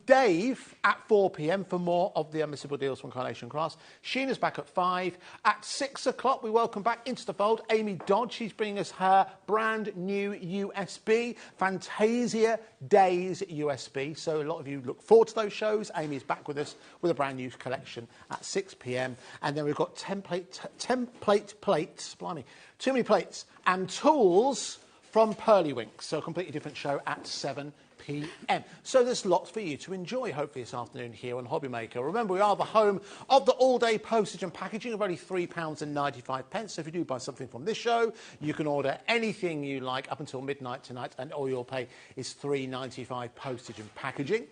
Dave at 4 p.m. for more of the unmissable deals from Carnation Crafts. Sheena's back at 5. At 6 o'clock, we welcome back into the fold Amy Dodd. She's bringing us her brand new USB, Fantasia Days USB. So a lot of you look forward to those shows. Amy's back with us with a brand new collection at 6 p.m. And then we've got template plates, blimey, too many plates, and tools from Pearlywinks. So a completely different show at 7 p.m. So there's lots for you to enjoy, hopefully, this afternoon here on HobbyMaker. Remember, we are the home of the all-day postage and packaging of only £3.95. So if you do buy something from this show, you can order anything you like up until midnight tonight, and all you'll pay is £3.95 postage and packaging.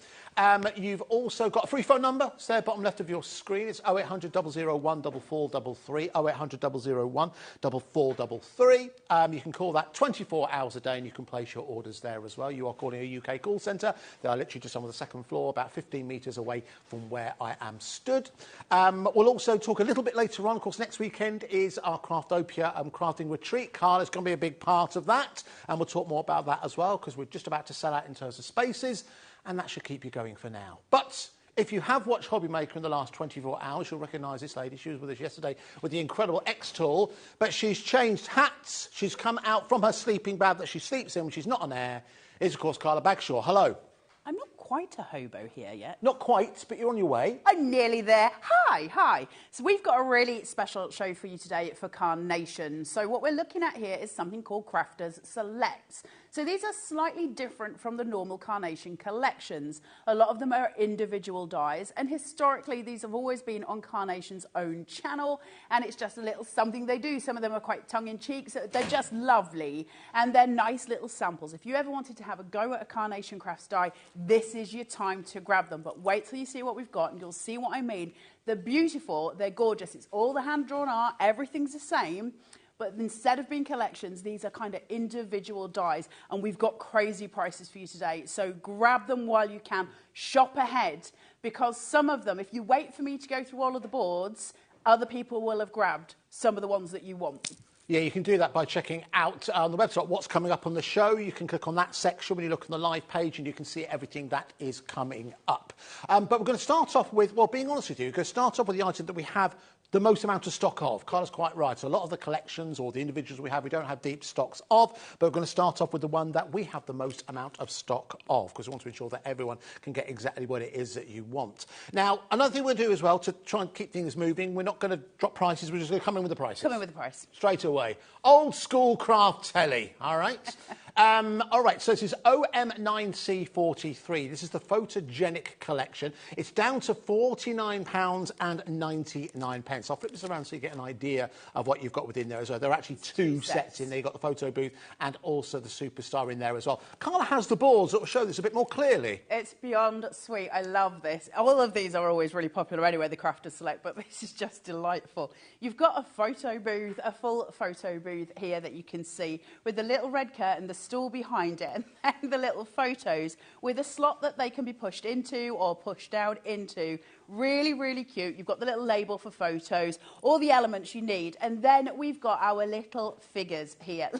You've also got a free phone number. It's there, bottom left of your screen. It's 0800 001 4433, 0800 001 4433. You can call that 24 hours a day, and you can place your orders there as well. You are calling a UK call centre. They are literally just on the second floor, about 15 metres away from where I am stood. We'll also talk a little bit later on. Of course, next weekend is our Craftopia crafting retreat. Carl is going to be a big part of that, and we'll talk more about that as well, because we're just about to sell out in terms of spaces, and that should keep you going for now. But if you have watched HobbyMaker in the last 24 hours, you'll recognise this lady. She was with us yesterday with the incredible X-Tool, but she's changed hats. She's come out from her sleeping bag that she sleeps in when she's not on air. It's, of course, Carla Bagshaw. Hello. I'm not quite a hobo here yet. Not quite, but you're on your way. I'm nearly there. Hi. So we've got a really special show for you today for Carnation. So what we're looking at here is something called Crafters Selects. So these are slightly different from the normal Carnation collections. A lot of them are individual dies, and historically these have always been on Carnation's own channel, and it's just a little something they do. Some of them are quite tongue-in-cheek, so they're just lovely, and they're nice little samples. If you ever wanted to have a go at a Carnation Crafts die, this is your time to grab them. But wait till you see what we've got, and you'll see what I mean. They're beautiful, they're gorgeous. It's all the hand-drawn art, everything's the same. But instead of being collections, these are kind of individual dies, and we've got crazy prices for you today. So grab them while you can. Shop ahead, because some of them, if you wait for me to go through all of the boards, other people will have grabbed some of the ones that you want. Yeah, you can do that by checking out on the website what's coming up on the show. You can click on that section when you look on the live page, and you can see everything that is coming up. But we're going to start off with, well, being honest with you, we're going to start off with the item that we have the most amount of stock of. Carla's quite right. So a lot of the collections or the individuals we don't have deep stocks of, but we're going to start off with the one that we have the most amount of stock of, because we want to ensure that everyone can get exactly what it is that you want. Now, another thing we'll do as well to try and keep things moving, we're not going to drop prices, we're just going to come in with the prices. Come in with the price. Straight away. Old school craft telly, all right? All right, so this is OM9C43. This is the photogenic collection. It's down to £49.99. I'll flip this around so you get an idea of what you've got within there as well. There are actually two sets in there. You've got the photo booth and also the superstar in there as well. Carla has the boards that will show this a bit more clearly. It's beyond sweet. I love this. All of these are always really popular anyway, the Crafters Select, but this is just delightful. You've got a photo booth, a full photo booth here that you can see with the little red curtain, the stool behind it, and then the little photos with a slot that they can be pushed into or pushed down into. Really, really cute. You've got the little label for photos, all the elements you need, and then we've got our little figures here.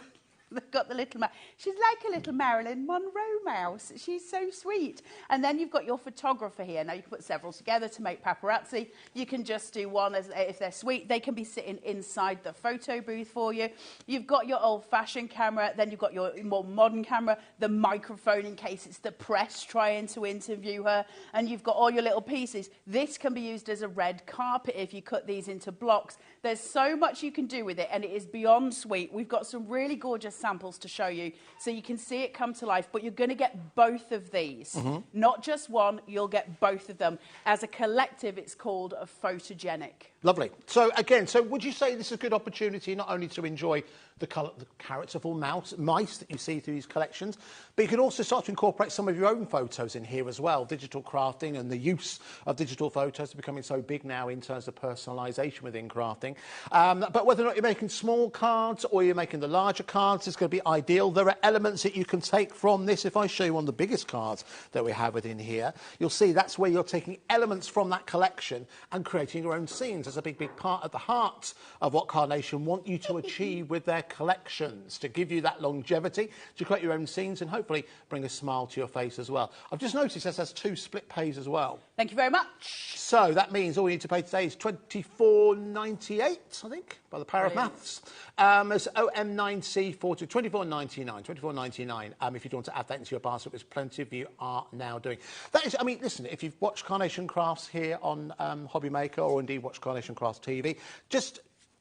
They've got the little she's like a little Marilyn Monroe mouse. She's so sweet. And then you've got your photographer here. Now you can put several together to make paparazzi. You can just do one if they're sweet. They can be sitting inside the photo booth for you. You've got your old-fashioned camera. Then you've got your more modern camera, the microphone in case it's the press trying to interview her. And you've got all your little pieces. This can be used as a red carpet if you cut these into blocks. There's so much you can do with it, and it is beyond sweet. We've got some really gorgeous samples to show you so you can see it come to life, but you're going to get both of these. Not just one, you'll get both of them. As a collective, it's called a photogenic. Lovely. So again, would you say this is a good opportunity not only to enjoy the characterful mice that you see through these collections, but you can also start to incorporate some of your own photos in here as well. Digital crafting and the use of digital photos are becoming so big now in terms of personalisation within crafting. But whether or not you're making small cards or you're making the larger cards, cards is going to be ideal. There are elements that you can take from this. If I show you one of the biggest cards that we have within here, you'll see that's where you're taking elements from that collection and creating your own scenes. There's a big part at the heart of what Carnation want you to achieve with their collections, to give you that longevity, to create your own scenes and hopefully bring a smile to your face as well. I've just noticed this has 2 split pays as well. Thank you very much. So that means all you need to pay today is $24.98, I think, by the power of maths. It's OM9C 40, $24.99. If you don't want to add that into your basket, which plenty of you are now doing. That is, I mean, listen, if you've watched Carnation Crafts here on HobbyMaker or indeed watched Carnation Crafts TV,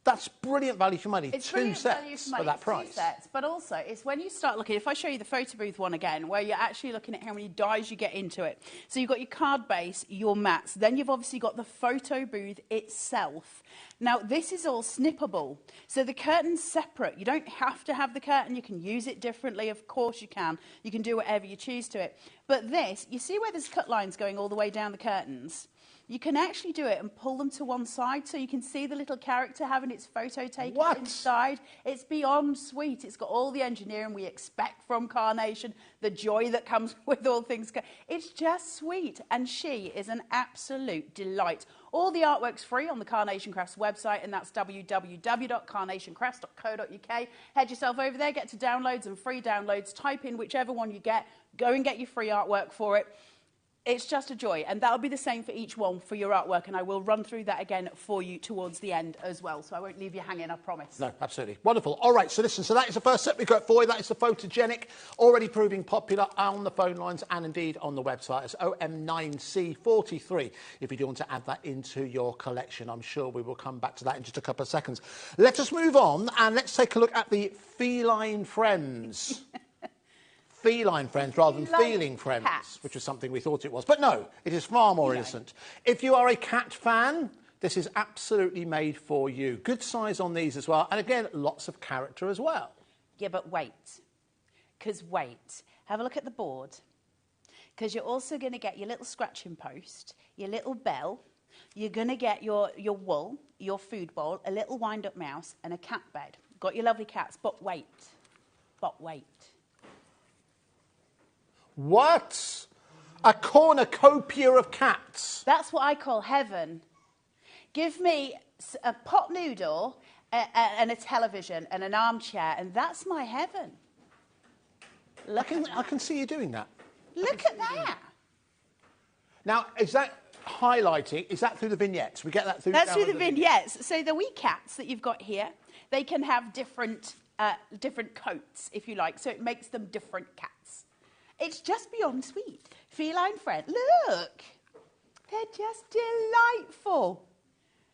that's brilliant value for money. It's 2 sets for that price. 2 sets, but also it's when you start looking, if I show you the photo booth one again, where you're actually looking at how many dies you get into it. So you've got your card base, your mats, then you've obviously got the photo booth itself. Now, this is all snippable. So the curtain's separate. You don't have to have the curtain. You can use it differently. Of course you can. You can do whatever you choose to it. But this, you see where there's cut lines going all the way down the curtains? You can actually do it and pull them to one side so you can see the little character having its photo taken inside. It's beyond sweet. It's got all the engineering we expect from Carnation, the joy that comes with all things. It's just sweet, and she is an absolute delight. All the artwork's free on the Carnation Crafts website, and that's www.carnationcrafts.co.uk. Head yourself over there, get to downloads and free downloads. Type in whichever one you get. Go and get your free artwork for it. It's just a joy, and that'll be the same for each one for your artwork, and I will run through that again for you towards the end as well, so I won't leave you hanging, I promise. No, absolutely. Wonderful. All right, so listen, so that is the first set we've got for you. That is the photogenic, already proving popular on the phone lines and indeed on the website. It's OM9C43 if you do want to add that into your collection. I'm sure we will come back to that in just a couple of seconds. Let us move on, and let's take a look at the feline friends. Feline friends rather than feeling friends, which is something we thought it was. But no, it is far more innocent. If you are a cat fan, this is absolutely made for you. Good size on these as well. And again, lots of character as well. Yeah, but wait. Because wait. Have a look at the board. Because you're also going to get your little scratching post, your little bell. You're going to get your wool, your food bowl, a little wind-up mouse, and a cat bed. Got your lovely cats. But wait. But wait. What? A cornucopia of cats? That's what I call heaven. Give me a pot noodle and a television and an armchair, and that's my heaven. I can see you doing that. Look at that. Now, is that highlighting? Is that through the vignettes? We get that through. That's through the vignettes. So the wee cats that you've got here, they can have different coats, if you like. So it makes them different cats. It's just beyond sweet. Feline friend. Look. They're just delightful.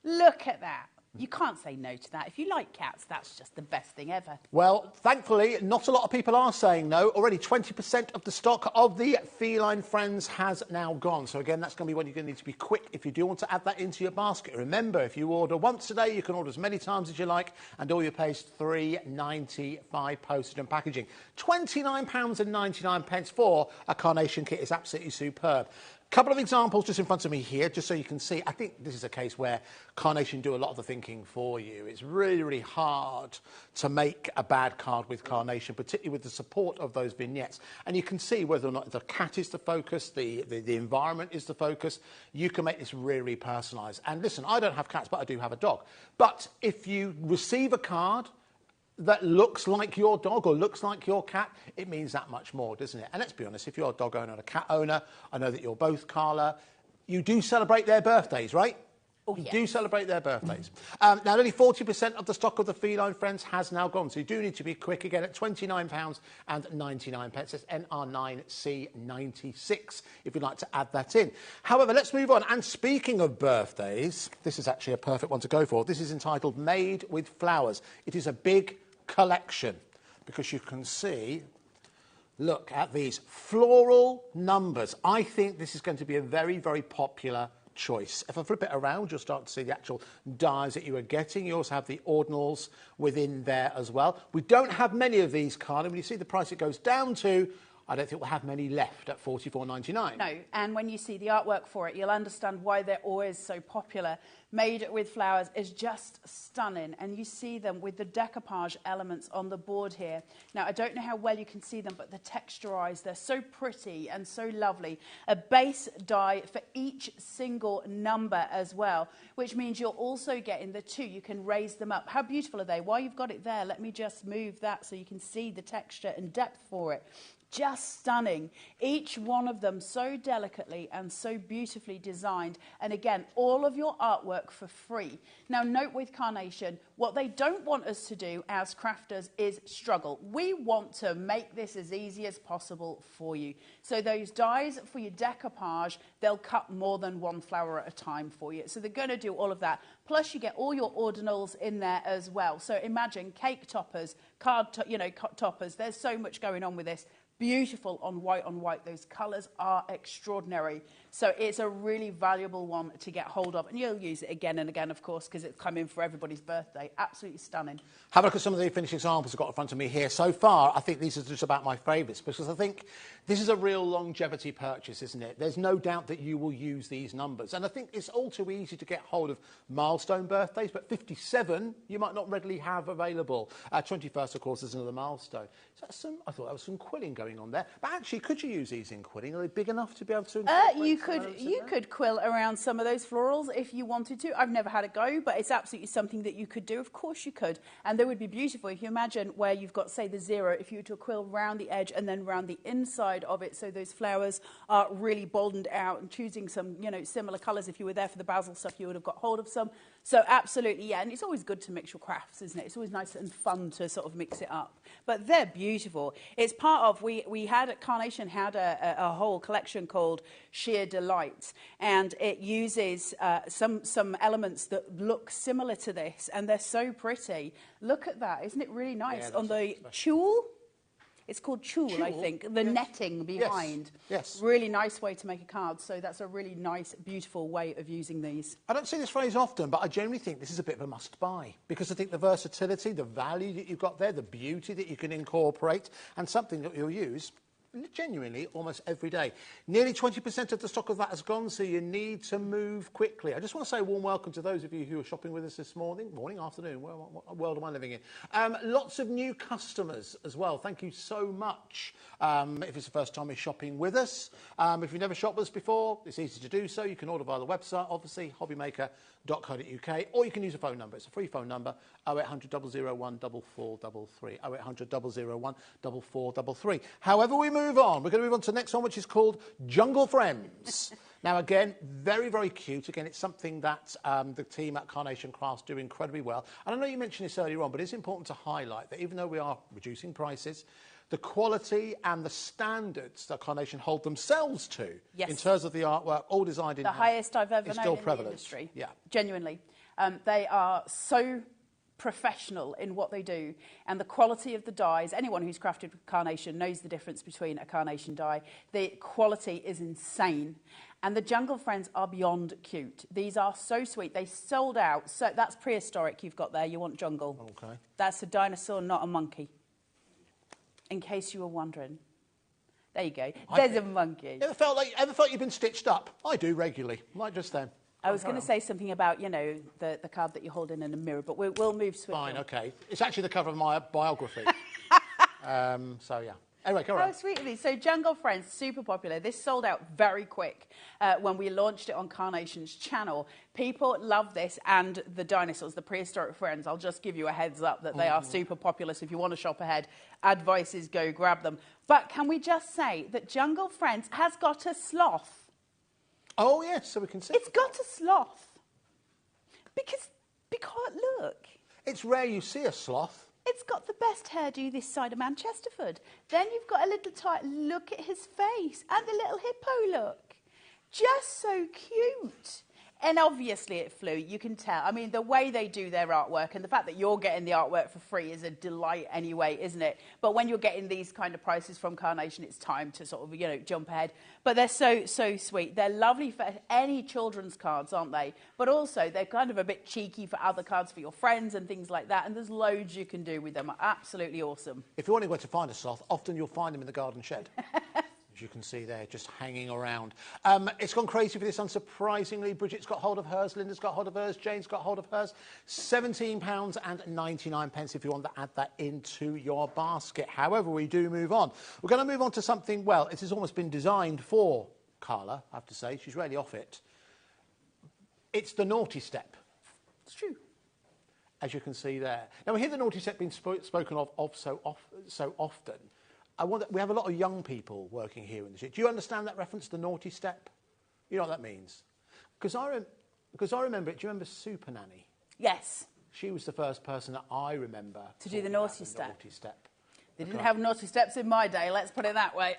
Look at that. You can't say no to that. If you like cats, that's just the best thing ever. Well, thankfully, not a lot of people are saying no. Already 20% of the stock of the feline friends has now gone. So again, that's going to be when you're going to need to be quick if you do want to add that into your basket. Remember, if you order once a day, you can order as many times as you like, and all you pay is £3.95 postage and packaging. £29.99 for a Carnation kit is absolutely superb. Couple of examples just in front of me here, just so you can see. I think this is a case where Carnation do a lot of the thinking for you. It's really, really hard to make a bad card with Carnation, particularly with the support of those vignettes. And you can see whether or not the cat is the focus, the environment is the focus. You can make this really, really personalised. And listen, I don't have cats, but I do have a dog. But if you receive a card that looks like your dog or looks like your cat, it means that much more, doesn't it? And let's be honest, if you're a dog owner and a cat owner, I know that you're both, Carla, you do celebrate their birthdays, right? Oh, yes. You do celebrate their birthdays. Now, only 40% of the stock of the feline friends has now gone, so you do need to be quick again at £29.99. It's NR9C96 if you'd like to add that in. However, let's move on. And speaking of birthdays, this is actually a perfect one to go for. This is entitled Made with Flowers. It is a big collection because you can see, look at these floral numbers. I think this is going to be a very, very popular choice. If I flip it around, you'll start to see the actual dies that you are getting. You also have the ordinals within there as well. We don't have many of these, Carla. When you see the price it goes down to, I don't think we'll have many left at $44.99. No, and when you see the artwork for it, you'll understand why they're always so popular. Made with flowers is just stunning, and you see them with the decoupage elements on the board here. Now, I don't know how well you can see them, but the texturized, they're so pretty and so lovely. A base die for each single number as well, which means you're also getting the two. You can raise them up. How beautiful are they? While you've got it there, let me just move that so you can see the texture and depth for it. Just stunning. Each one of them so delicately and so beautifully designed. And again, all of your artwork for free. Now, note with Carnation, what they don't want us to do as crafters is struggle. We want to make this as easy as possible for you. So those dies for your decoupage, they'll cut more than one flower at a time for you. So they're going to do all of that. Plus, you get all your ordinals in there as well. So imagine cake toppers, toppers. There's so much going on with this. Beautiful on white. Those colours are extraordinary. So it's a really valuable one to get hold of. And you'll use it again and again, of course, because it's coming for everybody's birthday. Absolutely stunning. Have a look at some of the finished examples I've got in front of me here. So far, I think these are just about my favourites, because I think this is a real longevity purchase, isn't it? There's no doubt that you will use these numbers. And I think it's all too easy to get hold of milestone birthdays, but 57 you might not readily have available. 21st, of course, is another milestone. So I thought there was some quilling going on there. But actually, could you use these in quilling? Are they big enough to be able to... You could quill around some of those florals if you wanted to. I've never had a go, but it's absolutely something that you could do. Of course you could. And they would be beautiful. If you imagine where you've got, say, the zero, if you were to quill round the edge and then round the inside of it, so those flowers are really boldened out, and choosing some, similar colours. If you were there for the basil stuff, you would have got hold of some. So absolutely, yeah. And it's always good to mix your crafts, isn't it? It's always nice and fun to sort of mix it up. But they're beautiful. It's part of, we had at Carnation had a whole collection called Sheer Delight, and it uses some elements that look similar to this, and they're so pretty. Look at that. Isn't it really nice? Yeah, on the tulle? It's called tulle, I Tulle? think. The netting behind. Yes. Really nice way to make a card. So that's a really nice, beautiful way of using these. I don't see this phrase often, but I generally think this is a bit of a must-buy, because I think the versatility, the value that you've got there, the beauty that you can incorporate, and something that you'll use genuinely almost every day. Nearly 20% of the stock of that has gone, so you need to move quickly. I just want to say a warm welcome to those of you who are shopping with us this morning, afternoon, what world am I living in? Lots of new customers as well. Thank you so much. If it's the first time you're shopping with us, if you've never shopped with us before, it's easy to do so. You can order via the website, obviously, hobbymaker.co.uk, or you can use a phone number. It's a free phone number, 0800 001 4433, 0800 001 4433. However we move on, we're going to move on to the next one, which is called Jungle Friends. Now, again, very, very cute. Again, it's something that the team at Carnation Crafts do incredibly well. And I know you mentioned this earlier on, but it's important to highlight that even though we are reducing prices, the quality and the standards that Carnation hold themselves to, in terms of the artwork, all designed in the highest I've ever known in prevalent. The industry. Yeah, genuinely, they are so professional in what they do, and the quality of the dies. Anyone who's crafted with Carnation knows the difference between a Carnation die. The quality is insane. And the Jungle Friends are beyond cute. These are so sweet. They sold out. So that's prehistoric you've got there. You want jungle. Okay. That's a dinosaur, not a monkey. In case you were wondering. There you go. There's a monkey. Ever felt you've been stitched up? I do regularly, like just then. I was going to say something about, the card that you're holding in a mirror, but we'll move swiftly. Fine, okay. It's actually the cover of my biography. So, yeah. Anyway, go on. How sweet of these. So Jungle Friends, super popular. This sold out very quick when we launched it on Carnation's channel. People love this, and the dinosaurs, the prehistoric friends. I'll just give you a heads up that they are super popular. So if you want to shop ahead, advice is go grab them. But can we just say that Jungle Friends has got a sloth? Oh, yes, so we can see. It's got a sloth. Because look. It's rare you see a sloth. It's got the best hairdo this side of Manchesterford. Then you've got a little tight look at his face and the little hippo look. Just so cute. And obviously it flew, you can tell. I mean, the way they do their artwork and the fact that you're getting the artwork for free is a delight anyway, isn't it? But when you're getting these kind of prices from Carnation, it's time to sort of, you know, jump ahead. But they're so sweet. They're lovely for any children's cards, aren't they? But also, they're kind of a bit cheeky for other cards for your friends and things like that. And there's loads you can do with them. Absolutely awesome. If you're wondering where to find a sloth, often you'll find them in the garden shed. As you can see there, just hanging around. It's gone crazy for this, unsurprisingly. Bridget's got hold of hers, Linda's got hold of hers, Jane's got hold of hers. £17.99 if you want to add that into your basket. However, we do move on. We're going to move on to something, well, it has almost been designed for Carla, I have to say. She's really off it. It's the naughty step. It's true. As you can see there. Now, we hear the naughty step being spoken of so often. We have a lot of young people working here in the city. Do you understand that reference, the naughty step? You know what that means? Because I remember it. Do you remember Super Nanny? Yes. She was the first person that I remember to do the naughty step. Naughty step. They didn't have naughty steps in my day. Let's put it that way.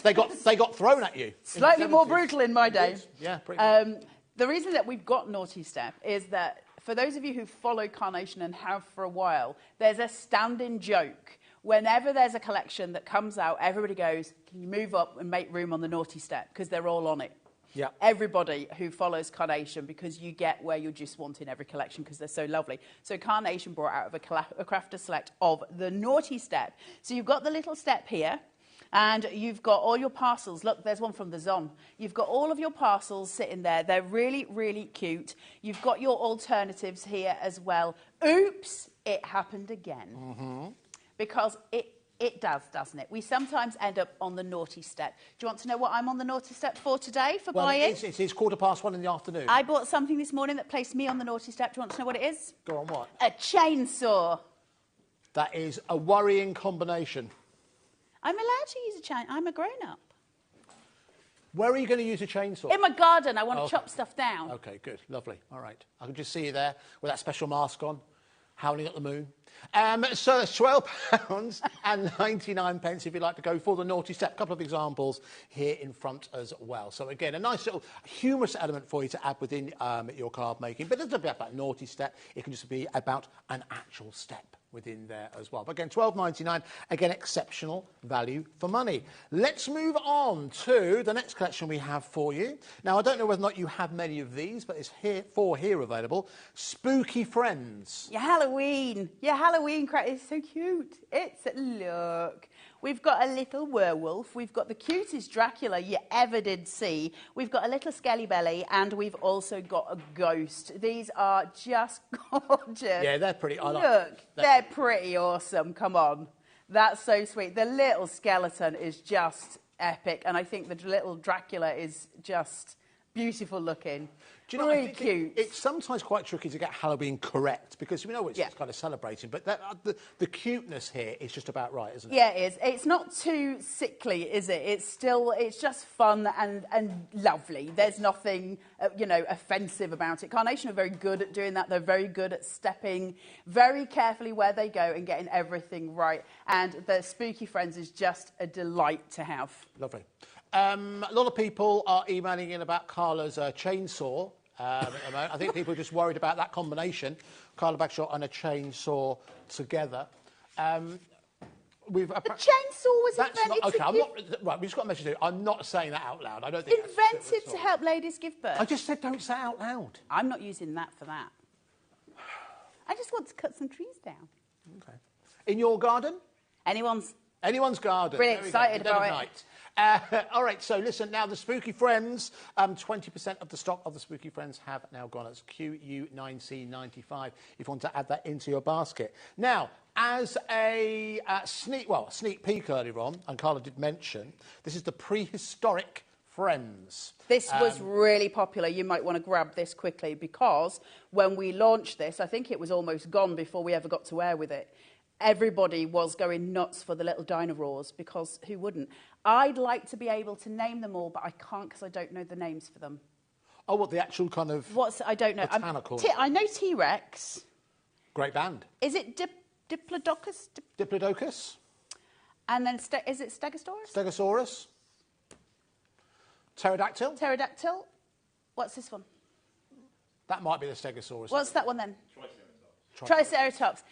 They got thrown at you. Slightly more brutal in my day. Yeah, pretty good. The reason that we've got naughty step is that for those of you who follow Carnation and have for a while, there's a standing joke. Whenever there's a collection that comes out, everybody goes, can you move up and make room on the naughty step? Because they're all on it. Yeah. Everybody who follows Carnation, because you get where you just want in every collection because they're so lovely. So Carnation brought out a crafter select of the naughty step. So you've got the little step here. And you've got all your parcels. Look, there's one from the Zon. You've got all of your parcels sitting there. They're really, really cute. You've got your alternatives here as well. Oops, it happened again. Mm-hmm. Because it does, doesn't it? We sometimes end up on the naughty step. Do you want to know what I'm on the naughty step for today, for buying? It's 1:15 in the afternoon. I bought something this morning that placed me on the naughty step. Do you want to know what it is? Go on, what? A chainsaw. That is a worrying combination. I'm allowed to use a chainsaw. I'm a grown-up. Where are you going to use a chainsaw? In my garden. I want to chop stuff down. OK, good. Lovely. All right. I can just see you there with that special mask on, howling at the moon. So it's £12.99 if you'd like to go for the naughty step. A couple of examples here in front as well. So again, a nice little humorous element for you to add within your card making. But it doesn't be about naughty step. It can just be about an actual step within there as well. But again, £12.99, again, exceptional value for money. Let's move on to the next collection we have for you. Now, I don't know whether or not you have many of these, but there's four here available. Spooky Friends. Your Halloween crack is so cute. Look. We've got a little werewolf. We've got the cutest Dracula you ever did see. We've got a little skelly belly, and we've also got a ghost. These are just gorgeous. Yeah, they're pretty. Look, they're pretty awesome. Come on. That's so sweet. The little skeleton is just epic, and I think the little Dracula is just beautiful looking. Do you know, really cute. It's sometimes quite tricky to get Halloween correct because we know it's kind of celebrating, but the cuteness here is just about right, isn't it? Yeah, it is. It's not too sickly, is it? It's just fun and lovely. There's nothing, offensive about it. Carnation are very good at doing that. They're very good at stepping very carefully where they go and getting everything right. And the Spooky Friends is just a delight to have. Lovely. A lot of people are emailing in about Carla's chainsaw. I think people are just worried about that combination, Carla Bagshot and a chainsaw together. A chainsaw was invented right, we've just got a message to do. I'm not saying that out loud. I don't think invented to help ladies give birth. I just said don't say it out loud. I'm not using that for that. I just want to cut some trees down. Okay. In your garden? Anyone's garden. Really excited about it. All right, so listen, now the Spooky Friends, 20% of the stock of the Spooky Friends have now gone. It's QU9C95 if you want to add that into your basket. Now, as a sneak peek earlier on, and Carla did mention, this is the Prehistoric Friends. This was really popular. You might want to grab this quickly because when we launched this, I think it was almost gone before we ever got to air with it. Everybody was going nuts for the little dinosaurs because who wouldn't? I'd like to be able to name them all, but I can't because I don't know the names for them. Oh, what, the actual kind of... I don't know. Botanical? I know T-Rex. Great band. Is it Diplodocus? Diplodocus. And then, is it Stegosaurus? Stegosaurus. Pterodactyl. Pterodactyl. What's this one? That might be the Stegosaurus. What's that one then? Triceratops.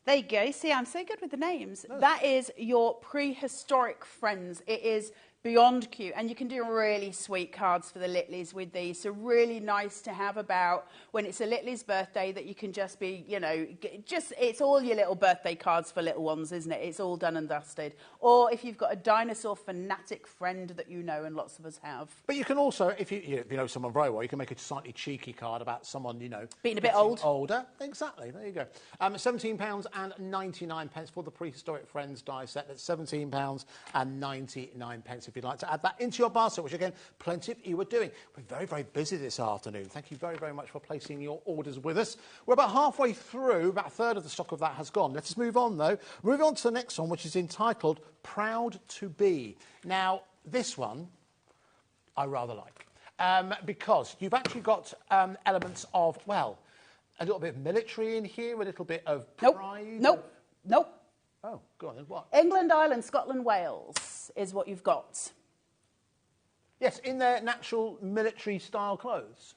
There you go. See, I'm so good with the names. No. That is your prehistoric friends. It is beyond cute, and you can do really sweet cards for the Littlies with these. So really nice to have about when it's a Littly's birthday, that you can just be, you know, it's all your little birthday cards for little ones, isn't it? It's all done and dusted. Or if you've got a dinosaur fanatic friend that you know, and lots of us have. But you can also, if you know someone very well, you can make a slightly cheeky card about someone, you know, being a bit old. Older. Exactly. There you go. £17.99 for the prehistoric friends die set. That's £17.99 if you'd like to add that into your basket, which again, plenty of you are doing. We're very, very busy this afternoon. Thank you very, very much for placing your orders with us. We're about halfway through, about a third of the stock of that has gone. Let's move on though. Move on to the next one, which is entitled Proud to Be. Now, this one I rather like because you've actually got elements of, well, a little bit of military in here, a little bit of pride. Nope. Oh, go on then, what? England, Ireland, Scotland, Wales is what you've got. Yes, in their natural military-style clothes.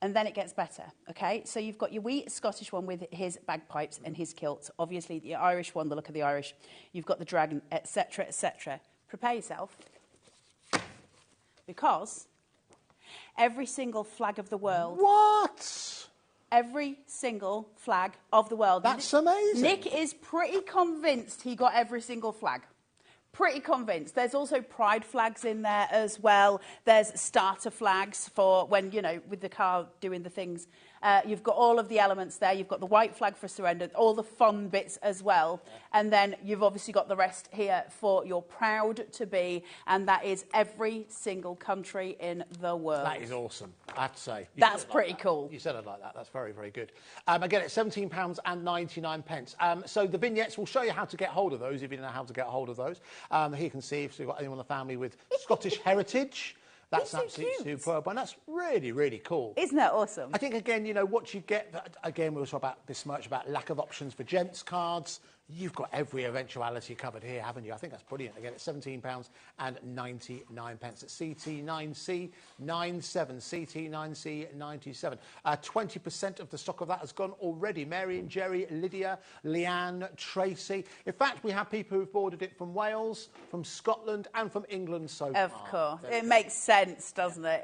And then it gets better, OK? So you've got your wee Scottish one with his bagpipes and his kilt. Obviously, the Irish one, the look of the Irish. You've got the dragon, etc., etc. Prepare yourself. Because every single flag of the world... What? Every single flag of the world. That's amazing. Nick is pretty convinced he got every single flag. Pretty convinced. There's also pride flags in there as well. There's starter flags for when, you know, with the car doing the things. You've got all of the elements there. You've got the white flag for surrender, all the fun bits as well. And then you've obviously got the rest here for your proud to be, and that is every single country in the world. That is awesome, I have to say. That's pretty cool. You said it like that. That's very, very good. Again, it's £17.99. So the vignettes will show you how to get hold of those if you don't know how to get hold of those. Here you can see if you've got anyone in the family with Scottish heritage. That's absolutely superb, and that's really, really cool. Isn't that awesome? I think, again, you know, what you get, again, we were talking about this much about lack of options for gents cards. You've got every eventuality covered here, haven't you? I think that's brilliant. Again, it's £17.99. It's CT9C97, CT9C97. 20% of the stock of that has gone already. Mary and Jerry, Lydia, Leanne, Tracy. In fact, we have people who've ordered it from Wales, from Scotland, and from England so far. Of course. It makes sense, doesn't it?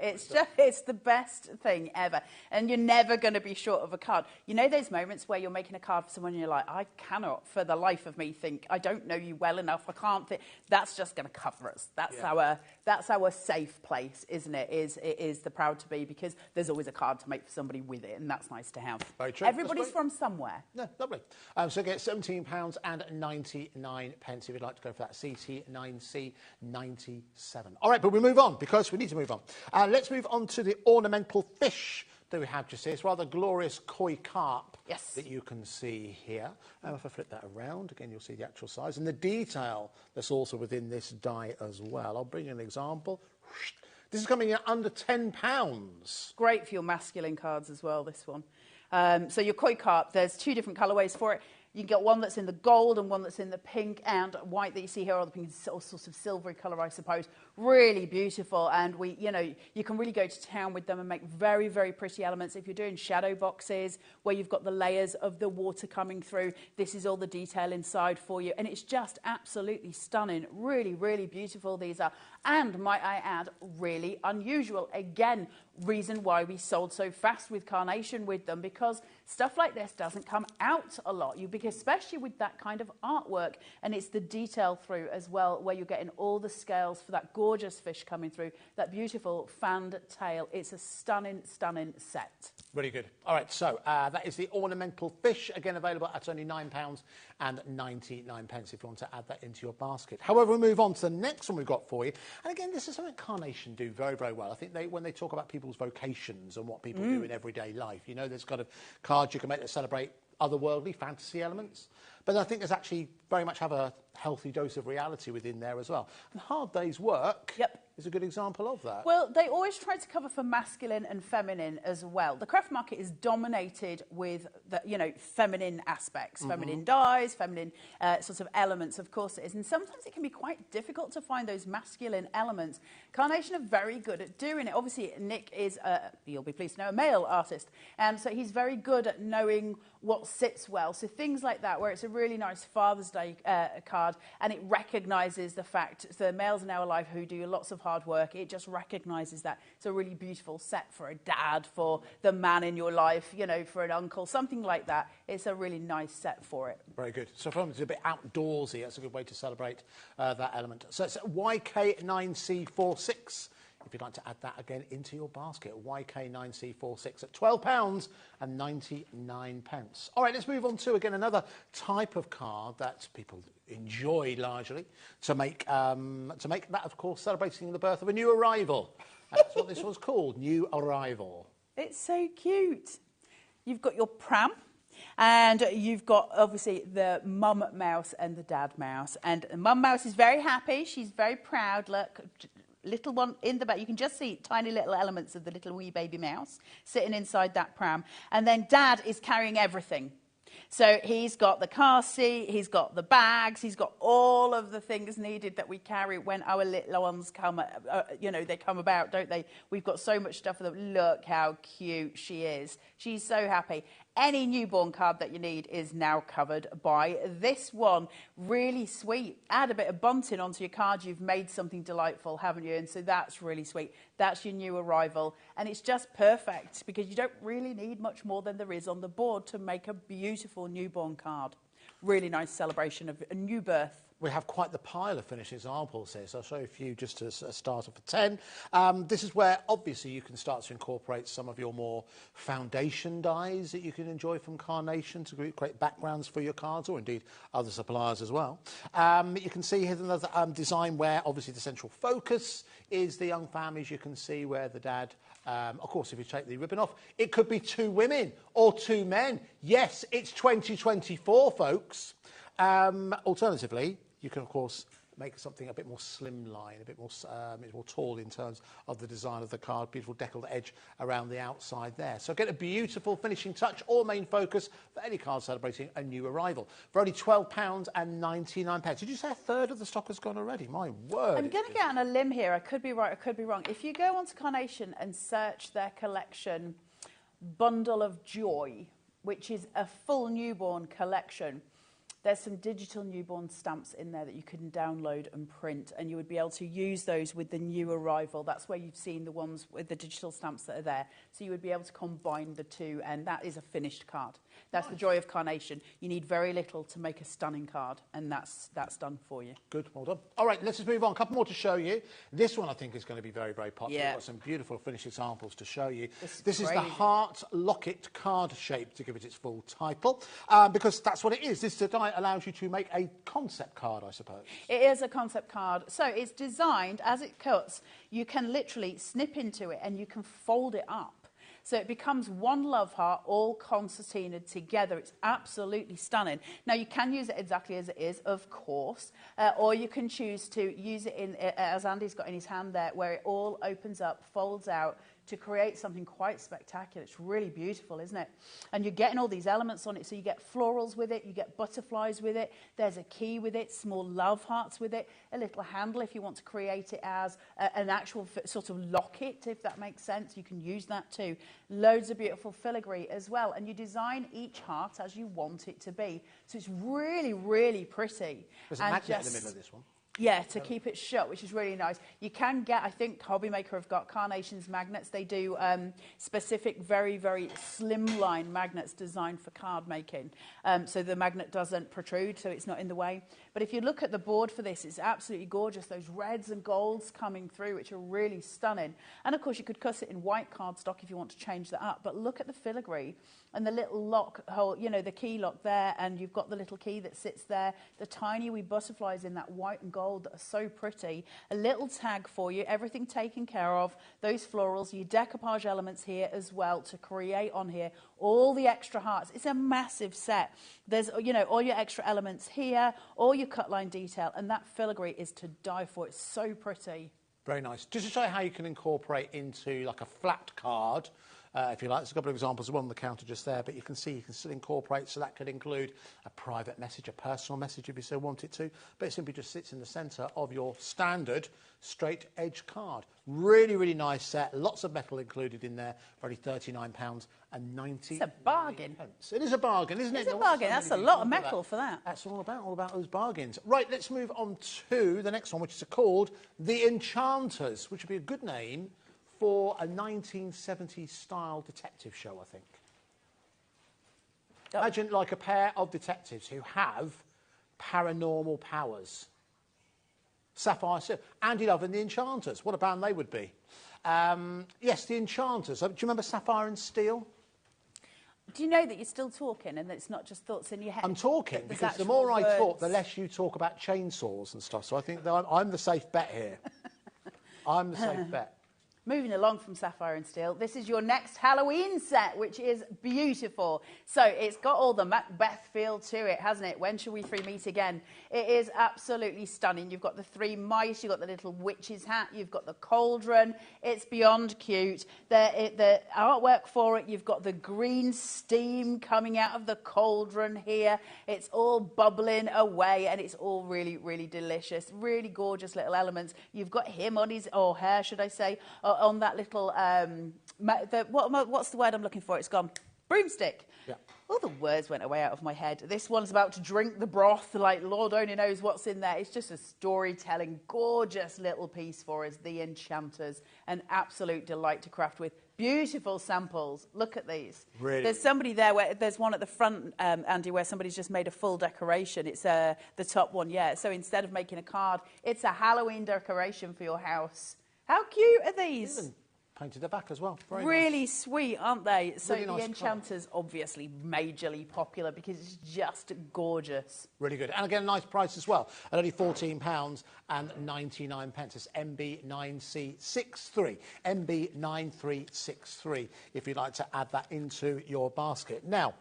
It's the best thing ever. And you're never going to be short of a card. You know those moments where you're making a card for someone and you're like, I cannot, for the life of me, think, I don't know you well enough, I can't think. That's just going to cover us. That's our safe place, isn't it? It is the proud to be, because there's always a card to make for somebody with it, and that's nice to have. Very true. Everybody's from somewhere. No, lovely. So get £17.99 if you'd like to go for that CT9C97. All right, but we move on because we need to move on. Let's move on to the ornamental fish that we have just here. It's rather glorious koi carp that you can see here. If I flip that around, again, you'll see the actual size and the detail that's also within this die as well. I'll bring you an example. This is coming in under £10. Great for your masculine cards as well, this one. So your koi carp, there's two different colourways for it. You can get one that's in the gold and one that's in the pink and white that you see here, or the pink is all sorts of silvery colour, I suppose. Really beautiful, and you can really go to town with them and make very, very pretty elements. If you're doing shadow boxes where you've got the layers of the water coming through, this is all the detail inside for you, and it's just absolutely stunning. Really, really beautiful these are, and might I add, really unusual. Again, reason why we sold so fast with Carnation with them, because stuff like this doesn't come out a lot, because especially with that kind of artwork, and it's the detail through as well, where you're getting all the scales for that gorgeous fish coming through, that beautiful fanned tail. It's a stunning, stunning set. Really good. All right, so that is the ornamental fish, again available at only £9.99 if you want to add that into your basket. However, we move on to the next one we've got for you, and again, this is something Carnation do very, very well. I think when they talk about people's vocations and what people do in everyday life, you know, there's kind of cards you can make that celebrate otherworldly fantasy elements, but I think there's actually very much have a healthy dose of reality within there as well. And hard day's work is a good example of that. Well, they always try to cover for masculine and feminine as well. The craft market is dominated with the, feminine aspects, feminine dyes, feminine sort of elements, of course it is. And sometimes it can be quite difficult to find those masculine elements. Carnation are very good at doing it. Obviously, Nick is, you'll be pleased to know, a male artist. And so he's very good at knowing what sits well. So things like that, where it's a really nice Father's Day card, and it recognises the fact the males are now alive who do lots of hard work. It just recognises that. It's a really beautiful set for a dad, for the man in your life, for an uncle, something like that. It's a really nice set for it. Very good. So from it's a bit outdoorsy, that's a good way to celebrate that element. So it's YK9C46. If you'd like to add that again into your basket, YK9C46 at £12.99. All right, let's move on to, again, another type of card that people enjoy largely to make that, of course, celebrating the birth of a new arrival. That's what this was called, New Arrival. It's so cute. You've got your pram. And you've got, obviously, the mum mouse and the dad mouse. And the mum mouse is very happy. She's very proud. Look, little one in the back. You can just see tiny little elements of the little wee baby mouse sitting inside that pram. And then dad is carrying everything. So he's got the car seat, he's got the bags, he's got all of the things needed that we carry when our little ones come, they come about, don't they? We've got so much stuff for them. Look how cute she is. She's so happy. Any newborn card that you need is now covered by this one. Really sweet. Add a bit of bunting onto your card. You've made something delightful, haven't you? And so that's really sweet. That's your new arrival. And it's just perfect because you don't really need much more than there is on the board to make a beautiful newborn card. Really nice celebration of a new birth. We have quite the pile of finished examples here, so I'll show you a few just as a starter for 10. This is where, obviously, you can start to incorporate some of your more foundation dyes that you can enjoy from Carnation to create backgrounds for your cards, or indeed other suppliers as well. You can see here's another design where, obviously, the central focus is the young families. You can see where the dad, of course, if you take the ribbon off, it could be 2 women or 2 men. Yes, it's 2024, folks. Alternatively, you can, of course, make something a bit more slimline, a bit more tall in terms of the design of the card. Beautiful deckled edge around the outside there. So get a beautiful finishing touch or main focus for any card celebrating a new arrival. For only £12.99. Did you say a third of the stock has gone already? My word. I'm going to get on a limb here. I could be right, I could be wrong. If you go onto Carnation and search their collection, Bundle of Joy, which is a full newborn collection, there's some digital newborn stamps in there that you can download and print, and you would be able to use those with the new arrival. That's where you've seen the ones with the digital stamps that are there. So you would be able to combine the two, and that is a finished card. That's nice. The joy of Carnation. You need very little to make a stunning card, and that's done for you. Good, well done. All right, let's just move on. A couple more to show you. This one, I think, is going to be very, very popular. Yeah. We've got some beautiful finished examples to show you. This is the Heart Locket card shape, to give it its full title, because that's what it is. This die allows you to make a concept card, I suppose. It is a concept card. So it's designed, as it cuts, you can literally snip into it and you can fold it up. So it becomes one love heart, all concertinaed together. It's absolutely stunning. Now, you can use it exactly as it is, of course, or you can choose to use it in, as Andy's got in his hand there, where it all opens up, folds out, to create something quite spectacular. It's really beautiful, isn't it? And you're getting all these elements on it. So you get florals with it, you get butterflies with it, there's a key with it, small love hearts with it, a little handle if you want to create it as an actual sort of locket, if that makes sense. You can use that too. Loads of beautiful filigree as well. And you design each heart as you want it to be. So it's really, really pretty. There's a magnet in the middle of this one. Yeah, to keep it shut, which is really nice. You can get, I think HobbyMaker have got Carnation's magnets. They do specific, very, very slimline magnets designed for card making. So the magnet doesn't protrude, so it's not in the way. But if you look at the board for this, it's absolutely gorgeous. Those reds and golds coming through, which are really stunning. And of course, you could cut it in white cardstock if you want to change that up. But look at the filigree and the little lock hole, you know, the key lock there, and you've got the little key that sits there. The tiny wee butterflies in that white and gold that are so pretty. A little tag for you, everything taken care of. Those florals, your decoupage elements here as well to create on here. All the extra hearts. It's a massive set. There's, you know, all your extra elements here, all your cut line detail, and that filigree is to die for. It's so pretty. Very nice. Just to show you how you can incorporate into like a flat card, if you like. There's a couple of examples of one on the counter just there, but you can see you can still incorporate, so that could include a private message, a personal message if you so want it to, but it simply just sits in the centre of your standard straight edge card. Really, really nice set. Lots of metal included in there for only £39.90. It's a bargain. It is a bargain, isn't it? It's a bargain. That's a lot of metal for that. That's all about those bargains. Right, let's move on to the next one, which is called The Enchanters, which would be a good name for a 1970s style detective show, I think. Oh. Imagine like a pair of detectives who have paranormal powers. Sapphire, Andy Love and the Enchanters. What a band they would be. Yes, the Enchanters. Do you remember Sapphire and Steel? Do you know that you're still talking and that it's not just thoughts in your head? I'm talking because the more I talk, the less you talk about chainsaws and stuff. So I think that I'm the safe bet here. I'm the safe bet. Moving along from Sapphire and Steel, this is your next Halloween set, which is beautiful. So it's got all the Macbeth feel to it, hasn't it? When shall we three meet again? It is absolutely stunning. You've got the three mice, you've got the little witch's hat, you've got the cauldron. It's beyond cute. The artwork for it, you've got the green steam coming out of the cauldron here. It's all bubbling away and it's all really, really delicious. Really gorgeous little elements. You've got him on his, or her, should I say, on that little, what's the word I'm looking for? It's gone. Broomstick. Yeah. All the words went away out of my head. This one's about to drink the broth, like Lord only knows what's in there. It's just a storytelling, gorgeous little piece for us, The Enchanters. An absolute delight to craft with. Beautiful samples. Look at these. Really? There's somebody there, there's one at the front, Andy, where somebody's just made a full decoration. It's the top one, yeah. So instead of making a card, it's a Halloween decoration for your house. How cute are these? Even painted the back as well. Very really nice. Sweet, aren't they? So really the nice Enchanters, obviously majorly popular because it's just gorgeous. Really good. And again, a nice price as well. At only £14.99. It's MB9C63. MB9363, if you'd like to add that into your basket. Now,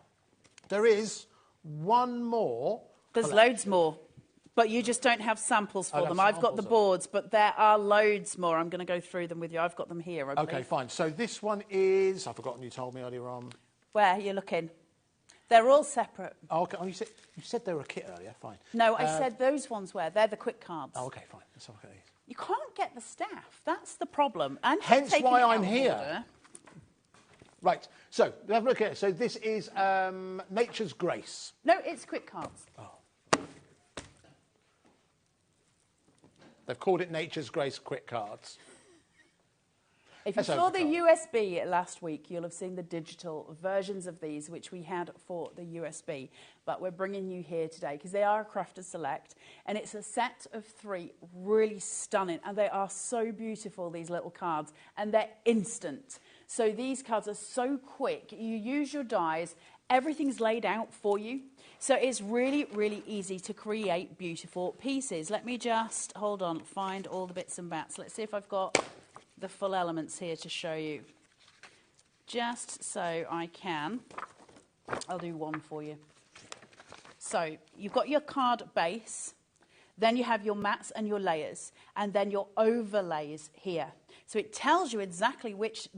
there is one more. There's loads more. But you just don't have samples for them. I've got the boards, but there are loads more. I'm going to go through them with you. I've got them here, I believe. OK, fine. So this one is... I've forgotten you told me earlier on. Where are you looking? They're all separate. Oh, OK. Oh, you said they were a kit earlier. Fine. No, I said those ones were. They're the quick cards. Oh, OK, fine. Let's have a look at these. You can't get the staff. That's the problem. And hence why I'm here. Order. Right. So, have a look at it. So this is Nature's Grace. No, it's quick cards. Oh. They've called it Nature's Grace Quick Cards. If you saw the USB last week, you'll have seen the digital versions of these, which we had for the USB. But we're bringing you here today because they are a Crafter's Select. And it's a set of 3, really stunning. And they are so beautiful, these little cards. And they're instant. So these cards are so quick. You use your dies. Everything's laid out for you. So it's really, really easy to create beautiful pieces. Let me just, hold on, find all the bits and bats. Let's see if I've got the full elements here to show you. Just so I can, I'll do one for you. So you've got your card base, then you have your mats and your layers, and then your overlays here. So it tells you exactly which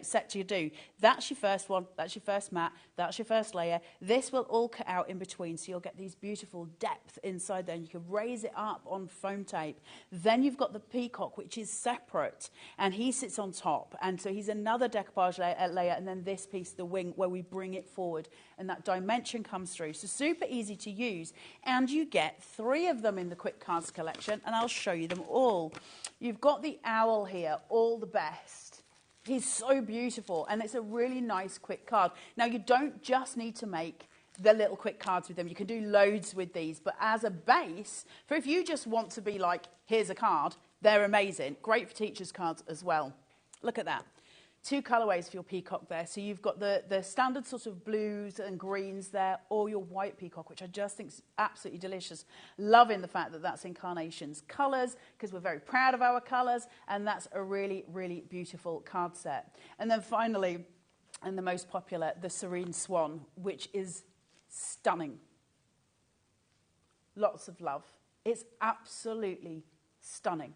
set you do. That's your first one, that's your first mat, that's your first layer. This will all cut out in between, so you'll get these beautiful depth inside there, and you can raise it up on foam tape. Then you've got the peacock, which is separate, and he sits on top, and so he's another decoupage layer, and then this piece, the wing, where we bring it forward, and that dimension comes through. So super easy to use, and you get 3 of them in the Quick Cards collection, and I'll show you them all. You've got the owl here, all the best. He's so beautiful, and it's a really nice quick card. Now, you don't just need to make the little quick cards with them. You can do loads with these, but as a base, for if you just want to be like, here's a card, they're amazing. Great for teachers' cards as well. Look at that. 2 colourways for your peacock there. So you've got the standard sort of blues and greens there, or your white peacock, which I just think is absolutely delicious. Loving the fact that that's in Carnation's colours, because we're very proud of our colours, and that's a really, really beautiful card set. And then finally, and the most popular, the Serene Swan, which is stunning. Lots of love. It's absolutely stunning.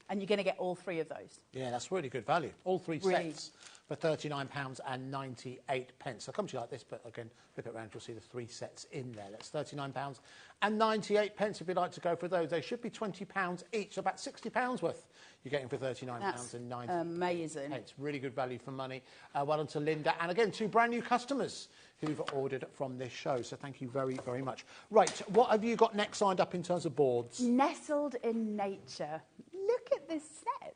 And you're going to get all 3 of those. Yeah, that's really good value. All 3 Really. sets for £39.98. So it comes to you like this, but again, flip it around, you'll see the 3 sets in there. That's £39.98 if you'd like to go for those. They should be £20 each, so about £60 worth you're getting for £39.98. Amazing. It's really good value for money. Well done to Linda. And again, 2 brand new customers who've ordered from this show. So thank you very, very much. Right, what have you got next signed up in terms of boards? Nestled in nature. Look at this set.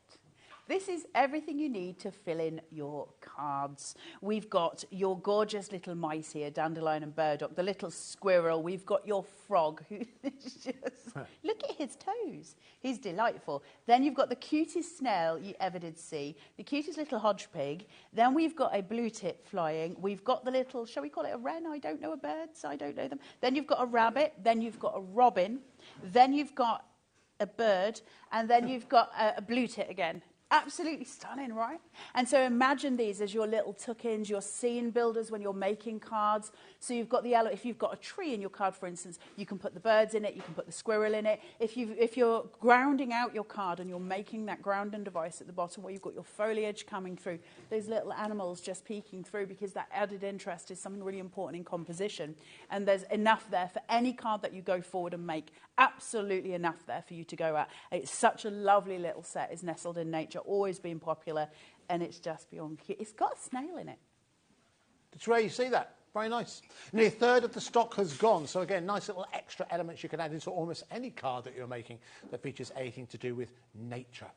This is everything you need to fill in your cards. We've got your gorgeous little mice here, Dandelion and Burdock, the little squirrel. We've got your frog, who is just... Look at his toes. He's delightful. Then you've got the cutest snail you ever did see, the cutest little hodge pig. Then we've got a blue tit flying. We've got the little, shall we call it a wren? I don't know, birds. I don't know them. Then you've got a rabbit. Then you've got a robin. Then you've got a bird. And then you've got a blue tit again. Absolutely stunning, right? And so imagine these as your little tuck-ins, your scene builders when you're making cards. So you've got if you've got a tree in your card, for instance, you can put the birds in it, you can put the squirrel in it. If you're grounding out your card and you're making that grounding device at the bottom where you've got your foliage coming through, those little animals just peeking through, because that added interest is something really important in composition. And there's enough there for any card that you go forward and make. Absolutely enough there for you to go at. It's such a lovely little set. Is Nestled in Nature, always been popular, and it's just beyond cute. It's got a snail in it. It's rare you see that. Very nice. Nearly a third of the stock has gone. So again, nice little extra elements you can add into almost any card that you're making that features anything to do with nature.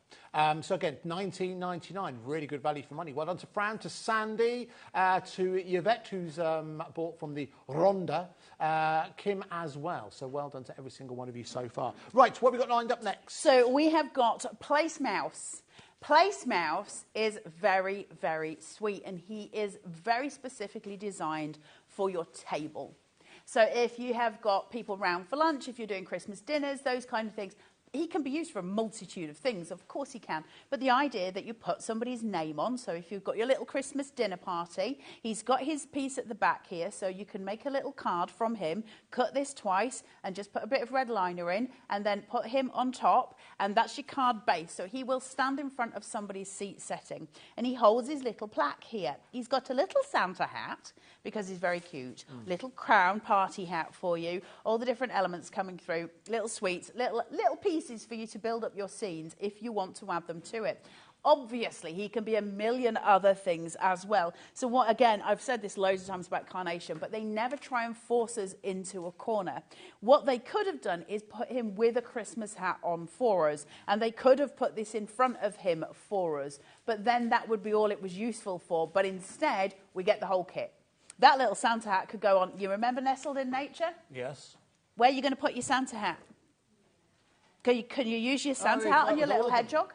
So again, $19.99, really good value for money. Well done to Fran, to Sandy, to Yvette, who's bought from the Ronda, Kim as well. So well done to every single one of you so far. Right, what have we got lined up next? So we have got Place Mouse. Place Mouse is very, very sweet, and he is very specifically designed for your table. So if you have got people round for lunch, if you're doing Christmas dinners, those kind of things, he can be used for a multitude of things. Of course he can. But the idea that you put somebody's name on, so if you've got your little Christmas dinner party, he's got his piece at the back here, so you can make a little card from him, cut this twice, and just put a bit of red liner in, and then put him on top, and that's your card base. So he will stand in front of somebody's seat setting, and he holds his little plaque here. He's got a little Santa hat, because he's very cute. Little crown party hat for you, all the different elements coming through, little sweets, little pieces for you to build up your scenes if you want to add them to it. Obviously, he can be a million other things as well. So what, again, I've said this loads of times about Carnation, but they never try and force us into a corner. What they could have done is put him with a Christmas hat on for us, and they could have put this in front of him for us, but then that would be all it was useful for. But instead, we get the whole kit. That little Santa hat could go on. You remember Nestled in Nature? Yes. Where are you going to put your Santa hat? Can you use your Santa hat on your little hedgehog?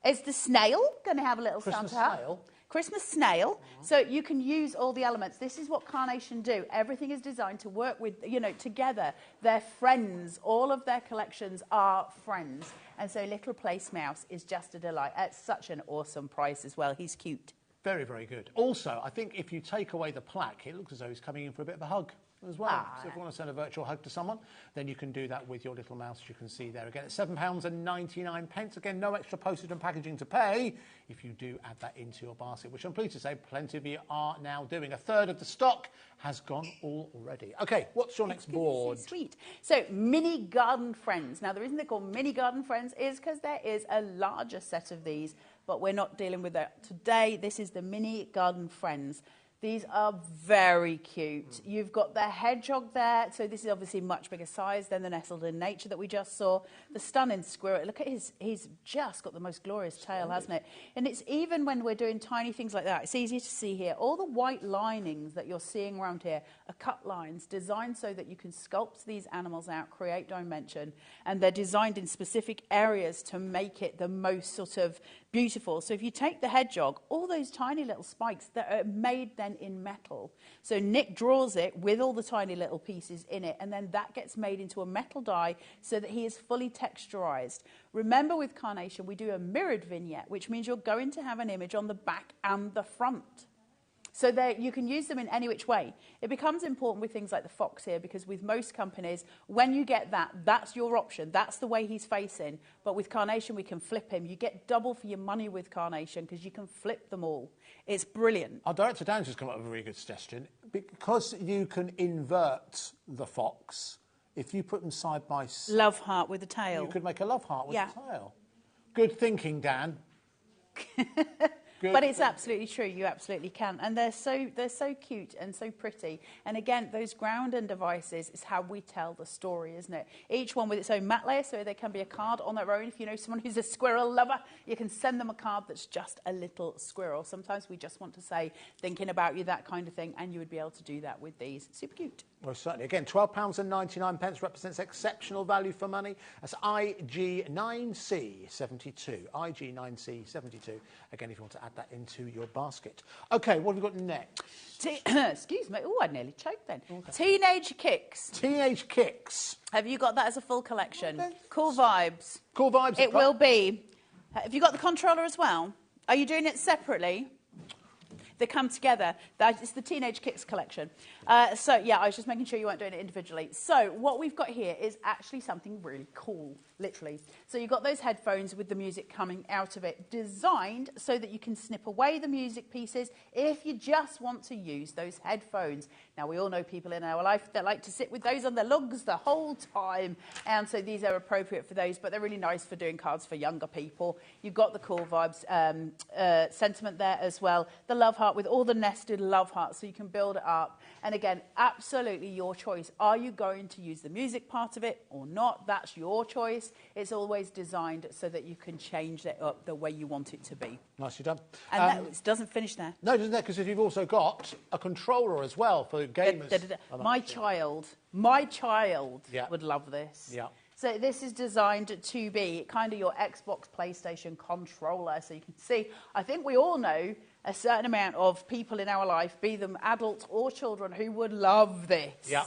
Is the snail going to have a little Christmas Santa hat? snail? Christmas snail. So you can use all the elements. This is what Carnation do. Everything is designed to work with, together. They're friends. All of their collections are friends. And so Little Place Mouse is just a delight. At such an awesome price as well. He's cute. Very, very good. Also, I think if you take away the plaque, it looks as though he's coming in for a bit of a hug as well. So if you want to send a virtual hug to someone, then you can do that with your little mouse, as you can see there. Again, it's £7.99. Again, no extra postage and packaging to pay if you do add that into your basket, which I'm pleased to say plenty of you are now doing. A third of the stock has gone already. Okay, what's your next board? So sweet. So, Mini Garden Friends. Now, the reason they're called Mini Garden Friends is because there is a larger set of these, but we're not dealing with that today. This is the Mini Garden Friends. These are very cute. You've got the hedgehog there. So this is obviously much bigger size than the Nestled in Nature that we just saw. The stunning squirrel. Look at he's just got the most glorious tail, hasn't it? And it's even when we're doing tiny things like that, it's easy to see here. All the white linings that you're seeing around here are cut lines designed so that you can sculpt these animals out, create dimension. And they're designed in specific areas to make it the most sort of beautiful. So if you take the hedgehog, all those tiny little spikes that are made then in metal. So Nick draws it with all the tiny little pieces in it, and then that gets made into a metal die so that he is fully texturized. Remember, with Carnation, we do a mirrored vignette, which means you're going to have an image on the back and the front. So you can use them in any which way. It becomes important with things like the fox here, because with most companies, when you get that, that's your option. That's the way he's facing. But with carnation, we can flip him. You get double for your money with carnation because you can flip them all. It's brilliant. Our director Dan's just come up with a really good suggestion. Because you can invert the fox, if you put them side by side... Love heart with a tail. You could make a love heart with a tail. Good thinking, Dan. But it's absolutely true. You absolutely can, and they're so cute and so pretty. And again, those grounding devices is how we tell the story, isn't it? Each one with its own mat layer, so there can be a card on their own. If you know someone who's a squirrel lover, you can send them a card that's just a little squirrel. Sometimes we just want to say, thinking about you, that kind of thing, and you would be able to do that with these. Super cute. Well, certainly. Again, £12.99 represents exceptional value for money. That's IG9C72. IG9C72. Again, if you want to add that into your basket. OK, what have we got next? Excuse me. Oh, I nearly choked then. Okay. Teenage Kicks. Teenage Kicks. Have you got that as a full collection? Okay. Cool vibes. Cool vibes. It will be. Have you got the controller as well? Are you doing it separately? They come together. It's the Teenage Kicks collection. So, yeah, I was just making sure you weren't doing it individually. So what we've got here is actually something really cool, literally. So you've got those headphones with the music coming out of it, designed so that you can snip away the music pieces if you just want to use those headphones. Now, we all know people in our life that like to sit with those on their lugs the whole time, and so these are appropriate for those, but they're really nice for doing cards for younger people. You've got the cool vibes sentiment there as well. The love heart with all the nested love hearts, so you can build it up. And again, absolutely your choice. Are you going to use the music part of it or not? That's your choice. It's always designed so that you can change it up the way you want it to be. Nicely done. And that doesn't finish there. No, doesn't it? Because you've also got a controller as well for gamers. My child would love this. Yeah. So this is designed to be kind of your Xbox, PlayStation controller. So you can see, I think we all know a certain amount of people in our life, be them adults or children, who would love this. Yeah.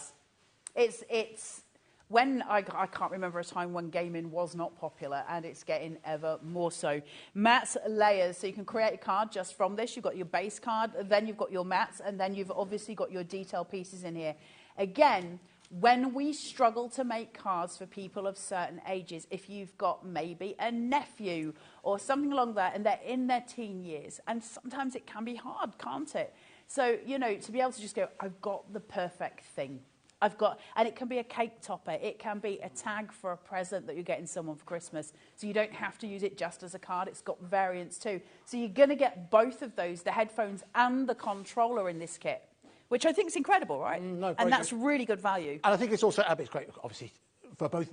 It's when I can't remember a time when gaming was not popular, and it's getting ever more so. Mats, layers, so you can create a card just from this. You've got your base card, then you've got your mats, and then you've obviously got your detail pieces in here. Again, when we struggle to make cards for people of certain ages, if you've got maybe a nephew or something along that, and they're in their teen years, and sometimes it can be hard, can't it? So, you know, to be able to just go, I've got the perfect thing. And it can be a cake topper. It can be a tag for a present that you're getting someone for Christmas. So you don't have to use it just as a card. It's got variants too. So you're going to get both of those, the headphones and the controller in this kit, which I think is incredible, right? And that's really good value. And I think it's also it's great, obviously, for both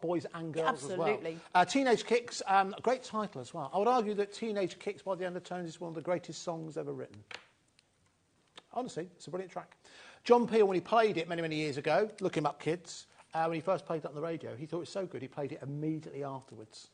boys and girls as well. Absolutely. Teenage Kicks, a great title as well. I would argue that Teenage Kicks by the Undertones is one of the greatest songs ever written. Honestly, it's a brilliant track. John Peel, when he played it many, many years ago, look him up, kids, when he first played it on the radio, he thought it was so good, he played it immediately afterwards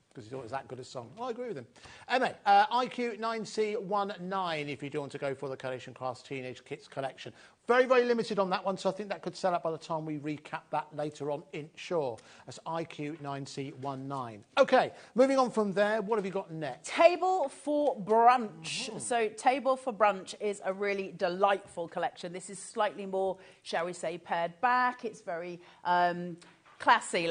because he thought it was that good a song. Well, I agree with him. Anyway, IQ9C19 if you do want to go for the Carnation Class Teenage Kits collection. Very, very limited on that one, so I think that could sell out by the time we recap that later on in Sure. That's IQ9C19. OK, moving on from there, what have you got next? Table for Brunch. Mm-hmm. So Table for Brunch is a really delightful collection. This is slightly more, shall we say, pared back. It's very classy.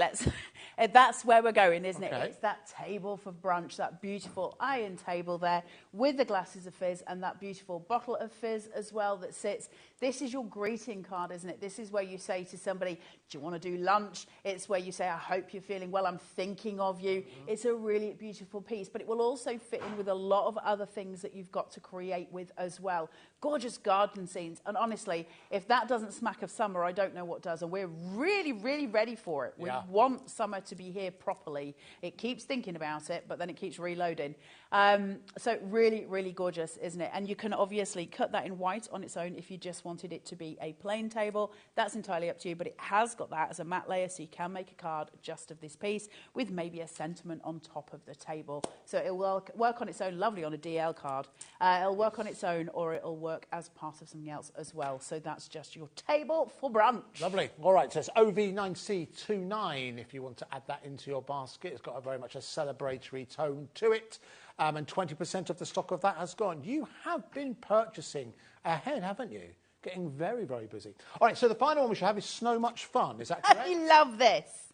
That's where we're going, isn't it? It's that table for brunch, that beautiful iron table there with the glasses of fizz and that beautiful bottle of fizz as well that sits. This is your greeting card, isn't it? This is where you say to somebody, do you want to do lunch? It's where you say, I hope you're feeling well, I'm thinking of you. Mm-hmm. It's a really beautiful piece, but it will also fit in with a lot of other things that you've got to create with as well. Gorgeous garden scenes. And honestly, if that doesn't smack of summer, I don't know what does. And we're really, really ready for it. We want summer to be here properly. It keeps thinking about it, but then it keeps reloading. So really, really gorgeous, isn't it? And you can obviously cut that in white on its own if you just wanted it to be a plain table. That's entirely up to you, but it has got that as a matte layer, so you can make a card just of this piece with maybe a sentiment on top of the table. So it will work on its own lovely on a DL card. It'll work on its own, or it'll work as part of something else as well. So that's just your table for brunch. Lovely. All right, so it's OV9C29 if you want to add that into your basket. It's got very much a celebratory tone to it. and 20% of the stock of that has gone. You have been purchasing ahead, haven't you? Getting very, very busy. All right, so the final one we should have is Snow Much Fun. Is that correct? I love this.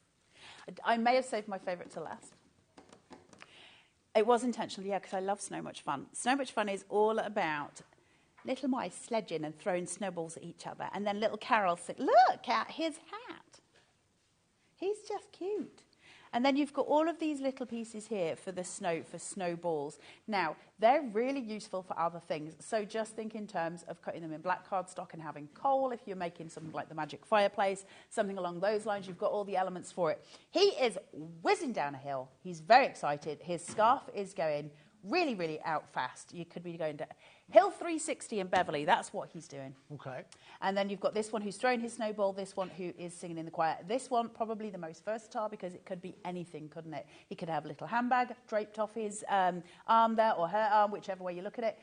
I may have saved my favourite to last. It was intentional, yeah, because I love Snow Much Fun. Snow Much Fun is all about little mice sledging and throwing snowballs at each other, and then little Carol saying, look at his hat. He's just cute. And then you've got all of these little pieces here for the snowballs. Now, they're really useful for other things. So just think in terms of cutting them in black cardstock and having coal if you're making something like the magic fireplace, something along those lines. You've got all the elements for it. He is whizzing down a hill. He's very excited. His scarf is going really, really out fast. You could be going to Hill 360 in Beverley. That's what he's doing. Okay. And then you've got this one who's throwing his snowball, this one who is singing in the choir. This one probably the most versatile because it could be anything, couldn't it? He could have a little handbag draped off his arm there, or her arm, whichever way you look at it.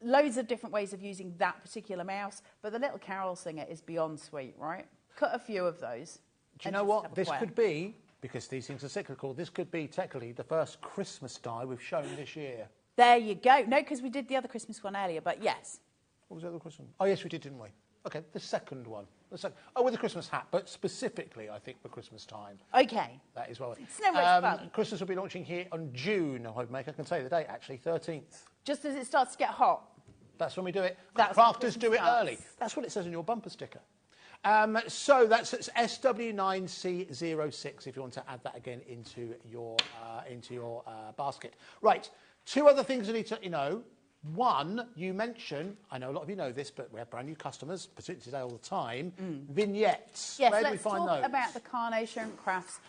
Loads of different ways of using that particular mouse, but the little carol singer is beyond sweet, right? Cut a few of those. Do you know what? This could be, because these things are cyclical, this could be technically the first Christmas die we've shown this year. There you go. No, because we did the other Christmas one earlier, but yes. What was the other Christmas? Oh, yes, we did, didn't we? Okay, the second one. Oh, with the Christmas hat, but specifically, I think, for Christmas time. Okay. That is well. It's no much fun. Christmas will be launching here on June, HobbyMaker. I can tell you the date, actually, 13th. Just as it starts to get hot. That's when we do it. That's Crafters do it early. That's what it says on your bumper sticker. So that's SW9C06 if you want to add that again into your basket. Right, two other things you need to know. One, you mentioned, I know a lot of you know this, but we have brand new customers, particularly today all the time, vignettes. Yes, where do we find those? Let's talk about the Carnation Crafts.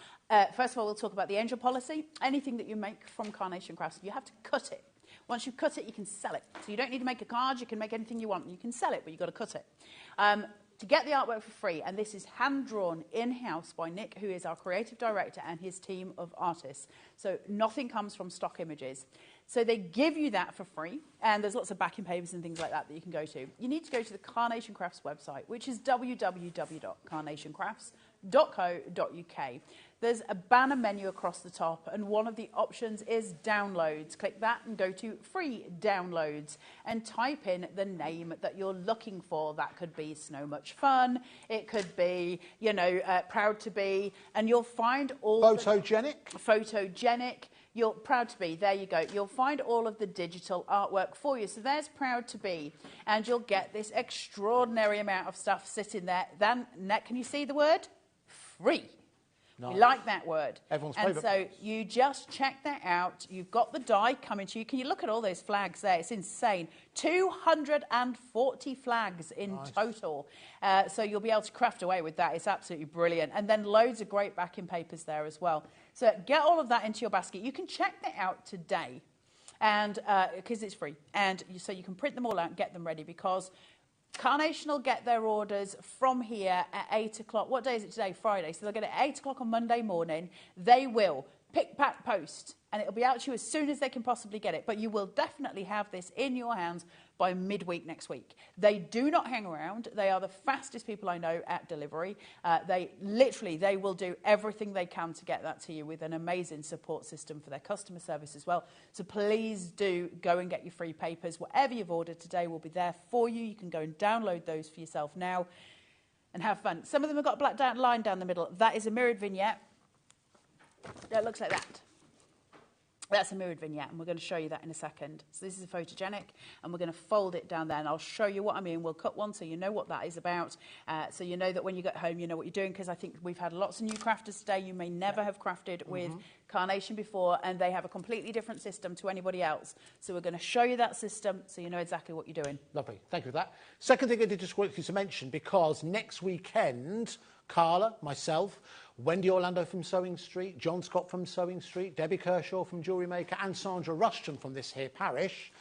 First of all, we'll talk about the angel policy. Anything that you make from Carnation Crafts, you have to cut it. Once you cut it, you can sell it. So you don't need to make a card. You can make anything you want. You can sell it, but you've got to cut it. To get the artwork for free, and this is hand-drawn in-house by Nick, who is our creative director, and his team of artists. So nothing comes from stock images. So they give you that for free, and there's lots of backing papers and things like that that you can go to. You need to go to the Carnation Crafts website, which is www.carnationcrafts.co.uk. There's a banner menu across the top, and one of the options is downloads. Click that and go to free downloads and type in the name that you're looking for. That could be Snow Much Fun. It could be, Proud to Be, and you'll find all Photogenic. You're Proud to Be, there you go. You'll find all of the digital artwork for you. So there's Proud to Be, and you'll get this extraordinary amount of stuff sitting there. Then, can you see the word? Free. Nice. You like that word. Everyone's favourite. And so you just check that out. You've got the die coming to you. Can you look at all those flags there? It's insane. 240 flags in total. So you'll be able to craft away with that. It's absolutely brilliant. And then loads of great backing papers there as well. So get all of that into your basket. You can check that out today, and because it's free. And so you can print them all out and get them ready, because Carnation will get their orders from here at 8 o'clock. What day is it today? Friday. So they'll get it at 8 o'clock on Monday morning. They will pick, pack, post, and it'll be out to you as soon as they can possibly get it. But you will definitely have this in your hands by midweek next week. They do not hang around. They are the fastest people I know at delivery. They will do everything they can to get that to you, with an amazing support system for their customer service as well. So please do go and get your free papers. Whatever you've ordered today will be there for you. You can go and download those for yourself now and have fun. Some of them have got a black line down the middle. That is a mirrored vignette. It looks like that. That's a mirrored vignette, and we're going to show you that in a second. So this is a photogenic, and we're going to fold it down there, and I'll show you what I mean. We'll cut one so you know what that is about, so you know that when you get home, you know what you're doing, because I think we've had lots of new crafters today. You may never have crafted with Carnation before, and they have a completely different system to anybody else. So we're going to show you that system so you know exactly what you're doing. Lovely. Thank you for that. Second thing I did just want you to mention, because next weekend, Carla, myself, Wendy Orlando from Sewing Street, John Scott from Sewing Street, Debbie Kershaw from Jewellery Maker, and Sandra Rushton from this here parish,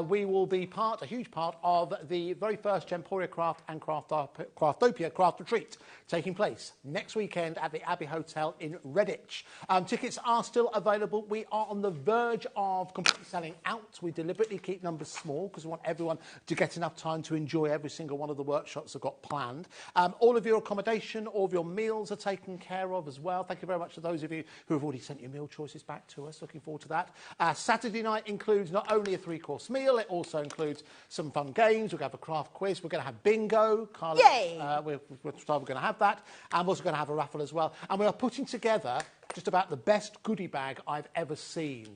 we will be a huge part of the very first Gemporia Craft and Craftopia Craft Retreat taking place next weekend at the Abbey Hotel in Redditch. Tickets are are still available. We are on the verge of completely selling out. We deliberately keep numbers small because we want everyone to get enough time to enjoy every single one of the workshops that got planned. All of your accommodation, all of your meals are taken care of as well. Thank you very much to those of you who have already sent your meal choices back to us. Looking forward to that. Saturday night includes not only a 3-course meal, it also includes some fun games. We're going to have a craft quiz. We're going to have bingo. Carla, Yay! we're going to have that. And we're also going to have a raffle as well. And we are putting together just about the best goodie bag I've ever seen.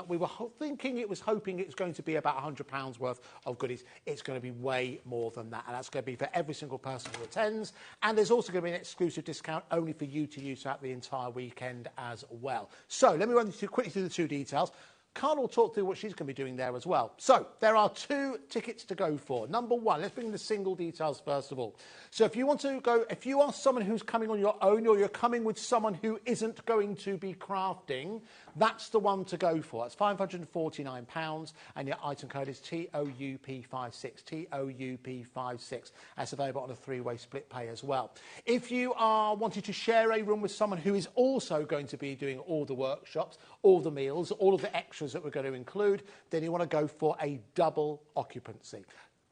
We were hoping it was going to be about £100 worth of goodies. It's going to be way more than that, and that's going to be for every single person who attends. And there's also going to be an exclusive discount only for you to use throughout the entire weekend as well. So let me run you quickly through the 2 details. Carla will talk through what she's going to be doing there as well. So there are 2 tickets to go for. Number 1, let's bring the single details first of all. So if you want to go, if you are someone who's coming on your own or you're coming with someone who isn't going to be crafting, that's the one to go for. It's £549 and your item code is TOUP56, TOUP56. That's available on a 3-way split pay as well. If you are wanting to share a room with someone who is also going to be doing all the workshops, all the meals, all of the extras that we're going to include, then you want to go for a double occupancy.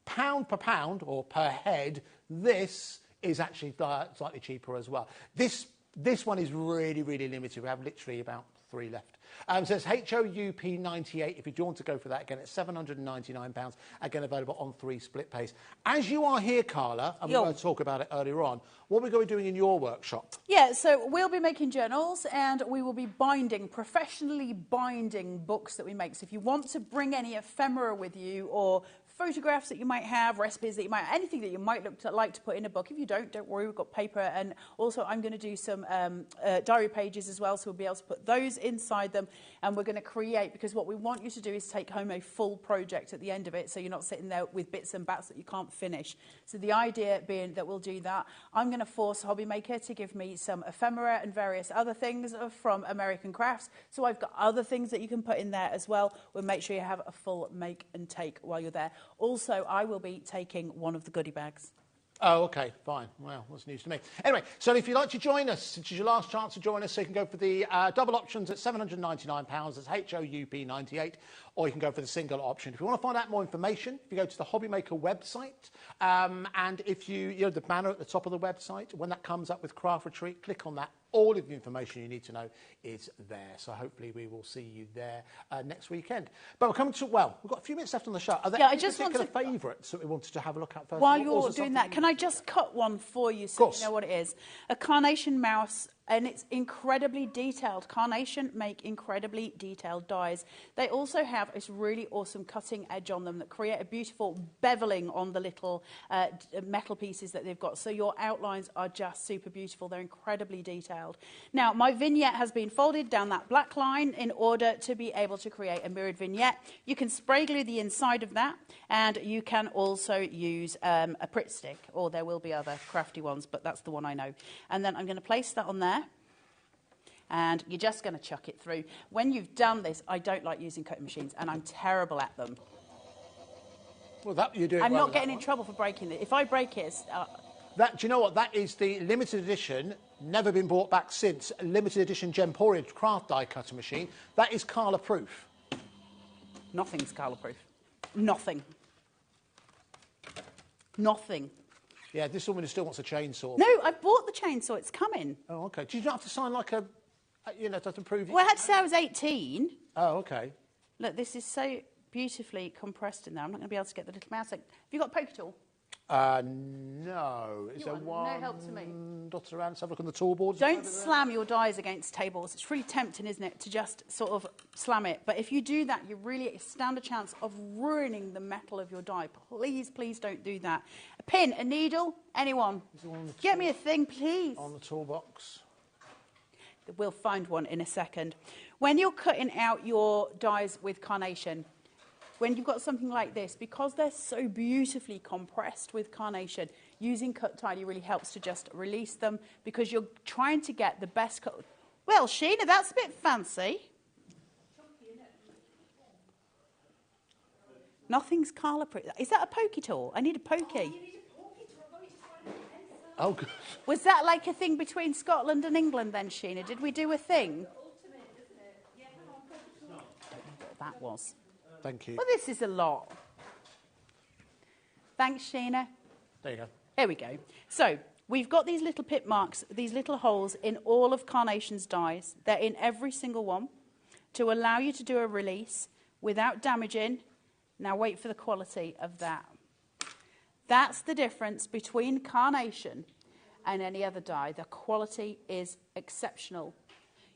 Pound per pound or per head, this is actually slightly cheaper as well. This one is really, really limited. We have literally about 3 left. So it's HOUP98. If you do want to go for that, again, it's £799. Again, available on 3 split pays. As you are here, Carla, and we're going to talk about it earlier on, what are we going to be doing in your workshop? Yeah, so we'll be making journals and we will be professionally binding books that we make. So if you want to bring any ephemera with you or photographs that you might have, recipes that you might, anything that you might like to put in a book. If you don't worry, we've got paper, and also I'm going to do some diary pages as well, so we'll be able to put those inside them, and we're going to create, because what we want you to do is take home a full project at the end of it, so you're not sitting there with bits and bats that you can't finish. So the idea being that we'll do that. I'm going to force HobbyMaker to give me some ephemera and various other things from American Crafts, so I've got other things that you can put in there as well. We'll make sure you have a full make and take while you're there. Also, I will be taking one of the goodie bags. Oh, OK, fine. Well, that's news to me. Anyway, so if you'd like to join us, it's your last chance to join us, so you can go for the double options at £799, that's HOUP98, or you can go for the single option. If you want to find out more information, if you go to the HobbyMaker website, and if you know the banner at the top of the website, when that comes up with Craft Retreat, click on that. All of the information you need to know is there. So hopefully we will see you there next weekend. But we're coming to, well, we've got a few minutes left on the show. Are there any particular favourites that we wanted to have a look at first? While you're doing that, can I just cut one for you so you know what it is? A carnation mouse, and it's incredibly detailed. Carnation make incredibly detailed dies. They also have this really awesome cutting edge on them that create a beautiful beveling on the little metal pieces that they've got. So your outlines are just super beautiful. They're incredibly detailed. Now, my vignette has been folded down that black line in order to be able to create a mirrored vignette. You can spray glue the inside of that, and you can also use a Pritt stick, or there will be other crafty ones, but that's the one I know. And then I'm going to place that on there. And you're just going to chuck it through. When you've done this, I don't like using cutting machines, and I'm terrible at them. Well, that you're doing. I'm not getting in trouble for breaking it. If I break it, do you know what? That is the limited edition, never been brought back since, limited edition Gemporia craft die cutter machine. That is Carla proof. Nothing's Carla proof. Nothing. Nothing. Yeah, this woman still wants a chainsaw. No, I bought the chainsaw. It's coming. Oh, OK. Do you not have to sign like a, you know, to prove it? Well, I had to say I was 18. Oh, OK. Look, this is so beautifully compressed in there. I'm not going to be able to get the little mouse. Have you got a poker tool? No. Is there one? No help to me. Dotted around. Let's have a look on the tool boards. Don't slam your dies against tables. It's really tempting, isn't it, to just sort of slam it. But if you do that, you really stand a chance of ruining the metal of your die. Please, please don't do that. A pin, a needle, anyone. Get me a thing, please. On the toolbox. We'll find one in a second. When you're cutting out your dies with carnation, when you've got something like this, because they're so beautifully compressed with carnation, using cut tidy really helps to just release them, because you're trying to get the best cut. Well, Sheena, that's a bit fancy. Nothing's Carla proof. Is that a pokey tool? I need a pokey. Oh, good. Was that like a thing between Scotland and England then, Sheena? Did we do a thing? that was. Thank you. Well, this is a lot. Thanks, Sheena. There you go. There we go. So we've got these little pit marks, these little holes in all of Carnation's dies. They're in every single one to allow you to do a release without damaging. Now wait for the quality of that. That's the difference between Carnation and any other die. The quality is exceptional.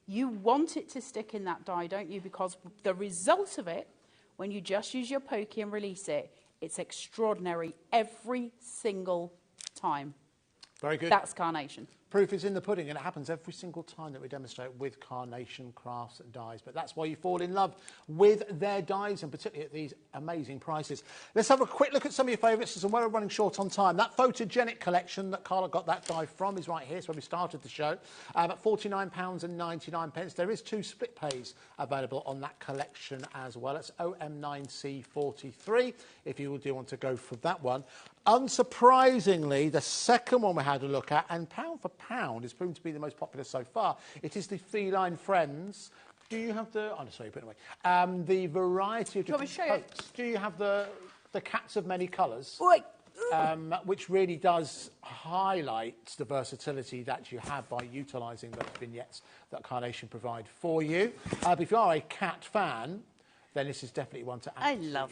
You want it to stick in that die, don't you? Because the result of it, when you just use your pokey and release it, it's extraordinary every single time. Very good. That's Carnation. Proof is in the pudding, and it happens every single time that we demonstrate with Carnation Crafts dies. But that's why you fall in love with their dies, and particularly at these amazing prices. Let's have a quick look at some of your favourites, and we're running short on time. That photogenic collection that Carla got that die from is right here. It's where we started the show. At £49.99. There is 2 split pays available on that collection as well. It's OM9C43 if you do want to go for that one. Unsurprisingly, the second one we had a look at, and pound for pound, is proven to be the most popular so far. It is the Feline Friends. Do you have the... Oh, sorry, put it away. The variety of different coats. Do you have the cats of many colours? Which really does highlight the versatility that you have by utilising those vignettes that Carnation provide for you. But if you are a cat fan, then this is definitely one to add to your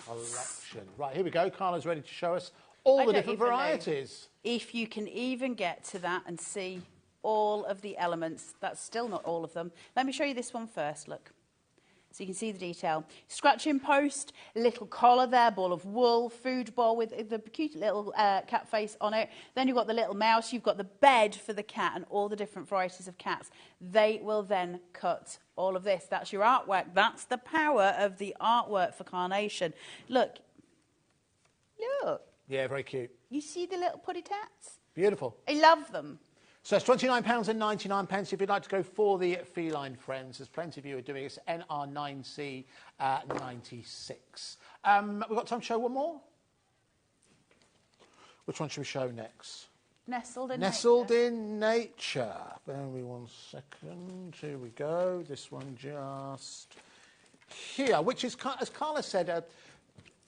collection. Right, here we go. Carla's ready to show us all the different varieties. If you can even get to that and see all of the elements, that's still not all of them. Let me show you this one first, look. So you can see the detail. Scratching post, little collar there, ball of wool, food bowl with the cute little cat face on it. Then you've got the little mouse, you've got the bed for the cat and all the different varieties of cats. They will then cut all of this. That's your artwork. That's the power of the artwork for Carnation. Look. Look. Yeah, very cute. You see the little putty tats? Beautiful. I love them. So it's £29.99 if you'd like to go for the Feline Friends. There's plenty of you who are doing it. It's NR9C 96. We've got time to show one more? Which one should we show next? Nestled in Nature. Bear with me 1 second. Here we go. This one just here, which is, as Carla said,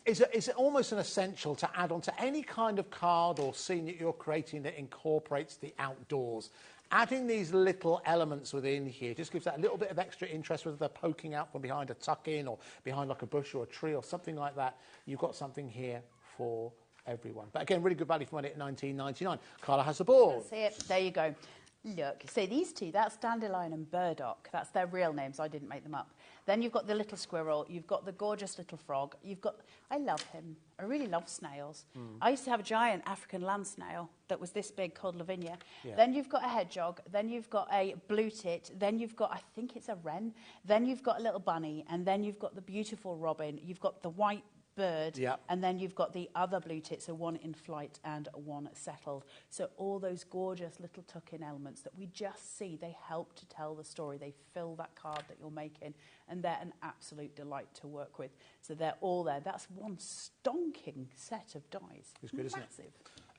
is almost an essential to add on to any kind of card or scene that you're creating that incorporates the outdoors. Adding these little elements within here just gives that a little bit of extra interest, whether they're poking out from behind a tuck-in or behind like a bush or a tree or something like that. You've got something here for everyone. But again, really good value for money at £19.99. Carla has the board. That's it. There you go. Look, see these two, that's Dandelion and Burdock. That's their real names, I didn't make them up. Then you've got the little squirrel, you've got the gorgeous little frog, you've got, I love him, I really love snails. I used to have a giant African land snail that was this big called Lavinia. Yeah. Then you've got a hedgehog, then you've got a blue tit, then you've got, I think it's a wren, then you've got a little bunny, and then you've got the beautiful robin, you've got the white bird, and then you've got the other blue tit, so one in flight and one settled. So all those gorgeous little tuck-in elements that we just see, they help to tell the story. They fill that card that you're making, and they're an absolute delight to work with. So they're all there. That's one stonking set of dies. It's good, massive. Isn't it?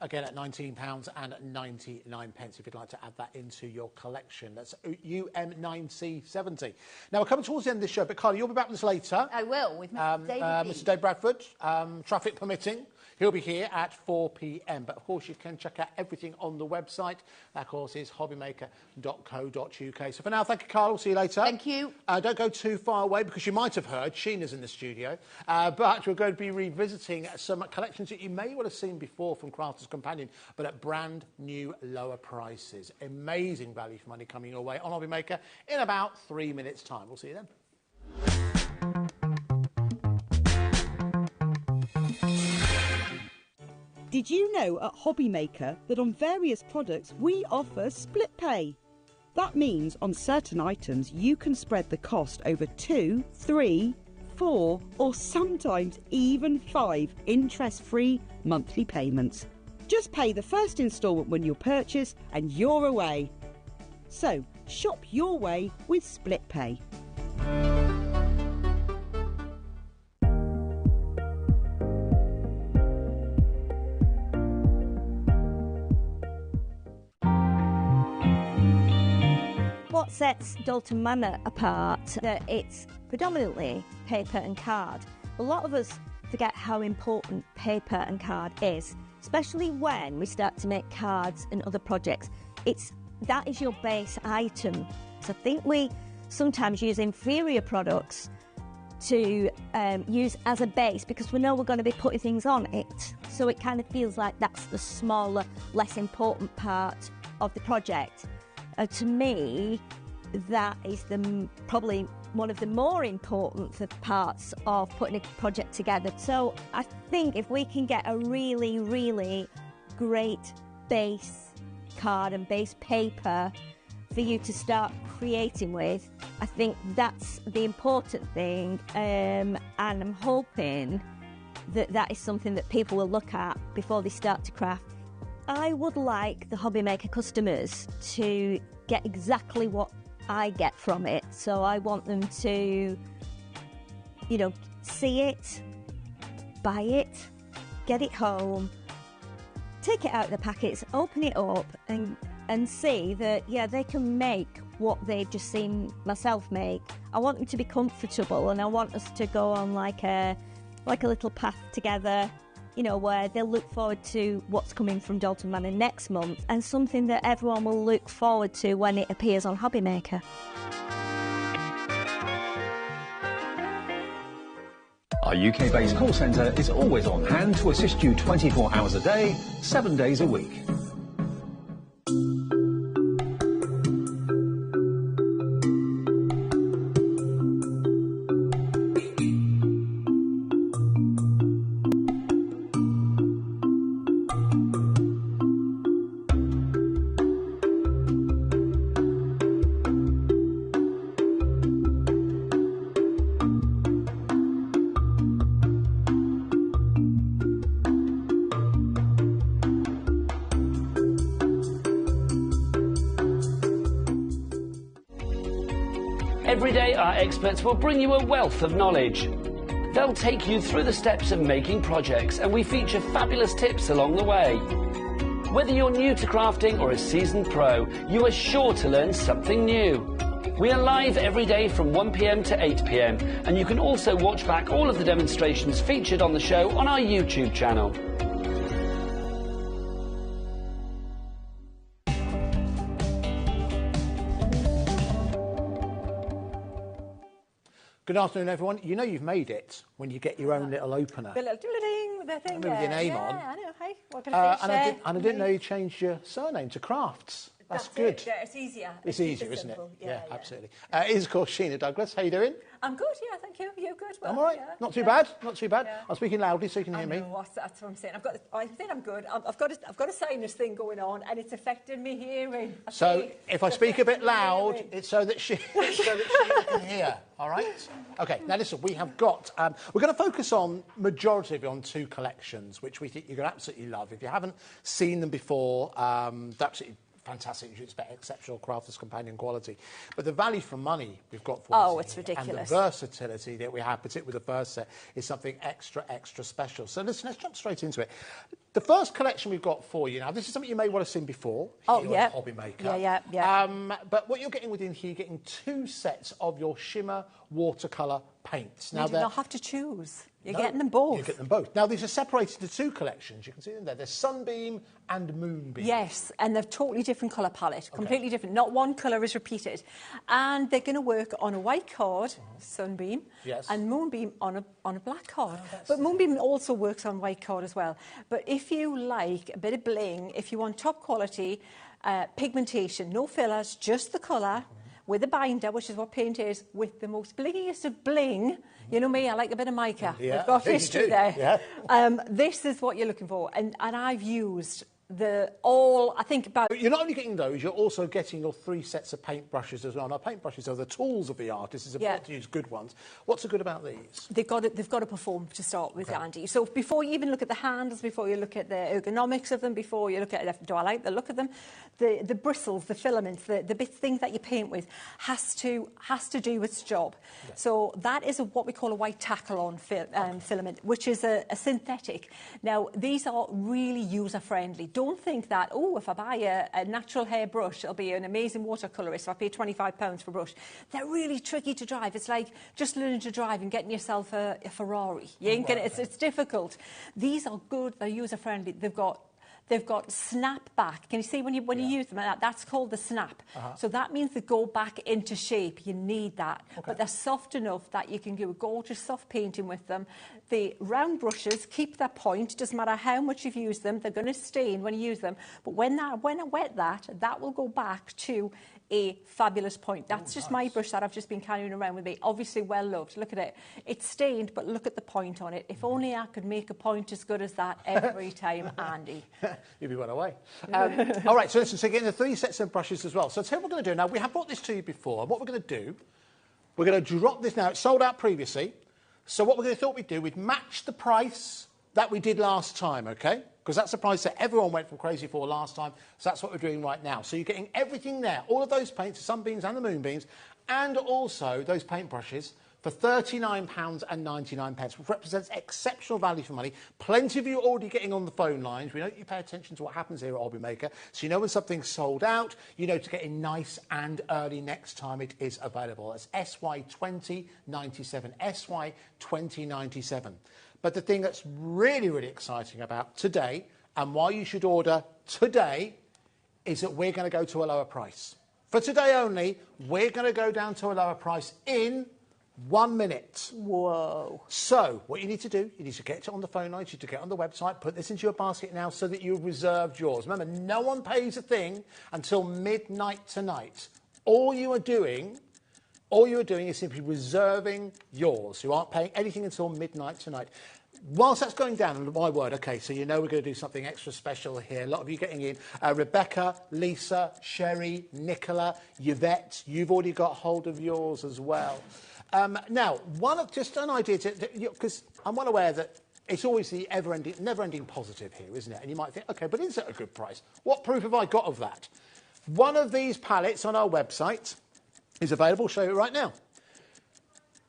Again, at £19.99 if you'd like to add that into your collection. That's UM9C70. Now, we're coming towards the end of this show, but Carla, you'll be back with us later. I will, with Mr. David Mr. Dave Bradford, traffic permitting. He'll be here at 4 p.m. But, of course, you can check out everything on the website. That, of course, is hobbymaker.co.uk. So, for now, thank you, Carla. We'll see you later. Thank you. Don't go too far away, because you might have heard Sheena's in the studio. But we're going to be revisiting some collections that you may well have seen before from Crafter's Companion, but at brand new lower prices. Amazing value for money coming your way on HobbyMaker in about 3 minutes' time. We'll see you then. Did you know at HobbyMaker that on various products we offer split pay? That means on certain items you can spread the cost over 2, 3, 4 or sometimes even 5 interest-free monthly payments. Just pay the first instalment when you purchase and you're away. So shop your way with split pay. what sets Dalton Manor apart, that it's predominantly paper and card. A lot of us forget how important paper and card is, especially when we start to make cards and other projects. That is your base item. So I think we sometimes use inferior products to use as a base because we know we're going to be putting things on it. So it kind of feels like that's the smaller, less important part of the project. To me, that is probably one of the more important parts of putting a project together. So I think if we can get a really, really great base card and base paper for you to start creating with, I think that's the important thing, and I'm hoping that is something that people will look at before they start to craft. I would like the HobbyMaker customers to get exactly what I get from it, so I want them to, see it, buy it, get it home, take it out of the packets, open it up and see that, they can make what they've just seen myself make. I want them to be comfortable, and I want us to go on like a little path together, where they'll look forward to what's coming from Dalton Manor next month, and something that everyone will look forward to when it appears on HobbyMaker. Our UK-based call centre is always on hand to assist you 24 hours a day, 7 days a week. Every day, our experts will bring you a wealth of knowledge. They'll take you through the steps of making projects, and we feature fabulous tips along the way. Whether you're new to crafting or a seasoned pro, you are sure to learn something new. We are live every day from 1 p.m. to 8 p.m, and you can also watch back all of the demonstrations featured on the show on our YouTube channel. Good afternoon, everyone. You know you've made it when you get your own little opener. The little doodling, the thing With there. your name yeah, on. I know. Hey, what can I say? And I didn't know you changed your surname to Crafts. That's good. It. Yeah, it's easier. It's easier, isn't it? simple. Yeah, absolutely. It is, of course, Sheena Douglas. How you doing? I'm good, yeah, thank you. You good? Well, I'm all right. yeah, Not too bad. Not too bad. Yeah. I'm speaking loudly so you can hear me. That's what I'm saying. I think I'm good. I've got a sinus thing going on, and it's affecting me hearing. So if I speak a bit loud, it's so that she can hear. All right? OK, now listen, we have got... we're going to focus on, majority of it, on two collections, which we think you're going to absolutely love. If you haven't seen them before, they're absolutely fantastic. You should expect exceptional crafters companion quality. But the value for money we've got for Oh, us it's here, ridiculous. and the versatility that we have, particularly with the first set, is something extra, extra special. So listen, let's jump straight into it. The first collection we've got for you now, this is something you may well have seen before. Oh, here yeah. on HobbyMaker. Yeah. But what you're getting within here, you're getting two sets of your shimmer watercolour paints. Now, you do not have to choose. You're getting them You both. get them both. Now, these are separated into two collections. You can see them there. There's Sunbeam and Moonbeam. Yes, and they're totally different colour palette, completely different. Not one colour is repeated. And they're going to work on a white card, Sunbeam, and Moonbeam on a black card. But Moonbeam also works on white card as well. But if you like a bit of bling, if you want top quality pigmentation, no fillers, just the colour, with a binder, which is what paint is, with the most blingiest of bling. You know me, I like a bit of mica. Yeah, We've got history there. Yeah. This is what you're looking for. And I've used I think about... But you're not only getting those, you're also getting your 3 sets of paintbrushes as well. Now, paintbrushes are the tools of the artist. It's important to use good ones. What's so good about these? They've got to perform to start with, Andy. So before you even look at the handles, before you look at the ergonomics of them, before you look at, do I like the look of them, the bristles, the filaments, the things that you paint with has to do its job. Yeah. So that is what we call a white tackle-on filament, which is a synthetic. Now, these are really user-friendly. don't think that, oh, if I buy a natural hair brush, it'll be an amazing watercolourist if I pay £25 for a brush. They're really tricky to drive. It's like just learning to drive and getting yourself a Ferrari. You ain't gonna, it's difficult. These are good, they're user-friendly. They've got snap back. Can you see when you use them? That's called the snap. So that means they go back into shape. You need that. But they're soft enough that you can do a gorgeous soft painting with them. The round brushes keep their point. Doesn't matter how much you've used them. They're going to stain when you use them. But when I wet that will go back to a fabulous point. That's just my brush that I've just been carrying around with me. Obviously well loved. Look at it. It's stained, but look at the point on it. If only I could make a point as good as that every time, Andy. You'd be well away. All right, so listen, so getting the 3 sets of brushes as well. So tell you what we're going to do now. We have brought this to you before. What we're going to do, we're going to drop this now. It's sold out previously. So what we thought we'd do, we'd match the price that we did last time, okay? Because that's the price that everyone went from crazy for last time. So that's what we're doing right now. So you're getting everything there, all of those paints, the sunbeams and the moonbeams, and also those paintbrushes for £39.99, which represents exceptional value for money. Plenty of you already getting on the phone lines. We know that you pay attention to what happens here at HobbyMaker, so you know when something's sold out, you know to get in nice and early next time it is available. That's SY2097, SY2097. But the thing that's really, really exciting about today, and why you should order today, is that we're going to go to a lower price. For today only, we're going to go down to a lower price in 1 minute. Whoa. So, what you need to do, you need to get it on the phone lines, you need to get on the website, put this into your basket now so that you've reserved yours. Remember, no one pays a thing until midnight tonight. All you are doing is simply reserving yours. You aren't paying anything until midnight tonight. Whilst that's going down, and my word, okay, so you know we're going to do something extra special here. A lot of you getting in. Rebecca, Lisa, Sherry, Nicola, Yvette, you've already got hold of yours as well. Now, just an idea, because I'm well aware that it's always the never-ending positive here, isn't it? And you might think, okay, but is it a good price? What proof have I got of that? One of these palettes on our website is available. I'll show you right now.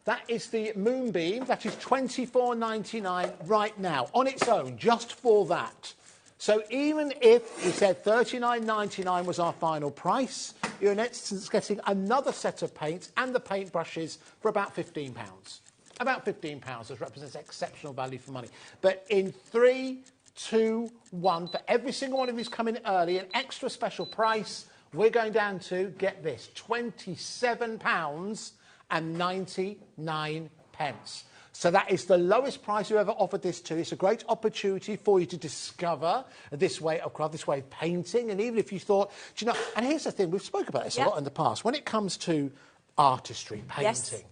That is the Moonbeam. That is £24.99 right now on its own, just for that. So even if we said £39.99 was our final price, you're in essence getting another set of paints and the paintbrushes for about £15. About £15, which represents exceptional value for money. But in 3, 2, 1, for every single one of these coming early, an extra special price, we're going down to, get this, £27.99. So that is the lowest price we've ever offered this to. It's a great opportunity for you to discover this way of craft, this way of painting. And even if you thought, do you know, and here's the thing, we've spoken about this a lot in the past. When it comes to artistry, painting,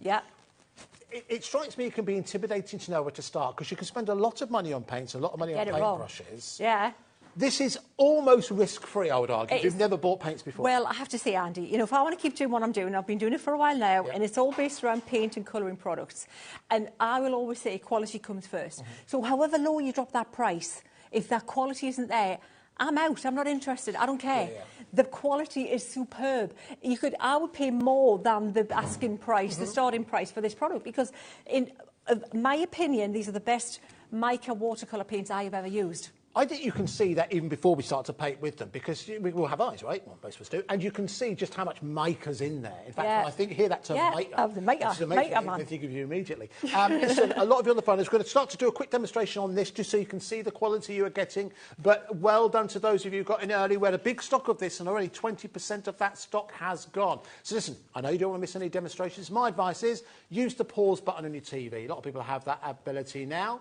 it strikes me it can be intimidating to know where to start, because you can spend a lot of money on paints, a lot of money on paintbrushes. Yeah. This is almost risk-free, I would argue, if you've never bought paints before. Well, I have to say, Andy, you know, if I want to keep doing what I'm doing, I've been doing it for a while now, and it's all based around paint and colouring products. And I will always say quality comes first. So however low you drop that price, if that quality isn't there, I'm out. I'm not interested. I don't care. The quality is superb. I would pay more than the asking price, the starting price for this product, because in my opinion, these are the best mica watercolour paints I have ever used. I think you can see that even before we start to paint with them, because we will have eyes, right? Well, most of us do. And you can see just how much mica's in there. In fact, I think hear that term mica. The mica. Mica, man. I think of you immediately. Listen, a lot of you on the phone is going to start to do a quick demonstration on this, just so you can see the quality you are getting. But well done to those of you who got in early. We had a big stock of this, and already 20% of that stock has gone. So listen, I know you don't want to miss any demonstrations. My advice is use the pause button on your TV. A lot of people have that ability now.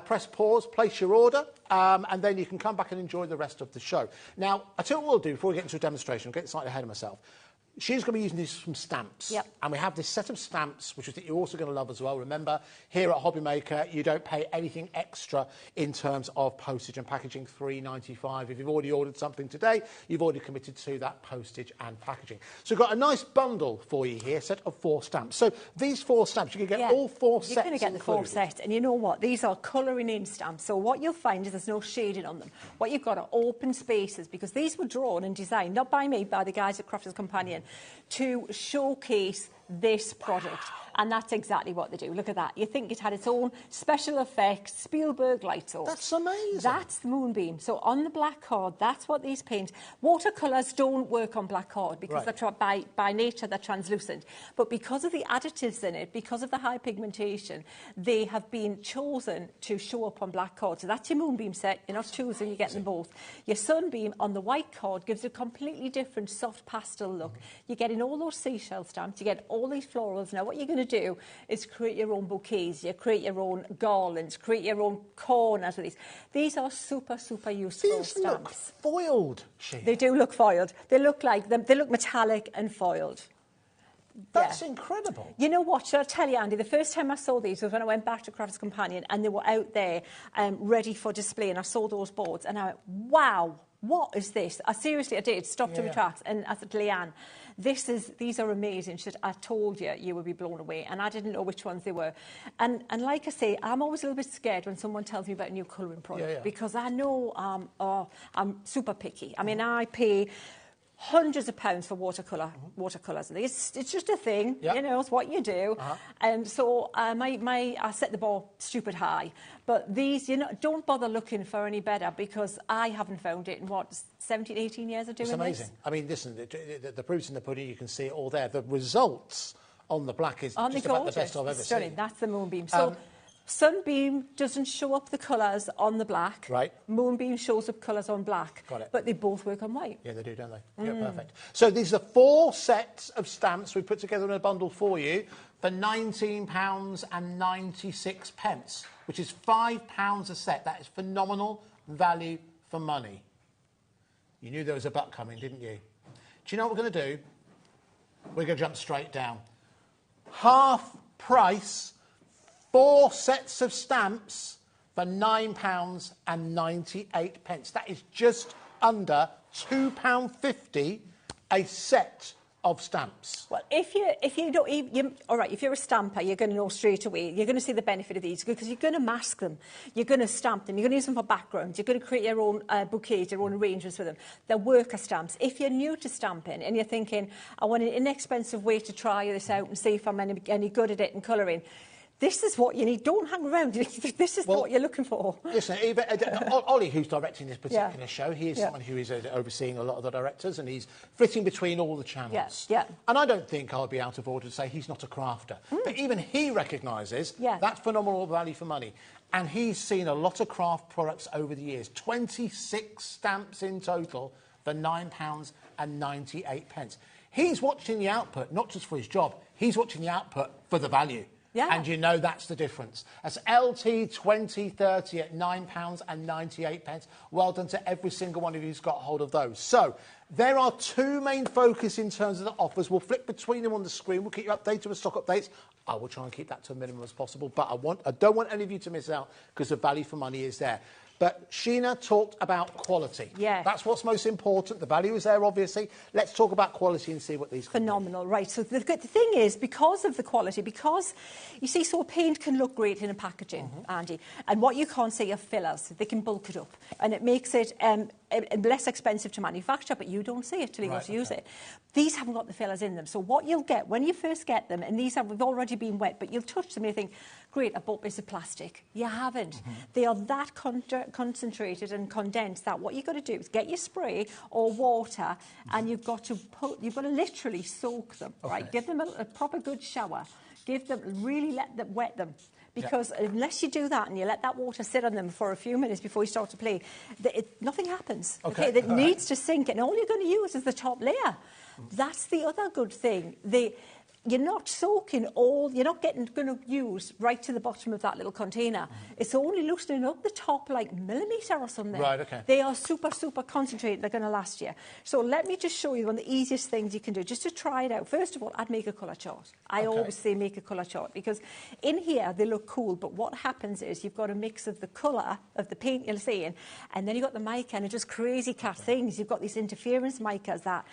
Press pause, place your order, and then you can come back and enjoy the rest of the show. Now, I'll tell you what we'll do before we get into a demonstration. I'm getting slightly ahead of myself. She's going to be using these some stamps. And we have this set of stamps, which I think you're also going to love as well. Remember, here at HobbyMaker, you don't pay anything extra in terms of postage and packaging, $3.95. If you've already ordered something today, you've already committed to that postage and packaging. So we've got a nice bundle for you here, set of 4 stamps. So these 4 stamps, you can get all 4 sets. You're going to get the 4 sets. And you know what? These are colouring in stamps. So what you'll find is there's no shading on them. What you've got are open spaces, because these were drawn and designed, not by me, by the guys at Crafters Companion, to showcase this product. And that's exactly what they do. Look at that. You think it had its own special effects, Spielberg light source. That's amazing. That's the Moonbeam. So on the black card, that's what these paint. Watercolours don't work on black card because they're by nature they're translucent. But because of the additives in it, because of the high pigmentation, they have been chosen to show up on black card. So that's your Moonbeam set. You're not choosing, you're getting them both. Your Sunbeam on the white card gives a completely different soft pastel look. You're getting all those seashell stamps, you get all these florals. Now what you're going to do is create your own bouquets, you create your own garlands, create your own corners with these. These are super, super useful These stamps. look foiled, Sheena. They do look foiled. They look like them. They look metallic and foiled. That's incredible. You know what, shall I tell you, Andy, the first time I saw these was when I went back to Crafters Companion and they were out there ready for display, and I saw those boards and I went, wow, what is this? I did, stopped in my tracks, and I said to Leanne, these are amazing. She said, I told you, you would be blown away, and I didn't know which ones they were. And like I say, I'm always a little bit scared when someone tells me about a new colouring product because I know I'm super picky. I mean, I pay hundreds of pounds for watercolours. It's just a thing, you know, it's what you do. And so I set the bar stupid high. But these, you know, don't bother looking for any better because I haven't found it in, 17, 18 years of doing this? It's amazing. I mean, listen, the proof's in the pudding, you can see it all there. The results on the black is just about the best I've ever seen. That's the Moonbeam. So Sunbeam doesn't show up the colours on the black. Right. Moonbeam shows up colours on black. Got it. But they both work on white. Yeah, they do, don't they? Yeah, perfect. So these are 4 sets of stamps we put together in a bundle for you for £19.96, which is £5 a set. That is phenomenal value for money. You knew there was a butt coming, didn't you? Do you know what we're going to do? We're going to jump straight down. Half price, 4 sets of stamps for £9.98. That is just under £2.50 a set of stamps. Well, if you're a stamper, you're going to know straight away. You're going to see the benefit of these because you're going to mask them, you're going to stamp them, you're going to use them for backgrounds, you're going to create your own bouquets, your own arrangements with them. They're worker stamps. If you're new to stamping and you're thinking, I want an inexpensive way to try this out and see if I'm any good at it in colouring, this is what you need. Don't hang around. This is what you're looking for. Listen, even Ollie, who's directing this particular show, he is someone who is overseeing a lot of the directors, and he's flitting between all the channels. And I don't think I'll be out of order to say he's not a crafter. But even he recognises that's phenomenal value for money. And he's seen a lot of craft products over the years. 26 stamps in total for £9.98. He's watching the output, not just for his job, he's watching the output for the value. And you know that's the difference. That's LT 2030 at £9.98. Well done to every single one of you who's got hold of those. So there are 2 main focus in terms of the offers. We'll flip between them on the screen. We'll keep you updated with stock updates. I will try and keep that to a minimum as possible, but I don't want any of you to miss out because the value for money is there. But Sheena talked about quality. That's what's most important. The value is there, obviously. Let's talk about quality and see what these phenomenal, right? So the thing is, because of the quality, because you see, so paint can look great in a packaging, Andy, and what you can't see are fillers. They can bulk it up, and it makes it less expensive to manufacture, but you don't see it till you go to use it. These haven't got the fillers in them, so what you'll get when you first get them, and these have already been wet, but you'll touch them and you think, great, I bought this of plastic. You haven't. They are that concentrated and condensed that what you've got to do is get your spray or water, and you've got to literally soak them, right? Give them a proper good shower. Let them wet them. Because unless you do that and you let that water sit on them for a few minutes before you start to play, nothing happens. It needs to sink, and all you're going to use is the top layer. That's the other good thing. You're not soaking you're not going to use right to the bottom of that little container. It's only loosening up the top like millimetre or something. They are super, super concentrated. They're going to last you. So let me just show you one of the easiest things you can do just to try it out. First of all, I'd make a colour chart. I always say make a colour chart because in here they look cool, but what happens is you've got a mix of the colour of the paint you're seeing, and then you've got the mica and just crazy cat things. You've got these interference micas that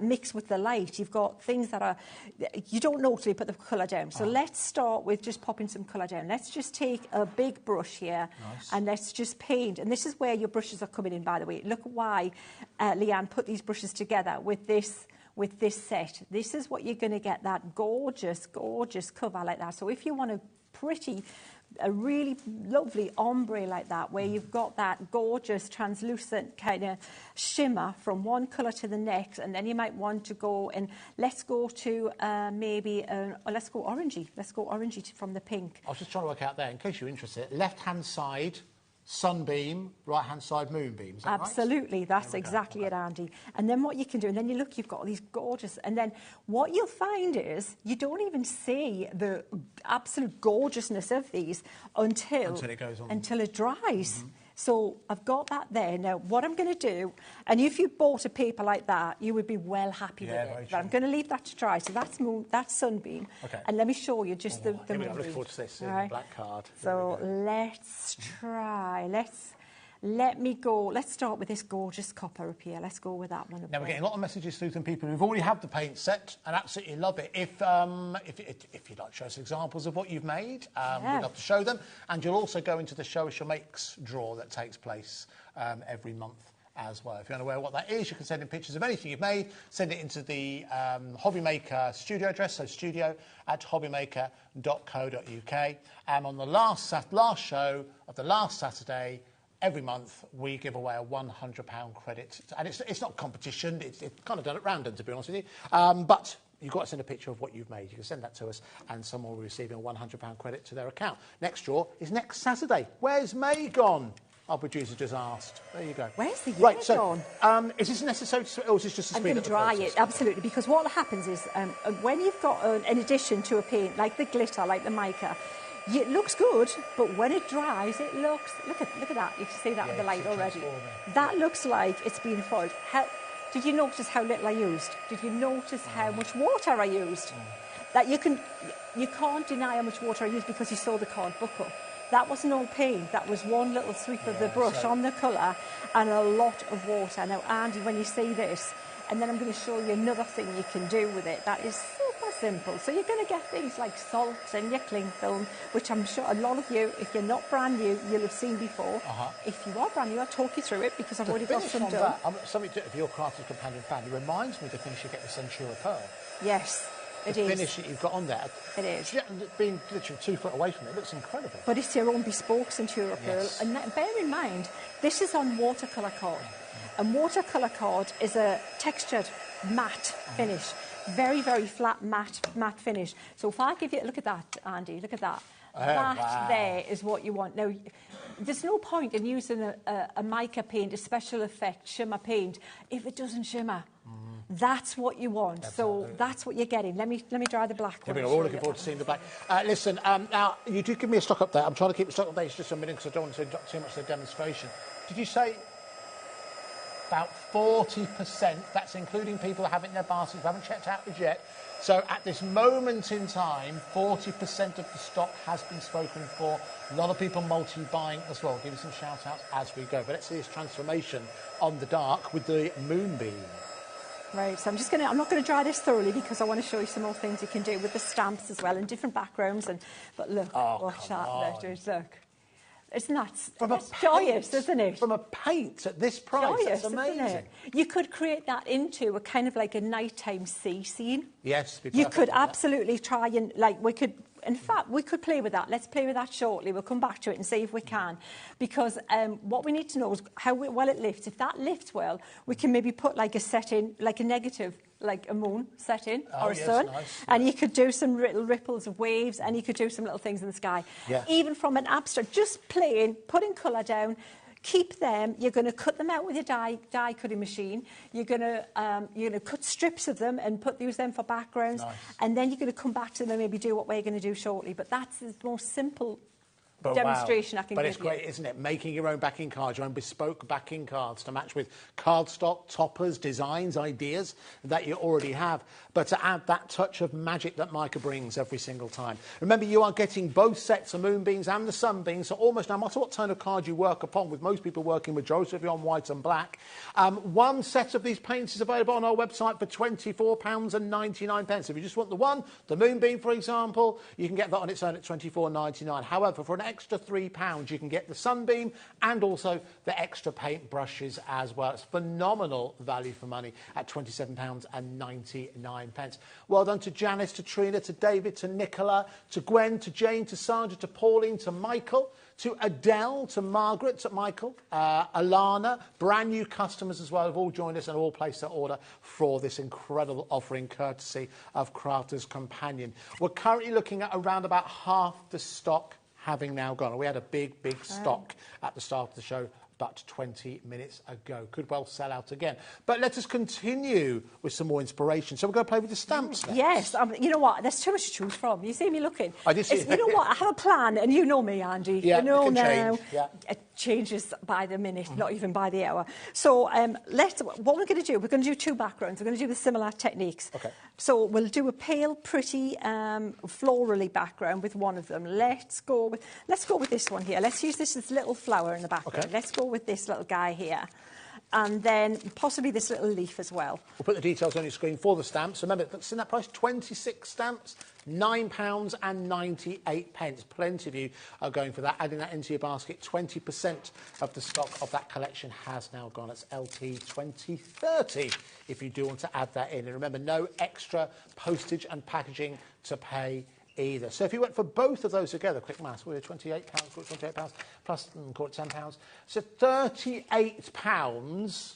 mix with the light. You've got things that are... You don't know till you put the colour down. So let's start with just popping some colour down. Let's just take a big brush here and let's just paint. And this is where your brushes are coming in, by the way. Look why Leanne put these brushes together with this with this set. This is what you're going to get, that gorgeous, gorgeous cover like that. So if you want a really lovely ombre like that, where you've got that gorgeous translucent kind of shimmer from one colour to the next, and then you might want to go and let's go to let's go orangey from the pink. I was just trying to work out there, in case you're interested, left-hand side sunbeam, right-hand side moonbeam. Is that Absolutely, right? that's exactly it, Andy. And then what you can do, and then you look, you've got all these gorgeous, and then what you'll find is you don't even see the absolute gorgeousness of these until it goes on. Until it dries. So I've got that there. Now, what I'm going to do, and if you bought a paper like that, you would be well happy with it. But I'm going to leave that to dry. So that's sunbeam. Okay. And let me show you just the I'm looking forward to this. Right. Black card. So let's try. Let me go. Let's start with this gorgeous copper up here. Let's go with that one. Now, we're getting a lot of messages through from people who've already had the paint set and absolutely love it. If you'd like to show us examples of what you've made, we'd love to show them. And you'll also go into the Show Us Your Makes draw that takes place every month as well. If you're unaware what that is, you can send in pictures of anything you've made, send it into the HobbyMaker studio address, so studio@hobbymaker.co.uk. And on the last show of the last Saturday, every month we give away a £100 credit. And it's not competition, it's kind of done at random, to be honest with you. But you've got to send a picture of what you've made. You can send that to us and someone will be receiving a £100 credit to their account. Next draw is next Saturday. Where's May gone? Our producer just asked. There you go. Where's the year gone? Is this necessary or is this just a speed I'm going to dry it, absolutely, because what happens is when you've got an addition to a paint, like the glitter, like the mica, it looks good, but when it dries, it looks... Look at that. You can see that with the light already. That looks like it's been foiled. Did you notice how little I used? Did you notice how much water I used? That you can't deny how much water I used because you saw the card buckle. That wasn't all paint. That was one little sweep of the brush on the colour and a lot of water. Now, Andy, when you see this, and then I'm going to show you another thing you can do with it. That is super simple. So you're going to get things like salt and your cling film, which I'm sure a lot of you, if you're not brand new, you'll have seen before. If you are brand new, I'll talk you through it because I've already got some done. Something of your Crafter's Companion fan, it reminds me of the finish you get with Centura Pearl. Yes. The finish that you've got on there. It is. Being literally 2 foot away from it, looks incredible. But it's your own bespoke Centura Pearl. And bear in mind, this is on watercolour card. And watercolour card is a textured matte finish. Very, very flat matte finish. So if I give you... Look at that, Andy. Look at that. That there is what you want. Now, there's no point in using a mica paint, a special effect shimmer paint, if it doesn't shimmer. That's what you want. So that's what you're getting. Let me dry the black one. We're all looking forward to seeing the black. Listen, now, you do give me a stock update. I'm trying to keep the stock updates just a minute because I don't want to interrupt too much of the demonstration. Did you say about 40%, that's including people that have it in their baskets, who haven't checked out as yet. So at this moment in time, 40% of the stock has been spoken for. A lot of people multi-buying as well. I'll give you some shout-outs as we go. But let's see this transformation on the dark with the moonbeam. Right, so I'm not going to dry this thoroughly because I want to show you some more things you can do with the stamps as well in different backgrounds. But look, watch that. Look. Isn't that joyous, isn't it? From a paint at this price, joyous, that's amazing. Isn't it? You could create that into a kind of like a nighttime sea scene. Yes. You could absolutely try and, in fact, we could play with that. Let's play with that shortly. We'll come back to it and see if we can. Because what we need to know is how well it lifts. If that lifts well, we can maybe put like a setting, like a negative, like a moon setting or a sun. Nice. And you could do some little ripples of waves and you could do some little things in the sky. Yeah. Even from an abstract, just playing, putting colour down, keep them. You're going to cut them out with your die cutting machine. You're going to cut strips of them and use them for backgrounds. Nice. And then you're going to come back to them and maybe do what we're going to do shortly. But that's the most simple demonstration I can give you. But it's great, isn't it? Making your own backing cards, your own bespoke backing cards to match with cardstock, toppers, designs, ideas that you already have. But to add that touch of magic that mica brings every single time. Remember, you are getting both sets of moonbeams and the sunbeams, so almost no matter what tone of card you work upon, with most people working majority on white and black, one set of these paints is available on our website for £24.99. If you just want the moonbeam, for example, you can get that on its own at £24.99. However, for an extra £3, you can get the Sunbeam and also the extra paint brushes as well. It's phenomenal value for money at £27.99. Well done to Janice, to Trina, to David, to Nicola, to Gwen, to Jane, to Sandra, to Pauline, to Michael, to Adele, to Margaret, to Michael, Alana, brand new customers as well have all joined us and all placed their order for this incredible offering courtesy of Crafter's Companion. We're currently looking at around about half the stock having now gone. We had a big stock at the start of the show about 20 minutes ago. Could well sell out again. But let us continue with some more inspiration. So we're going to play with the stamps next. Yes, you know what? There's too much to choose from. You see me looking. I did see You know what? I have a plan, and you know me, Andy. Yeah, you know it can now. change. Yeah. It changes by the minute, not even by the hour. So what we're going to do, we're going to do two backgrounds. We're going to do the similar techniques. Okay. So we'll do a pale, pretty, florally background with one of them. Let's go with this one here. Let's use this little flower in the background. Okay. Let's go with this little guy here. And then possibly this little leaf as well. We'll put the details on your screen for the stamps. Remember, that's in that price, 26 stamps, £9.98. Plenty of you are going for that. Adding that into your basket, 20% of the stock of that collection has now gone. It's LT 2030 if you do want to add that in. And remember, no extra postage and packaging to pay either. So if you went for both of those together, quick maths, we're £28, £28 plus call it £10. So £38.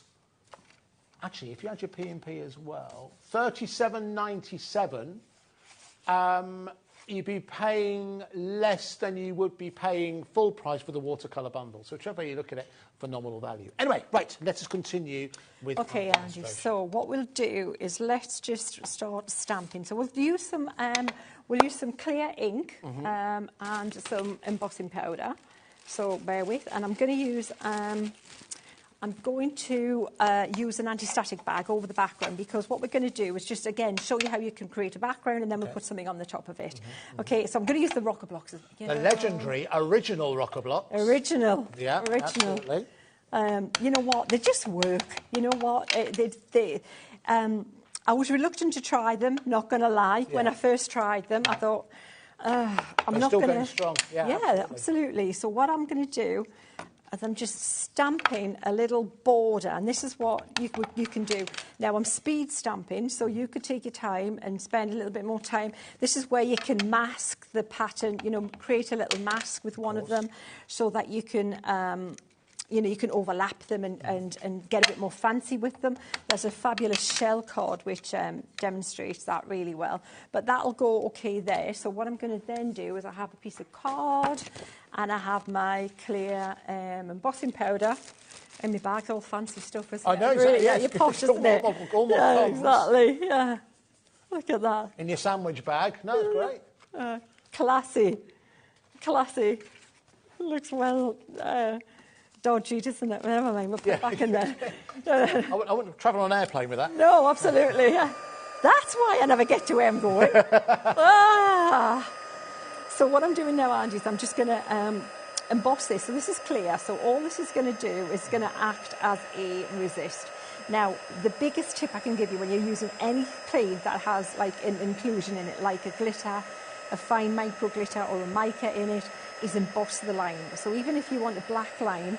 Actually, if you add your P&P as well, £37.97. You'd be paying less than you would be paying full price for the watercolour bundle. So whichever way you look at it, phenomenal value. Anyway, right, let us continue with Okay, Andy, so what we'll do is let's just start stamping. So we'll use some clear ink and some embossing powder. So bear with, and I'm going to use use an anti-static bag over the background, because what we're going to do is just, again, show you how you can create a background, and then we'll put something on the top of it. Okay, so I'm going to use the rocker blocks. The legendary original rocker blocks. Original. Yeah, original. absolutely. You know what? They just work. You know what? I was reluctant to try them, not going to lie. Yeah. When I first tried them, I thought, I'm not going to... Still going strong. Yeah, absolutely. So what I'm going to do is I'm just stamping a little border, and this is what you can do. Now, I'm speed stamping, so you could take your time and spend a little bit more time. This is where you can mask the pattern, create a little mask with one of them, so that you can... you can overlap them and get a bit more fancy with them. There's a fabulous shell card which demonstrates that really well. But that'll go okay there. So what I'm going to then do is I have a piece of card and I have my clear embossing powder. And my bag's all fancy stuff, isn't it? I know, exactly. Really, yes. Yeah, you're posh, isn't it? Yeah, exactly. Yeah. Look at that. In your sandwich bag. No, it's great. Classy. Classy. Looks well... dodgy, doesn't it? Never mind, we'll put it back in there. I wouldn't travel on an airplane with that. No, absolutely. That's why I never get to where I'm going. So what I'm doing now, Andy, is I'm just going to emboss this. So this is clear. So all this is going to do is going to act as a resist. Now, the biggest tip I can give you when you're using any clay that has like an inclusion in it, like a glitter, a fine micro glitter or a mica in it, is emboss the line. So even if you want a black line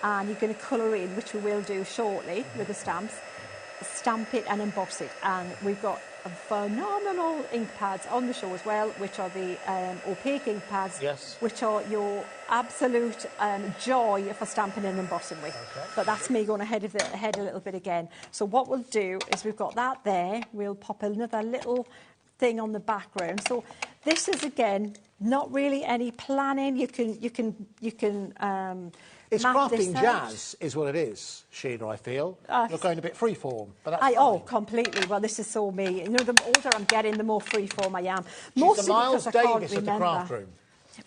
and you're going to colour in, which we will do shortly with the stamps, stamp it and emboss it. And we've got phenomenal ink pads on the show as well, which are the opaque ink pads, yes, which are your absolute joy for stamping and embossing with. Okay. But that's me going ahead a little bit again. So what we'll do is we've got that there. We'll pop another little thing on the background. So this is, again, not really any planning. You can it's map crafting this jazz is what it is, Sheena, I feel. You're going a bit freeform, but that's Oh, completely. Well, this is so me. The older I'm getting, the more freeform I am. She's the Miles Davis of the craft room.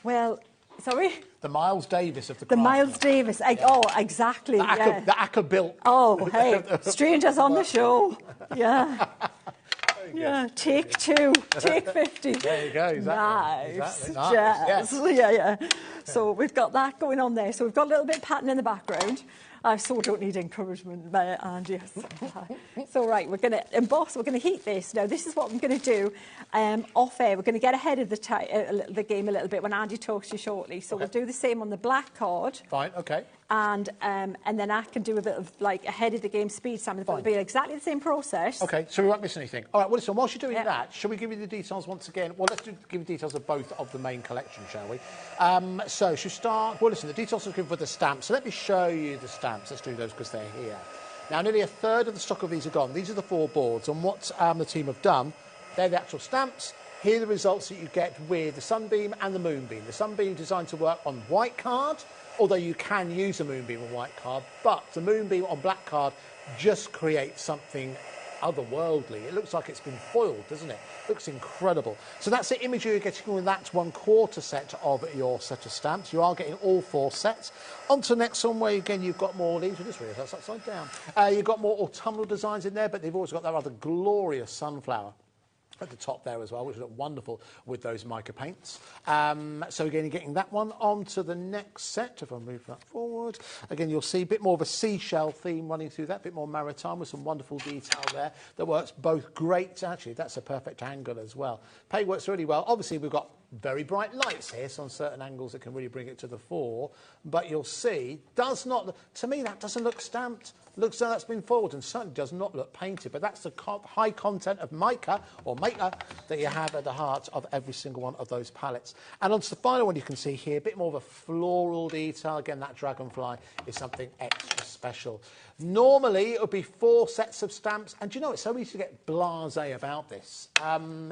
Well, sorry? The Miles Davis of the craft room. The Miles room. Davis. Oh, exactly. The Acker built. Oh, hey, strangers on the show. Yeah. Yeah, take 2, take 50. There you go, exactly. Nice. Exactly. Yes. Yes. Yeah. So we've got that going on there. So we've got a little bit of pattern in the background. I so don't need encouragement there, Andy. So, right, we're going to emboss, we're going to heat this. Now, this is what I'm going to do off air. We're going to get ahead of the game a little bit when Andy talks to you shortly. So we'll do the same on the black card. Fine, okay. And then I can do a bit of, like, ahead of the game speed, Simon. It'll be exactly the same process. Okay, so we won't miss anything. All right, well, listen, whilst you're doing that, shall we give you the details once again? Well, let's give you details of both of the main collection, shall we? So, should we start? Well, listen, the details are given for the stamps. So let me show you the stamps. Let's do those because they're here. Now, nearly a third of the stock of these are gone. These are the 4 boards. And what the team have done, they're the actual stamps. Here are the results that you get with the Sunbeam and the Moonbeam. The Sunbeam designed to work on white card, although you can use a Moonbeam on white card, but the Moonbeam on black card just creates something otherworldly. It looks like it's been foiled, doesn't it? Looks incredible. So that's the image you're getting with that 1/4 set of your set of stamps. You are getting all 4 sets. On to the next one, where again you've got more leaves. We'll just read that's upside down. You've got more autumnal designs in there, but they've also got that rather glorious sunflower at the top there as well, which look wonderful with those mica paints. So again, you're getting that one. On to the next set, if I move that forward. Again, you'll see a bit more of a seashell theme running through that, a bit more maritime with some wonderful detail there that works both great. Actually, that's a perfect angle as well. Paint works really well. Obviously, we've got very bright lights here, so on certain angles it can really bring it to the fore. But you'll see, does not, to me, that doesn't look stamped. Looks like that's been foiled and certainly does not look painted, but that's the high content of mica or maker that you have at the heart of every single one of those palettes. And onto the final one, you can see here a bit more of a floral detail. Again, that dragonfly is something extra special. Normally it would be 4 sets of stamps, and you know, it's so easy to get blasé about this.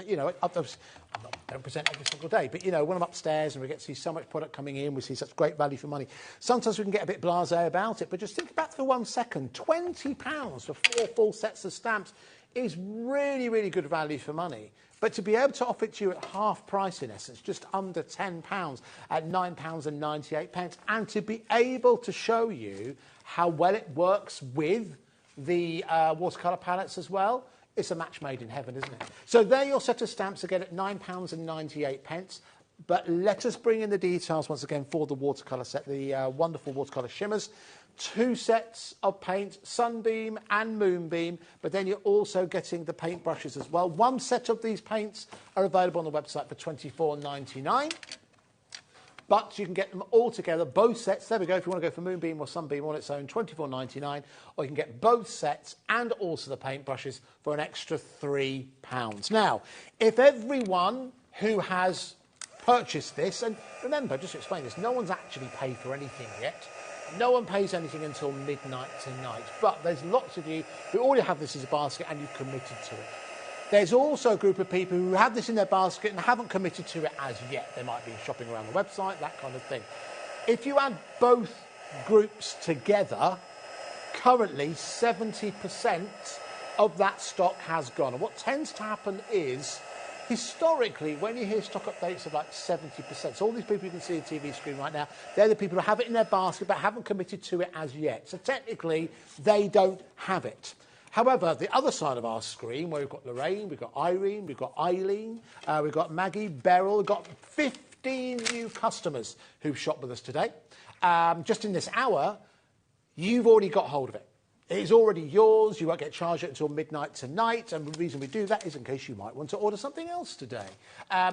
You know, I don't present every single day, but you know, when I'm upstairs and we get to see so much product coming in, we see such great value for money. Sometimes we can get a bit blasé about it, but just think about it for 1 second. £20 for 4 full sets of stamps is really, really good value for money. But to be able to offer it to you at half price, in essence, just under £10 at £9.98, and to be able to show you how well it works with the watercolour palettes as well, it's a match made in heaven, isn't it? So there your set of stamps again at £9.98. But let us bring in the details once again for the watercolour set, the wonderful watercolour shimmers. 2 sets of paint, Sunbeam and Moonbeam, but then you're also getting the paint brushes as well. 1 set of these paints are available on the website for £24.99. But you can get them all together, both sets. There we go. If you want to go for Moonbeam or Sunbeam on its own, £24.99. Or you can get both sets and also the paint brushes for an extra £3. Now, if everyone who has purchased this, and remember, just to explain this, no one's actually paid for anything yet. No one pays anything until midnight tonight. But there's lots of you who already have this as a basket and you've committed to it. There's also a group of people who have this in their basket and haven't committed to it as yet. They might be shopping around the website, that kind of thing. If you add both groups together, currently 70% of that stock has gone. And what tends to happen is, historically, when you hear stock updates of like 70%, so all these people you can see on the TV screen right now, they're the people who have it in their basket but haven't committed to it as yet. So technically, they don't have it. However, the other side of our screen, where we've got Lorraine, we've got Irene, we've got Eileen, we've got Maggie, Beryl, we've got 15 new customers who've shopped with us today. Just in this hour, you've already got hold of it. It's already yours. You won't get charged until midnight tonight. And the reason we do that is in case you might want to order something else today.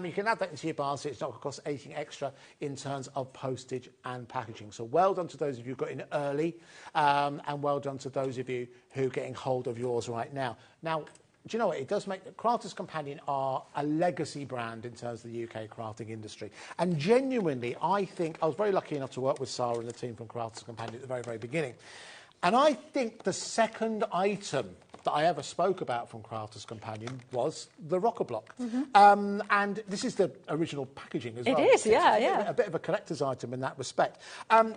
You can add that into your basket. It's not going to cost anything extra in terms of postage and packaging. So well done to those of you who got in early, and well done to those of you who are getting hold of yours right now. Now, do you know what? It does make... Crafters Companion are a legacy brand in terms of the UK crafting industry. And genuinely, I think... I was very lucky enough to work with Sarah and the team from Crafters Companion at the very, very beginning. And I think the second item that I ever spoke about from Crafters Companion was the rocker block. And this is the original packaging as well. It is, yeah, yeah. A bit of a collector's item in that respect.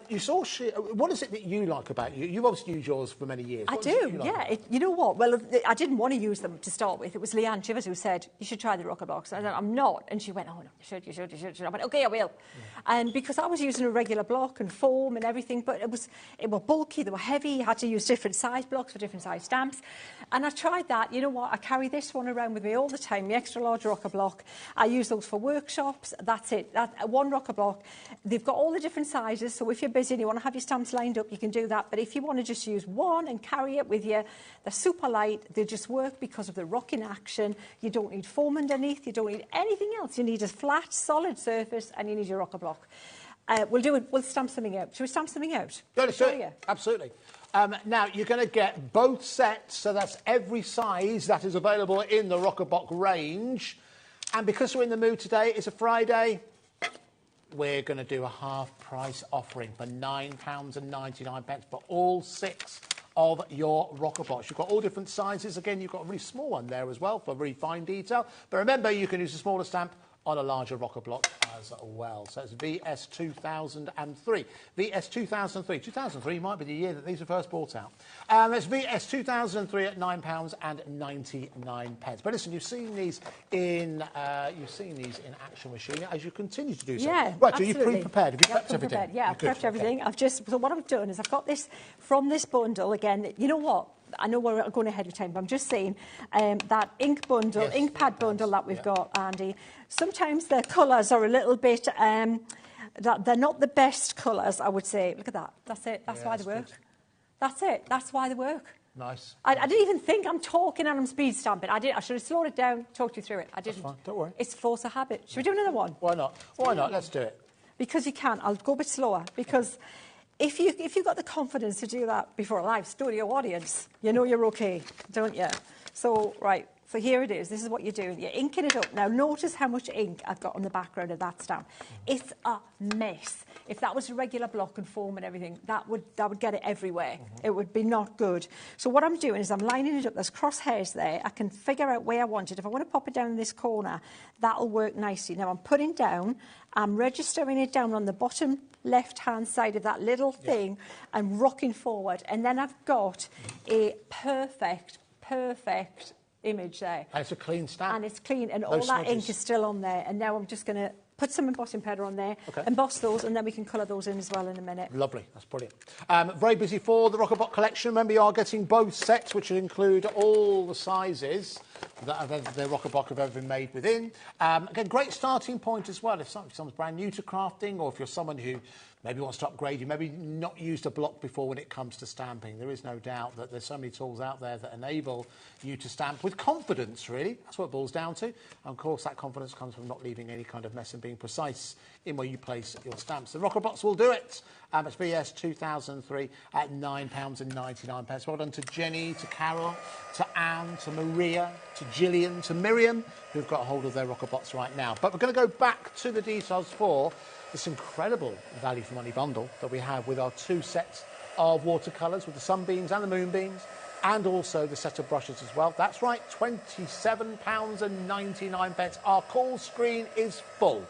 You saw... what is it that you like about you? You've obviously used yours for many years. I do, yeah. You know what? Well, I didn't want to use them to start with. It was Leanne Chivers who said, you should try the rocker blocks. I said, I'm not. And she went, oh, no, you should. I went, OK, I will. And because I was using a regular block and foam and everything, but it were bulky, they were heavy, you had to use different size blocks for different size stamps. And I tried that. You know what? I carry this one around with me all the time, the extra large rocker block. I use those for workshops. That's it. One rocker block. They've got all the different sizes, so if you're busy and you want to have your stamps lined up, you can do that. But if you want to just use one and carry it with you, they're super light. They just work because of the rocking action. You don't need foam underneath. You don't need anything else. You need a flat, solid surface, and you need your rocker block. We'll stamp something out. Should we stamp something out? Go to show you. Absolutely. Now, you're going to get both sets, so that's every size that is available in the Rockerbox range. And because we're in the mood today, it's a Friday, we're going to do a half-price offering for £9.99 for all 6 of your Rockerbox. You've got all different sizes. Again, you've got a really small one there as well for very fine detail. But remember, you can use a smaller stamp on a larger rocker block as well. So it's VS 2003. VS 2003. 2003 might be the year that these were first brought out. It's VS 2003 at £9.99. But listen, you've seen these in action machine as you continue to do so. Yeah, right, absolutely. So you pre-prepared? Have you prepped everything? Yeah, I've prepped everything. So what I've done is I've got this from this bundle again. You know what? I know we're going ahead of time, but I'm just saying that ink bundle, ink pad bundle that we've got, Andy, sometimes the colours are a little bit, they're not the best colours, I would say. Look at that. That's it. That's why they work. Good. That's it. That's why they work. Nice. I didn't even think I'm talking and I'm speed stamping. I should have slowed it down, talked you through it. I didn't. That's fine. Don't worry. It's force of habit. Should we do another one? Why not? Why not? Let's do it. Because you can. I'll go a bit slower because... If you've got the confidence to do that before a live studio audience, you know you're okay, don't you? So, right, so here it is. This is what you're doing. You're inking it up. Now, notice how much ink I've got on the background of that stamp. It's a mess. If that was a regular block and foam and everything, that would get it everywhere. It would be not good. So what I'm doing is I'm lining it up. There's crosshairs there. I can figure out where I want it. If I want to pop it down in this corner, that'll work nicely. Now, I'm putting down, I'm registering it down on the bottom left-hand side of that little thing and rocking forward. And then I've got a perfect image there. And it's a clean stamp. And it's clean, and all that ink is still on there. And now I'm just going to put some embossing powder on there, emboss those, and then we can colour those in as well in a minute. Lovely, that's brilliant. Very busy for the Rockerbox collection. Remember, you are getting both sets, which include all the sizes that the Rockerbox have ever been made within. Again, great starting point as well if someone's brand new to crafting, or if you're someone who maybe wants to upgrade, you maybe not used a block before when it comes to stamping. There is no doubt that there's so many tools out there that enable you to stamp with confidence, really. That's what it boils down to. And of course, that confidence comes from not leaving any kind of mess and being precise in where you place your stamps. The Rockerbox will do it. It's VS 2003 at £9.99. Well done to Jenny, to Carol, to Anne, to Maria, to Gillian, to Miriam, who've got a hold of their Rockerbox right now. But we're going to go back to the details for this incredible value for money bundle that we have with our 2 sets of watercolours with the sunbeams and the moonbeams, and also the set of brushes as well. That's right, £27.99. Our call screen is full.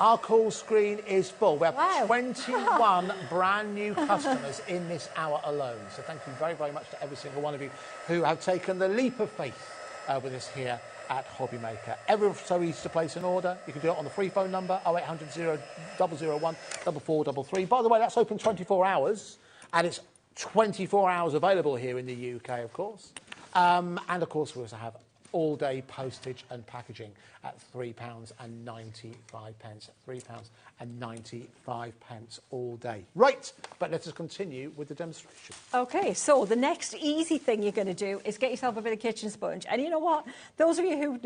Our call screen is full. We have 21 brand new customers in this hour alone. So thank you very, very much to every single one of you who have taken the leap of faith with us here at HobbyMaker. Ever so easy to place an order. You can do it on the free phone number 0800 001 4433. By the way, that's open 24 hours, and it's 24 hours available here in the UK, of course. And of course, we also have all-day postage and packaging at £3.95. £3.95 all day. Right, but let us continue with the demonstration. Okay, so the next easy thing you're going to do is get yourself a bit of kitchen sponge. And you know what? Those of you who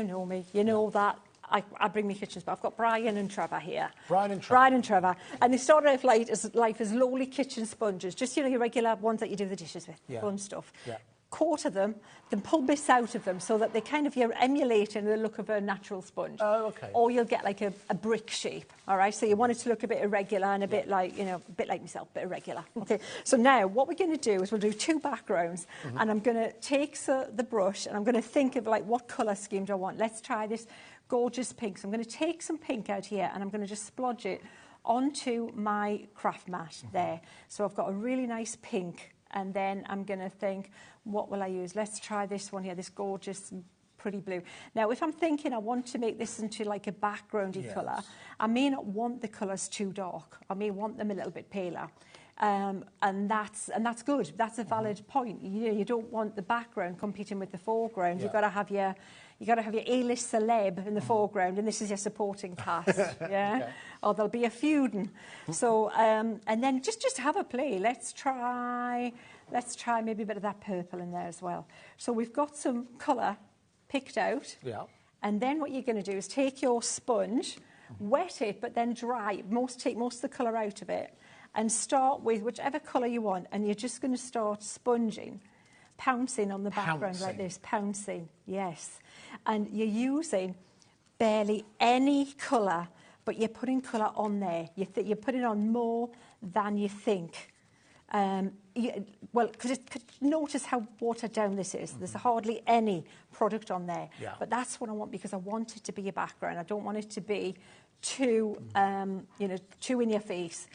know me, you know that I bring me kitchen sponge. I've got Brian and Trevor here. Brian and Trevor. And they started off life as lowly kitchen sponges, just, you know, your regular ones that you do the dishes with, fun stuff. Yeah. Quarter them, then pull bits out of them so that they kind of, you're emulating the look of a natural sponge. Oh, okay. Or you'll get like a brick shape, all right? So you want it to look a bit irregular and a bit like, you know, a bit like myself, a bit irregular. Okay, so now what we're going to do is we'll do 2 backgrounds, and I'm going to take the brush and I'm going to think of like what colour scheme do I want. Let's try this gorgeous pink. So I'm going to take some pink out here and I'm going to just splodge it onto my craft mat there. So I've got a really nice pink. And then I'm going to think, what will I use? Let's try this one here, this gorgeous, pretty blue. Now, if I'm thinking I want to make this into like a backgroundy colour, I may not want the colours too dark. I may want them a little bit paler. And that's good. That's a valid point. You know, you don't want the background competing with the foreground. Yeah. You've got to have your A-list celeb in the foreground, and this is your supporting cast. Yeah, Okay. or there'll be a feuding. So and then just have a play. Let's try maybe a bit of that purple in there as well. So we've got some colour picked out. Yeah. And then what you're going to do is take your sponge, wet it, but then dry. Take most of the colour out of it, and start with whichever colour you want. And you're just going to start sponging, pouncing on the background like this, pouncing, yes. And you're using barely any colour, but you're putting colour on there. You're putting on more than you think. Because notice how watered down this is. There's hardly any product on there. Yeah. But that's what I want, because I want it to be a background. I don't want it to be too, too in your face.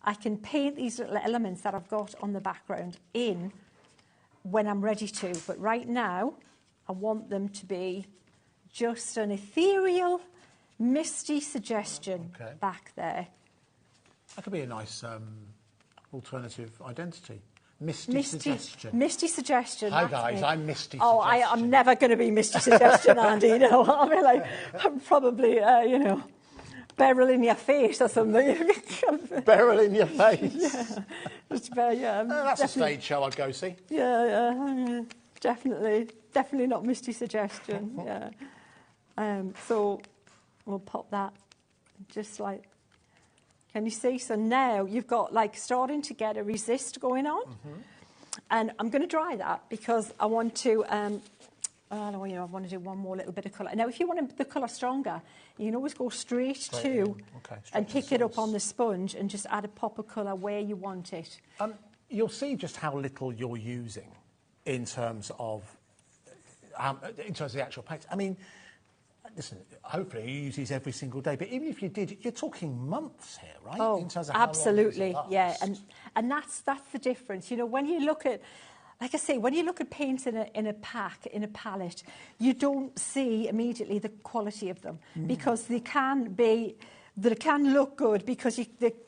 I can paint these little elements that I've got on the background in when I'm ready to. But right now, I want them to be just an ethereal, misty suggestion back there. That could be a nice alternative identity. Misty Suggestion. Misty Suggestion. Hi guys, I'm Misty Oh, Suggestion. I'm never going to be Misty Suggestion, Andy. No, I mean, like, I'm probably, barrel in your face or something. Barrel in your face. Yeah, it's very, that's a stage show I'd go see. Yeah, definitely not Misty Suggestion. Yeah. So we'll pop that just like. Can you see? So now you've got like starting to get a resist going on. And I'm going to dry that because I want to, I want to do one more little bit of colour. Now, if you want the colour stronger, you can always go straight and pick it up on the sponge and just add a pop of colour where you want it. You'll see just how little you're using in terms of the actual paint. I mean, listen, hopefully you use these every single day, but even if you did, you're talking months here, right? Oh, in terms of how absolutely, long yeah. And that's the difference. You know, when you look at, like I say, when you look at paints in a pack, in a palette, you don't see immediately the quality of them because they can look good because you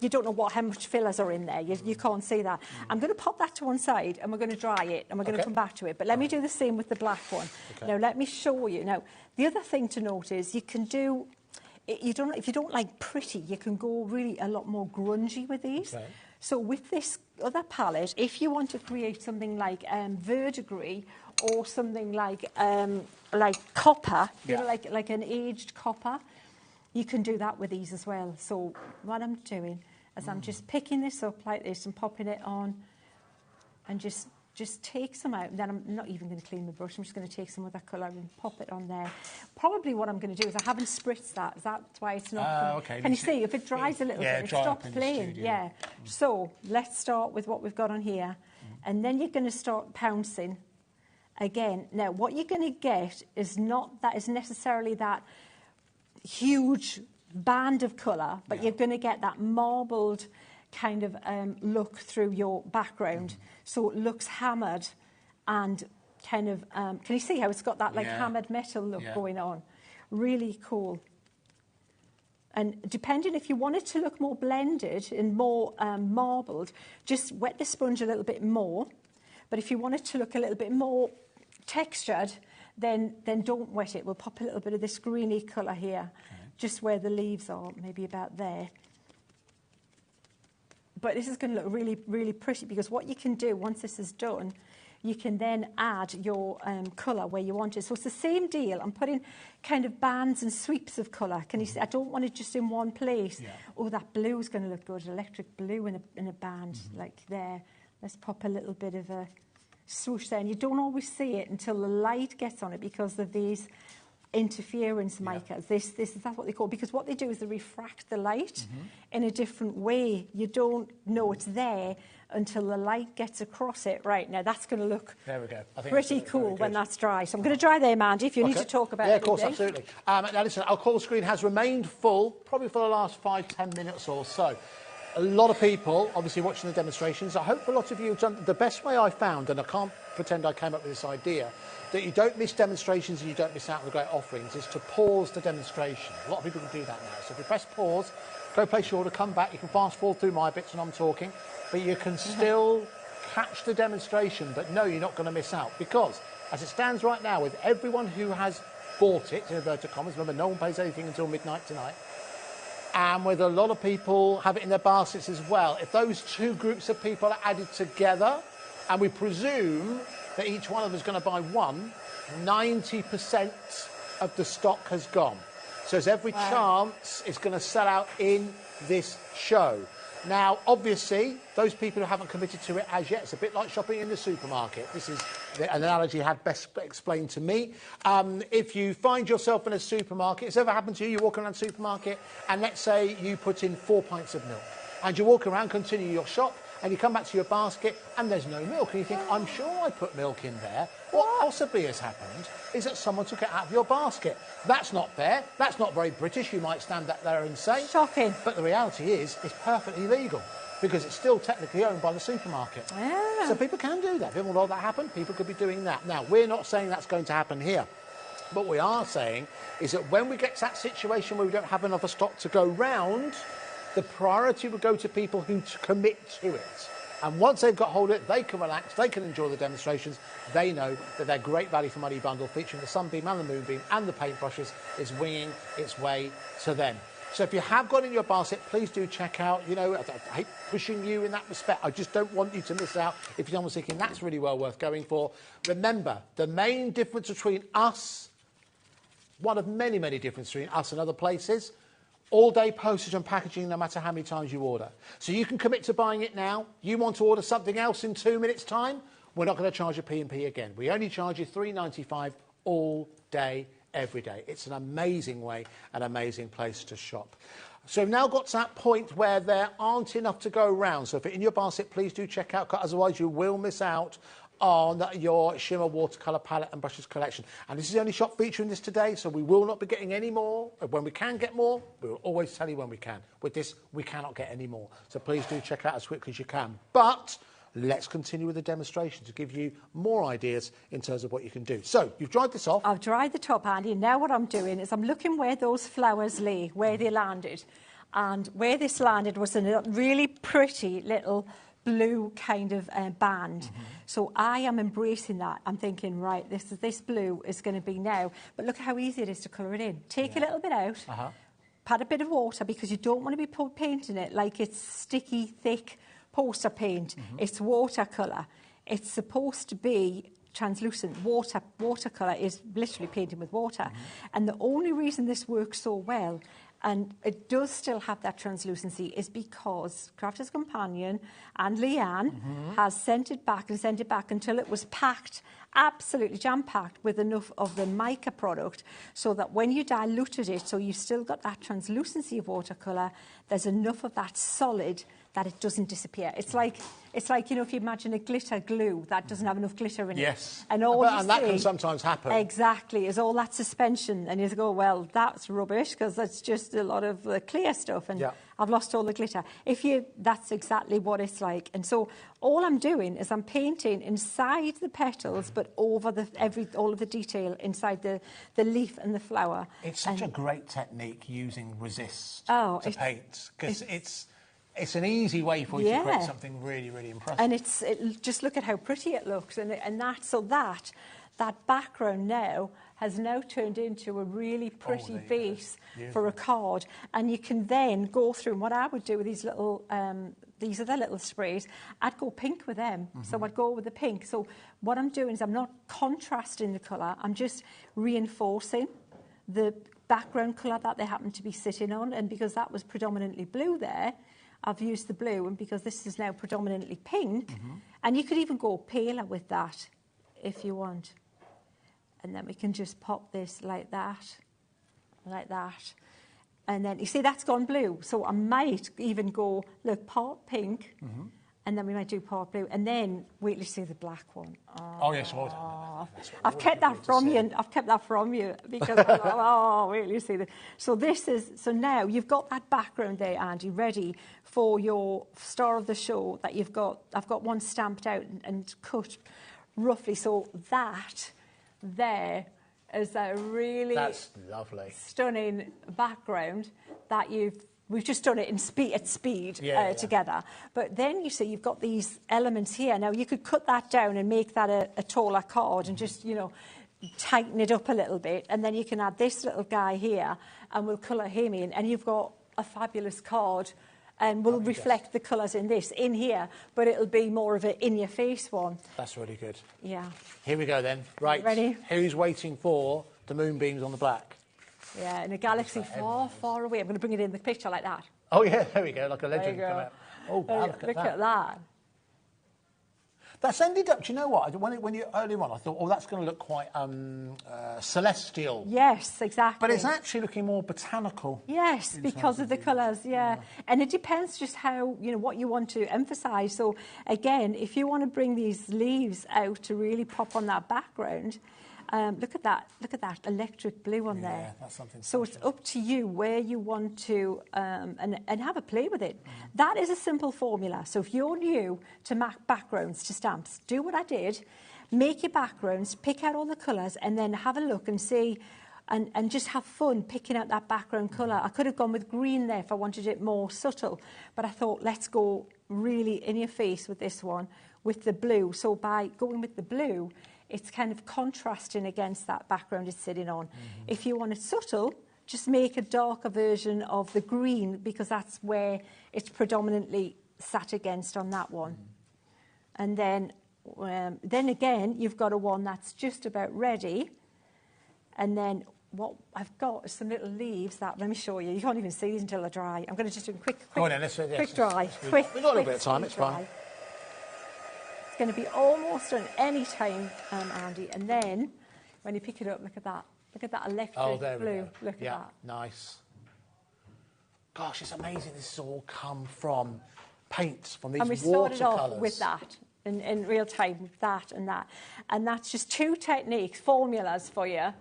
don't know how much fillers are in there. You can't see that. I'm going to pop that to one side and we're going to dry it and we're going to come back to it. But let me do the same with the black one. Now, let me show you. Now, the other thing to note is you can do, if you don't like pretty, you can go really a lot more grungy with these. Okay. So with this other palette, if you want to create something like verdigris or something like copper, you know, like an aged copper, you can do that with these as well. So what I'm doing is I'm just picking this up like this and popping it on and just take some out. And then I'm not even going to clean the brush. I'm just going to take some of that colour and pop it on there. Probably what I'm going to do is I haven't spritzed that. That's why it's not... okay. Can you see? If it dries a little bit, it stops playing. Yeah. So let's start with what we've got on here. And then you're going to start pouncing again. Now, what you're going to get is not necessarily that huge band of colour, but you're going to get that marbled kind of look through your background. So it looks hammered and kind of, can you see how it's got that like hammered metal look going on? Really cool. And depending if you want it to look more blended and more marbled, just wet the sponge a little bit more. But if you want it to look a little bit more textured, then don't wet it. We'll pop a little bit of this greeny colour here, just where the leaves are, maybe about there. But this is going to look really, really pretty because what you can do once this is done, you can then add your colour where you want it. So it's the same deal. I'm putting kind of bands and sweeps of colour. Can you see? I don't want it just in one place. Oh, that blue is going to look good. Electric blue in a band like there. Let's pop a little bit of a swoosh there. And you don't always see it until the light gets on it because of these interference makers. That's what they call, because what they do is they refract the light in a different way. You don't know it's there until the light gets across it. Right, now that's going to look pretty cool when that's dry. So I'm going to dry there, Mandy, if you need to talk about it. Yeah, of course, absolutely. Now listen, our call screen has remained full, probably for the last 5-10 minutes or so. A lot of people obviously watching the demonstrations. I hope a lot of you have done the best way I found, and I can't pretend I came up with this idea, that you don't miss demonstrations and you don't miss out on the great offerings, is to pause the demonstration. A lot of people can do that now. So if you press pause, go place your order, come back. You can fast forward through my bits when I'm talking, but you can still catch the demonstration. But no, you're not going to miss out, because as it stands right now, with everyone who has bought it, in inverted commas, remember, no one pays anything until midnight tonight, and with a lot of people have it in their baskets as well, if those two groups of people are added together, and we presume that each one of them is going to buy one, 90% of the stock has gone. So there's every chance it's going to sell out in this show. Now, obviously, those people who haven't committed to it as yet, it's a bit like shopping in the supermarket. This is the analogy had best explained to me. If you find yourself in a supermarket, it's ever happened to you, you walk around a supermarket, and let's say you put in 4 pints of milk, and you walk around, continue your shop, and you come back to your basket, and there's no milk, and you think, I'm sure I put milk in there. What possibly has happened is that someone took it out of your basket. That's not fair. That's not very British. You might stand up there and say. Shocking. But the reality is, it's perfectly legal, because it's still technically owned by the supermarket. Yeah. So people can do that. People know that happen. People could be doing that. Now, we're not saying that's going to happen here. What we are saying is that when we get to that situation where we don't have enough stock to go round, the priority will go to people who commit to it. And once they've got hold of it, they can relax, they can enjoy the demonstrations. They know that their great value for money bundle featuring the Sunbeam and the Moonbeam and the paintbrushes is winging its way to them. So if you have got in your basket, please do check out. You know, I hate pushing you in that respect. I just don't want you to miss out if someone's thinking that's really well worth going for. Remember, the main difference between us, one of many, many differences between us and other places, all-day postage and packaging, no matter how many times you order. So you can commit to buying it now. You want to order something else in 2 minutes' time, we're not going to charge you P&P again. We only charge you $3.95 all day, every day. It's an amazing way, an amazing place to shop. So we've now got to that point where there aren't enough to go around. So if it's in your basket, please do check out, otherwise you will miss out on your shimmer watercolour palette and brushes collection. And this is the only shop featuring this today, so we will not be getting any more. When we can get more, we will always tell you when we can. With this, we cannot get any more. So please do check out as quickly as you can. But let's continue with the demonstration to give you more ideas in terms of what you can do. So you've dried this off. I've dried the top, Andy. Now what I'm doing is I'm looking where those flowers lay, where they landed. And where this landed was in a really pretty little blue kind of band. So I am embracing that. I'm thinking, right, this blue is going to be now. But look how easy it is to colour it in. Take a little bit out, add a bit of water, because you don't want to be painting it like it's sticky, thick poster paint. It's watercolour. It's supposed to be translucent. Watercolour is literally painting with water. And the only reason this works so well, and it does still have that translucency, is because Crafter's Companion and Leanne has sent it back until it was packed, absolutely jam-packed with enough of the mica product, so that when you diluted it, so you've still got that translucency of watercolour, there's enough of that solid that it doesn't disappear. It's like, you know, if you imagine a glitter glue that doesn't have enough glitter in it. Yes. And that can sometimes happen. Exactly. Is all that suspension. And you go, well, that's rubbish, because that's just a lot of clear stuff. And I've lost all the glitter. That's exactly what it's like. And so all I'm doing is I'm painting inside the petals, but over all of the detail inside the leaf and the flower. It's such a great technique, using resist to paint, because it's an easy way for you to create something really, really impressive. And just look at how pretty it looks, and that background now has turned into a really pretty base for a card. And you can then go through, and what I would do with these little, these are the little sprays, I'd go pink with them. So I'd go with the pink. So what I'm doing is I'm not contrasting the colour, I'm just reinforcing the background colour that they happen to be sitting on. And because that was predominantly blue there, I've used the blue, and because this is now predominantly pink, and you could even go paler with that if you want. And then we can just pop this like that. And then, you see, that's gone blue. So I might even go, look, part pink, and then we might do part blue, and then wait till you see the black one. Yes, well, I've kept that from you. I've kept that from you because I thought, wait till you see that. So now you've got that background there, Andy, ready for your star of the show that you've got. I've got one stamped out and cut roughly. So that there is a really that's lovely, stunning background that you've we've just done it in at speed together. But then you see you've got these elements here. Now you could cut that down and make that a taller card and just, you know, tighten it up a little bit. And then you can add this little guy here and we'll colour him in. And you've got a fabulous card. And we'll reflect the colours in here, but it'll be more of an in-your-face one. That's really good. Yeah. Here we go then. Right. Ready? Who's waiting for the moonbeams on the black? Yeah, in a galaxy far, far away. I'm going to bring it in the picture like that. Oh, yeah, there we go, like a legend. There you go. Oh, wow, look at that. That's ended up, do you know what? When you earlier on, I thought, oh, that's going to look quite celestial. Yes, exactly. But it's actually looking more botanical. Yes, because of the colours, yeah. And it depends just how, you know, what you want to emphasise. So, again, if you want to bring these leaves out to really pop on that background, look at that electric blue on there. Yeah, that's something so special. it's up to you where you want to, and have a play with it. That is a simple formula. So if you're new to backgrounds to stamps, do what I did, make your backgrounds, pick out all the colours, and then have a look and see, and just have fun picking out that background colour. I could have gone with green there if I wanted it more subtle, but I thought, let's go really in your face with this one, with the blue. So by going with the blue, it's kind of contrasting against that background it's sitting on. If you want it subtle, just make a darker version of the green because that's where it's predominantly sat against on that one. And then again, you've got a one that's just about ready. And then what I've got is some little leaves that, let me show you. You can't even see these until they're dry. I'm going to just do a quick Go on then, let's quick dry. We've got a little bit of time, it's dry. fine. It's going to be almost done any time, Andy. And then, when you pick it up, look at that. Look at that electric blue. Look at that. Nice. Gosh, it's amazing this has all come from paints, from these watercolours. And we started off with that, in real time, with that and that. And that's just two techniques, formulas for you.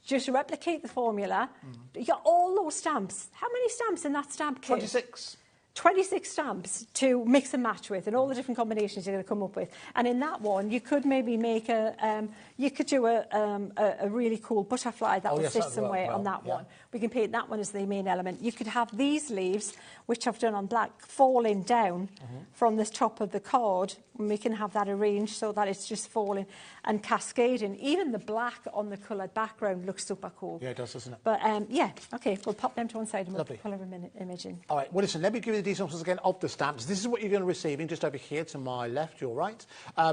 Just replicate the formula. You got all those stamps. How many stamps in that stamp kit? 26. 26 stamps to mix and match with, and all the different combinations you're going to come up with. And in that one, you could maybe make you could do a really cool butterfly that will sit somewhere on that one. We can paint that one as the main element. You could have these leaves, which I've done on black, falling down from the top of the card, and we can have that arranged so that it's just falling and cascading. Even the black on the coloured background looks super cool. Yeah, it does, doesn't it? But yeah, okay, we'll pop them to one side and Lovely. we'll colour image in. All right, well, listen, let me give you the details again of the stamps. This is what you're going to receive in just over here to my left, your right.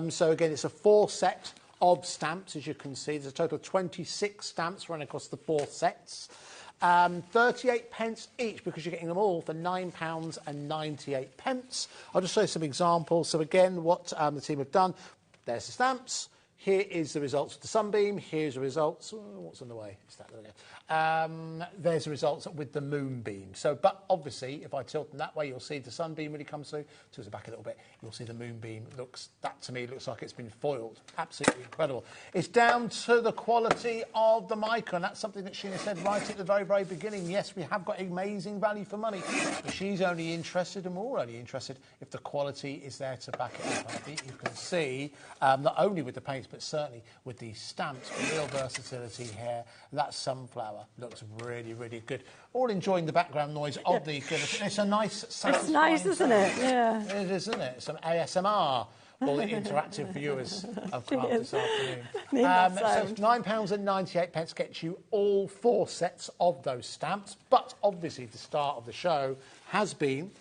So, again, it's a 4 set of stamps, as you can see. There's a total of 26 stamps running across the 4 sets. 38 pence each because you're getting them all for £9.98. I'll just show you some examples. So, again, what the team have done, there's the stamps. Here is the results of the sunbeam. Here's the results. Oh, what's in the way? Is that there? There's the results with the moonbeam. So, but obviously, if I tilt them that way, you'll see the sunbeam really comes through. Tilt it back a little bit. You'll see the moonbeam. That to me looks like it's been foiled. Absolutely incredible. It's down to the quality of the mica, and that's something that Sheena said right at the very, very beginning. Yes, we have got amazing value for money, but she's only interested, and we're all only interested, if the quality is there to back it up. And I think you can see, not only with the paints, but certainly with the stamps, real versatility here. That sunflower looks really, really good. All enjoying the background noise of the... It's a nice, satisfying... It's nice, isn't it? Yeah. It is, isn't it? Some ASMR for the interactive viewers of Craft this afternoon. So it's £9.98 gets you all 4 sets of those stamps. But obviously the start of the show has been...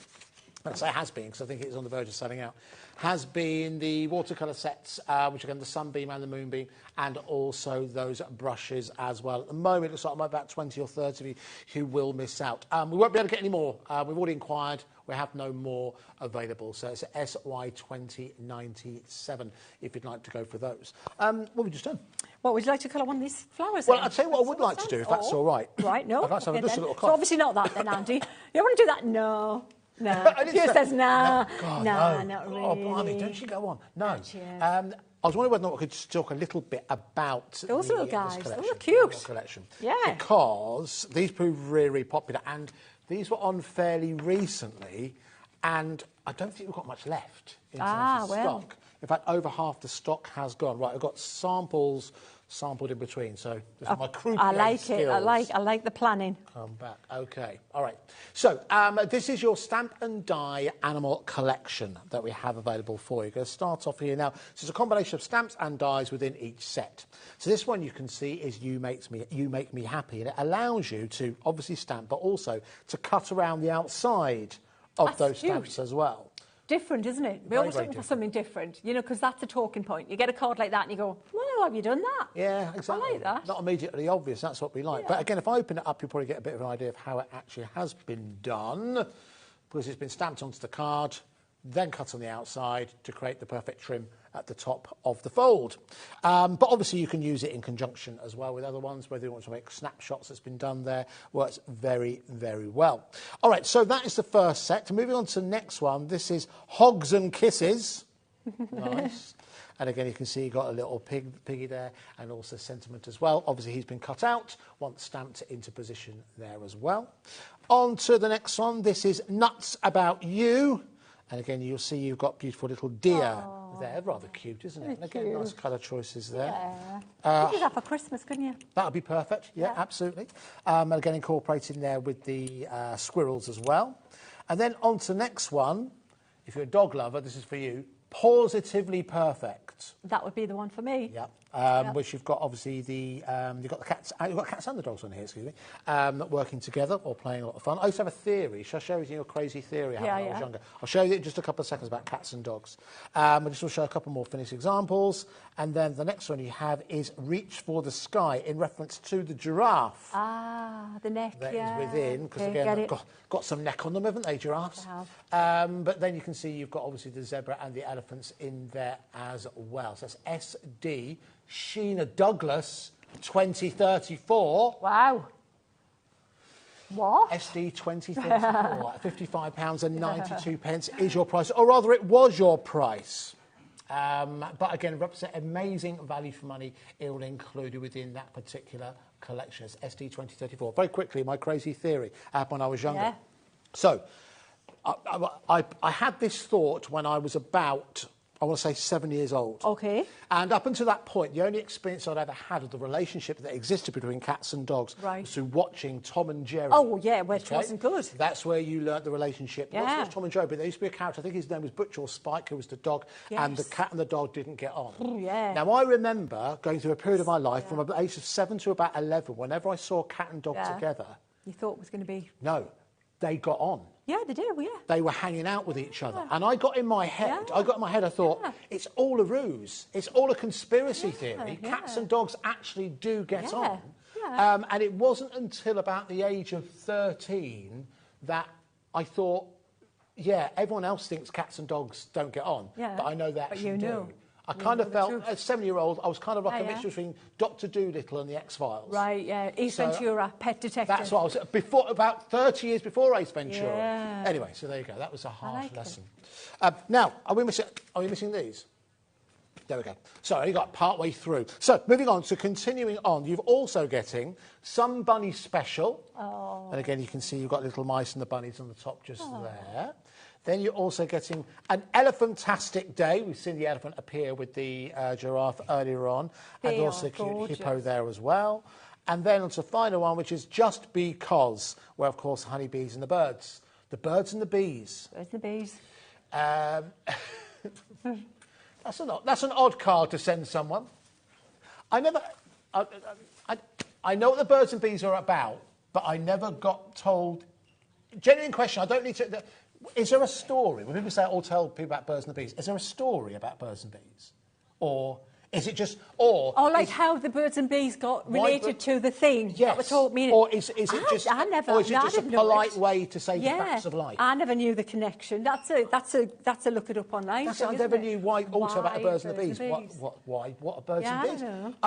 I say has been because I think it is on the verge of selling out. Has been the watercolour sets, which are again the sunbeam and the moonbeam, and also those brushes as well. At the moment, it looks like about 20 or 30 of you who will miss out. We won't be able to get any more. We've already inquired. We have no more available. So it's SY2097 if you'd like to go for those. What have we just done? What, would you like to colour one of these flowers? Well, I'll tell you what I would like to do, if that's all right. Right, no. I'd like to have just a little So obviously not that then, Andy. You don't want to do that? No. No. She says, no, not really. Oh, blimey, don't you go on? No. I was wondering whether or not we could just talk a little bit about those little guys. Those are cute. Collection. Yeah. Because these proved really, really popular, and these were on fairly recently, and I don't think we've got much left in terms of stock. In fact, over half the stock has gone. Right, I've got samples sampled in between. So this is my croupier I like skills. it. I like the planning. Come back. Okay. All right. So this is your stamp and die animal collection that we have available for you. Going to start off here now. This is a combination of stamps and dies within each set. So this one you can see is You Make Me Happy, and it allows you to obviously stamp, but also to cut around the outside of those stamps as well. Different, isn't it? We're always looking for something different, you know, because that's a talking point. You get a card like that and you go, well, have you done that? Yeah, exactly. I like that. Not immediately obvious, that's what we like. Yeah. But again, if I open it up, you'll probably get a bit of an idea of how it actually has been done, because it's been stamped onto the card, then cut on the outside to create the perfect trim at the top of the fold. But obviously you can use it in conjunction as well with other ones, whether you want to make snapshots that's been done there. Works very, very well. All right, so that is the first set. Moving on to the next one, this is Hogs and Kisses. Nice. And again, you can see you've got a little piggy there, and also sentiment as well. Obviously, he's been cut out, once stamped into position there as well. On to the next one. This is Nuts About You. And again, you'll see you've got beautiful little deer there. Rather cute, isn't it? And again, nice colour choices there. Yeah. You could do that for Christmas, couldn't you? That would be perfect. Yeah, absolutely. And again, incorporating there with the squirrels as well. And then on to the next one. If you're a dog lover, this is for you. Positively Perfect. That would be the one for me. Yeah. Which you've got obviously the you've got the cats. You've got cats and the dogs on here. Excuse me. Working together or playing a lot of fun. I used to have a theory. Shall I share with you a crazy theory I had when I was younger? I'll show you in just a couple of seconds about cats and dogs. I just will show a couple more finished examples, and then the next one you have is Reach for the Sky in reference to the giraffe. Ah, the neck. That is within, because again they've got some neck on them, haven't they, giraffes? They have. But then you can see you've got obviously the zebra and the elephants in there as well. So that's SD Sheena Douglas 2034. Wow. What? SD 2034 at £55.92 is your price, or rather it was your price. But again, represent amazing value for money. It will include within that particular collection. It's SD 2034. Very quickly, my crazy theory when I was younger. Yeah. So, I had this thought when I was about, I want to say 7 years old. Okay. And up until that point, the only experience I'd ever had of the relationship that existed between cats and dogs was through watching Tom and Jerry. Oh, yeah, which wasn't good. That's where you learnt the relationship. Yeah. Not so much Tom and Jerry, but there used to be a character, I think his name was Butch or Spike, who was the dog, and the cat and the dog didn't get on. Oh, yeah. Now, I remember going through a period of my life from the age of 7 to about 11, whenever I saw cat and dog together. You thought it was going to be... No, they got on. Yeah, they do, yeah. They were hanging out with each other. And I got in my head, I thought, it's all a ruse. It's all a conspiracy theory. Cats and dogs actually do get on. Yeah. And it wasn't until about the age of 13 that I thought, everyone else thinks cats and dogs don't get on. Yeah. But I know they actually do. I kind of felt, as a 7-year-old, I was kind of like a mixture between Dr. Dolittle and the X-Files. Right, yeah. Ace Ventura, Pet Detective. That's what I was, about 30 years before Ace Ventura. Yeah. Anyway, so there you go. That was a harsh lesson. Now, are we missing these? There we go. So I only got part way through. So moving on, so continuing on, you've also getting Some Bunny Special. Oh. And again, you can see you've got little mice and the bunnies on the top just there. Then you're also getting An Elephantastic Day. We've seen the elephant appear with the giraffe earlier on. And also the cute hippo there as well. And then on to the final one, which is Just Because, where, of course, honeybees and the birds. The birds and the bees. Birds and the bees. That's an odd card to send someone. I know what the birds and bees are about, but I never got told... Genuine question, I don't need to... Is there a story? When people say, tell people about birds and the bees, is there a story about birds and bees? Or is it just... Or how the birds and bees got related to the thing that was told me. Or is it just a polite way to say the facts of life? I never knew the connection. That's a look it up online. I never knew why about the birds and the bees. What are birds and bees?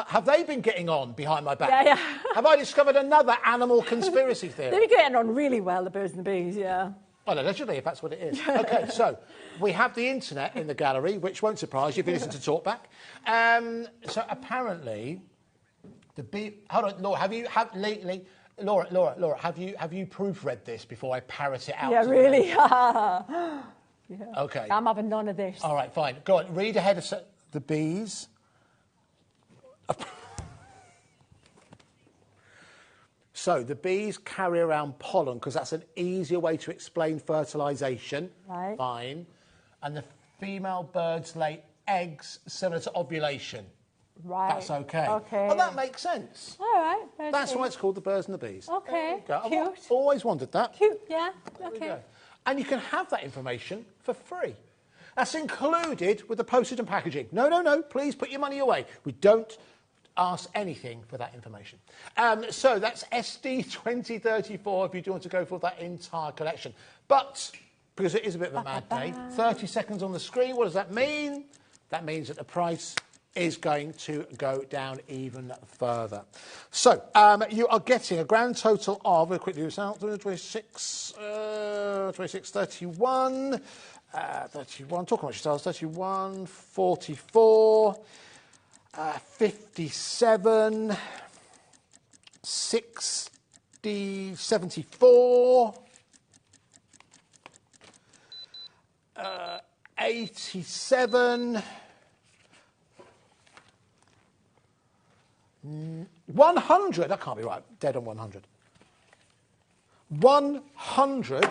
Have they been getting on behind my back? Yeah. Have I discovered another animal conspiracy theory? They've been getting on really well, the birds and the bees, yeah. Well, allegedly, if that's what it is. OK, so we have the internet in the gallery, which won't surprise you if you listen to Talkback. So apparently, the bee... Hold on, Laura, Laura, have you proofread this before I parrot it out? Yeah, really? Yeah. OK. I'm having none of this. All right, fine. Go on, read ahead of the bees. So the bees carry around pollen because that's an easier way to explain fertilisation. Right. Fine. And the female birds lay eggs similar to ovulation. Right. That's okay. Okay. Well, that makes sense. All right. That's why it's called the birds and the bees. Okay. There you go. Cute. I've always wondered that. Cute. Yeah. There we Okay. go. And you can have that information for free. That's included with the postage and packaging. No, no, no. Please put your money away. We don't ask anything for that information. So that's SD2034 if you do want to go for that entire collection. But because it is a bit of a mad day, 30 seconds on the screen, what does that mean? That means that the price is going to go down even further. So you are getting a grand total of, we'll quickly do this out, 26, 31, 31, talk about yourselves, 31, 44, 57, 60, 74, 87, 100, that can't be right, dead on 100. 100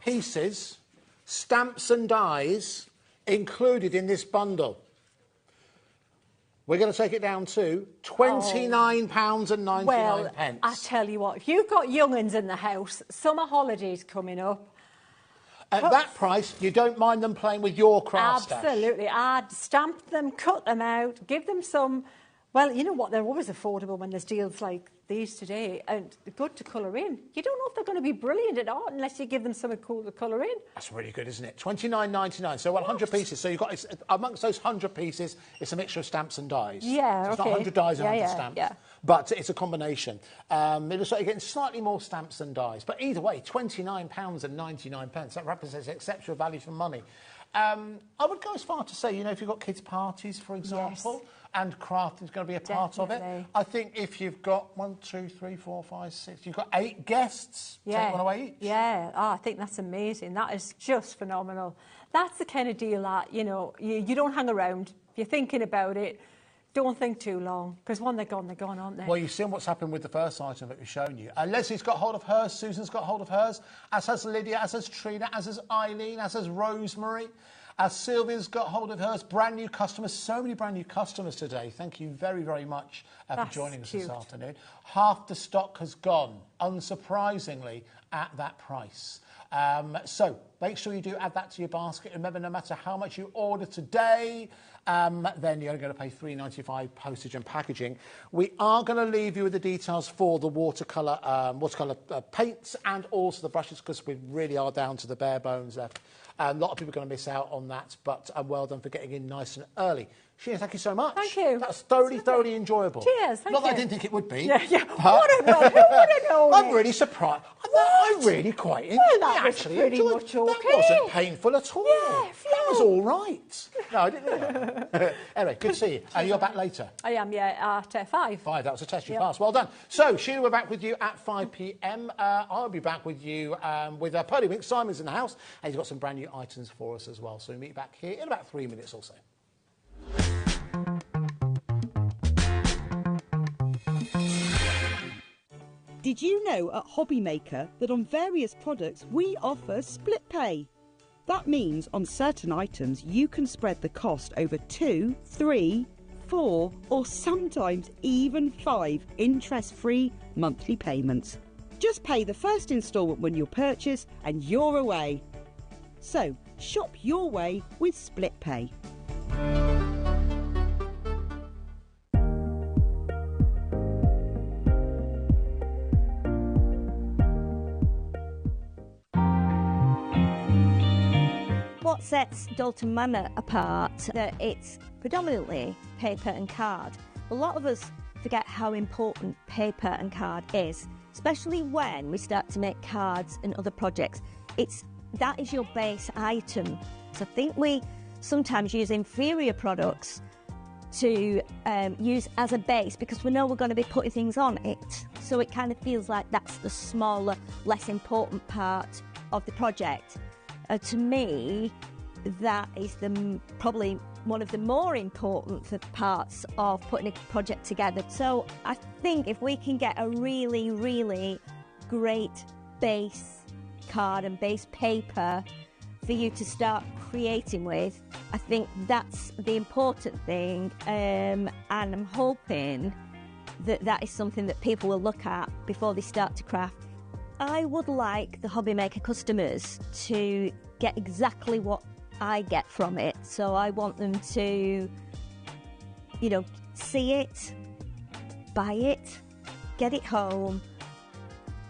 pieces, stamps and dies included in this bundle. We're going to take it down to £29.99. Well, I tell you what, if you've got young'uns in the house, summer holidays coming up. At that price, you don't mind them playing with your craft stash. Absolutely. I'd stamp them, cut them out, give them some... Well, you know what, they're always affordable when there's deals like these today, and good to colour in. You don't know if they're going to be brilliant at art unless you give them something cool to colour in. That's really good, isn't it? £29.99, so 100 pieces. So you've got, amongst those 100 pieces, it's a mixture of stamps and dies. Yeah, so it's okay. not 100 dies and 100 yeah, stamps, yeah. but it's a combination. It looks like you're getting slightly more stamps than dies, but either way, £29.99. That represents exceptional value for money. I would go as far to say, you know, if you've got kids' parties, for example, and craft is going to be a part of it. I think if you've got 1, 2, 3, 4, 5, 6, you've got 8 guests, take one away each. Yeah, I think that's amazing. That is just phenomenal. That's the kind of deal that, you know, you don't hang around. If you're thinking about it, don't think too long, because when they're gone, aren't they? Well, you've seen what's happened with the first item that we've shown you. Leslie's got hold of hers, Susan's got hold of hers, as has Lydia, as has Trina, as has Eileen, as has Rosemary. Sylvia's got hold of hers, brand new customers, so many brand new customers today. Thank you very, very much for joining us this afternoon. Half the stock has gone, unsurprisingly, at that price. So make sure you do add that to your basket. Remember, no matter how much you order today, then you're going to pay £3.95 postage and packaging. We are going to leave you with the details for the watercolour paints and also the brushes, because we really are down to the bare bones left. A lot of people are going to miss out on that, but well done for getting in nice and early. Sheena, thank you so much. Thank you. That's thoroughly enjoyable. Cheers, thank Not you. that I didn't think it would be. Yeah. Who would have known I'm it? really surprised. I really quite enjoyed it. That was Actually, pretty enjoyed. much okay. That wasn't painful at all. Yeah, that was all right. No, I didn't think that. Anyway, good to see you. And you're back later. I am, yeah, at 5. 5, that was a test. You passed. Well done. So, Sheena, we're back with you at 5 p.m. I'll be back with you with Pearly Wink. Simon's in the house, and he's got some brand new items for us as well. So, we'll meet back here in about 3 minutes or so. Did you know at HobbyMaker that on various products we offer split pay? That means on certain items you can spread the cost over 2, 3, 4 or sometimes even 5 interest-free monthly payments. Just pay the first instalment when you purchase and you're away. So shop your way with split pay. What sets Dalton Manor apart that it's predominantly paper and card. A lot of us forget how important paper and card is, especially when we start to make cards and other projects. That is your base item. So I think we sometimes use inferior products to use as a base because we know we're going to be putting things on it. So it kind of feels like that's the smaller, less important part of the project. To me, that is probably one of the more important parts of putting a project together. So I think if we can get a really, really great base card and base paper for you to start creating with, I think that's the important thing, and I'm hoping that that is something that people will look at before they start to craft. I would like the HobbyMaker customers to get exactly what I get from it. So I want them to, you know, see it, buy it, get it home,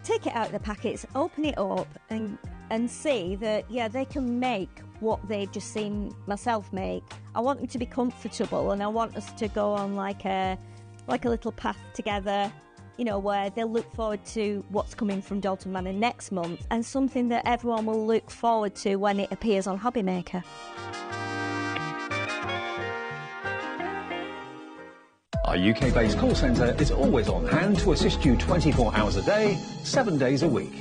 take it out of the packets, open it up and see that, yeah, they can make what they've just seen myself make. I want them to be comfortable, and I want us to go on like a little path together, you know, where they'll look forward to what's coming from Dalton Manor next month, and something that everyone will look forward to when it appears on HobbyMaker. Our UK-based call centre is always on hand to assist you 24 hours a day, 7 days a week.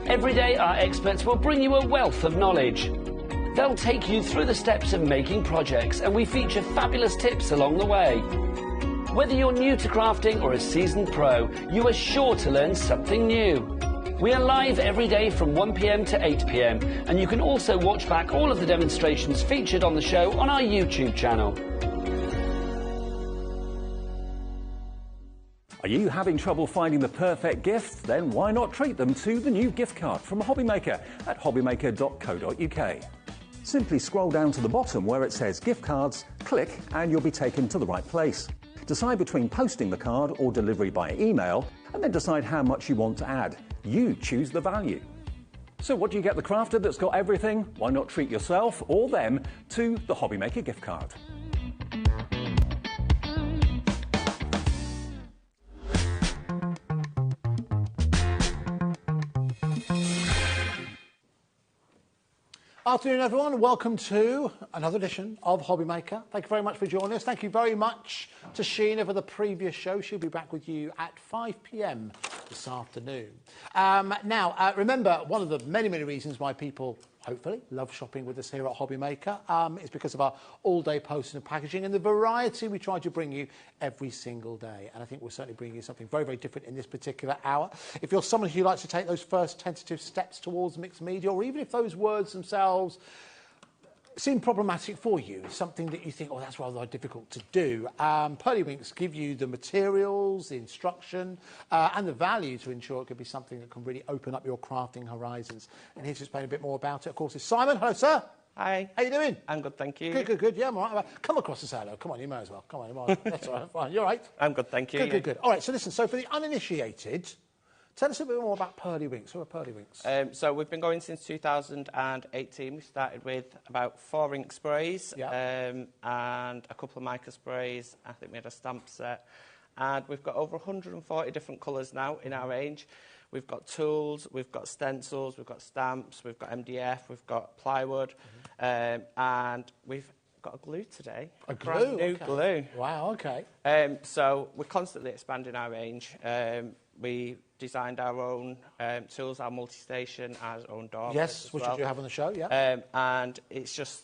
Every day, our experts will bring you a wealth of knowledge. They'll take you through the steps of making projects, and we feature fabulous tips along the way. Whether you're new to crafting or a seasoned pro, you are sure to learn something new. We are live every day from 1 p.m. to 8 p.m, and you can also watch back all of the demonstrations featured on the show on our YouTube channel. Are you having trouble finding the perfect gift? Then why not treat them to the new gift card from HobbyMaker at hobbymaker.co.uk. Simply scroll down to the bottom where it says gift cards, click and you'll be taken to the right place. Decide between posting the card or delivery by email, and then decide how much you want to add. You choose the value. So what do you get the crafter that's got everything? Why not treat yourself or them to the HobbyMaker gift card? Afternoon, everyone. Welcome to another edition of HobbyMaker. Thank you very much for joining us. Thank you very much to Sheena for the previous show. She'll be back with you at 5 p.m. this afternoon. Remember, one of the many, many reasons why people hopefully love shopping with us here at HobbyMaker is because of our all-day posting and packaging and the variety we try to bring you every single day. And I think we're certainly bringing you something very, very different in this particular hour. If you're someone who likes to take those first tentative steps towards mixed media, or even if those words themselves seem problematic for you, something that you think, oh, that's rather difficult to do, Pearlywinks give you the materials, the instruction, and the value to ensure it could be something that can really open up your crafting horizons. And here to explain a bit more about it, of course, is Simon. Hello, sir. Hi. How you doing? I'm good, thank you. Good. Yeah, I'm all right. Come across and say hello. Come on, you may as well. Come on. That's all right. Fine. You all right? I'm good, thank you. Good. All right, so listen, so for the uninitiated, tell us a bit more about Pearlywinks. Who are Pearlywinks? So we've been going since 2018. We started with about 4 ink sprays and a couple of mica sprays. I think we had a stamp set. And we've got over 140 different colours now in our range. We've got tools, we've got stencils, we've got stamps, we've got MDF, we've got plywood, and we've got a glue today. A glue? Brand new glue. Wow, okay. So we're constantly expanding our range. We designed our own tools, our multi-station, our own door. Yes, which well. you have on the show, yeah. And it's just,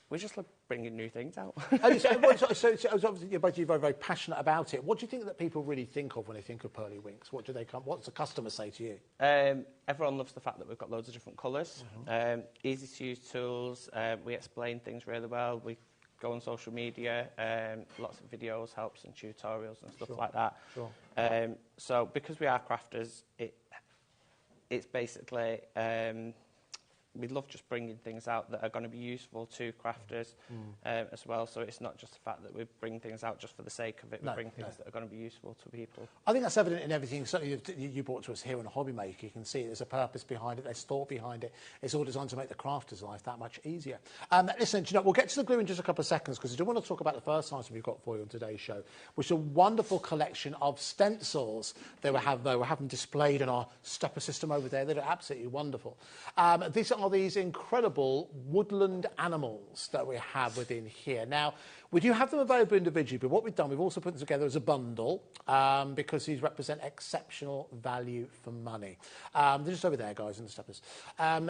we just love bringing new things out. So obviously you're both very, very passionate about it. What do you think that people really think of when they think of Pearlywinks? What's the customer say to you? Everyone loves the fact that we've got loads of different colours, easy to use tools. We explain things really well. We go on social media, lots of videos, helps and tutorials and stuff like that. Sure. So because we are crafters, it's basically we love just bringing things out that are going to be useful to crafters as well. So it's not just the fact that we bring things out just for the sake of it. We bring things that are going to be useful to people. I think that's evident in everything. Certainly you brought to us here on HobbyMaker. You can see there's a purpose behind it. There's thought behind it. It's all designed to make the crafter's life that much easier. Listen, do you know, we'll get to the glue in just a couple of seconds because I do want to talk about the first item we've got for you on today's show, which is a wonderful collection of stencils they will have them displayed in our stepper system over there. They're absolutely wonderful. These are these incredible woodland animals that we have within here. Now, we do have them available individually, but what we've done, we've also put them together as a bundle because these represent exceptional value for money. They're just over there, guys, in the steppers.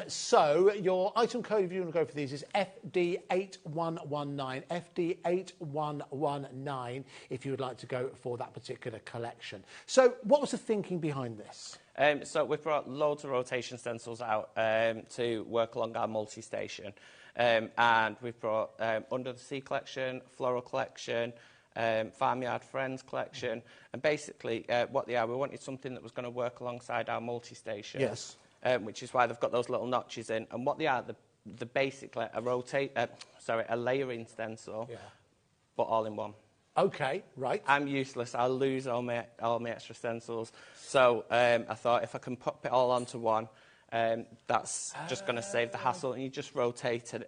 So your item code, if you want to go for these, is FD8119. FD8119 if you would like to go for that particular collection. So what was the thinking behind this? So we've brought loads of rotation stencils out to work along our multi-station. And we've brought Under the Sea collection, Floral collection, Farmyard Friends collection. And basically what they are, we wanted something that was going to work alongside our multi-station. Yes. Which is why they've got those little notches in. And what they are, the basically a layering stencil, but all in one. Okay, right. I'm useless. I'll lose all my extra stencils. So I thought if I can put it all onto one, that's just going to save the hassle, and you just rotating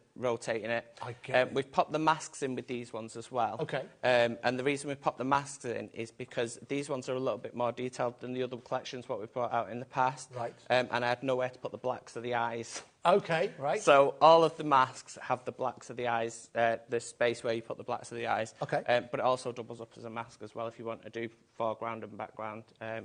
it. I get it. We've popped the masks in with these ones as well. Okay. And the reason we've popped the masks in is because these ones are a little bit more detailed than the other collections what we've brought out in the past. Right. And I had nowhere to put the blacks of the eyes. Okay, right. So all of the masks have the blacks of the eyes, the space where you put the blacks of the eyes. Okay. But it also doubles up as a mask as well if you want to do foreground and background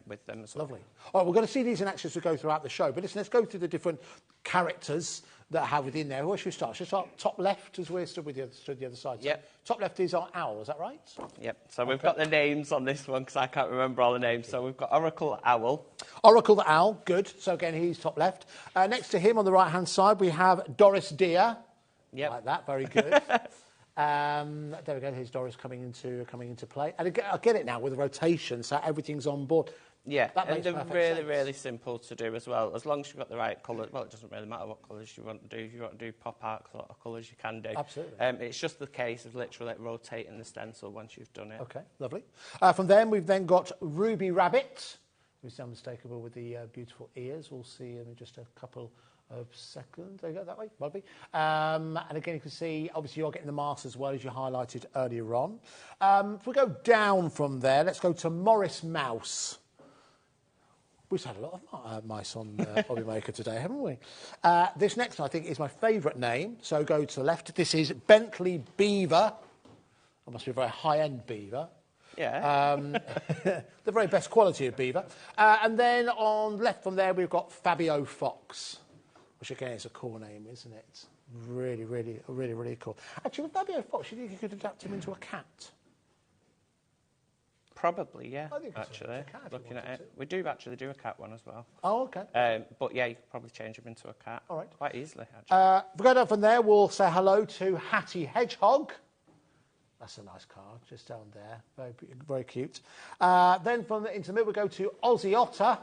with them as well. Lovely. All right, we're going to see these in action as we go throughout the show. But listen, let's go through the different characters that I have within there. Where should we start? Should we start top left as we're stood the other side? Yep. So top left is our owl, is that right? Yep. So we've got the names on this one because I can't remember all the names. So we've got Oracle Owl. Oracle the Owl, good. So again, he's top left. Next to him on the right-hand side, we have Doris Deer. Yep. Like that, very good. There we go, here's Doris coming into play. And I get it now with the rotation, so everything's on board. Yeah, that and makes they're perfect really, sense. really simple to do as well. As long as you've got the right colour. Well, it doesn't really matter what colours you want to do. If you want to do pop art sort of colours, you can do. Absolutely. It's just the case of literally rotating the stencil once you've done it. Okay, lovely. From them, we've then got Ruby Rabbit, who's unmistakable with the beautiful ears. We'll see in just a couple of seconds. There you go, that way, Bobby. And again, you can see, obviously, you're getting the masks as well, as you highlighted earlier on. If we go down from there, let's go to Morris Mouse. We've had a lot of mice on HobbyMaker today, haven't we? This next one, I think, is my favourite name. So go to the left. This is Bentley Beaver. That must be a very high-end beaver. Yeah. The very best quality of beaver. And then on left from there, we've got Fabio Fox, which, again, is a cool name, isn't it? Really, really, really, really cool. Actually, with Fabio Fox, you think you could adapt him into a cat? Probably, yeah, I think actually, cat, looking at it. We do actually do a cat one as well. Oh, okay. But, yeah, you could probably change him into a cat. All right. Quite easily, actually. If we go down from there, we'll say hello to Hattie Hedgehog. That's a nice card, just down there. Very, very cute. Then from into the middle, we go to Aussie Otter.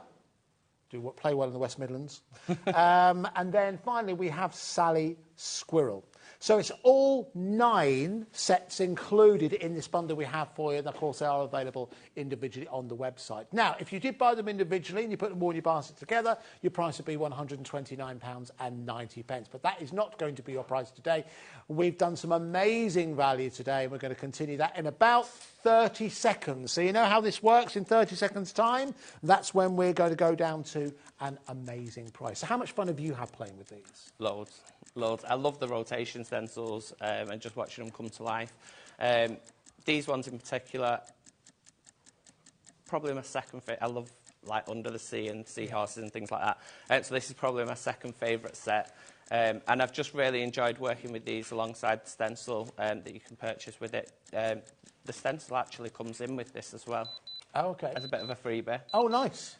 Play well in the West Midlands. And then finally, we have Sally Squirrel. So it's all 9 sets included in this bundle we have for you. And, of course, they are available individually on the website. Now, if you did buy them individually and you put them all in your basket together, your price would be £129.90. But that is not going to be your price today. We've done some amazing value today, and we're going to continue that in about 30 seconds. So you know how this works in 30 seconds' time? That's when we're going to go down to an amazing price. So how much fun have you had playing with these? Loads. I love the rotation stencils and just watching them come to life. These ones in particular, probably my second favourite. I love like Under the Sea and Seahorses and things like that. So this is probably my second favourite set. And I've just really enjoyed working with these alongside the stencil that you can purchase with it. The stencil actually comes in with this as well. Oh, okay. As a bit of a freebie. Oh, nice.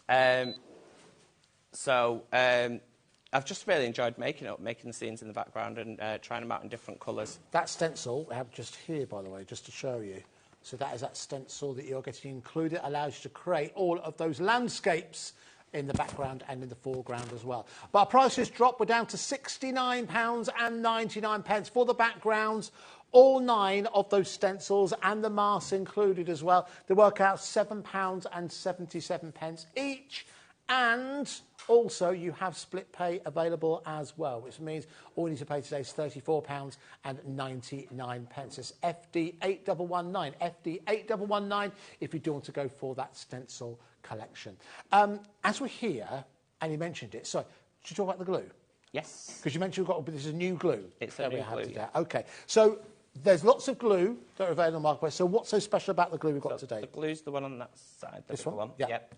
I've just really enjoyed making the scenes in the background and trying them out in different colours. That stencil we have just here, by the way, just to show you. So that is that stencil that you're getting included. It allows you to create all of those landscapes in the background and in the foreground as well. But our prices dropped. We're down to £69.99 for the backgrounds. All 9 of those stencils and the masks included as well. They work out £7.77 each. And also you have split pay available as well, which means all you need to pay today is £34.99. It's FD8119. FD8119 if you do want to go for that stencil collection. As we're here, and you mentioned it, sorry, should you talk about the glue? Yes. Because you mentioned this is a new glue. It's a new glue, yeah. OK, so there's lots of glue that are available on the marketplace. So what's so special about the glue we've got today? The glue's the one on that side. This one? Yeah. Yep.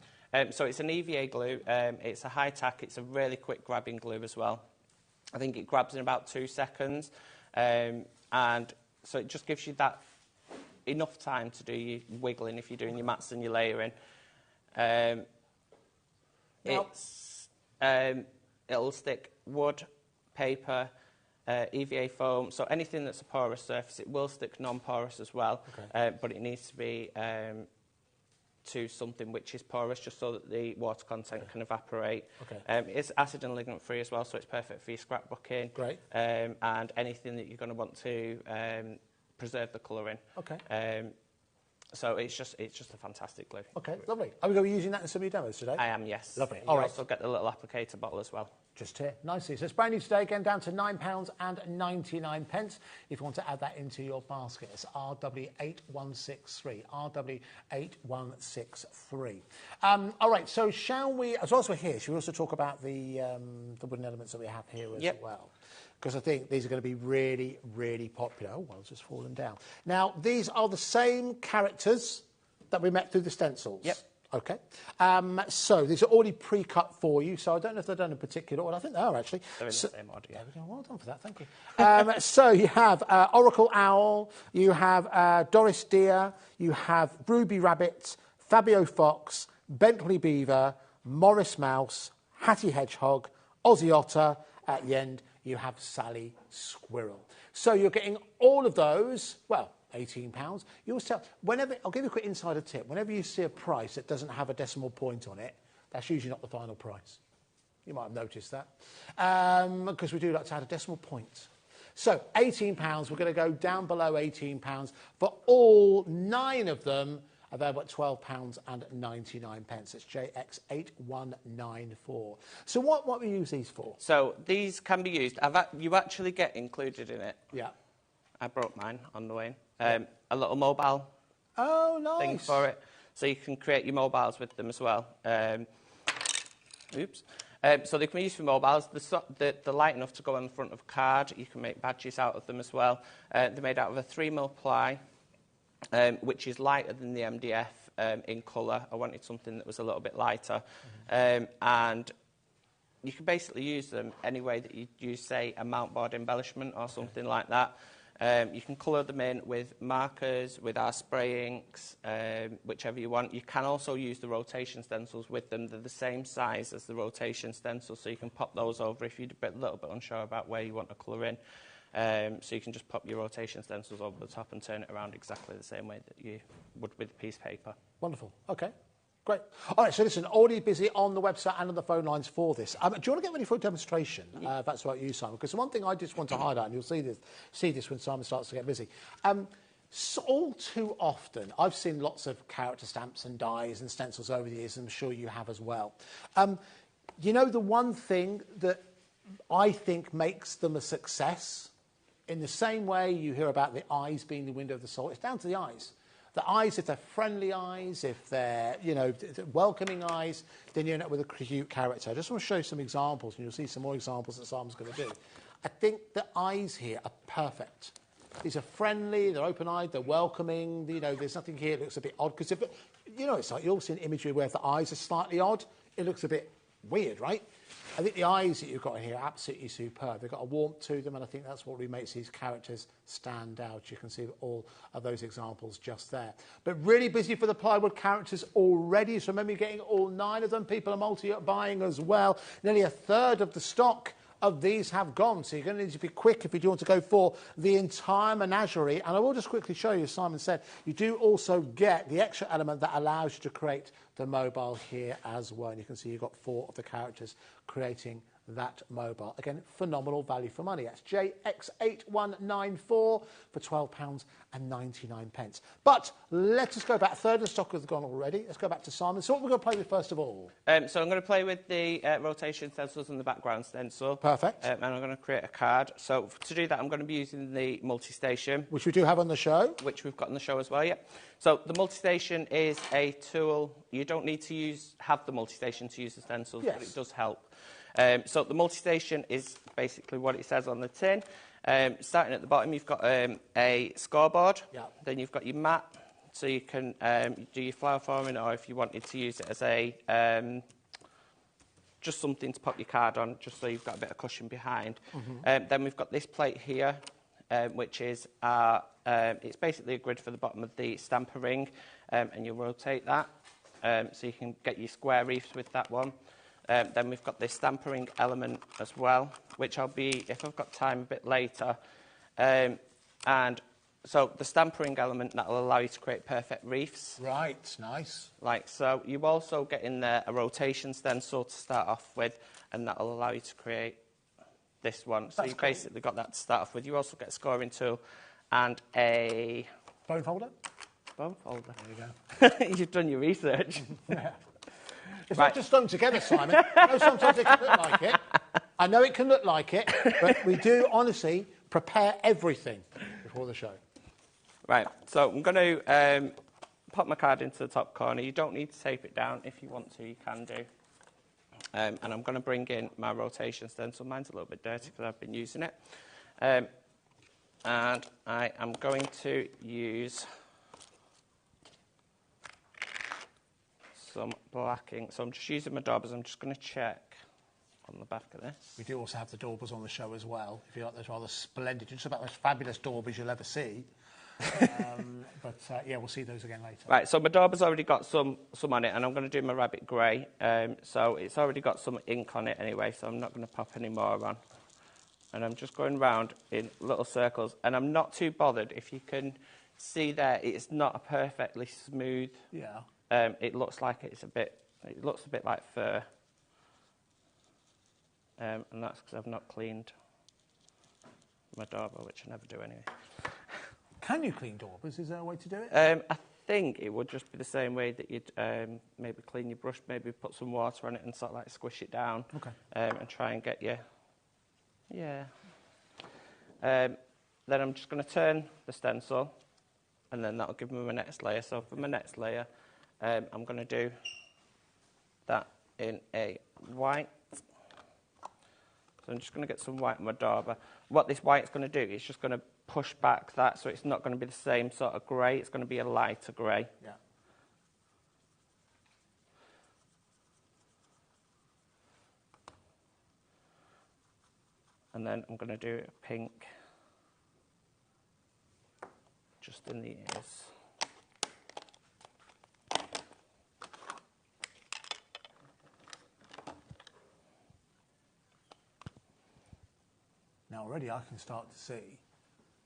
So it's an EVA glue. It's a high tack. It's a really quick grabbing glue as well. I think it grabs in about 2 seconds. And so it just gives you that enough time to do your wiggling if you're doing your mats and your layering. It'll stick wood, paper, EVA foam, so anything that's a porous surface. It will stick non-porous as well, but it needs to be to something which is porous, just so that the water content can evaporate. It's acid and ligament free as well, so it's perfect for your scrapbooking. Great. And anything that you're going to want to preserve the colour in. So it's just a fantastic glue. OK, lovely. Are we going to be using that in some of your demos today? I am, yes. Lovely. You also get the little applicator bottle as well. Just here, nicely. So it's brand new today, again, down to £9.99 if you want to add that into your basket. It's RW8163, RW8163. All right, so shall we, as well as we're here, shall we also talk about the wooden elements that we have here as well? Because I think these are going to be really, really popular. Oh, well, it's just fallen down. Now, these are the same characters that we met through the stencils. Yep. OK. So these are already pre-cut for you. So I don't know if they're done in particular order. I think they are, actually. They're in the same order, yeah. There we go. Well done for that. Thank you. So you have Oracle Owl. You have Doris Deer. You have Ruby Rabbit, Fabio Fox, Bentley Beaver, Morris Mouse, Hattie Hedgehog, Aussie Otter. At the end, you have Sally Squirrel. So you're getting all of those, well, £18. You also, whenever, I'll give you a quick insider tip. Whenever you see a price that doesn't have a decimal point on it, that's usually not the final price. You might have noticed that. Because we do like to add a decimal point. So £18, we're going to go down below £18 for all 9 of them, available at £12.99. It's JX8194. So what we use these for? So these can be used. You actually get included in it. Yeah. I broke mine on the way in. A little mobile thing for it. So you can create your mobiles with them as well. Oops. So they can be used for mobiles. They're light enough to go on the front of a card. You can make badges out of them as well. They're made out of a 3mm ply, which is lighter than the MDF in colour. I wanted something that was a little bit lighter. And you can basically use them any way that you use, say, a mount board embellishment or something like that. You can colour them in with markers, with our spray inks, whichever you want. You can also use the rotation stencils with them. They're the same size as the rotation stencils, so you can pop those over if you're a little bit unsure about where you want to colour in. So you can just pop your rotation stencils over the top and turn it around exactly the same way that you would with a piece of paper. Wonderful. OK. Great. All right, so listen, already busy on the website and on the phone lines for this. Do you want to get ready for a demonstration? If that's about you, Simon. Because the one thing I just want to highlight, and you'll see this when Simon starts to get busy. So all too often, I've seen lots of character stamps and dies and stencils over the years, and I'm sure you have as well. You know, the one thing that I think makes them a success, in the same way you hear about the eyes being the window of the soul, it's down to the eyes. The eyes, if they're friendly eyes, if they're, you know, welcoming eyes, then you end up with a cute character. I just want to show you some examples, and you'll see some more examples that Simon's going to do. I think the eyes here are perfect. These are friendly, they're open-eyed, they're welcoming. You know, there's nothing here that looks a bit odd. Because, you know, it's like you'll see an imagery where if the eyes are slightly odd, it looks a bit weird, right? I think the eyes that you've got in here are absolutely superb. They've got a warmth to them, and I think that's what really makes these characters stand out. You can see all of those examples just there. But really busy for the plywood characters already. So remember, you're getting all 9 of them. People are multi-buying as well. Nearly a third of the stock of these have gone. So you're going to need to be quick if you do want to go for the entire menagerie. And I will just quickly show you, as Simon said, you do also get the extra element that allows you to create the mobile here as well. And you can see you've got 4 of the characters creating that mobile. Again, phenomenal value for money. That's JX8194 for £12.99. But let us go back. Third in stock has gone already. Let's go back to Simon. So what we're going to play with first of all? So I'm going to play with the rotation stencils and the background stencil. Perfect. And I'm going to create a card. So to do that, I'm going to be using the multi-station. Which we do have on the show. Which we've got on the show as well, yeah. So the multi-station is a tool. You don't need to have the multi-station to use the stencils, but it does help. So the multi-station is basically what it says on the tin. Starting at the bottom, you've got a scoreboard. Yeah. Then you've got your mat, so you can do your flower forming, or if you wanted to use it as a just something to pop your card on, just so you've got a bit of cushion behind. Then we've got this plate here, which is it's basically a grid for the bottom of the stamper ring, and you rotate that, so you can get your square reefs with that one. Then we've got this stampering element as well, which I'll be, if I've got time, a bit later. And so the stampering element, that will allow you to create perfect reefs. Right, nice. Like so. You also get in there a rotation stencil to start off with, and that will allow you to create this one. So you've basically got that to start off with. You also get a scoring tool and a... Bone folder? Bone folder. There you go. You've done your research. Yeah. It's not just done together, Simon. I know sometimes it can look like it. I know it can look like it, but we do honestly prepare everything before the show. Right, so I'm going to pop my card into the top corner. You don't need to tape it down. If you want to, you can do. And I'm going to bring in my rotation stencil. Mine's a little bit dirty because I've been using it. And I am going to use some blacking. So I'm just using my daubers. I'm just going to check on the back of this. We do also have the daubers on the show as well. If you like those rather splendid, just about the most fabulous daubers you'll ever see. Yeah, we'll see those again later. Right, so my dauber's already got some on it, and I'm going to do my rabbit grey. So it's already got some ink on it anyway, so I'm not going to pop any more on. And I'm just going round in little circles, and I'm not too bothered. If you can see there, it's not a perfectly smooth. Yeah. It looks like it looks a bit like fur. And that's because I've not cleaned my dauber, which I never do anyway. Can you clean daubers? Is there a way to do it? I think it would just be the same way that you'd maybe clean your brush, maybe put some water on it and sort of like squish it down. Okay. And try and get your... Yeah. Then I'm just going to turn the stencil, and then that'll give me my next layer. So for my next layer, I'm going to do that in a white. So I'm just going to get some white on my dauber. What this white's going to do is just going to push back that, so it's not going to be the same sort of grey. It's going to be a lighter grey. Yeah. And then I'm going to do a pink just in the ears. Now already I can start to see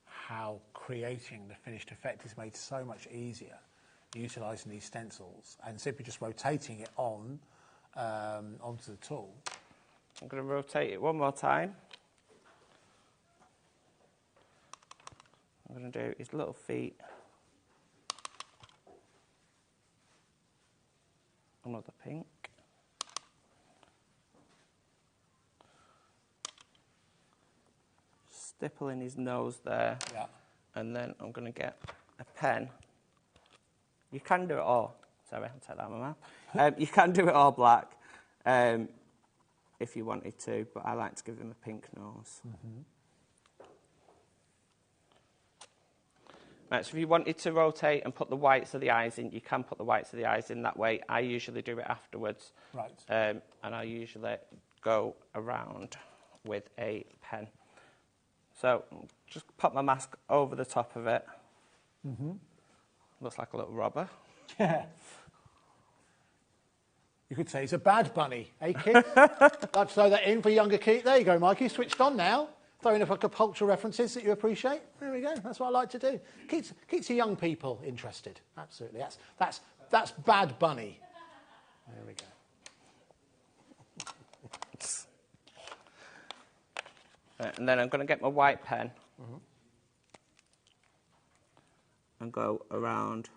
how creating the finished effect is made so much easier utilising these stencils and simply just rotating it on onto the tool. I'm going to rotate it one more time. I'm going to do his little feet. Another pink. Stipple in his nose there. Yeah. And then I'm going to get a pen. You can do it all. Sorry, I'll take that out of my mouth. You can do it all black if you wanted to, but I like to give him a pink nose. Mm-hmm. Right, so if you wanted to rotate and put the whites of the eyes in, you can put the whites of the eyes in that way. I usually do it afterwards. Right. And I usually go around with a pen. So just pop my mask over the top of it. Mm-hmm. Looks like a little robber. Yeah. You could say he's a bad bunny, eh, Keith? I'd throw that in for younger Keith. There you go, Mikey. Switched on now. Throwing in a couple of cultural references that you appreciate. There we go. That's what I like to do. Keeps the young people interested. Absolutely. That's bad bunny. There we go. And then I'm going to get my white pen and go around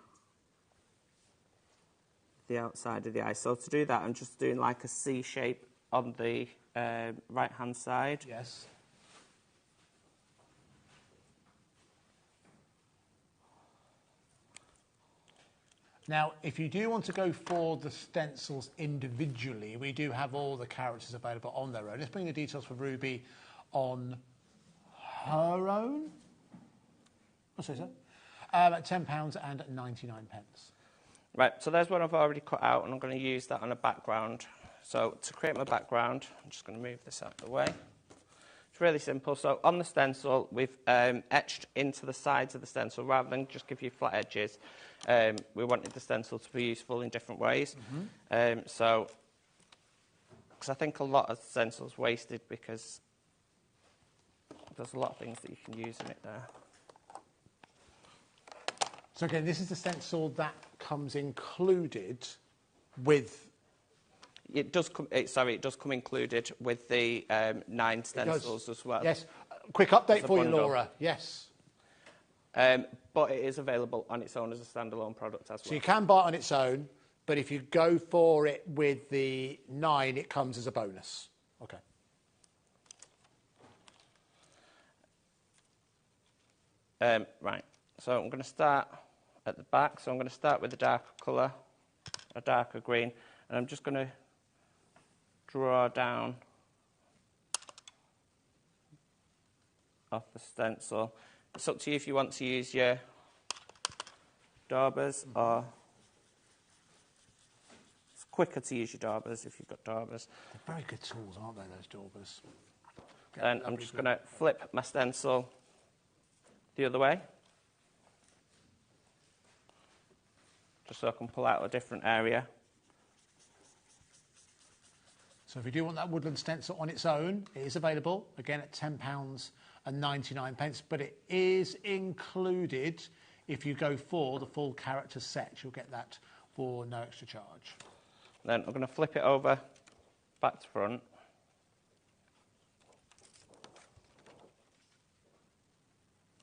the outside of the eye. So to do that, I'm just doing like a C shape on the right-hand side. Yes. Now, if you do want to go for the stencils individually, we do have all the characters available on their own. Let's bring the details for Ruby on her own. I'll say so. At £10.99. Right, so there's one I've already cut out, and I'm going to use that on a background. So to create my background, I'm just going to move this out of the way. It's really simple. So on the stencil, we've etched into the sides of the stencil rather than just give you flat edges. We wanted the stencil to be useful in different ways. Because I think a lot of stencils wasted because there's a lot of things that you can use in it there. So again, this is the stencil that comes included with... It does come included with the 9 stencils as well. Yes. Quick update for you, Laura. Yes. But it is available on its own as a standalone product as well. So you can buy it on its own, but if you go for it with the 9, it comes as a bonus. Okay. Right. So I'm going to start at the back. So I'm going to start with a darker colour, a darker green, and I'm just going to draw down off the stencil. It's up to you if you want to use your daubers, or it's quicker to use your daubers if you've got daubers. They're very good tools, aren't they, those daubers? And I'm just going to flip my stencil the other way, just so I can pull out a different area. So if you do want that woodland stencil on its own, it is available, again, at £10.99, but it is included if you go for the full character set. You'll get that for no extra charge. Then I'm going to flip it over back to front.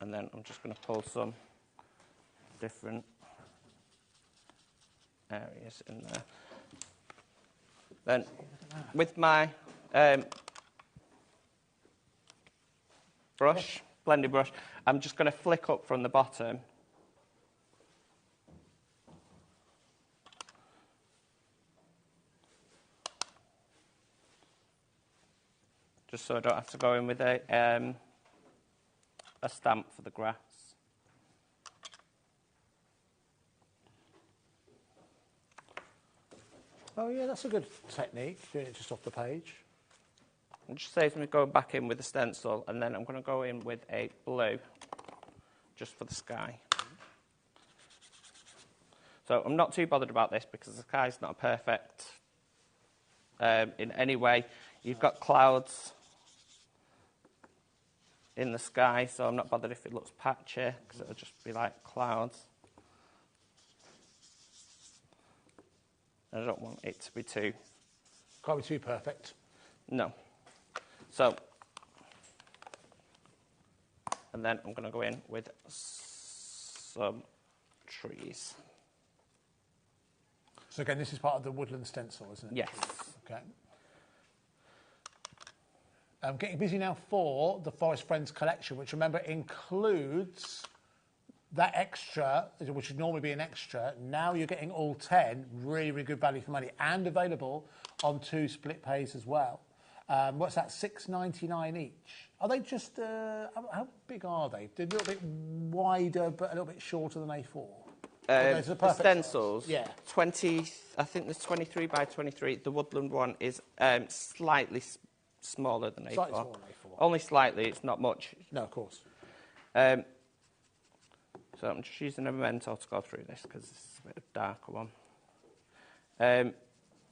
And then I'm just going to pull some different areas in there. Then with my brush, blending brush, I'm just going to flick up from the bottom. Just so I don't have to go in with a stamp for the grass. Oh yeah, that's a good technique, doing it just off the page. It just saves me going back in with the stencil, and then I'm going to go in with a blue, just for the sky. So I'm not too bothered about this because the sky's not perfect in any way. You've got clouds in the sky, so I'm not bothered if it looks patchy, because it'll just be like clouds. I don't want it to be too... Can't be too perfect. No. So, and then I'm going to go in with some trees. So again, this is part of the woodland stencil, isn't it? Yes. Okay. I'm getting busy now for the Forest Friends collection, which, remember, includes that extra, which would normally be an extra. Now you're getting all 10, really, really good value for money, and available on 2 split pays as well. What's that, $6.99 each? Are they just, how big are they? They're a little bit wider, but a little bit shorter than A4. The stencils, size. Yeah. 20, I think there's 23 by 23. The woodland one is slightly smaller than A4. Slightly smaller than A4. Only slightly, it's not much. No, of course. So I'm just using a Memento to go through this because this is a bit of a darker one.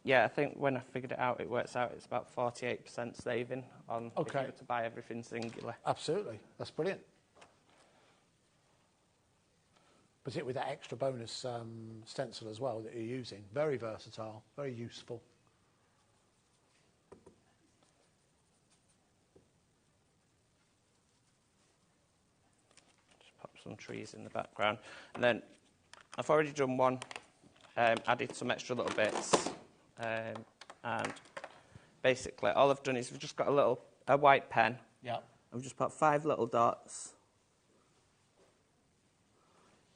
Yeah, I think when I figured it out, it works out it's about 48% saving on if you were to buy everything singular. Absolutely. That's brilliant. Particularly with that extra bonus stencil as well that you're using. Very versatile, very useful. Just pop some trees in the background. And then I've already done one, added some extra little bits. And basically all I've done is we've just got a white pen. Yeah. I've just put 5 little dots.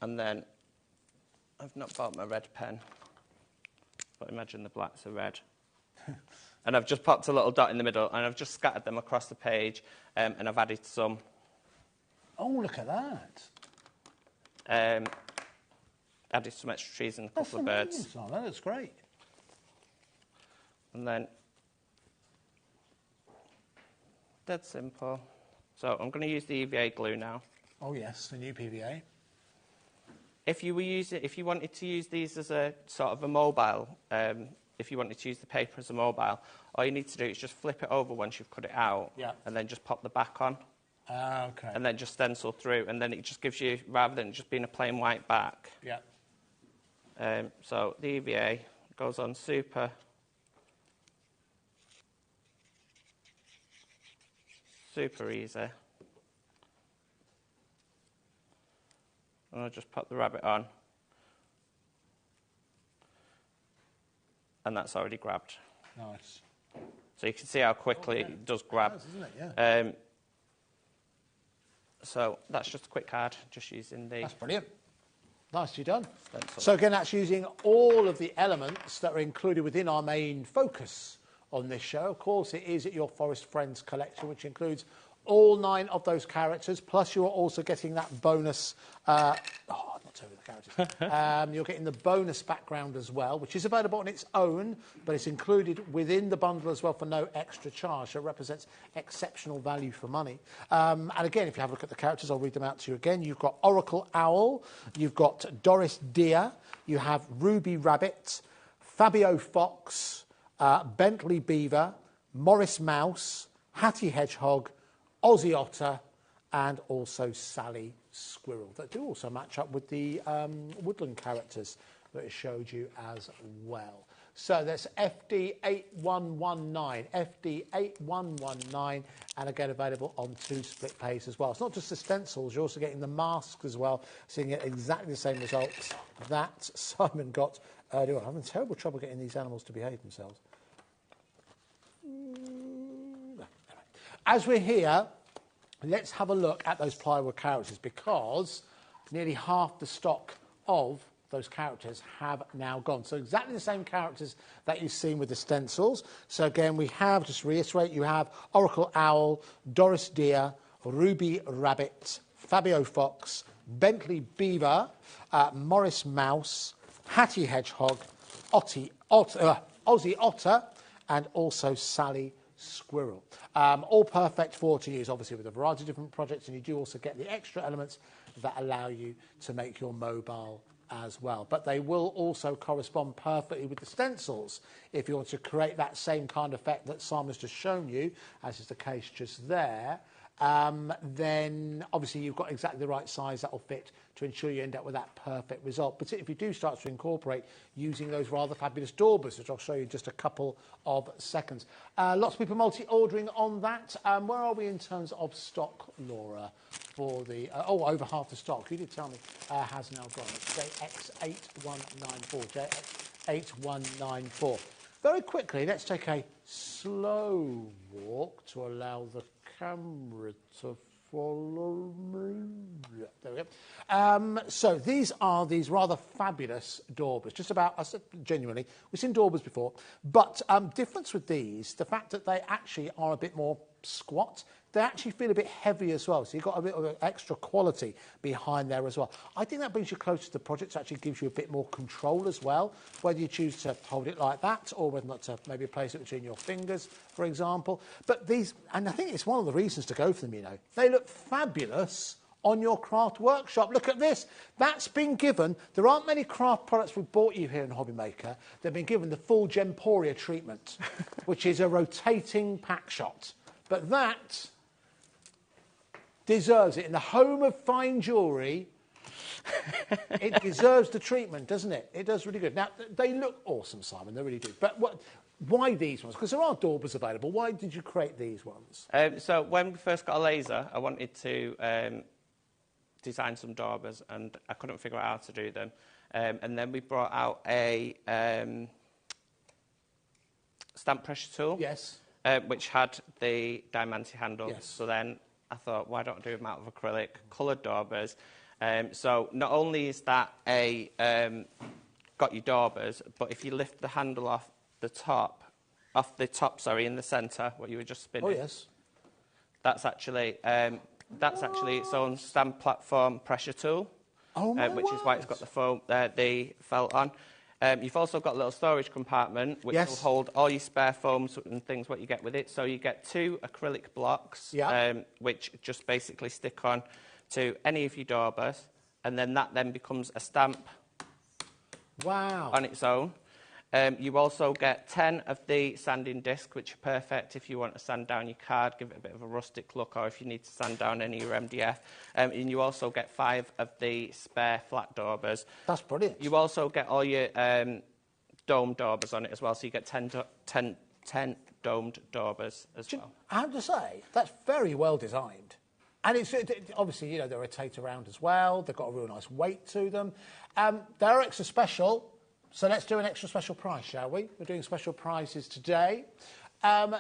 And then I've not bought my red pen, but imagine the blacks are red. And I've just popped a little dot in the middle, and I've just scattered them across the page, and I've added some. Oh, look at that. Added some extra trees and a couple of birds. Simon. That's great. And then, dead simple. So I'm going to use the EVA glue now. Oh yes, the new PVA. If you wanted to use these as a sort of a mobile, if you wanted to use the paper as a mobile, all you need to do is just flip it over once you've cut it out, and then just pop the back on. Okay. And then just stencil through, and then it just gives you, rather than just being a plain white back. Yeah. So the EVA goes on super easy. And I'll just pop the rabbit on. And that's already grabbed. Nice. So you can see how quickly it does grab. It does, isn't it? Yeah. So that's just a quick card, just using the... That's brilliant. Nicely done. Stencil. So again, that's using all of the elements that are included within our main focus on this show. Of course, it is Your Forest Friends collection, which includes all 9 of those characters, plus you're also getting that bonus... not over the characters. You're getting the bonus background as well, which is available on its own, but it's included within the bundle as well for no extra charge. So it represents exceptional value for money. And again, if you have a look at the characters, I'll read them out to you again. You've got Oracle Owl, you've got Doris Deer, you have Ruby Rabbit, Fabio Fox, Bentley Beaver, Morris Mouse, Hattie Hedgehog, Aussie Otter, and also Sally Squirrel, that do also match up with the woodland characters that I showed you as well. So that's FD8119, FD8119, and again available on 2 split pays as well. It's not just the stencils, you're also getting the masks as well, so you can get exactly the same results that Simon got earlier on. I'm having terrible trouble getting these animals to behave themselves. As we're here, let's have a look at those plywood characters, because nearly half the stock of those characters have now gone. So exactly the same characters that you've seen with the stencils. So again, we have, just to reiterate, you have Oracle Owl, Doris Deer, Ruby Rabbit, Fabio Fox, Bentley Beaver, Morris Mouse, Hattie Hedgehog, Aussie Otter, and also Sally Squirrel. All perfect for to use, obviously, with a variety of different projects, and you do also get the extra elements that allow you to make your mobile as well. But they will also correspond perfectly with the stencils if you want to create that same kind of effect that Simon's just shown you, as is the case just there. Then obviously you've got exactly the right size that will fit to ensure you end up with that perfect result. Particularly if you do start to incorporate using those rather fabulous daubers, which I'll show you in just a couple of seconds. Lots of people multi-ordering on that. Where are we in terms of stock, Laura, for the... over half the stock. You did tell me has now gone. It's JX8194. JX8194. Very quickly, let's take a slow walk to allow the camera to follow me. There we go. So these are these rather fabulous daubers. Just about, I said genuinely, we've seen daubers before, but difference with these, the fact that they actually are a bit more squat, they actually feel a bit heavy as well. So you've got a bit of extra quality behind there as well. I think that brings you closer to the project, so actually gives you a bit more control as well, whether you choose to hold it like that or whether not to maybe place it between your fingers, for example. But these, and I think it's one of the reasons to go for them, you know. They look fabulous on your craft workshop. Look at this. That's been given. There aren't many craft products we've bought you here in HobbyMaker. They've been given the full Gemporia treatment, which is a rotating pack shot. But that deserves it. In the home of fine jewellery, it deserves the treatment, doesn't it? It does really good. Now, they look awesome, Simon. They really do. But why these ones? Because there are daubers available. Why did you create these ones? So when we first got a laser, I wanted to design some daubers, and I couldn't figure out how to do them. And then we brought out a stamp pressure tool. Yes. Which had the diamante handle. Yes. So then I thought, why don't I do them out of acrylic, coloured daubers? So not only is that got your daubers, but if you lift the handle off the top, in the centre, what you were just spinning. Oh yes. That's actually its own stamp platform pressure tool. Oh my which is why it's got the felt on. You've also got a little storage compartment which will hold all your spare foams and things what you get with it. So you get 2 acrylic blocks, which just basically stick on to any of your daubers, and then that becomes a stamp on its own. You also get 10 of the sanding discs, which are perfect if you want to sand down your card, give it a bit of a rustic look, or if you need to sand down any of your MDF. And you also get 5 of the spare flat daubers. That's brilliant. You also get all your dome daubers on it as well, so you get 10 domed daubers as well. I have to say, that's very well designed. And it's obviously, you know, they rotate around as well. They've got a real nice weight to them. They're extra special. So let's do an extra special price, shall we? We're doing special prices today.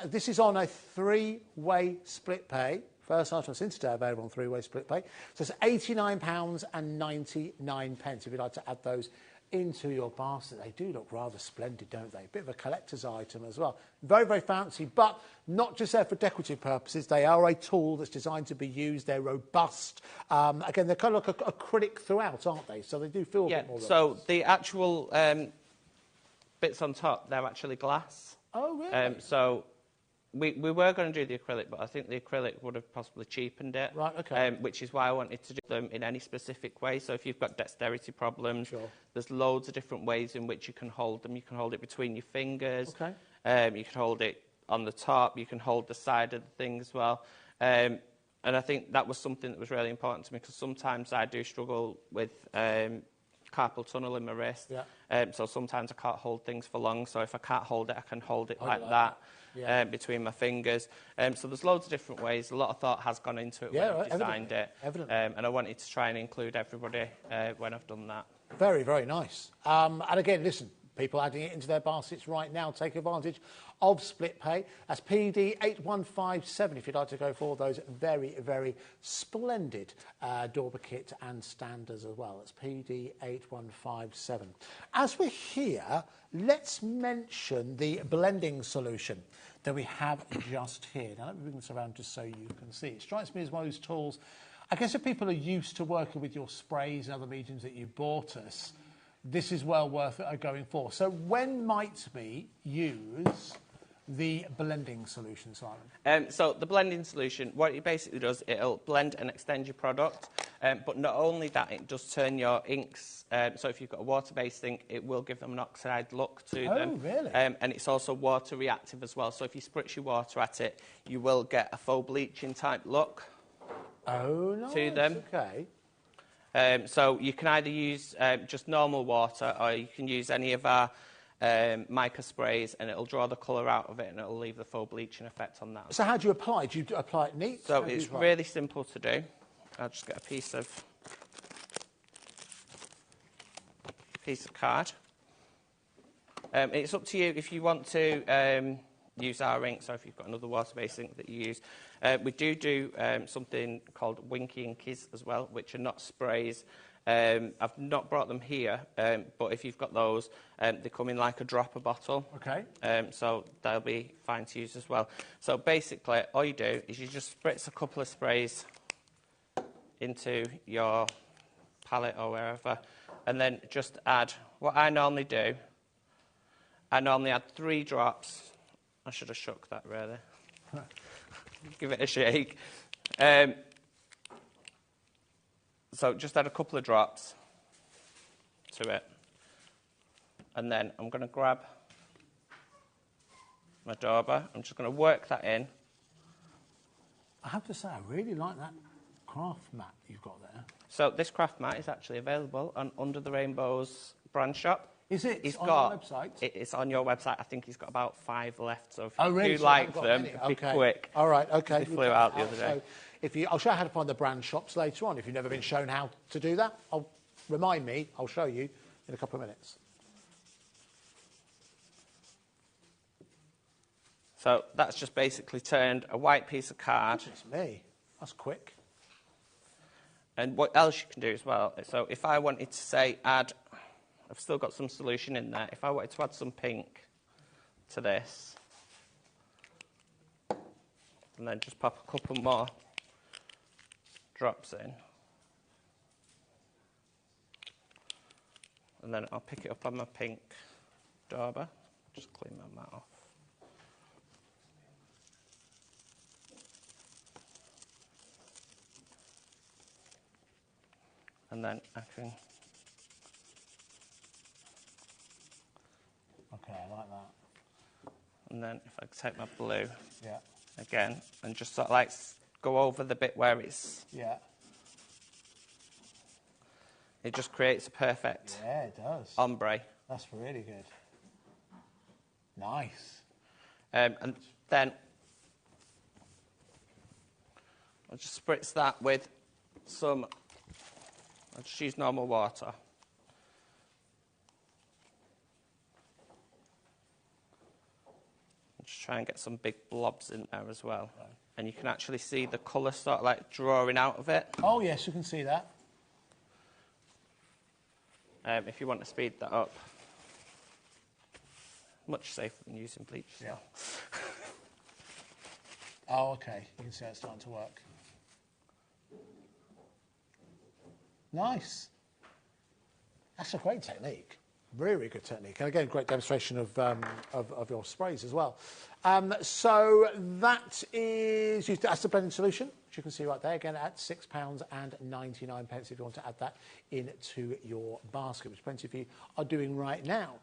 This is on a 3-way split pay. First item since today available on 3-way split pay. So it's £89.99 if you'd like to add those into your basket. They do look rather splendid, don't they? A bit of a collector's item as well. Very, very fancy, but not just there for decorative purposes. They are a tool that's designed to be used. They're robust. Again, they're kind of like acrylic throughout, aren't they? So they do feel a bit more robust. So the actual bits on top, they're actually glass. Oh, really? So we were going to do the acrylic, but I think the acrylic would have possibly cheapened it. Right, okay. Which is why I wanted to do them in any specific way. So if you've got dexterity problems, there's loads of different ways in which you can hold them. You can hold it between your fingers. Okay. You can hold it on the top. You can hold the side of the thing as well. And I think that was something that was really important to me, because sometimes I do struggle with carpal tunnel in my wrist. So sometimes I can't hold things for long. So if I can't hold it, I can hold it like that. Between my fingers. So there's loads of different ways. A lot of thought has gone into it when I designed it. And I wanted to try and include everybody when I've done that. Very, very nice. And again, listen, people adding it into their baskets right now, take advantage of split pay. That's PD8157 if you'd like to go for those very, very splendid dauber kit and standers as well. That's PD8157. As we're here, let's mention the blending solution that we have just here. Now, let me bring this around just so you can see. It strikes me as one of those tools, I guess if people are used to working with your sprays and other mediums that you bought us, this is well worth going for. So when might we use the blending solution, Simon? So the blending solution, what it basically does, it'll blend and extend your product. But not only that, it does turn your inks. So if you've got a water-based ink, it will give them an oxide look to them. Oh, really? And it's also water reactive as well. So if you spritz your water at it, you will get a faux bleaching type look to them. Okay. So you can either use just normal water, or you can use any of our mica sprays, and it'll draw the colour out of it, and it'll leave the faux bleaching effect on that. So how do you apply it? Do you apply it neat? So it's really simple to do. I'll just get a piece of card. It's up to you if you want to use our inks, or if you've got another water-based ink that you use. We do something called Winky Inkies as well, which are not sprays. I've not brought them here, but if you've got those, they come in like a dropper bottle. Okay. So they'll be fine to use as well. So basically, all you do is you just spritz a couple of sprays into your palette or wherever, and then just add, what I normally do, I normally add 3 drops. I should have shook that, really. Give it a shake. So just add a couple of drops to it. And then I'm going to grab my dauber. I'm just going to work that in. I have to say, I really like that craft mat you've got there. So this craft mat is actually available on Under the Rainbow's brand shop. Is it? He's on got, your website? It's on your website. I think he's got about 5 left. So if really? you So like got them, many. be quick. All right, okay. They flew out the other day. So I'll show you how to find the brand shops later on. If you've never been shown how to do that, remind me. I'll show you in a couple of minutes. So that's just basically turned a white piece of card. It's me. That's quick. And what else you can do as well, so if I wanted to say add, I've still got some solution in there, if I wanted to add some pink to this, and then just pop a couple more drops in, and then I'll pick it up on my pink dauber, just clean my mat off. And then I can... Okay, I like that. And then if I take my blue, yeah, again, and just sort of like go over the bit where it's... Yeah. It just creates a perfect... Yeah, it does. Ombre. That's really good. Nice. And then I'll just spritz that with some... I'll just use normal water. And just try and get some big blobs in there as well. Right. And you can actually see the colour sort of like drawing out of it. Oh, yes, you can see that. If you want to speed that up. Much safer than using bleach. Yeah. Oh, okay. You can see how it's starting to work. Nice. That's a great technique. Really good technique. And again, great demonstration of your sprays as well. So that's the blending solution, which you can see right there, again at £6.99 if you want to add that into your basket, which plenty of you are doing right now.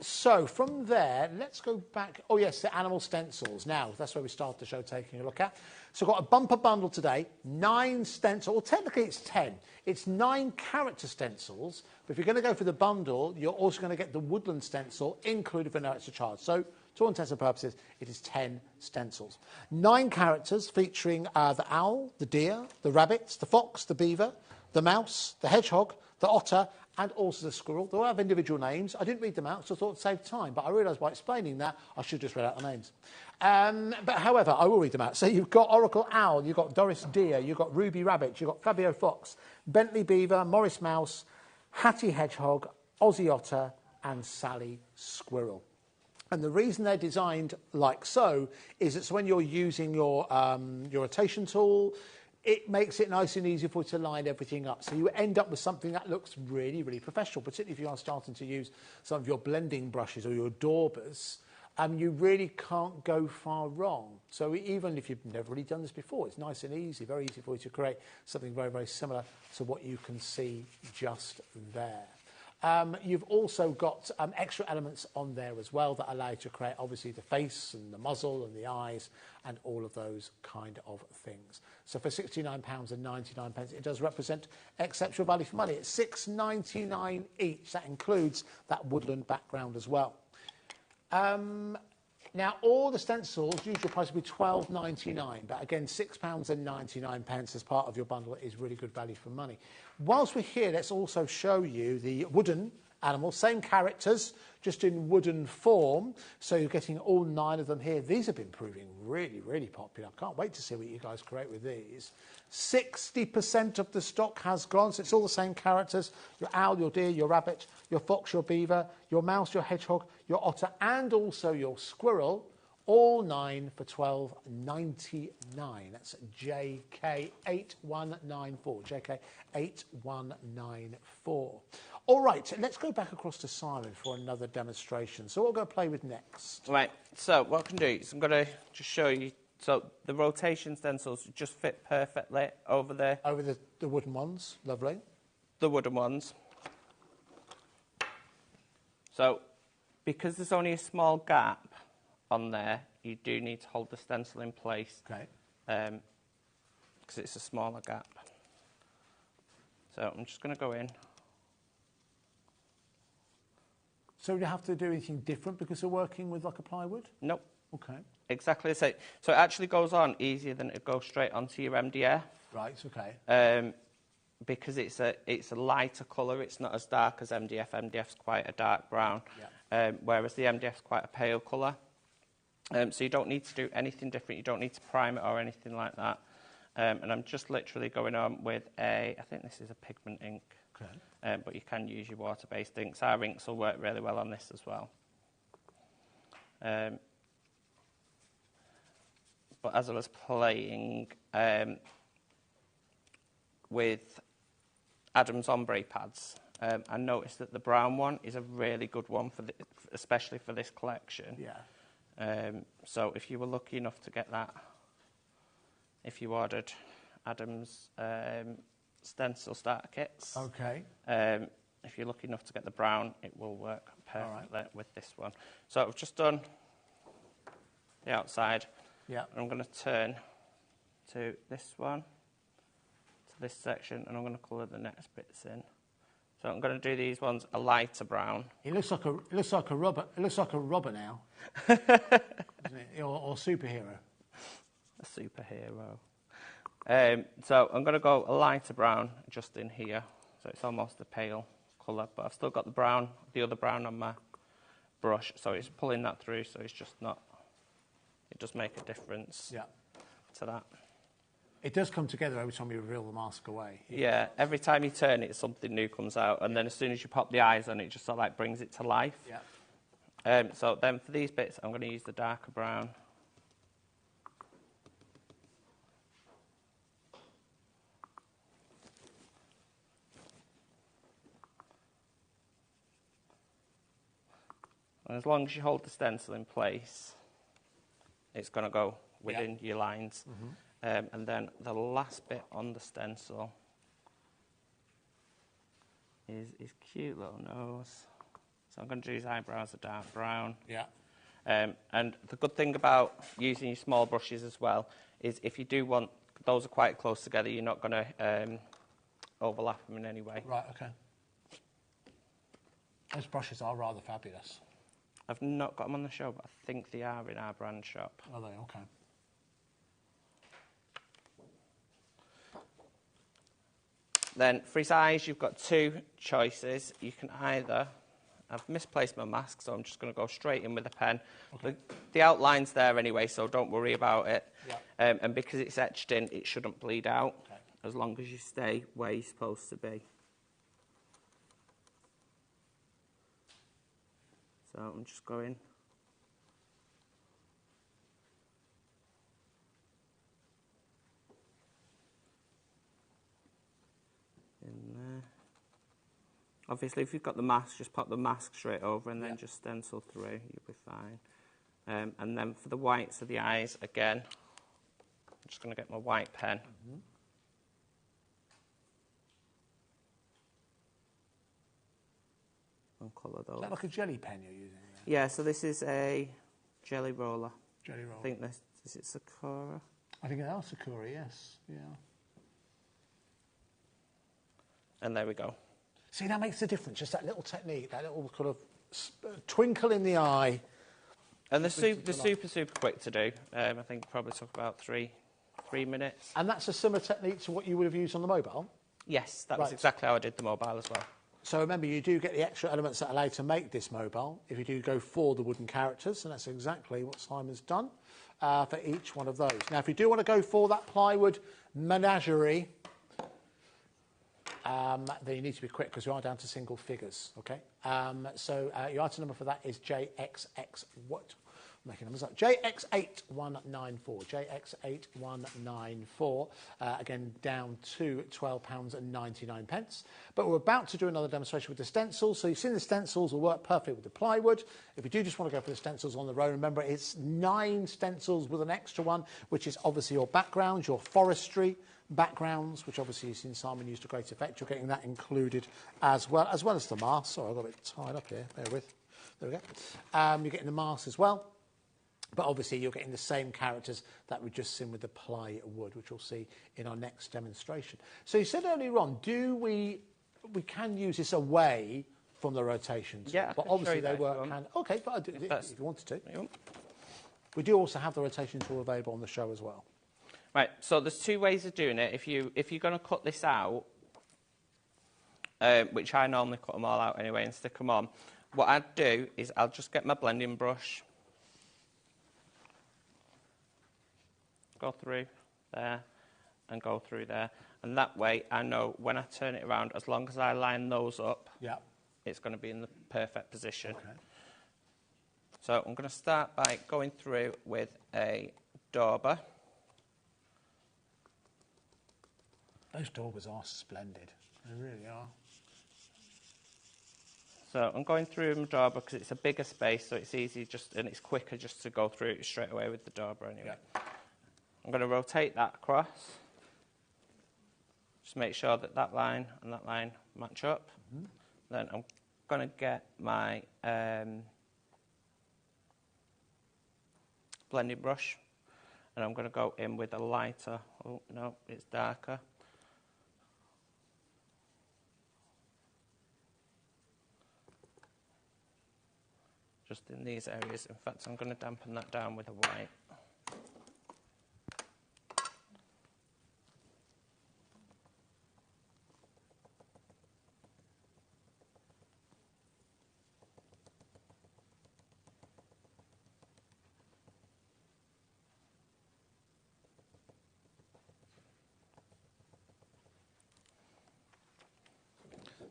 So from there, let's go back. Oh, yes, the animal stencils. Now, that's where we start the show taking a look at. So I've got a bumper bundle today, 9 stencils. Well, technically it's 10. It's 9 character stencils, but if you're going to go for the bundle, you're also going to get the woodland stencil included for no extra charge. So to all intents and purposes, it is 10 stencils. 9 characters featuring the owl, the deer, the rabbits, the fox, the beaver, the mouse, the hedgehog, the otter, and also the squirrel. They all have individual names. I didn't read them out, so I thought to save time, but I realised by explaining that I should just read out the names. But however, I will read them out. So you've got Oracle Owl, you've got Doris Deer, you've got Ruby Rabbit, you've got Fabio Fox, Bentley Beaver, Morris Mouse, Hattie Hedgehog, Aussie Otter, and Sally Squirrel. And the reason they're designed like so is that when you're using your rotation tool, it makes it nice and easy for you to line everything up. So you end up with something that looks really, really professional, particularly if you are starting to use some of your blending brushes or your daubers. You really can't go far wrong. So even if you've never really done this before, it's nice and easy, very easy for you to create something very, very similar to what you can see just there. You've also got extra elements on there as well that allow you to create, obviously, the face and the muzzle and the eyes and all of those kind of things. So for £69.99, it does represent exceptional value for money. It's £6.99 each. That includes that woodland background as well. Now, all the stencils, usual price will be £12.99, but again, £6.99 as part of your bundle is really good value for money. Whilst we're here, let's also show you the wooden animals, same characters, just in wooden form. So you're getting all 9 of them here. These have been proving really, really popular. I can't wait to see what you guys create with these. 60% of the stock has gone, so it's all the same characters. Your owl, your deer, your rabbit, your fox, your beaver, your mouse, your hedgehog, your otter, and also your squirrel. All 9 for £12.99. That's JK8194. JK8194. All right, let's go back across to Simon for another demonstration. So what we're going to play with next? Right, so what I can do is I'm going to just show you So the rotation stencils just fit perfectly over there. Over the wooden ones, lovely. The wooden ones. So because there's only a small gap on there, you do need to hold the stencil in place. Okay. Because it's a smaller gap. So I'm just going to go in. So do you have to do anything different because you're working with like a plywood? Nope. Okay. Exactly the same. So it actually goes on easier than it goes straight onto your MDF. Right, okay. Because it's a lighter colour, it's not as dark as MDF. MDF's quite a dark brown, whereas the MDF's quite a pale colour. So you don't need to do anything different. You don't need to prime it or anything like that. And I'm just literally going on with I think this is a pigment ink, but you can use your water-based inks. Our inks will work really well on this as well. But as I was playing with Adam's ombre pads, I noticed that the brown one is a really good one, especially for this collection. Yeah. So if you were lucky enough to get that, if you ordered Adam's stencil starter kits, okay. If you're lucky enough to get the brown, it will work perfectly with this one. So I've just done the outside. Yeah. I'm going to turn to this one, to this section, and I'm going to colour the next bits in. So I'm going to do these ones a lighter brown. It looks like a rubber. It looks like a rubber now, doesn't it? Or superhero. A superhero. So I'm going to go a lighter brown just in here, so it's almost a pale colour, but I've still got the other brown on my brush, so it's pulling that through, so it's just not. It does make a difference to that. It does come together every time you reel the mask away. Yeah, every time you turn it, something new comes out, and then as soon as you pop the eyes on it, just sort of like brings it to life. Yeah. So then for these bits, I'm going to use the darker brown. And as long as you hold the stencil in place, it's going to go within your lines. And then the last bit on the stencil is his cute little nose. So I'm going to do his eyebrows a dark brown. Yeah. And the good thing about using your small brushes as well is if you do want, those are quite close together, you're not going to overlap them in any way. Right, okay. Those brushes are rather fabulous. I've not got them on the show, but I think they are in our brand shop. Are they? Okay. Then for his eyes, you've got two choices. You can either... I've misplaced my mask, so I'm just going to go straight in with a pen. Okay. The outline's there anyway, so don't worry about it. Yeah. And because it's etched in, it shouldn't bleed out, as long as you stay where you're supposed to be. So I'm just going... in there. Obviously, if you've got the mask, just pop the mask straight over and then just stencil through. You'll be fine. And then for the whites of the eyes, again, I'm just going to get my white pen. And colour those. Is that like a jelly pen you're using? Yeah, so this is a jelly roller. Jelly roller. I think this is it Sakura? I think that's Sakura, yes. Yeah. And there we go. See, that makes a difference, just that little technique, that little kind of twinkle in the eye. And they're super quick to do. I think it probably took about three minutes. And that's a similar technique to what you would have used on the mobile? Yes, that was exactly how I did the mobile as well. So remember, you do get the extra elements that allow you to make this mobile if you do go for the wooden characters, and that's exactly what Simon's done for each one of those. Now, if you do want to go for that plywood menagerie, then you need to be quick because you are down to single figures, okay? So your item number for that is JXX making numbers up. JX8194. JX8194. Again, down to £12.99. But we're about to do another demonstration with the stencils. So you've seen the stencils will work perfectly with the plywood. If you do just want to go for the stencils on the road, remember it's 9 stencils with an extra one, which is obviously your backgrounds, your forestry backgrounds, which obviously you've seen Simon use to great effect. You're getting that included as well as the mask. Sorry, I've got a bit tied up here. Bear with. There we go. You're getting the mask as well. But obviously you're getting the same characters that we've just seen with the plywood, which we'll see in our next demonstration. So you said earlier on, we can use this away from the rotations. Yeah, but obviously they work. Okay, but if you wanted to. We do also have the rotation tool available on the show as well. Right, so there's 2 ways of doing it. If you're going to cut this out, which I normally cut them all out anyway and stick them on, what I'd do is I'll just get my blending brush, go through there and go through there, and that way I know when I turn it around, as long as I line those up, it's going to be in the perfect position. Okay. So I'm going to start by going through with a dauber. Those daubers are splendid. They really are. So I'm going through my dauber because it's a bigger space, so it's easy and it's quicker just to go through it straight away with the dauber anyway. Yeah. I'm going to rotate that across. Just make sure that that line and that line match up. Mm-hmm. Then I'm going to get my blending brush, and I'm going to go in with a lighter. Oh no, it's darker. Just in these areas. In fact, I'm going to dampen that down with a white.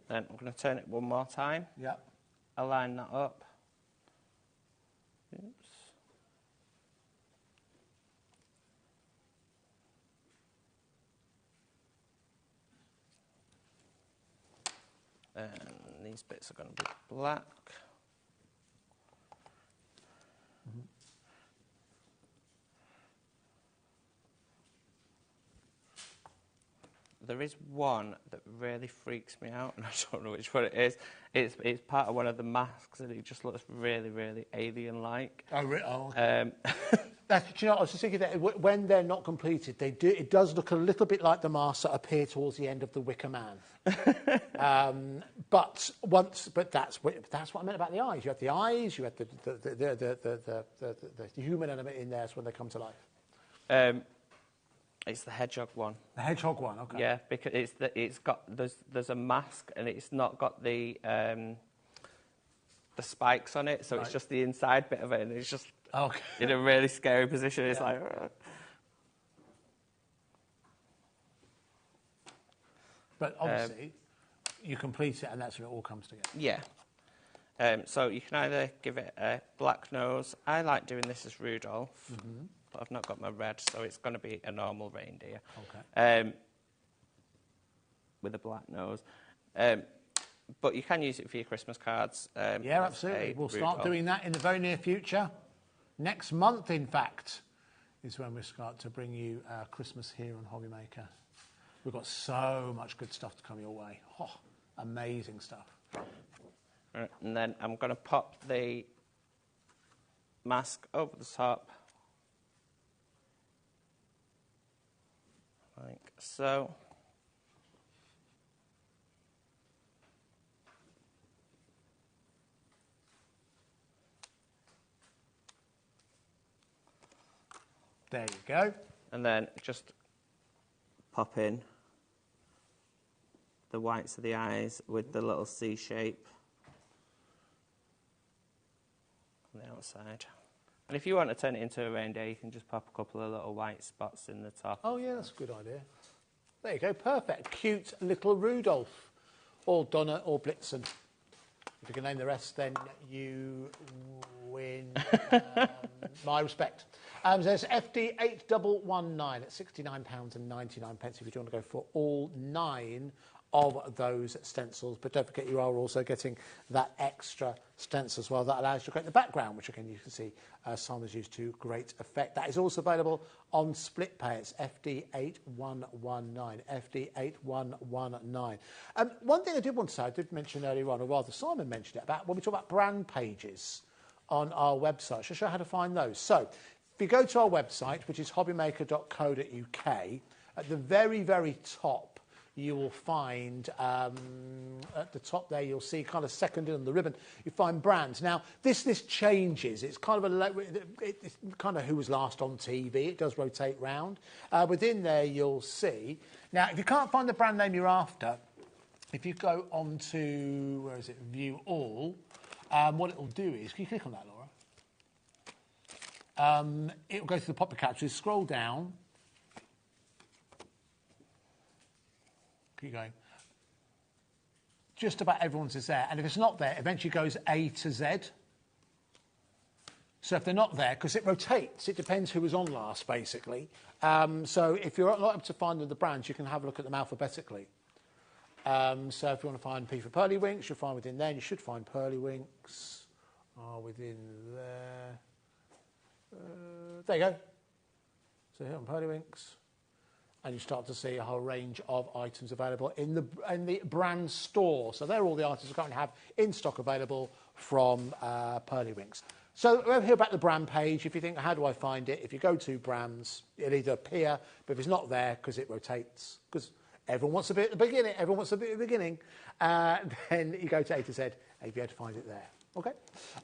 Then I'm going to turn it one more time. Yep. Align that up. Oops. And these bits are going to be black. Mm-hmm. There is one that really freaks me out, and I don't know which one it is. It's part of one of the masks, and it just looks really, really alien-like. Oh, really? Oh, okay. Do you know, I was just thinking that when they're not completed, it does look a little bit like the masks that appear towards the end of The Wicker Man. But that's what I meant about the eyes. You had the eyes, you had the human element in there when they come to life. It's the hedgehog one. The hedgehog one, okay. Yeah, because there's a mask and it's not got the spikes on it, so right. It's just the inside bit of it, and it's just in a really scary position. It's like. But obviously, you complete it, and that's when it all comes together. Yeah. So you can either give it a black nose. I like doing this as Rudolph. Mm-hmm. But I've not got my red, so it's going to be a normal reindeer. Okay. With a black nose. But you can use it for your Christmas cards. Yeah, absolutely. We'll start doing that in the very near future. Next month, in fact, is when we start to bring you Christmas here on HobbyMaker. We've got so much good stuff to come your way. Oh, amazing stuff. Right, and then I'm going to pop the mask over the top. Like so. There you go. And then just pop in the whites of the eyes with the little C shape on the outside. And if you want to turn it into a reindeer, you can just pop a couple of little white spots in the top. Oh, yeah, that's a good idea. There you go, perfect. Cute little Rudolph, or Donner, or Blitzen. If you can name the rest, then you win my respect. There's FD8119 at £69.99 if you do want to go for all 9 of those stencils. But don't forget, you are also getting that extra stencil as well that allows you to create the background, which again you can see Simon's used to great effect. That is also available on split pay. It's FD8119. FD8119. One thing I did want to say, I did mention earlier on, or rather Simon mentioned it, about when we talk about brand pages on our website. I'll show you how to find those. So if you go to our website, which is hobbymaker.co.uk, at the very, very top, you will find, at the top there, you'll see kind of seconded on the ribbon, you find brands. Now, this changes. It's kind of it's kind of who was last on TV. It does rotate round. Within there, you'll see. Now, if you can't find the brand name you're after, if you go on to, where is it, View All, what it will do is, can you click on that, Laura? It will go through the popular categories, scroll down, keep going. Just about everyone's is there. And if it's not there, eventually goes A to Z. So if they're not there, because it rotates, it depends who was on last, basically. So if you're not able to find the brands, you can have a look at them alphabetically. So if you want to find P for Pearlywinks, you'll find within there. You should find Pearlywinks within there. There you go. So here on Pearlywinks. And you start to see a whole range of items available in the brand store. So they're all the items we currently have in stock available from Pearlywinks. So over here about the brand page, if you think, how do I find it? If you go to brands, it'll either appear, but if it's not there, because it rotates, because everyone wants to be at the beginning, everyone wants to be at the beginning, then you go to A to Z, and you'll be able to find it there. Okay.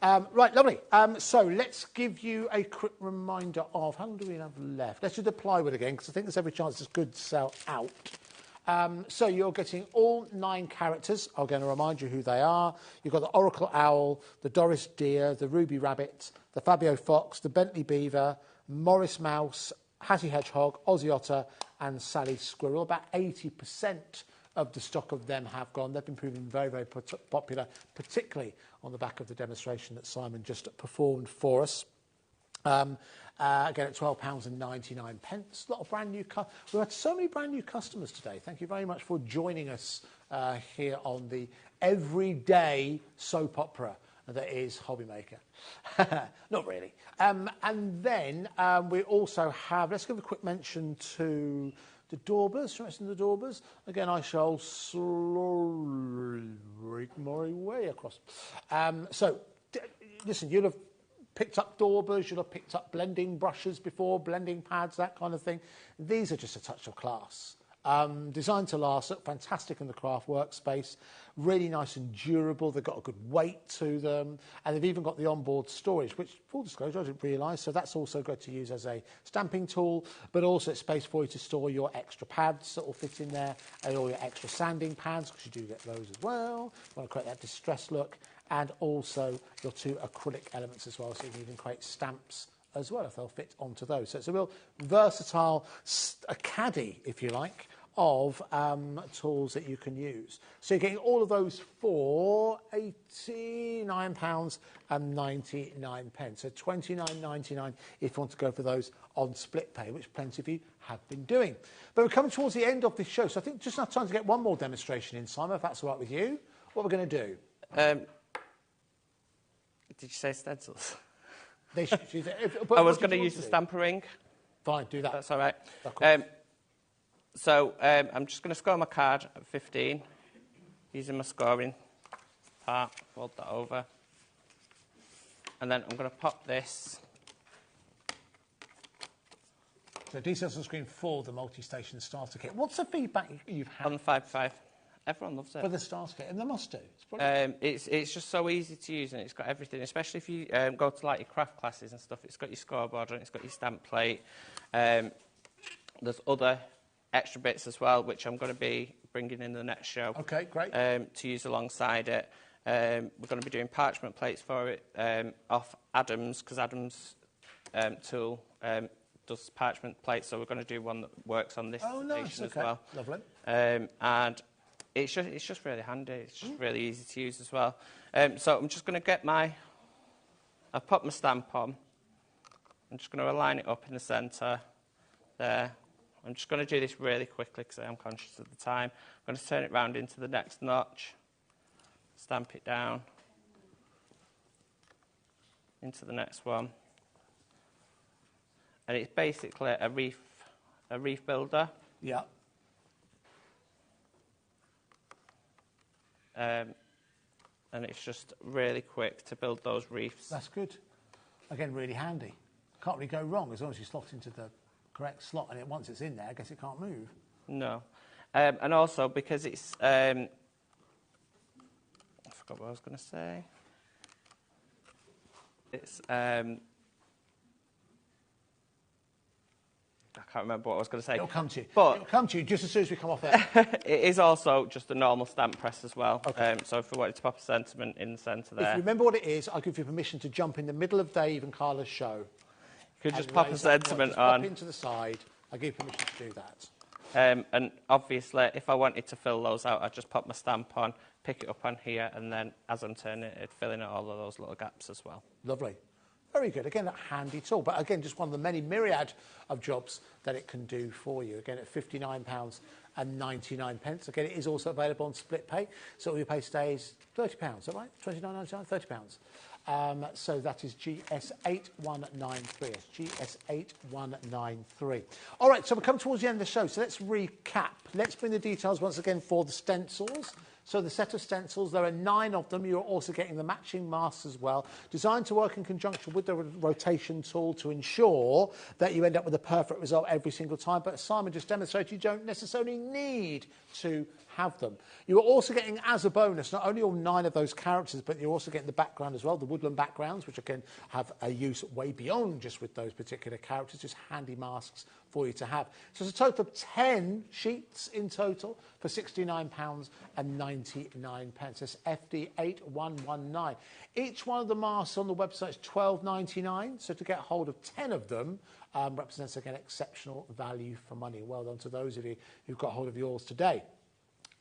Right, lovely. So let's give you a quick reminder of, how long do we have left? Let's do the plywood again, because I think there's every chance this could sell out. So you're getting all 9 characters. I'm going to remind you who they are. You've got the Oracle Owl, the Doris Deer, the Ruby Rabbit, the Fabio Fox, the Bentley Beaver, Morris Mouse, Hattie Hedgehog, Aussie Otter, and Sally Squirrel. About 80% of the stock of them have gone. They've been proving very, very popular, particularly on the back of the demonstration that Simon just performed for us. Again, at £12.99. A lot of brand new we've had so many brand new customers today. Thank you very much for joining us here on the everyday soap opera that is HobbyMaker. Not really. And then we also have, let's give a quick mention to the Daubers. The Daubers. Again, I shall slowly break my way across. So, listen, you'll have picked up daubers, you'll have picked up blending brushes before, blending pads, that kind of thing. These are just a touch of class. Designed to last, look fantastic in the craft workspace, really nice and durable. They've got a good weight to them, and they've even got the onboard storage, which, full disclosure, I didn't realise, so that's also good to use as a stamping tool, but also it's space for you to store your extra pads that will fit in there, and all your extra sanding pads, because you do get those as well. You want to create that distressed look, and also your 2 acrylic elements as well, so you can even create stamps as well if they'll fit onto those. So it's a real versatile caddy, if you like, of tools that you can use. So you're getting all of those for £89.99. So £29.99 if you want to go for those on split pay, which plenty of you have been doing. But we're coming towards the end of this show, so I think just enough time to get one more demonstration in, Simon, if that's all right with you. What we're going to do? Did you say stencils? I was going to use the stamper ring. Fine, do that. That's all right. I'm just going to score my card at 15 using my scoring part. Fold that over. And then I'm going to pop this. So details on the screen for the multi-station starter kit. What's the feedback you've had? On the 5.5. Everyone loves it. For the starter kit, and they must do. It's just so easy to use, and it's got everything, especially if you go to like your craft classes and stuff. It's got your scoreboard on it, it's got your stamp plate. There's other extra bits as well, which I'm going to be bringing in the next show. Okay, great. To use alongside it. We're going to be doing parchment plates for it off Adam's, because Adam's tool does parchment plates, so we're going to do one that works on this station as well. Lovely. And it's just really handy. It's just really easy to use as well. So I'm just going to get my I've popped my stamp on. I'm just going to align it up in the centre there. I'm just going to do this really quickly because I am conscious of the time. I'm going to turn it round into the next notch, stamp it down into the next one. And it's basically a reef builder. Yeah. And it's just really quick to build those reefs. That's good. Again, really handy. Can't really go wrong as long as you slot into the correct slot, and once it's in there, I guess it can't move. No. And also, because it's... I forgot what I was going to say. It's... I can't remember what I was going to say. It'll come to you. But it'll come to you just as soon as we come off there. It is also just a normal stamp press as well. Okay. So if we wanted to pop a sentiment in the centre there... If you remember what it is, I'll give you permission to jump in the middle of Dave and Carla's show. You could just pop a sentiment just on. Pop into the side. I'll give you permission to do that. And obviously, if I wanted to fill those out, I'd just pop my stamp on, pick it up on here, and then as I'm turning it, it'd fill in all of those little gaps as well. Lovely. Very good. Again, a handy tool. But again, just one of the many myriad of jobs that it can do for you. Again, at £59.99. Again, it is also available on split pay. So all you pay today is £30. Is that right? £29.99, £30. So that is GS8193. It's GS8193. All right, so we've come towards the end of the show. So let's recap. Let's bring the details once again for the stencils. So the set of stencils, there are 9 of them. You're also getting the matching masks as well, designed to work in conjunction with the rotation tool to ensure that you end up with a perfect result every single time. But as Simon just demonstrated, you don't necessarily need to have them. You are also getting, as a bonus, not only all 9 of those characters, but you're also getting the background as well, the woodland backgrounds, which again have a use way beyond just with those particular characters, just handy masks for you to have. So it's a total of 10 sheets in total for £69.99. It's FD8119. Each one of the masks on the website is £12.99, so to get hold of 10 of them represents, again, exceptional value for money. Well done to those of you who've got hold of yours today.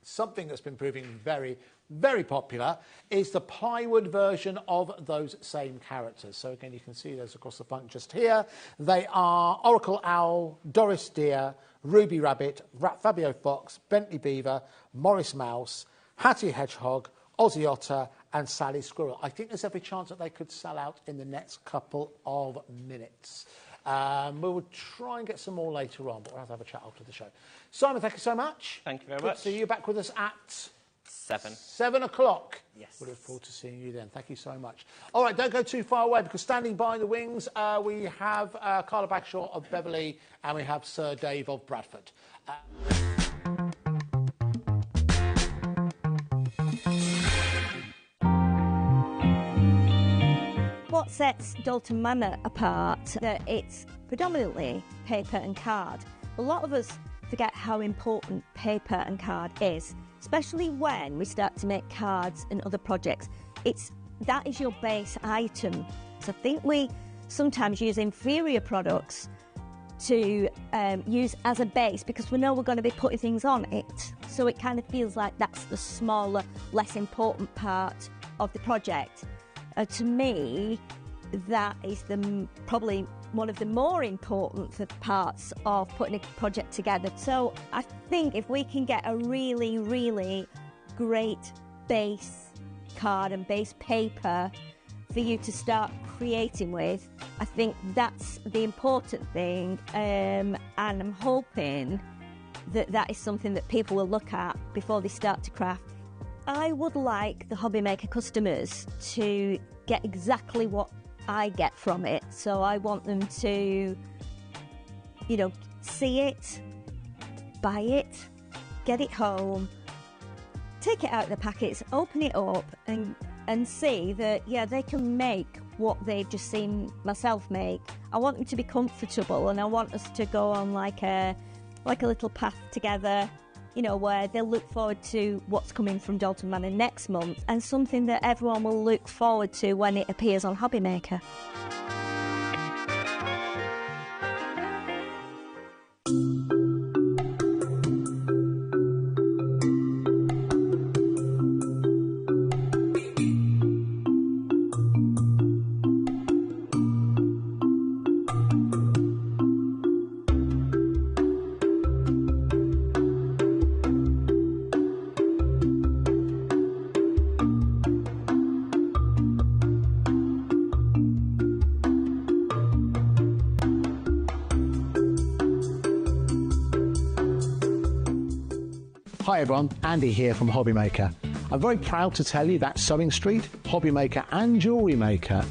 Something that's been proving very, very popular is the plywood version of those same characters. So again, you can see those across the front just here. They are Oracle Owl, Doris Deer, Ruby Rabbit, Fabio Fox, Bentley Beaver, Morris Mouse, Hattie Hedgehog, Aussie Otter and Sally Squirrel. I think there's every chance that they could sell out in the next couple of minutes. We will try and get some more later on, but we'll have to have a chat after the show. Simon, thank you so much. Thank you very much. Good to see you back with us at 7 o'clock. Yes. We look forward to seeing you then. Thank you so much. All right, don't go too far away because standing by in the wings, we have Carla Bagshaw of Beverley and we have Sir Dave of Bradford. What sets Dalton Manor apart, that it's predominantly paper and card. A lot of us forget how important paper and card is, especially when we start to make cards and other projects. That is your base item. So I think we sometimes use inferior products to use as a base because we know we're going to be putting things on it. So it kind of feels like that's the smaller, less important part of the project. To me, that is probably one of the more important parts of putting a project together. So I think if we can get a really, really great base card and base paper for you to start creating with, I think that's the important thing. And I'm hoping that that is something that people will look at before they start to craft. I would like the HobbyMaker customers to get exactly what I get from it. So I want them to, see it, buy it, get it home, take it out of the packets, open it up and see that, they can make what they've just seen myself make. I want them to be comfortable and I want us to go on like a little path together, where they'll look forward to what's coming from Dalton Manor next month and something that everyone will look forward to when it appears on HobbyMaker. Hi everyone, Andy here from HobbyMaker. I'm very proud to tell you that Sewing Street, HobbyMaker and Jewellery Maker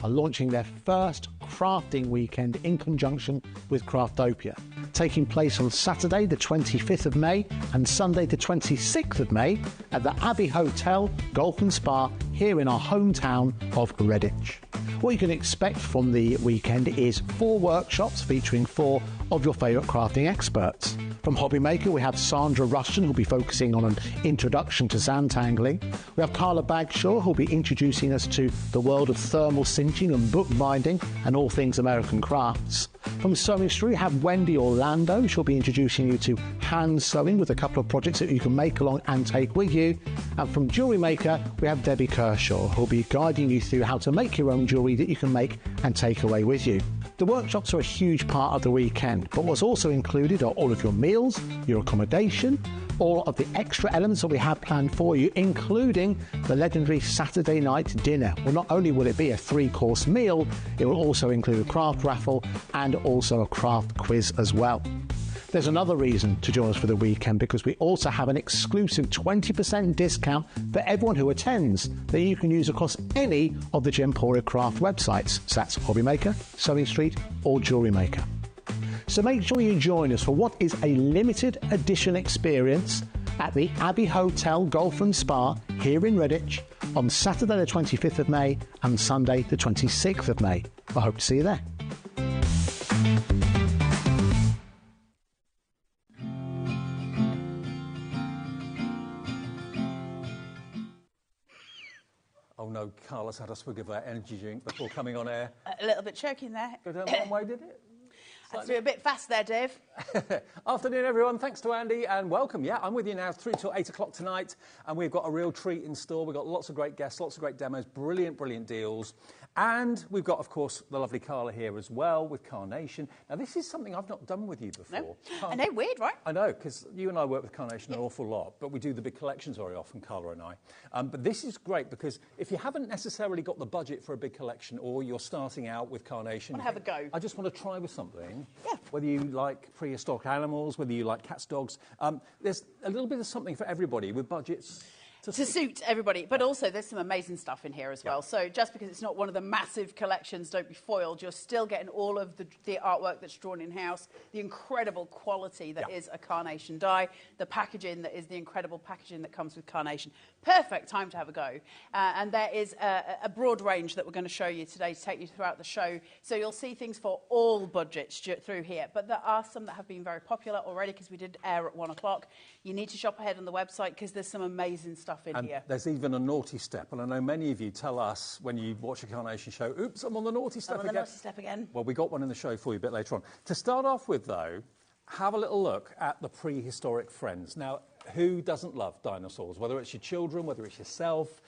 are launching their first crafting weekend in conjunction with Craftopia, taking place on Saturday the 25th of May and Sunday the 26th of May at the Abbey Hotel, Golf and Spa here in our hometown of Redditch. What you can expect from the weekend is 4 workshops featuring 4 of your favourite crafting experts. From HobbyMaker, we have Sandra Rushton, who'll be focusing on an introduction to Zantangling. We have Carla Bagshaw, who'll be introducing us to the world of thermal cinching and bookbinding and all things American crafts. From Sewing Street, we have Wendy Orlando. She'll be introducing you to hand sewing with a couple of projects that you can make along and take with you. And from Jewellery Maker, we have Debbie Kershaw, who'll be guiding you through how to make your own jewellery that you can make and take away with you. The workshops are a huge part of the weekend, but what's also included are all of your meals, your accommodation, all of the extra elements that we have planned for you, including the legendary Saturday night dinner. Well, not only will it be a 3-course meal, it will also include a craft raffle and also a craft quiz as well. There's another reason to join us for the weekend, because we also have an exclusive 20% discount for everyone who attends that you can use across any of the Gemporia craft websites. So that's HobbyMaker, Sewing Street or Jewellery Maker. So make sure you join us for what is a limited edition experience at the Abbey Hotel Golf and Spa here in Redditch on Saturday the 25th of May and Sunday the 26th of May. I hope to see you there. Oh no, Carla's had a swig of that energy drink before coming on air. A little bit choking there. Go down the wrong way, did it? Let's do a bit fast there, Dave. Afternoon, everyone. Thanks to Andy and welcome. Yeah, I'm with you now through till 8 o'clock tonight, and we've got a real treat in store. We've got lots of great guests, lots of great demos, brilliant deals. And we've got, of course, the lovely Carla here as well with Carnation. Now, this is something I've not done with you before. No. I know, weird, right? I know, because you and I work with Carnation an awful lot, but we do the big collections very often, Carla and I. But this is great because if you haven't necessarily got the budget for a big collection or you're starting out with Carnation... Want to have a go. I just want to try with something. Yeah. Whether you like prehistoric animals, whether you like cats, dogs, there's a little bit of something for everybody with budgets... To suit everybody, but also there's some amazing stuff in here as well. So just because it's not one of the massive collections, don't be foiled. You're still getting all of the artwork that's drawn in-house, the incredible quality that is a Carnation die, the packaging that is the incredible packaging that comes with Carnation. Perfect time to have a go. And there is a broad range that we're going to show you today to take you throughout the show. So you'll see things for all budgets through here. But there are some that have been very popular already because we did air at 1 o'clock. You need to shop ahead on the website because there's some amazing stuff in here. There's even a naughty step, and I know many of you tell us when you watch a Carnation show, oops, I'm on the naughty step again. Well, we got one in the show for you a bit later on. To start off with, though, have a little look at the prehistoric friends. Now, who doesn't love dinosaurs? Whether it's your children, whether it's yourself,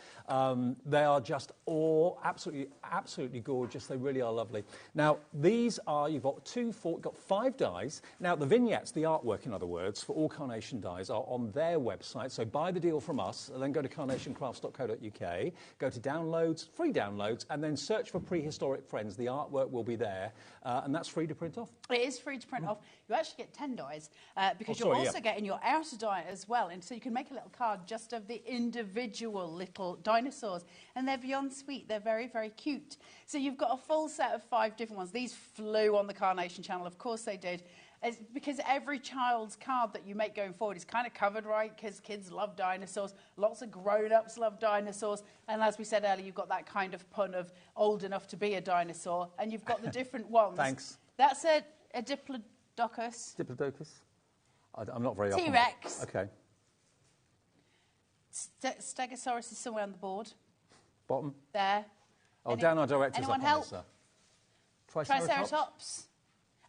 they are just all absolutely gorgeous. They really are lovely. Now, these are, you've got 5 dies. Now, the vignettes, the artwork, in other words, for all Carnation dies are on their website. So buy the deal from us, and then go to carnationcrafts.co.uk, go to downloads, free downloads, and then search for Prehistoric Friends. The artwork will be there, and that's free to print off. It is free to print off. You actually get 10 dies because you're also getting your outer die as well. And so you can make a little card just of the individual little dinosaurs. And they're beyond sweet. They're very, very cute. So you've got a full set of 5 different ones. These flew on the Carnation channel. Of course they did. It's because every child's card that you make going forward is kind of covered, right? Because kids love dinosaurs. Lots of grown-ups love dinosaurs. And as we said earlier, you've got that kind of pun of old enough to be a dinosaur. And you've got the different ones. Thanks. That's a Diplodocus. Diplodocus? I'm not very up on T-Rex. that. Okay. Stegosaurus is somewhere on the board. Bottom? There. Oh, down our directors. Anyone up help? on this, Triceratops.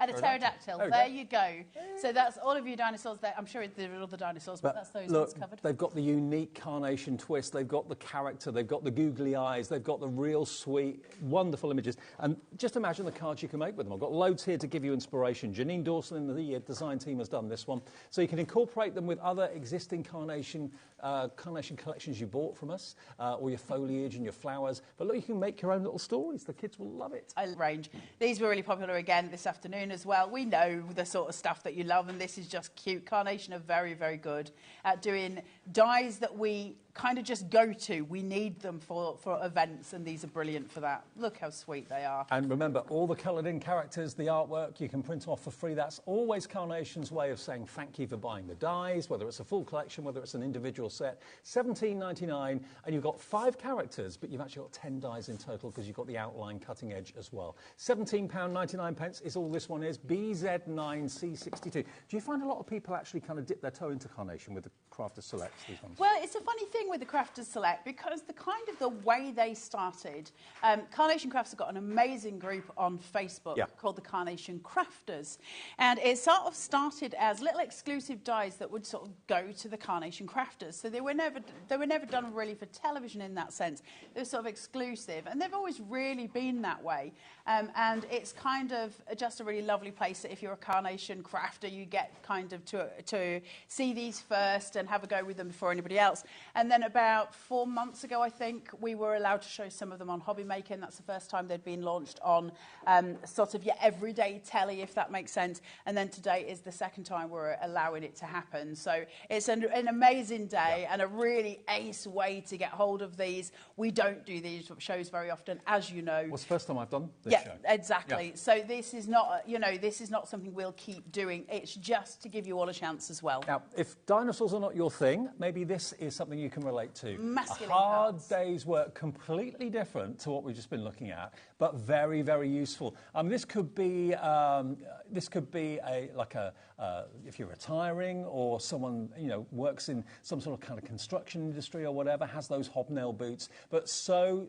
And a pterodactyl. There you go. So that's all of your dinosaurs there. I'm sure there are other dinosaurs, but that's those ones covered. They've got the unique Carnation twist. They've got the character. They've got the googly eyes. They've got the real sweet, wonderful images. And just imagine the cards you can make with them. I've got loads here to give you inspiration. Janine Dawson in the design team has done this one. So you can incorporate them with other existing Carnation collections you bought from us, or your foliage and your flowers. But look, you can make your own little stories. The kids will love it. I range. These were really popular again this afternoon as well. We know the sort of stuff that you love, and this is just cute. Carnation are very, very good at doing dies that we kind of just go to. We need them for events, and these are brilliant for that. Look how sweet they are. And remember, all the coloured in characters, the artwork, you can print off for free. That's always Carnation's way of saying thank you for buying the dies, whether it's a full collection, whether it's an individual set. $17.99, and you've got 5 characters, but you've actually got 10 dies in total because you've got the outline cutting edge as well. £17.99 is all this one is, BZ9C62. Do you find a lot of people actually kind of dip their toe into Carnation with the Crafters Selects, these ones? Well, it's a funny thing with the Crafters Select, because the way they started, Carnation Crafts have got an amazing group on Facebook called the Carnation Crafters, and it sort of started as little exclusive dies that would sort of go to the Carnation Crafters. So they were never done really for television in that sense. They were sort of exclusive, and they've always really been that way. And it's kind of just a really lovely place that if you're a Carnation crafter, you get kind of to see these first and have a go with them before anybody else. And then about 4 months ago, I think, we were allowed to show some of them on HobbyMaker, and that's the first time they'd been launched on sort of your everyday telly, if that makes sense. And then today is the second time we're allowing it to happen. So it's an amazing day and a really ace way to get hold of these. We don't do these shows very often, as you know. Well, it's the first time I've done this show. Exactly. Yeah. So this is not, this is not something we'll keep doing. It's just to give you all a chance as well. Now, if dinosaurs are not your thing, maybe this is something you can relate to. Masculine a hard cards. day's work, completely different to what we've just been looking at, but very, very useful. This could be if you're retiring, or someone works in some sort of kind of construction industry or whatever, has those hobnail boots, but so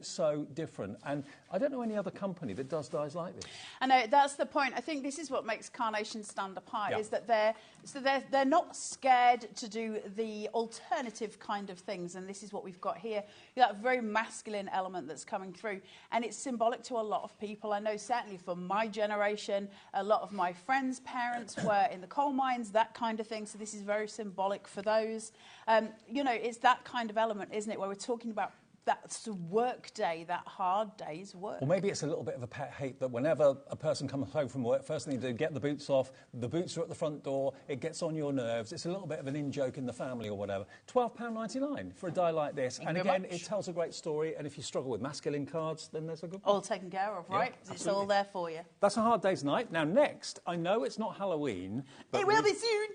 different. And I don't know any other company that does dies like this. I know, that's the point. I think this is what makes Carnation stand apart, is that they're not scared to do the alternative kind of things, and this is what we've got here. That very masculine element that's coming through, and it's symbolic to a lot of people. I know certainly for my generation, a lot of my friends' parents were in the coal mines, that kind of thing, so this is very symbolic for those. It's that kind of element, isn't it, where we're talking about that work day, that hard day's work. Or maybe it's a little bit of a pet hate that whenever a person comes home from work, first thing they do, get the boots off, the boots are at the front door, it gets on your nerves, it's a little bit of an in-joke in the family or whatever. £12.99 for a die like this. And again, it tells a great story, and if you struggle with masculine cards, then there's a good one. All taken care of, right? Yeah, it's all there for you. That's a hard day's night. Now, next, I know it's not Halloween, but it will be soon.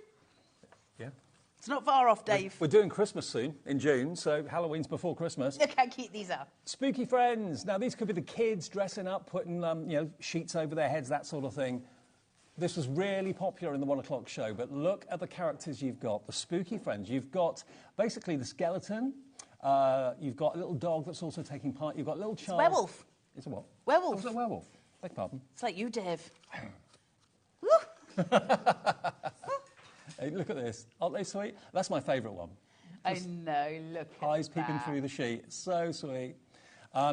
Yeah. It's not far off, Dave. We're doing Christmas soon, in June, so Halloween's before Christmas. Look how cute these are. Spooky Friends. Now, these could be the kids dressing up, putting sheets over their heads, that sort of thing. This was really popular in the 1 o'clock show, but look at the characters you've got, the Spooky Friends. You've got basically the skeleton. You've got a little dog that's also taking part. You've got a little child. It's a werewolf. It's a what? Werewolf. Oh, it's a werewolf. Beg pardon. It's like you, Dave. Hey, look at this. Aren't they sweet? That's my favourite one. I know, look at eyes peeking through the sheet. So sweet.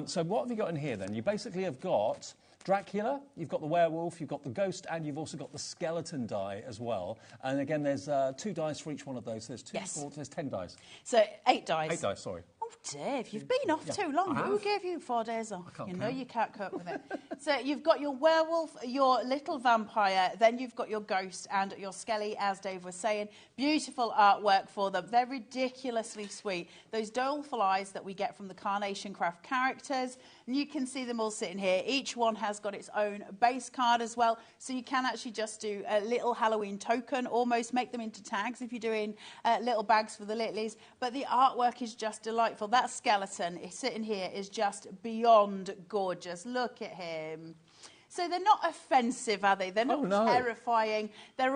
So what have you got in here then? You basically have got Dracula, you've got the werewolf, you've got the ghost, and you've also got the skeleton die as well. And again, there's 2 dies for each one of those. There's 2, 4, there's 10 dies. So 8 dies. 8 dies, sorry. Oh, Dave, you've been off too long. Who gave you 4 days off? You know you can't cope with it. So you've got your werewolf, your little vampire, then you've got your ghost and your skelly, as Dave was saying. Beautiful artwork for them. They're ridiculously sweet. Those doleful eyes that we get from the Carnation Craft characters. And you can see them all sitting here. Each one has got its own base card as well. So you can actually just do a little Halloween token, almost make them into tags if you're doing little bags for the littlies. But the artwork is just delightful. That skeleton is sitting here is just beyond gorgeous. Look at him. So they're not offensive, are they? They're not terrifying. They're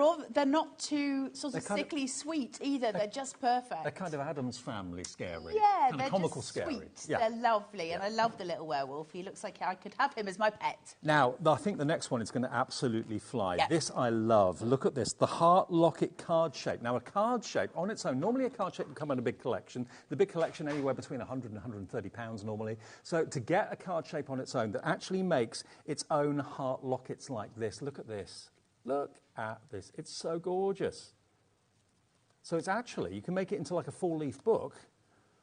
not too sort of sickly sweet either. They're just perfect. They're kind of Addams Family scary. Yeah, kind they're of comical just scary. Sweet. Yeah. They're lovely, and I love the little werewolf. He looks like I could have him as my pet. Now, I think the next one is going to absolutely fly. Yeah. This I love. Look at this, the Heart Locket card shape. Now, a card shape on its own, normally a card shape would come in a big collection. The big collection anywhere between £100 and £130 normally. So to get a card shape on its own that actually makes its own heart lockets like this. Look at this. Look at this. It's so gorgeous. So it's actually, you can make it into like a 4-leaf book.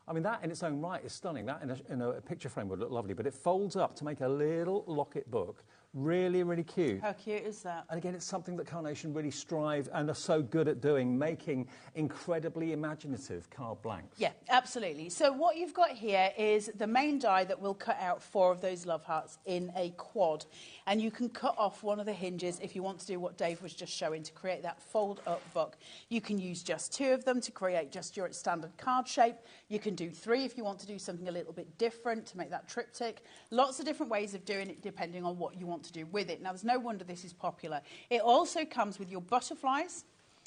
I mean, that in its own right is stunning. That in a picture frame would look lovely, but it folds up to make a little locket book Really, really cute. How cute is that? And again, it's something that Carnation really strive and are so good at doing, making incredibly imaginative card blanks. Yeah, absolutely. So what you've got here is the main die that will cut out 4 of those love hearts in a quad. And you can cut off one of the hinges if you want to do what Dave was just showing to create that fold-up book. You can use just 2 of them to create just your standard card shape. You can do 3 if you want to do something a little bit different to make that triptych. Lots of different ways of doing it depending on what you want to do with it. Now, there's no wonder this is popular. It also comes with your butterflies,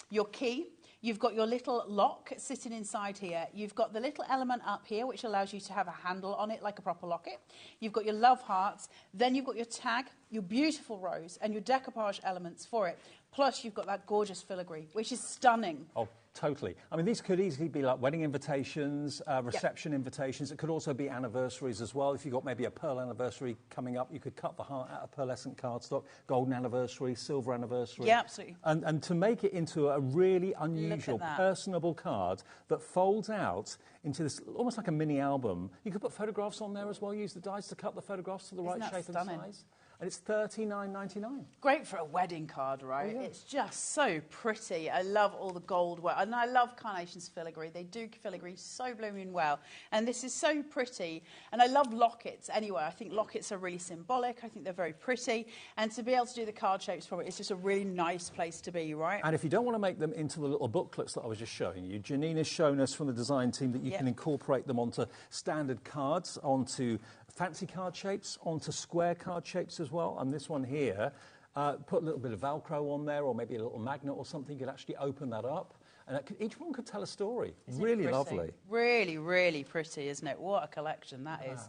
your key. You've got your little lock sitting inside here. You've got the little element up here, which allows you to have a handle on it like a proper locket. You've got your love hearts. Then you've got your tag, your beautiful rose, and your decoupage elements for it. Plus, you've got that gorgeous filigree, which is stunning. Oh, totally. I mean, these could easily be like wedding invitations, reception invitations. It could also be anniversaries as well. If you've got maybe a pearl anniversary coming up, you could cut the heart out of pearlescent cardstock, golden anniversary, silver anniversary. Yeah, absolutely. And to make it into a really unusual, personable card that folds out into this, almost like a mini album. You could put photographs on there as well, use the dies to cut the photographs to the right shape and size. And it's $39.99. Great for a wedding card, right? Oh, yeah. It's just so pretty. I love all the gold work. And I love Carnation's filigree. They do filigree so blooming well. And this is so pretty. And I love lockets anyway. I think lockets are really symbolic. I think they're very pretty. And to be able to do the card shapes from it, it's just a really nice place to be, right? And if you don't want to make them into the little booklets that I was just showing you, Janine has shown us from the design team that you can incorporate them onto standard cards, onto fancy card shapes, onto square card shapes as well. And this one here, put a little bit of Velcro on there or maybe a little magnet or something. You could actually open that up. And each one could tell a story. Really lovely. Really, really pretty, isn't it? What a collection that is.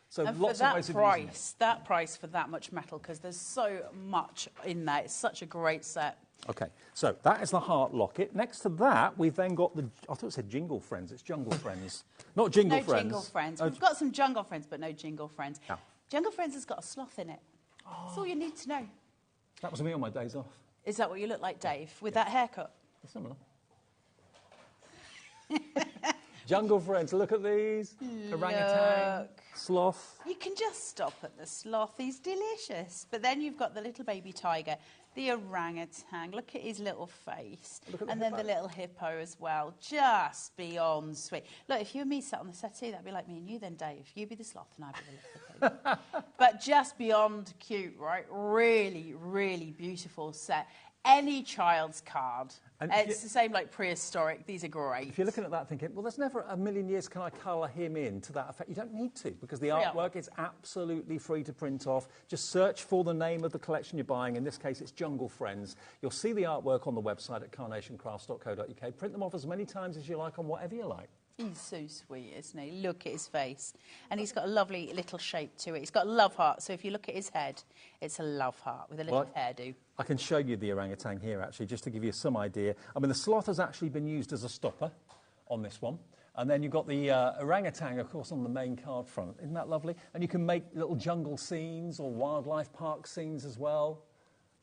So and lots for of ways that of using it. that price for that much metal, because there's so much in there. It's such a great set. OK, so that is the heart locket. Next to that, we've then got the, I thought it said Jingle Friends. It's Jungle Friends. Not Jingle Friends. No Jingle Friends. We've got some Jungle Friends, but no Jingle Friends. No. Jungle Friends has got a sloth in it. Oh. That's all you need to know. That was me on my days off. Is that what you look like, Dave, with that haircut? Similar. Jungle Friends, look at these. Orangutan, sloth. You can just stop at the sloth. He's delicious. But then you've got the little baby tiger, the orangutan. Look at his little face. And then the little hippo as well. Just beyond sweet. Look, if you and me sat on the settee, that'd be like me and you then, Dave. You'd be the sloth and I'd be the little hippo. But just beyond cute, right? Really, really beautiful set. Any child's card. And it's the same like prehistoric. These are great. If you're looking at that thinking, well, there's never a million years can I colour him in to that effect. You don't need to, because the artwork is absolutely free to print off. Just search for the name of the collection you're buying. In this case, it's Jungle Friends. You'll see the artwork on the website at carnationcrafts.co.uk. Print them off as many times as you like on whatever you like. He's so sweet, isn't he? Look at his face. And he's got a lovely little shape to it. He's got a love heart. So if you look at his head, it's a love heart with a little hairdo. I can show you the orangutan here, actually, just to give you some idea. I mean, the sloth has actually been used as a stopper on this one. And then you've got the orangutan, of course, on the main card front. Isn't that lovely? And you can make little jungle scenes or wildlife park scenes as well.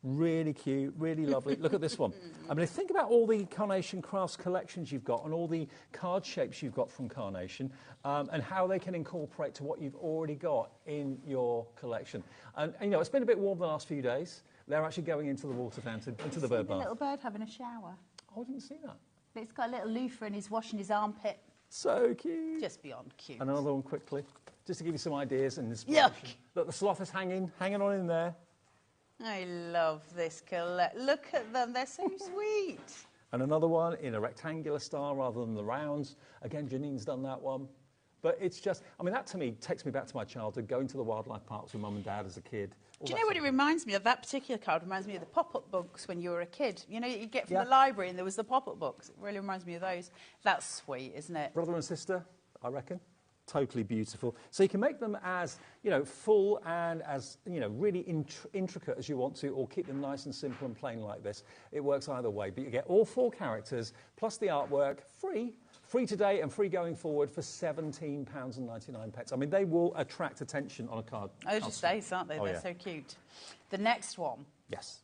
Really cute, really lovely. Look at this one. I mean, think about all the Carnation Crafts collections you've got and all the card shapes you've got from Carnation and how they can incorporate to what you've already got in your collection. And you know, it's been a bit warm the last few days. They're actually going into the water fountain, into the bird bath. A little bird having a shower. Oh, I didn't see that. It's got a little loofah and he's washing his armpit. So cute. Just beyond cute. And another one quickly, just to give you some ideas and inspiration. Yuck. Look, the sloth is hanging on in there. I love this collection. Look at them, they're so sweet. And another one in a rectangular style rather than the rounds. Again, Janine's done that one. But it's just, I mean, that to me takes me back to my childhood, going to the wildlife parks with mum and dad as a kid. Do you know what it reminds me of? That particular card reminds me of the pop-up books when you were a kid. You know, you get from the library and there was the pop-up books. It really reminds me of those. That's sweet, isn't it? Brother and sister, I reckon. Totally beautiful. So you can make them as, you know, full and as, you know, really intricate as you want to, or keep them nice and simple and plain like this. It works either way. But you get all 4 characters plus the artwork free today and free going forward for £17.99. I mean, they will attract attention on a card. Oh, just ace, aren't they? They're so cute. The next one. Yes.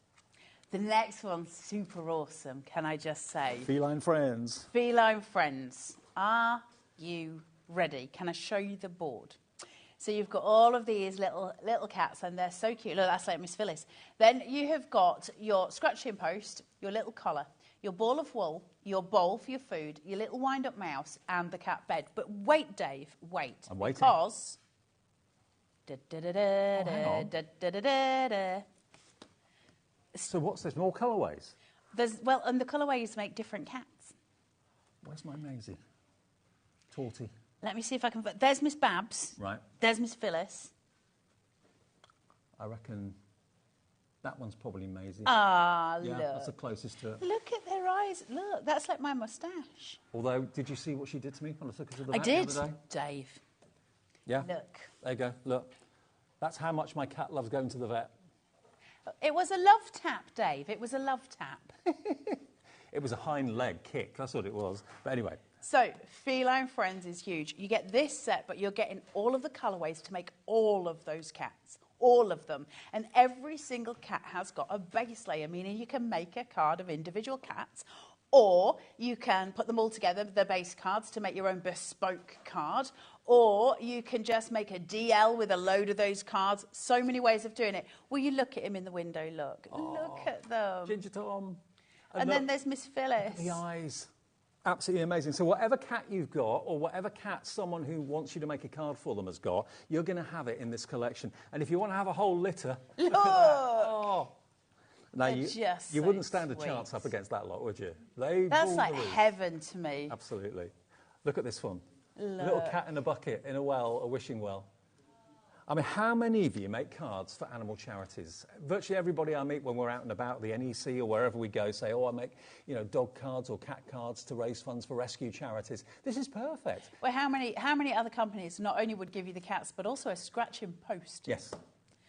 The next one's super awesome, can I just say? Feline Friends. Feline Friends. Are you ready? Can I show you the board? So you've got all of these little cats, and they're so cute. Look, that's like Miss Phyllis. Then you have got your scratching post, your little collar, your ball of wool, your bowl for your food, your little wind-up mouse, and the cat bed. But wait, Dave, wait. I'm waiting. Because... So what's this? More colourways? And the colourways make different cats. Where's my Maisie? Torty. Let me see if I can... There's Miss Babs. Right. There's Miss Phyllis. I reckon that one's probably Maisie. Ah, yeah, look. that's the closest to it. Look at their eyes. Look, that's like my moustache. Although, did you see what she did to me when I took her to the I vet did, the other day? Dave. Yeah. Look. There you go. Look. That's how much my cat loves going to the vet. It was a love tap, Dave. It was a love tap. It was a hind leg kick. That's what it was. But anyway. So, Feline Friends is huge. You get this set, but you're getting all of the colourways to make all of those cats. All of them. And every single cat has got a base layer, meaning you can make a card of individual cats, or you can put them all together, the base cards, to make your own bespoke card, or you can just make a DL with a load of those cards. So many ways of doing it. Will you look at him in the window? Look. Oh, look at them. Ginger Tom. And then there's Miss Phyllis. The eyes. Absolutely amazing. So whatever cat you've got, or whatever cat someone who wants you to make a card for them has got, you're going to have it in this collection. And if you want to have a whole litter... Look! Oh. Now, you wouldn't stand sweet. a chance up against that lot, would you? That's like heaven to me. Absolutely. Look at this one. Look. A little cat in a bucket, in a well, a wishing well. I mean, how many of you make cards for animal charities? Virtually everybody I meet when we're out and about, the NEC or wherever we go, say, oh, I make, dog cards or cat cards to raise funds for rescue charities. This is perfect. Well, how many other companies not only would give you the cats, but also a scratching post? Yes.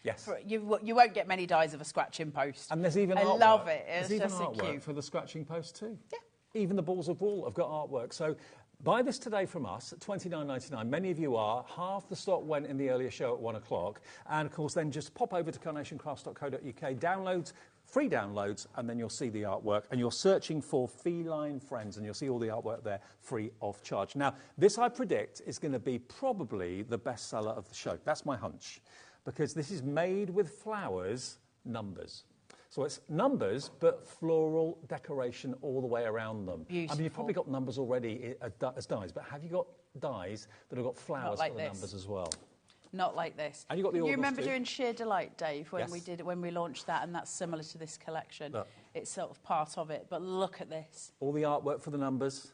Yes. You won't get many dies of a scratching post. And there's even artwork. I love it. There's even artwork for the scratching post too. Yeah. Even the balls of wool have got artwork. So buy this today from us at $29.99. Many of you are. Half the stock went in the earlier show at 1 o'clock. And of course, then just pop over to carnationcrafts.co.uk, downloads, free downloads, and then you'll see the artwork. And you're searching for Feline Friends, and you'll see all the artwork there free of charge. Now, this I predict is going to be probably the bestseller of the show. That's my hunch. Because this is made with flowers, numbers. So it's numbers, but floral decoration all the way around them. Beautiful. I mean, you've probably got numbers already as dies, but have you got dies that have got flowers like for the this. numbers as well? Not like this. And you got the You remember too? doing Sheer Delight, Dave, when Yes. when we launched that, and that's similar to this collection. Look. It's sort of part of it, but look at this. All the artwork for the numbers.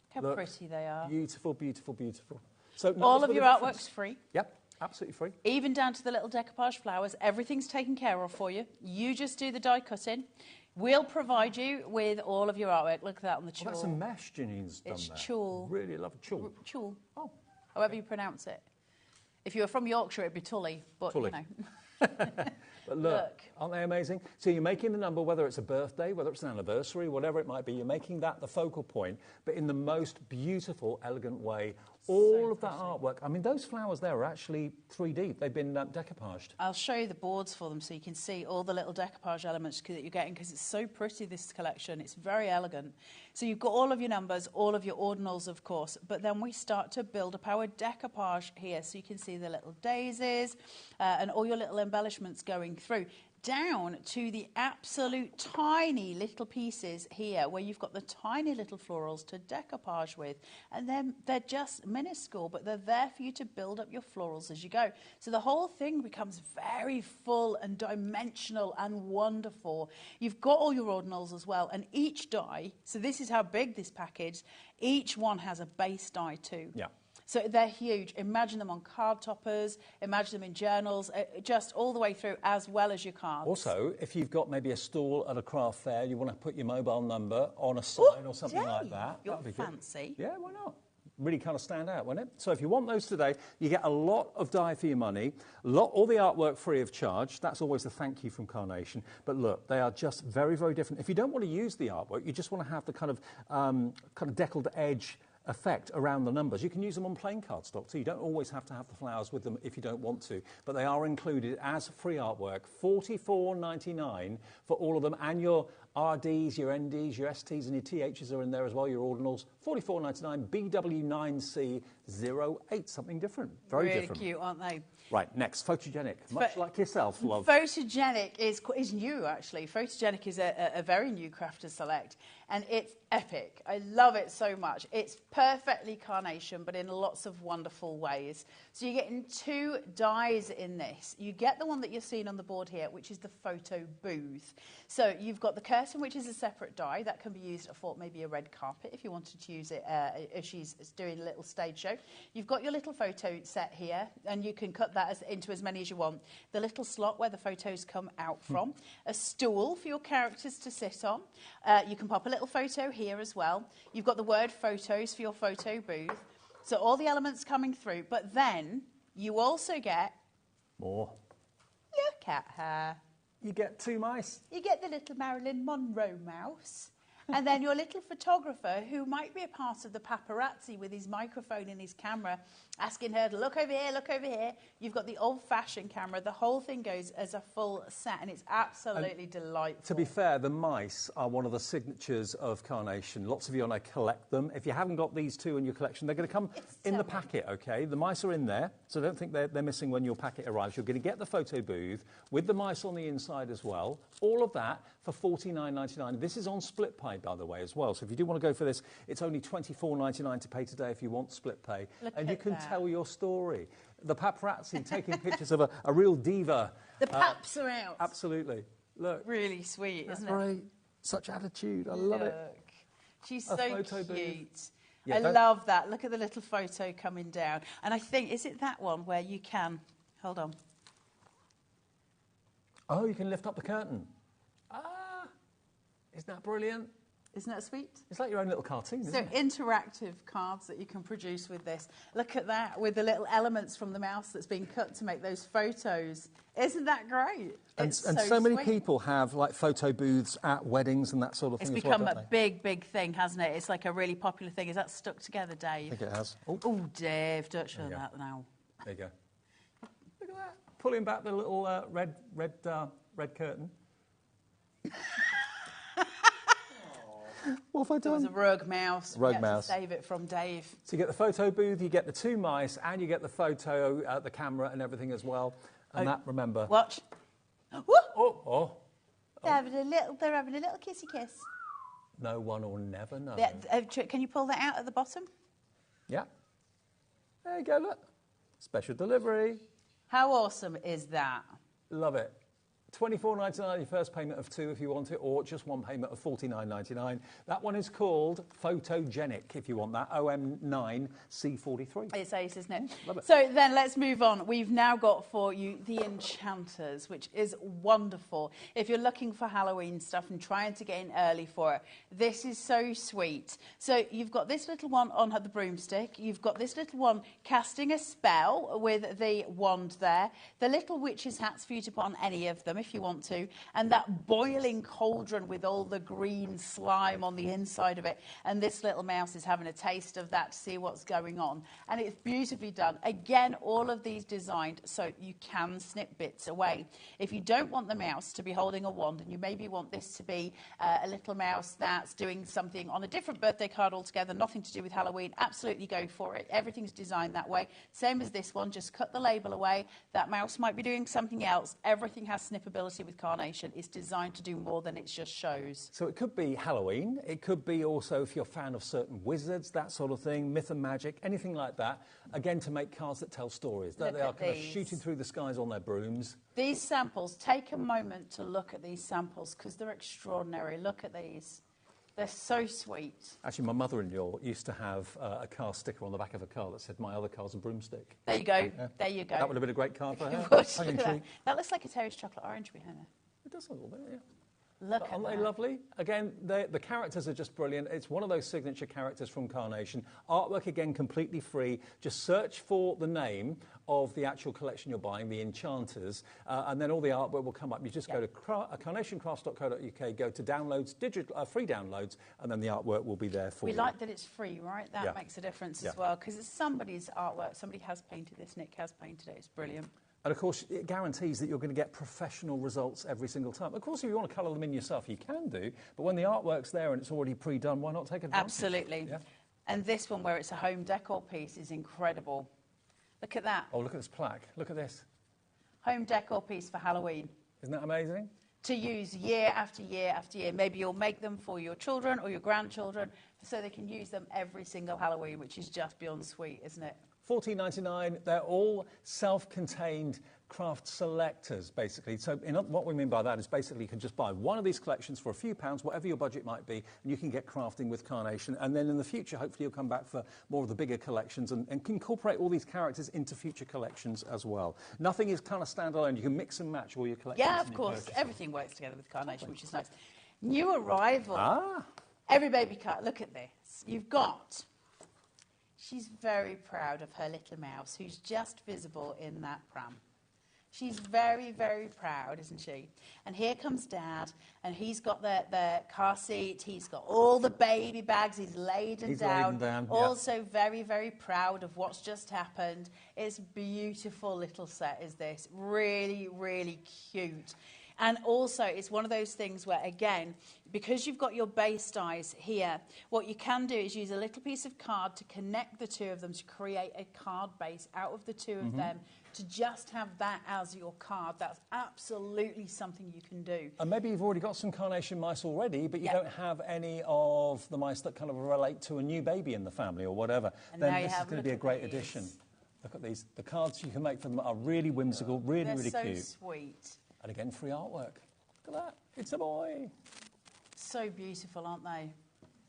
How Look. pretty they are. Beautiful, beautiful, beautiful. So All of your artwork's free. Yep. Absolutely free. Even down to the little decoupage flowers, everything's taken care of for you. You just do the die cutting. We'll provide you with all of your artwork. Look at that on the tulle. Well, that's a mesh Janine's done It's there. tulle. Really love tulle. Tulle. Oh. However you pronounce it. If you were from Yorkshire, it'd be Tully, but Tully. But look, aren't they amazing? So you're making the number, whether it's a birthday, whether it's an anniversary, whatever it might be, you're making that the focal point, but in the most beautiful, elegant way. All of that artwork. I mean, those flowers there are actually 3D. They've been decoupaged. I'll show you the boards for them so you can see all the little decoupage elements that you're getting, because it's so pretty, this collection. It's very elegant. So you've got all of your numbers, all of your ordinals, of course, but then we start to build up our decoupage here, so you can see the little daisies and all your little embellishments going through, down to the absolute tiny little pieces here where you've got the tiny little florals to decoupage with, and then they're just minuscule, but they're there for you to build up your florals as you go. So the whole thing becomes very full and dimensional and wonderful. You've got all your ordinals as well, and each die, so this is how big this package, each one has a base die too. Yeah. So they're huge. Imagine them on card toppers, imagine them in journals, just all the way through, as well as your cards. Also, if you've got maybe a stall at a craft fair, you want to put your mobile number on a sign or something like that. You're that'd be fancy. Good. Yeah, why not? Really kind of stand out, wouldn't it? So if you want those today, you get a lot of die for your money, all the artwork free of charge. That's always the thank you from Carnation. But look, they are just very, very different. If you don't want to use the artwork, you just want to have the kind of deckled edge effect around the numbers. You can use them on plain cardstock, so you don't always have to have the flowers with them if you don't want to, but they are included as free artwork, $44.99 for all of them, and your RDs, your NDs, your STs and your THs are in there as well, your ordinals. $44.99, BW9C08, something different, very different. Really cute, aren't they? Right, next, photogenic, much like yourself, love. Photogenic is new, actually. Photogenic is a very new Crafter Select, and it's epic. I love it so much. It's perfectly carnation, but in lots of wonderful ways. So you're getting 2 dyes in this. You get the one that you're seeing on the board here, which is the photo booth. So you've got the curtain, which is a separate dye. That can be used for maybe a red carpet if you wanted to use it if she's doing a little stage show. You've got your little photo set here, and you can cut that into as many as you want. The little slot where the photos come out from. A stool for your characters to sit on. You can pop a little photo here as well. You've got the word photos for your photo booth. So all the elements coming through, but then you also get... More. Look at her. You get 2 mice. You get the little Marilyn Monroe mouse. And then your little photographer, who might be a part of the paparazzi with his microphone and his camera, asking her to look over here, look over here. You've got the old-fashioned camera. The whole thing goes as a full set, and it's absolutely delightful. To be fair, the mice are one of the signatures of Carnation. Lots of you know collect them. If you haven't got these 2 in your collection, they're going to come in the packet, OK? The mice are in there, so don't think they're missing when your packet arrives. You're going to get the photo booth with the mice on the inside as well. All of that for $49.99. This is on split pay, by the way, as well. So if you do want to go for this, it's only $24.99 to pay today if you want split pay. And you can tell your story. The paparazzi taking pictures of a real diva. The paps are out. Absolutely. Look. Really sweet, isn't it? Great. Such attitude. I love it. She's so cute. Yeah, I love that. Look at the little photo coming down. And I think, is it that one where you can... Hold on. Oh, you can lift up the curtain. Ah, isn't that brilliant? Isn't that sweet? It's like your own little cartoon, isn't it? So interactive cards that you can produce with this. Look at that, with the little elements from the mouse that's been cut to make those photos. Isn't that great? And so many people have like photo booths at weddings and that sort of thing. It's become a big, big thing, hasn't it? It's like a really popular thing. Is that stuck together, Dave? I think it has. Oh, Dave, don't show that now. There you go. Look at that. Pulling back the little red curtain. What have I done? There was a rogue mouse. Rogue mouse. To save it from Dave. So you get the photo booth, you get the 2 mice, and you get the photo, the camera, and everything as well. And that, remember. Watch. Oh. They're having a little kissy kiss. No one will never know. Can you pull that out at the bottom? Yeah. There you go. Look. Special delivery. How awesome is that? Love it. $24.99 your first payment of 2 if you want it, or just 1 payment of $49.99. That one is called Photogenic, if you want that, OM9C43. It's ace, isn't it? Love it. So then let's move on. We've now got for you the Enchanters, which is wonderful. If you're looking for Halloween stuff and trying to get in early for it, this is so sweet. So you've got this little one on the broomstick. You've got this little one casting a spell with the wand there. The little witch's hats for you to put on any of them if you want to, and that boiling cauldron with all the green slime on the inside of it, and this little mouse is having a taste of that to see what's going on, and it's beautifully done. Again, all of these designed so you can snip bits away. If you don't want the mouse to be holding a wand, and you maybe want this to be a little mouse that's doing something on a different birthday card altogether, nothing to do with Halloween, absolutely go for it. Everything's designed that way. Same as this one, just cut the label away. That mouse might be doing something else. Everything has snippability with Carnation. It's designed to do more than it just shows. So it could be Halloween. It could be also if you're a fan of certain wizards, that sort of thing, myth and magic, anything like that. Again, to make cards that tell stories. They are kind of shooting through the skies on their brooms. These samples, take a moment to look at these samples because they're extraordinary. Look at these. They're so sweet. Actually, my mother-in-law used to have a car sticker on the back of a car that said, "My other car's a broomstick." There you go. Yeah. There you go. That would have been a great card for her. That looks like a Terry's chocolate orange behind it. It does a little bit, yeah. Look at Aren't they lovely? Again, the characters are just brilliant. It's one of those signature characters from Carnation. Artwork, again, completely free. Just search for the name of the actual collection you're buying, the Enchanters, and then all the artwork will come up. You just go to carnationcrafts.co.uk, go to downloads, free downloads, and then the artwork will be there for you. We like that it's free, right? That makes a difference as well, because it's somebody's artwork. Somebody has painted this. Nick has painted it. It's brilliant. And of course, it guarantees that you're going to get professional results every single time. Of course, if you want to colour them in yourself, you can do. But when the artwork's there and it's already pre-done, why not take advantage? Absolutely. Yeah. And this one, where it's a home decor piece, is incredible. Look at that. Oh, look at this plaque. Look at this. Home decor piece for Halloween. Isn't that amazing? To use year after year after year. Maybe you'll make them for your children or your grandchildren so they can use them every single Halloween, which is just beyond sweet, isn't it? $14.99. They're all self-contained craft selectors, basically. So what we mean by that is basically you can just buy one of these collections for a few pounds, whatever your budget might be, and you can get crafting with Carnation. And then in the future, hopefully you'll come back for more of the bigger collections and can incorporate all these characters into future collections as well. Nothing is kind of standalone. You can mix and match all your collections. Yeah, of course. Everything works together with Carnation, which is nice. New arrival. Every baby cut. Look at this. You've got... She's very proud of her little mouse, who's just visible in that pram. She's very, very proud, isn't she? And here comes Dad, and he's got the car seat. He's got all the baby bags. He's laden down. Also very, very proud of what's just happened. It's a beautiful little set, is this. Really, really cute. And also, it's one of those things where, again, because you've got your base dies here, what you can do is use a little piece of card to connect the two of them to create a card base out of the two of them, to just have that as your card. That's absolutely something you can do. And maybe you've already got some Carnation mice already, but you don't have any of the mice that kind of relate to a new baby in the family or whatever. And then this is going to be a great addition. Look at these. The cards you can make for them are really whimsical, really, really cute. They're so sweet. And again, free artwork. Look at that. It's a boy. So beautiful, aren't they?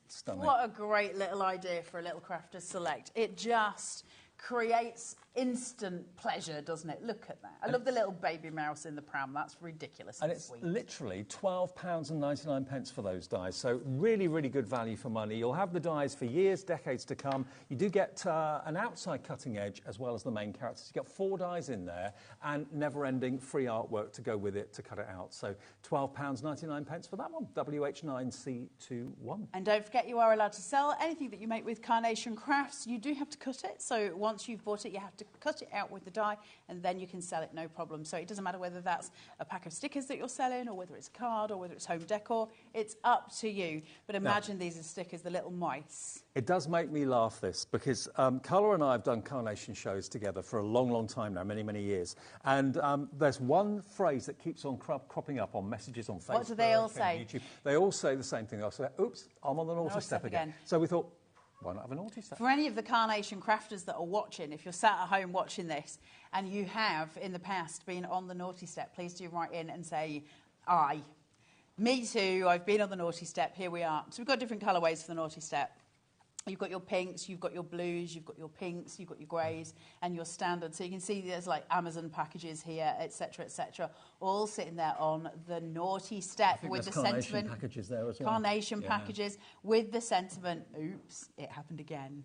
Stunning. What a great little idea for a little Crafters Select. It just creates instant pleasure, doesn't it? Look at that. I love the little baby mouse in the pram. That's ridiculous and it's sweet. Literally £12.99 for those dies. So really, really good value for money. You'll have the dies for years, decades to come. You do get an outside cutting edge as well as the main characters. You get 4 dies in there and never-ending free artwork to go with it to cut it out. So £12.99 for that one. WH9C21. And don't forget, you are allowed to sell anything that you make with Carnation Crafts. You do have to cut it. So once you've bought it, you have to cut it out with the die, and then you can sell it, no problem. So it doesn't matter whether that's a pack of stickers that you're selling, or whether it's a card, or whether it's home decor. It's up to you. But imagine these as stickers, the little mice. It does make me laugh, this, because Carla and I have done Carnation shows together for a long, long time now, many, many years. And there's one phrase that keeps on cropping up on messages on Facebook. What do they all say? YouTube. They all say the same thing. They'll say, oops, I'm on the naughty step again. So we thought, why not have a naughty step? For any of the Carnation crafters that are watching, if you're sat at home watching this and you have in the past been on the naughty step, please do write in and say, aye. Me too, I've been on the naughty step, here we are. So we've got different colourways for the naughty step. You've got your pinks, you've got your blues, you've got your pinks, you've got your greys, and your standard. So you can see there's like Amazon packages here, etc., all sitting there on the naughty step with the sentiment. Packages there as well. Carnation packages with the sentiment, oops, it happened again.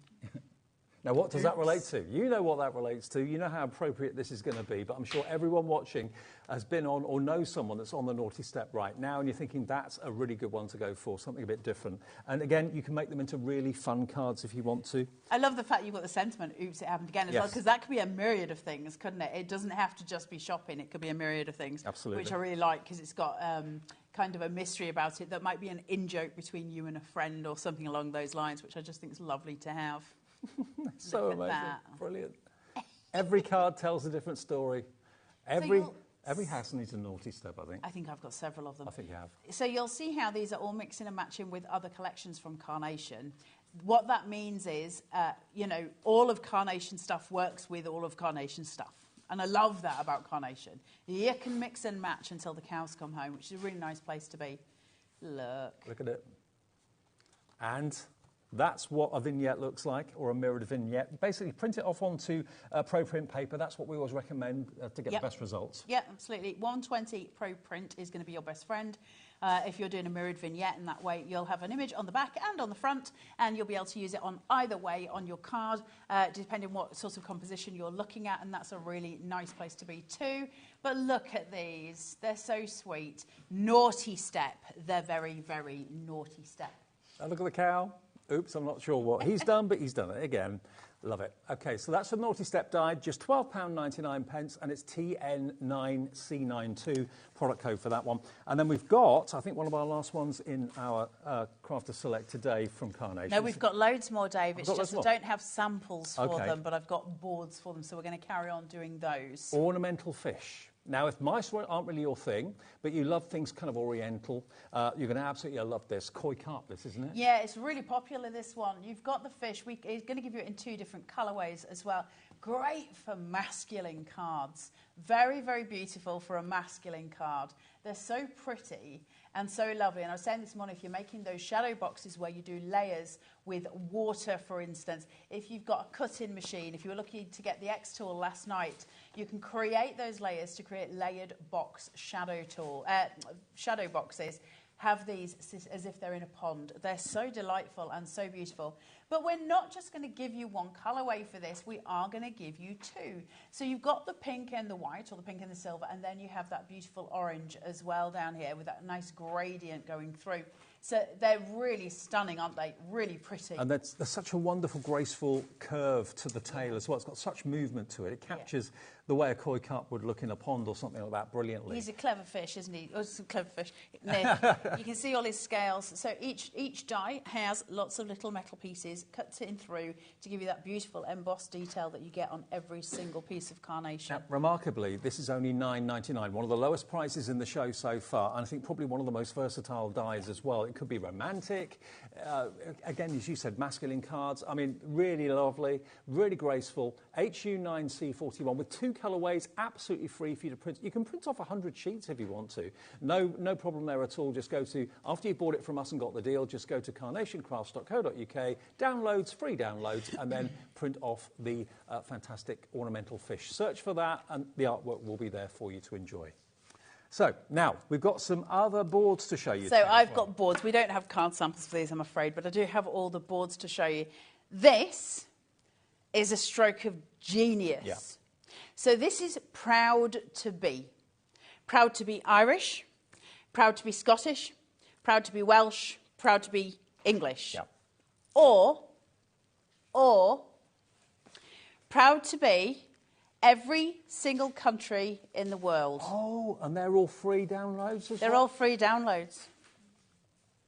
Now, what does that relate to? You know what that relates to. You know how appropriate this is going to be. But I'm sure everyone watching has been on or knows someone that's on the naughty step right now. And you're thinking that's a really good one to go for, something a bit different. And again, you can make them into really fun cards if you want to. I love the fact you've got the sentiment, oops, it happened again as well. Because that could be a myriad of things, couldn't it? It doesn't have to just be shopping. It could be a myriad of things. Absolutely. Which I really like because it's got kind of a mystery about it that might be an in-joke between you and a friend or something along those lines, which I just think is lovely to have. So amazing. Brilliant. Every card tells a different story. Every house needs a naughty step, I think. I think I've got several of them. I think you have. So you'll see how these are all mixing and matching with other collections from Carnation. What that means is, you know, all of Carnation stuff works with all of Carnation stuff. And I love that about Carnation. You can mix and match until the cows come home, which is a really nice place to be. Look at it. And that's what a vignette looks like, or a mirrored vignette. Basically, print it off onto Pro Print paper. That's what we always recommend to get the best results. Yeah, absolutely. 120 Pro Print is going to be your best friend. If you're doing a mirrored vignette, in that way you'll have an image on the back and on the front, and you'll be able to use it on either way on your card, depending on what sort of composition you're looking at, and that's a really nice place to be too. But look at these. They're so sweet. Naughty step. They're very, very naughty step. Look at the cow. Oops, I'm not sure what he's done, but he's done it again. Love it. Okay, so that's the multi-step die, just £12.99, and it's TN9C92, product code for that one. And then we've got, I think, one of our last ones in our Crafter Select today from Carnation. No, we've got loads more, Dave. It's just I don't have samples for them, but I've got boards for them, so we're going to carry on doing those. Ornamental fish. Now, if mice aren't really your thing, but you love things kind of oriental, you're going to absolutely love this. Koi carp, this, isn't it? Yeah, it's really popular, this one. You've got the fish. We're going to give you it in 2 different colourways as well. Great for masculine cards. Very, very beautiful for a masculine card. They're so pretty and so lovely. And I was saying this morning, if you're making those shadow boxes where you do layers with water, for instance, if you've got a cutting machine, if you were looking to get the X tool last night, you can create those layers to create layered box shadow boxes. Have these as if they're in a pond. They're so delightful and so beautiful. But we're not just going to give you one colourway for this. We are going to give you 2. So you've got the pink and the white, or the pink and the silver, and then you have that beautiful orange as well down here with that nice gradient going through. So they're really stunning, aren't they? Really pretty. And there's such a wonderful, graceful curve to the tail as well. It's got such movement to it. It captures the way a koi carp would look in a pond or something like that brilliantly. He's a clever fish, isn't he? Oh, it's a clever fish. You can see all his scales. So each die has lots of little metal pieces cut in through to give you that beautiful embossed detail that you get on every single piece of carnation. Now, remarkably, this is only £9.99, one of the lowest prices in the show so far, and I think probably one of the most versatile dies as well. It could be romantic, again, as you said, masculine cards. I mean, really lovely, really graceful. HU9C41 with 2 colourways, absolutely free for you to print. You can print off 100 sheets if you want to. No problem there at all. Just go to, after you bought it from us and got the deal, just go to carnationcrafts.co.uk, downloads, free downloads, and then print off the fantastic ornamental fish. Search for that, and the artwork will be there for you to enjoy. So, now, we've got some other boards to show you. So, I've got boards. We don't have card samples for these, I'm afraid, but I do have all the boards to show you. This is a stroke of genius. Yeah. So, this is proud to be. Proud to be Irish, proud to be Scottish, proud to be Welsh, proud to be English. Yeah. Or proud to be every single country in the world. Oh, and they're all free downloads as They're well? all free downloads.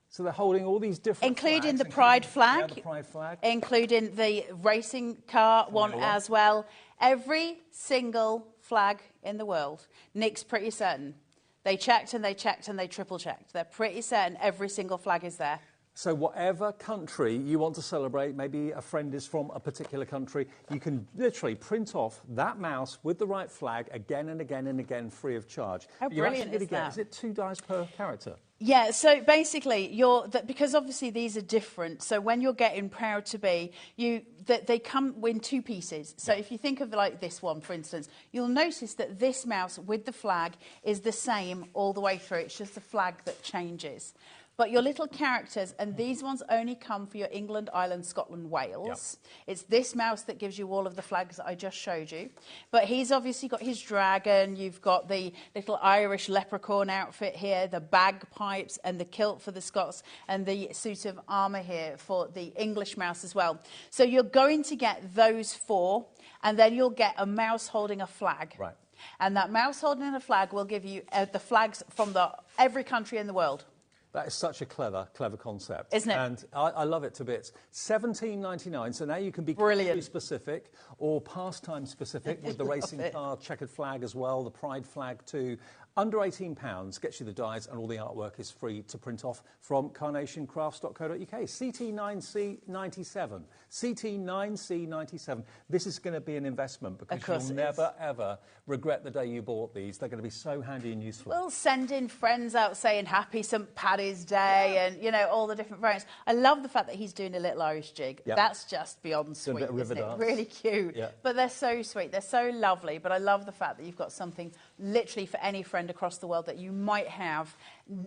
So they're holding all these different including flags, the pride flag, the pride flag, including the racing car one as well. Every single flag in the world. Nick's pretty certain. They checked and they checked and they triple checked. They're pretty certain every single flag is there. So whatever country you want to celebrate, maybe a friend is from a particular country, you can literally print off that mouse with the right flag again and again and again, free of charge. How brilliant is that? Is it 2 dies per character? Yeah, so basically, because obviously these are different, so when you're getting proud to be, they come in 2 pieces. So if you think of like this one, for instance, you'll notice that this mouse with the flag is the same all the way through. It's just the flag that changes. But your little characters, and these ones only come for your England, Ireland, Scotland, Wales. Yep. It's this mouse that gives you all of the flags that I just showed you. But he's obviously got his dragon, you've got the little Irish leprechaun outfit here, the bagpipes and the kilt for the Scots, and the suit of armour here for the English mouse as well. So you're going to get those 4, and then you'll get a mouse holding a flag. Right. And that mouse holding a flag will give you the flags from every country in the world. That is such a clever concept. Isn't it? And I love it to bits. $17.99, so now you can be brilliant specific or pastime specific with the racing car, checkered flag as well, the pride flag too. Under £18 gets you the dies, and all the artwork is free to print off from carnationcrafts.co.uk. CT9C97. CT9C97. This is going to be an investment because you'll never, ever regret the day you bought these. They're going to be so handy and useful. We'll send in friends out saying Happy St Paddy's Day and, you know, all the different variants. I love the fact that he's doing a little Irish jig. Yep. That's just beyond sweet, bit of river dance. Really cute. Yep. But they're so sweet. They're so lovely. But I love the fact that you've got something literally for any friend across the world that you might have,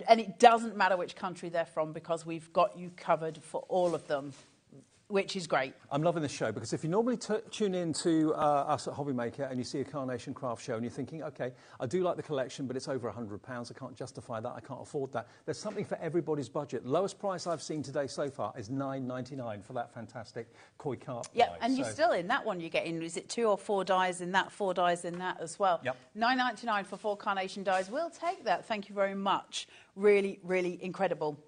and it doesn't matter which country they're from because we've got you covered for all of them. which is great. I'm loving this show because if you normally tune in to us at HobbyMaker and you see a Carnation Craft show and you're thinking, OK, I do like the collection, but it's over £100. I can't justify that. I can't afford that. There's something for everybody's budget. Lowest price I've seen today so far is £9.99 for that fantastic koi carp. Yeah, and you're still in that one. You're getting, is it 2 or 4 dies in that, 4 dies in that as well? Yep. £9.99 for 4 carnation dies. We'll take that. Thank you very much. Really, really incredible.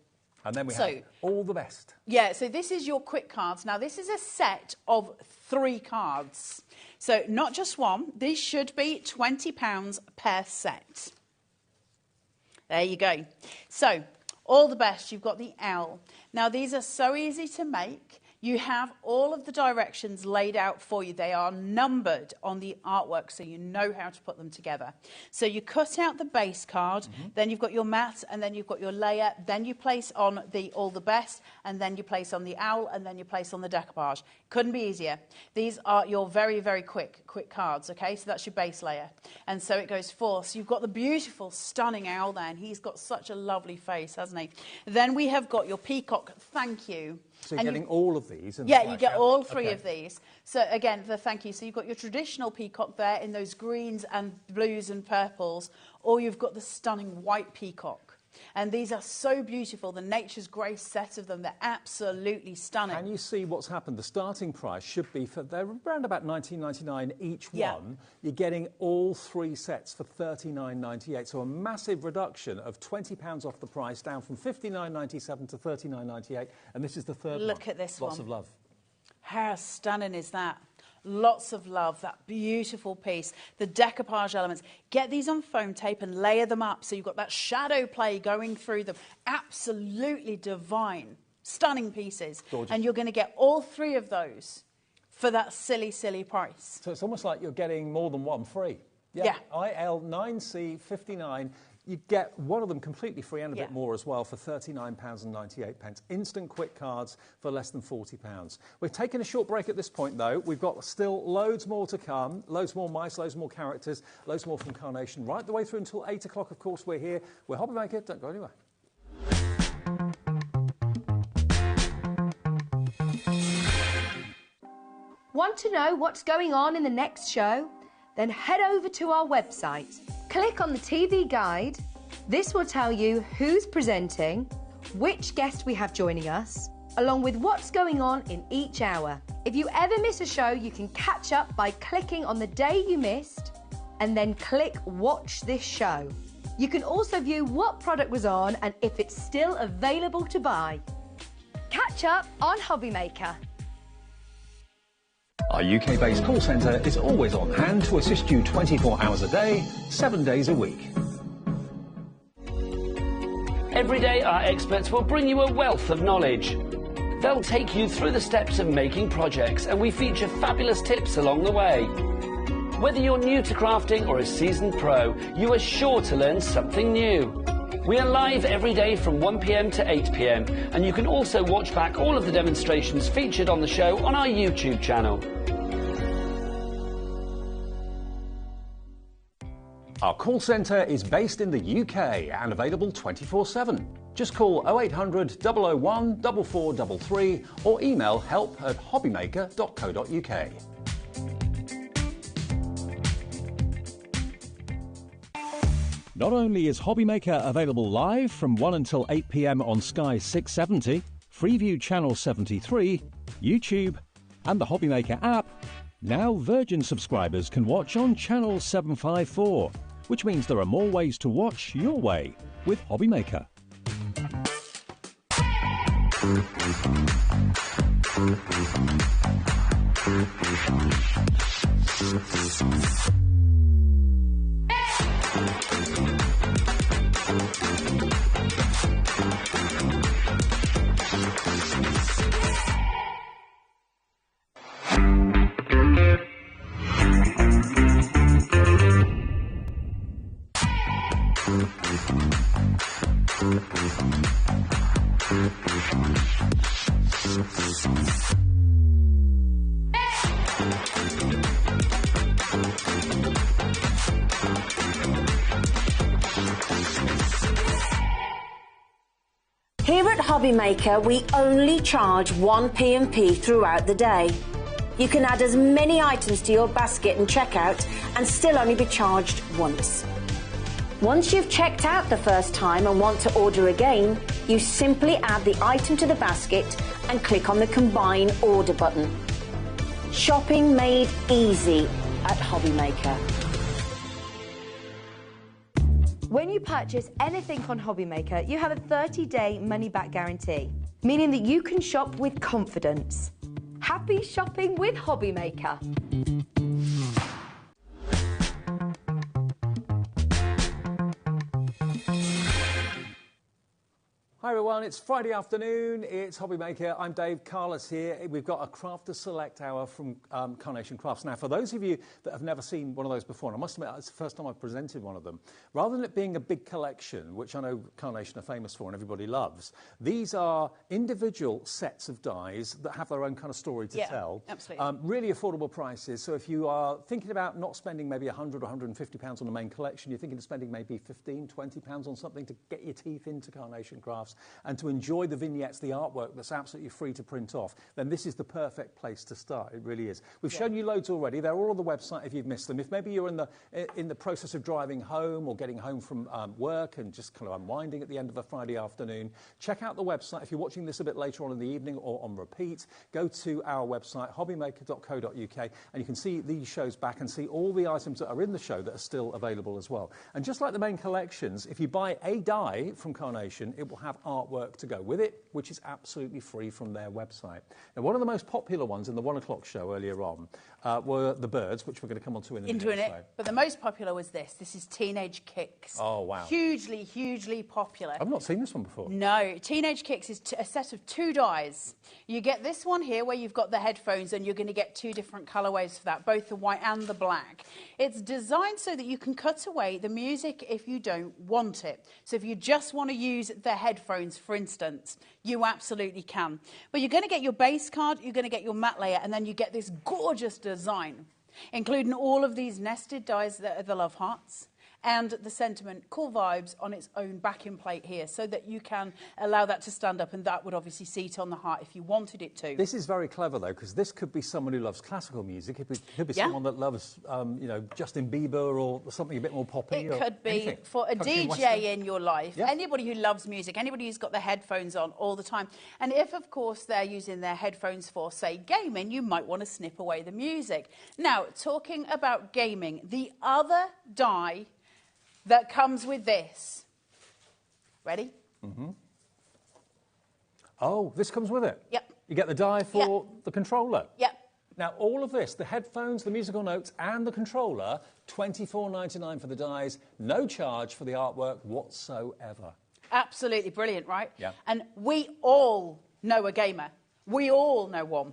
And then we have all the best. Yeah, so this is your quick cards. Now, this is a set of 3 cards. So not just one. These should be £20 per set. There you go. So all the best. You've got the owl. Now, these are so easy to make. You have all of the directions laid out for you. They are numbered on the artwork, so you know how to put them together. So you cut out the base card, then you've got your mat, and then you've got your layer, then you place on the all the best, and then you place on the owl, and then you place on the decoupage. Couldn't be easier. These are your very, very quick cards, okay? So that's your base layer. And so it goes forth. So you've got the beautiful, stunning owl there, and he's got such a lovely face, hasn't he? Then we have got your peacock. Thank you. So you're getting all of these? Yeah, you get all 3 of these. So again, the thank you. So you've got your traditional peacock there in those greens and blues and purples, or you've got the stunning white peacock. And these are so beautiful. The Nature's Grace set of them, they're absolutely stunning. Can you see what's happened? The starting price should be, they're around about $19.99 each one. You're getting all 3 sets for $39.98. So a massive reduction of £20 off the price, down from $59.97 to $39.98. And this is the third one. Look at this one. Lots of love. How stunning is that? Lots of love, that beautiful piece. The decoupage elements. Get these on foam tape and layer them up so you've got that shadow play going through them. Absolutely divine. Stunning pieces. Gorgeous. And you're going to get all 3 of those for that silly, silly price. So it's almost like you're getting more than one free. Yeah. IL9C59. You get one of them completely free and a bit more as well for £39.98. Instant quick cards for less than £40. We're taking a short break at this point, though. We've got still loads more to come. Loads more mice, loads more characters, loads more from Carnation. Right the way through until 8 o'clock, of course, we're here. We're HobbyMaker. Don't go anywhere. Want to know what's going on in the next show? Then head over to our website. Click on the TV guide. This will tell you who's presenting, which guest we have joining us, along with what's going on in each hour. If you ever miss a show, you can catch up by clicking on the day you missed and then click Watch This Show. You can also view what product was on and if it's still available to buy. Catch up on HobbyMaker. Our UK-based call centre is always on hand to assist you 24 hours a day, 7 days a week. Every day, our experts will bring you a wealth of knowledge. They'll take you through the steps of making projects, and we feature fabulous tips along the way. Whether you're new to crafting or a seasoned pro, you are sure to learn something new. We are live every day from 1 p.m. to 8 p.m, and you can also watch back all of the demonstrations featured on the show on our YouTube channel. Our call centre is based in the UK and available 24/7. Just call 0800 001 4433 or email help@hobbymaker.co.uk. Not only is HobbyMaker available live from 1 until 8 p.m. on Sky 670, Freeview Channel 73, YouTube, and the HobbyMaker app, now Virgin subscribers can watch on Channel 754, which means there are more ways to watch your way with HobbyMaker. Here at HobbyMaker, we only charge 1 P&P throughout the day. You can add as many items to your basket and checkout and still only be charged once. Once you've checked out the first time and want to order again, you simply add the item to the basket and click on the Combine Order button. Shopping made easy at HobbyMaker. When you purchase anything on HobbyMaker, you have a 30-day money-back guarantee, meaning that you can shop with confidence. Happy shopping with HobbyMaker. Hi everyone, it's Friday afternoon, it's HobbyMaker, I'm Dave, Carlos here. We've got a Crafter Select Hour from Carnation Crafts. Now for those of you that have never seen one of those before, and I must admit it's the first time I've presented one of them, rather than it being a big collection, which I know Carnation are famous for and everybody loves, these are individual sets of dies that have their own kind of story to tell. Absolutely. Really affordable prices, so if you are thinking about not spending maybe £100 or £150 on the main collection, you're thinking of spending maybe £15, £20 on something to get your teeth into Carnation Crafts, and to enjoy the vignettes, the artwork that's absolutely free to print off, then this is the perfect place to start. It really is. We've shown you loads already. They're all on the website if you've missed them. If maybe you're in the process of driving home or getting home from work and just kind of unwinding at the end of a Friday afternoon, check out the website. If you're watching this a bit later on in the evening or on repeat, go to our website, hobbymaker.co.uk, and you can see these shows back and see all the items that are in the show that are still available as well. And just like the main collections, if you buy a die from Carnation, it will have artwork to go with it, which is absolutely free from their website. Now, one of the most popular ones in the 1 o'clock show earlier on were the birds, which we're going to come on to in a minute. But the most popular was this. This is Teenage Kicks. Oh, wow. Hugely, hugely popular. I've not seen this one before. No. Teenage Kicks is a set of 2 dies. You get this one here where you've got the headphones, and you're going to get 2 different colourways for that, both the white and the black. It's designed so that you can cut away the music if you don't want it. So if you just want to use the headphones, for instance, you absolutely can. But you're going to get your base card, you're going to get your matte layer, and then you get this gorgeous design, including all of these nested dies that are the love hearts, and the sentiment, cool vibes, on its own backing plate here, so that you can allow that to stand up, and that would obviously seat on the heart if you wanted it to. This is very clever, though, because this could be someone who loves classical music. It could be someone that loves, you know, Justin Bieber or something a bit more poppy. It could be anything. For a DJ in your life, anybody who loves music, anybody who's got the headphones on all the time. And if, of course, they're using their headphones for, say, gaming, you might want to snip away the music. Now, talking about gaming, the other die that comes with this. Ready? Mm-hmm. Oh, this comes with it? Yep. You get the die for the controller? Yep. Now, all of this, the headphones, the musical notes, and the controller, $24.99 for the dies, no charge for the artwork whatsoever. Absolutely brilliant, right? Yeah. And we all know a gamer. We all know one.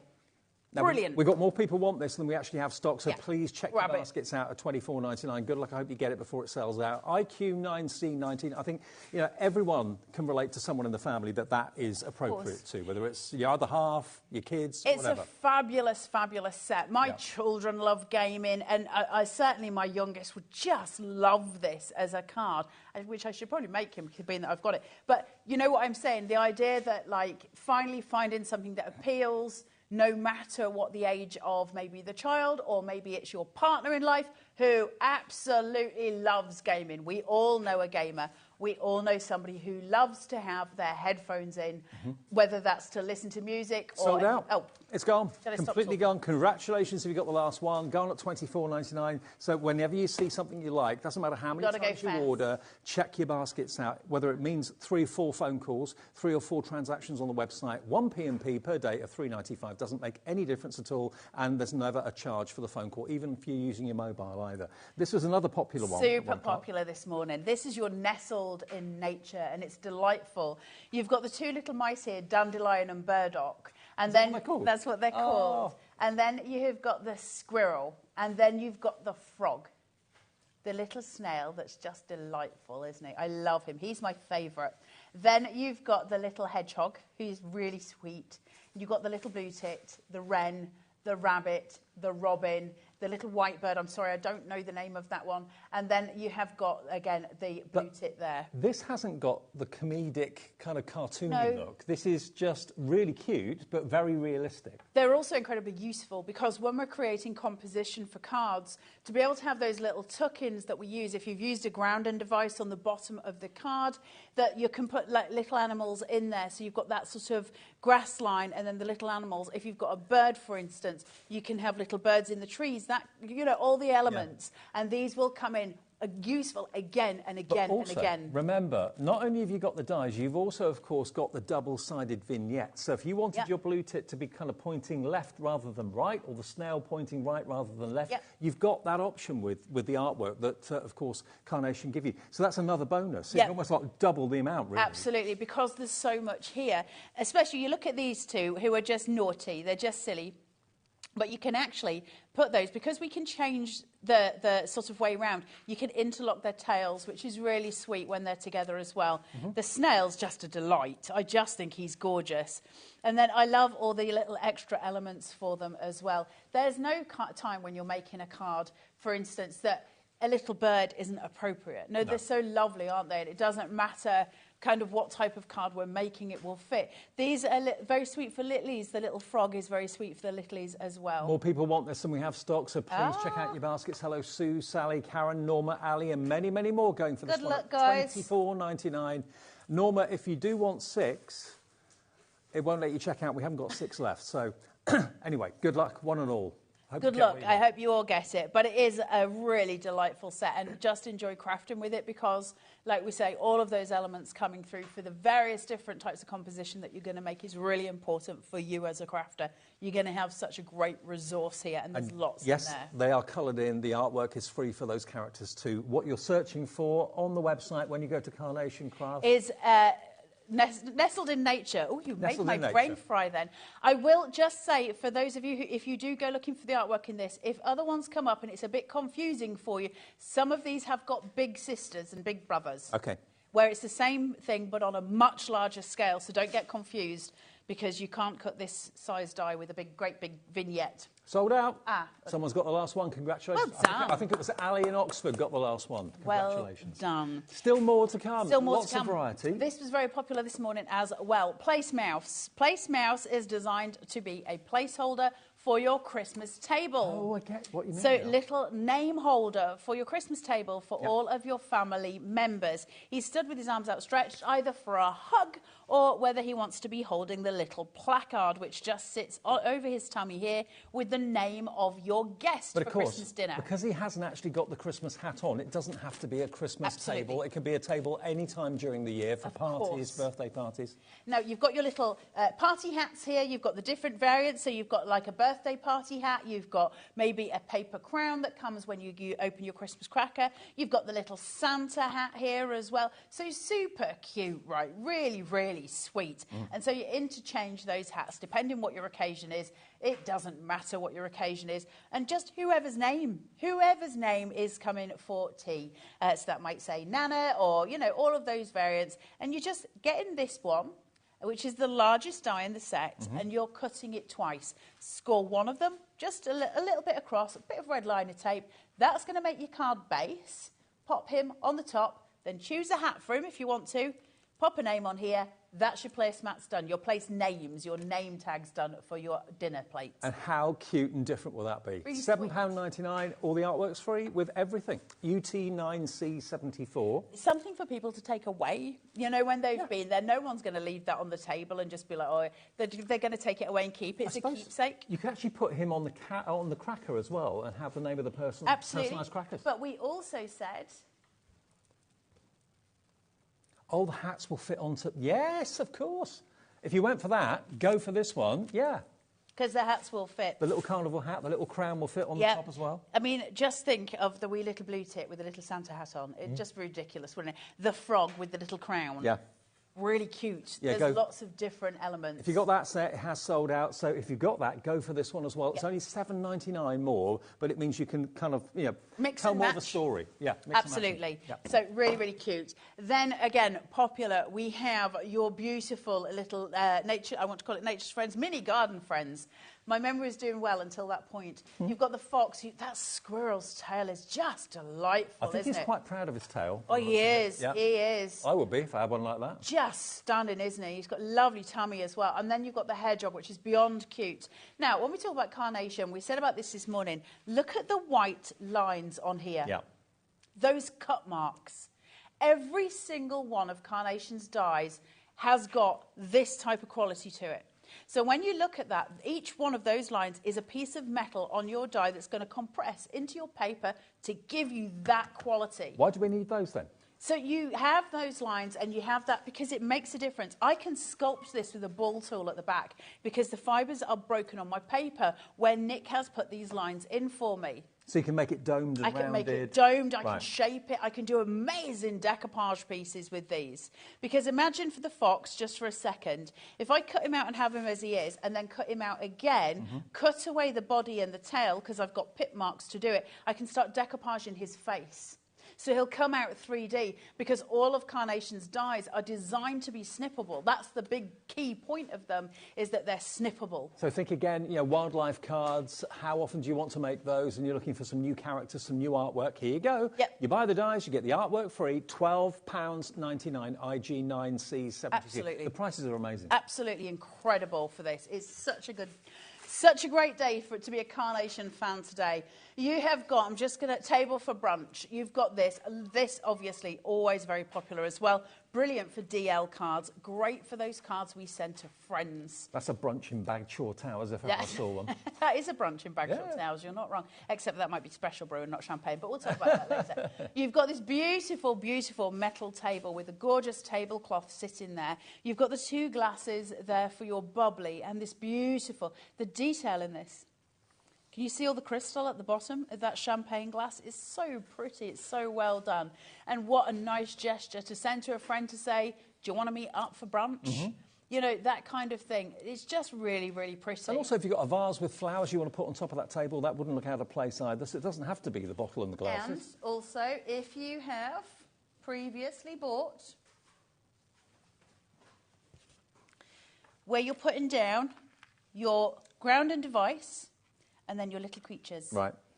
Now, brilliant. We've got more people want this than we actually have stock, so please check the baskets out at $24.99. Good luck. I hope you get it before it sells out. IQ9C19. I think, you know, everyone can relate to someone in the family that is appropriate to, whether it's your other half, your kids, it's whatever. A fabulous, fabulous set. My children love gaming, and I certainly, my youngest, would just love this as a card, which I should probably make him, being that I've got it. But you know what I'm saying? The idea that, like, finally finding something that appeals, no matter what the age of maybe the child, or maybe it's your partner in life who absolutely loves gaming. We all know a gamer. We all know somebody who loves to have their headphones in, whether that's to listen to music or... Sold out. Oh, it's gone. Completely gone. Congratulations if you got the last one. Gone at $24.99. So whenever you see something you like, doesn't matter how many times you order, check your baskets out, whether it means 3 or 4 phone calls, 3 or 4 transactions on the website, 1 P&P per day of $3.95 doesn't make any difference at all, and there's never a charge for the phone call, even if you're using your mobile either. This was another popular one. Super popular this morning. This is your nestled in nature, and it's delightful. You've got the 2 little mice here, Dandelion and Burdock. And then that's what they're called. And then you have got the squirrel, and then you've got the frog, the little snail that's just delightful, isn't he? I love him. He's my favourite. Then you've got the little hedgehog, who's really sweet. You've got the little blue tit, the wren, the rabbit, the robin, the little white bird. I'm sorry, I don't know the name of that one. And then you have got, again, the blue tit there. This hasn't got the comedic kind of cartoony look. This is just really cute, but very realistic. They're also incredibly useful because when we're creating composition for cards, to be able to have those little tuck-ins that we use, if you've used a grounding device on the bottom of the card, that you can put like little animals in there. So you've got that sort of grass line and then the little animals. If you've got a bird, for instance, you can have little birds in the trees. That, you know, all the elements. Yeah. And these will come in useful again and again but also, and again. Remember, not only have you got the dies, you've also, of course, got the double-sided vignette. So if you wanted your blue tit to be kind of pointing left rather than right, or the snail pointing right rather than left, you've got that option with the artwork that, of course, Carnation give you. So that's another bonus. It's almost like double the amount, really. Absolutely, because there's so much here. Especially, you look at these two who are just naughty, they're just silly. But you can actually put those, because we can change the sort of way round, you can interlock their tails, which is really sweet when they're together as well. The snail's just a delight. I just think he's gorgeous. And then I love all the little extra elements for them as well. There's no time when you're making a card, for instance, that a little bird isn't appropriate. No, they're so lovely, aren't they? And it doesn't matter kind of what type of card we're making, it will fit. These are very sweet for littlies. The little frog is very sweet for the littlies as well. More people want this than we have stock, so please check out your baskets. Hello, Sue, Sally, Karen, Norma, Ali, and many, many more going for this one. Good luck, guys. $24.99. Norma, if you do want 6, it won't let you check out. We haven't got 6 left. So anyway, good luck, one and all. Good luck. I hope you all get it. But it is a really delightful set, and just enjoy crafting with it because, like we say, all of those elements coming through for the various different types of composition that you're going to make is really important for you as a crafter. You're going to have such a great resource here, and there's lots in there. Yes, they are coloured in. The artwork is free for those characters too. What you're searching for on the website when you go to Carnation Craft is... nestled in nature. Oh, you made my brain fry then. I will just say, for those of you who, if you do go looking for the artwork in this, if other ones come up and it's a bit confusing for you, some of these have got big sisters and big brothers. Okay. Where it's the same thing but on a much larger scale, so don't get confused because you can't cut this size die with a great big vignette. Sold out. Someone's got the last one. Congratulations. Well done. I think it was Ali in Oxford got the last one. Congratulations. Well done. Still more to come. Still more Lots to come. of variety. This was very popular this morning as well. Place Mouse. Place Mouse is designed to be a placeholder for your Christmas table. Oh, I get what you mean. So, little name holder for your Christmas table for all of your family members. He's stood with his arms outstretched, either for a hug or whether he wants to be holding the little placard, which just sits over his tummy here with the name of your guest for Christmas dinner. Because he hasn't actually got the Christmas hat on, it doesn't have to be a Christmas table. It can be a table any time during the year for parties, birthday parties. Now, you've got your little party hats here. You've got the different variants. So you've got like a birthday party hat. You've got maybe a paper crown that comes when you open your Christmas cracker. You've got the little Santa hat here as well. So super cute, right? Really, really sweet. And so you interchange those hats depending what your occasion is. It doesn't matter what your occasion is. And just whoever's name is coming for tea. So that might say Nana or, you know, all of those variants. And you're just getting this one, which is the largest die in the set, and you're cutting it twice. Score one of them, just a little bit across, a bit of red liner tape. That's going to make your card base. Pop him on the top, then choose a hat for him if you want to. Pop a name on here. That's your placemats done. Your place names, your name tags done for your dinner plates. And how cute and different will that be? Really £7.99, all the artwork's free with everything. UT9C74. Something for people to take away. You know, when they've been there, no one's going to leave that on the table and just be like, oh, they're going to take it away and keep it. It's a keepsake. You can actually put him on the cracker as well and have the name of the person. Absolutely. Personalised crackers. But we also said... Oh, the hats will fit onto... Yes, of course. If you went for that, go for this one. Yeah. Because the hats will fit. The little carnival hat, the little crown will fit on the top as well. I mean, just think of the wee little blue tit with the little Santa hat on. It's just ridiculous, wouldn't it? The frog with the little crown. Yeah. Really cute. Yeah, There's lots of different elements. If you got that set, it has sold out. So if you've got that, go for this one as well. It's only $7.99 more, but it means you can kind of, you know, tell more of the story. Yeah, absolutely. So really, really cute. Then again, popular. We have your beautiful little nature. I want to call it Nature's Friends, mini garden friends. My memory is doing well until that point. You've got the fox. That squirrel's tail is just delightful, I think isn't he's it? quite proud of his tail. Oh, he is. Yeah. He is. I would be if I had one like that. Just stunning, isn't he? He's got a lovely tummy as well. And then you've got the hedgehog, which is beyond cute. Now, when we talk about carnation, we said about this morning, look at the white lines on here. Yeah. Those cut marks. Every single one of Carnation's dies has got this type of quality to it. So when you look at that, each one of those lines is a piece of metal on your die that's going to compress into your paper to give you that quality. Why do we need those then? So you have those lines and you have that because it makes a difference. I can sculpt this with a ball tool at the back because the fibres are broken on my paper where Nick has put these lines in for me. So you can make it domed and rounded. I can make it domed, I can shape it, I can do amazing decoupage pieces with these. Because imagine for the fox, just for a second, if I cut him out and have him as he is, and then cut him out again, cut away the body and the tail, because I've got pit marks to do it, I can start decoupaging his face. So he'll come out 3D because all of Carnation's dies are designed to be snippable. That's the big key point of them, is that they're snippable. So think again, you know, wildlife cards, how often do you want to make those? And you're looking for some new characters, some new artwork. Here you go. Yep. You buy the dies, you get the artwork free, £12.99, IG9C72. Absolutely. The prices are amazing. Absolutely incredible for this. It's such a great day for it to be a Carnation fan today. You have got, I'm just going to, table for brunch. You've got this. This, obviously, always very popular as well. Brilliant for DL cards. Great for those cards we send to friends. That's a brunch in Bagshore Towers, if ever I saw one. That is a brunch in Bagshore Towers, you're not wrong. Except that might be special brew and not champagne, but we'll talk about that later. You've got this beautiful, beautiful metal table with a gorgeous tablecloth sitting there. You've got the two glasses there for your bubbly and this beautiful, the detail in this. Can you see all the crystal at the bottom of that champagne glass? It's so pretty. It's so well done. And what a nice gesture to send to a friend to say, do you want to meet up for brunch? You know, that kind of thing. It's just really, really pretty. And also, if you've got a vase with flowers you want to put on top of that table, that wouldn't look out of place either. So it doesn't have to be the bottle and the glasses. And also, if you have previously bought where you're putting down your grounding device and then your little creatures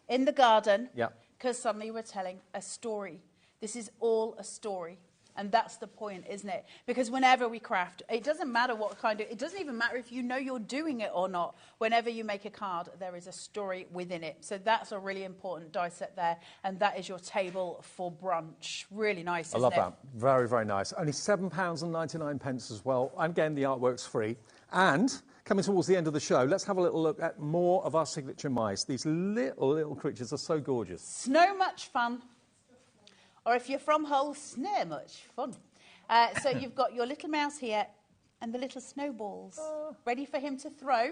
in the garden, because suddenly we're telling a story. This is all a story. And that's the point, isn't it? Because whenever we craft, it doesn't matter what kind of, it doesn't even matter if you know you're doing it or not. Whenever you make a card, there is a story within it. So that's a really important die set there. And that is your table for brunch. Really nice, isn't it? I love that. Very, very nice. Only £7.99 as well. And again, the artwork's free. And coming towards the end of the show, let's have a little look at more of our signature mice. These little creatures are so gorgeous. Snow much fun. Or if you're from Hull, snare much fun. So you've got your little mouse here and the little snowballs ready for him to throw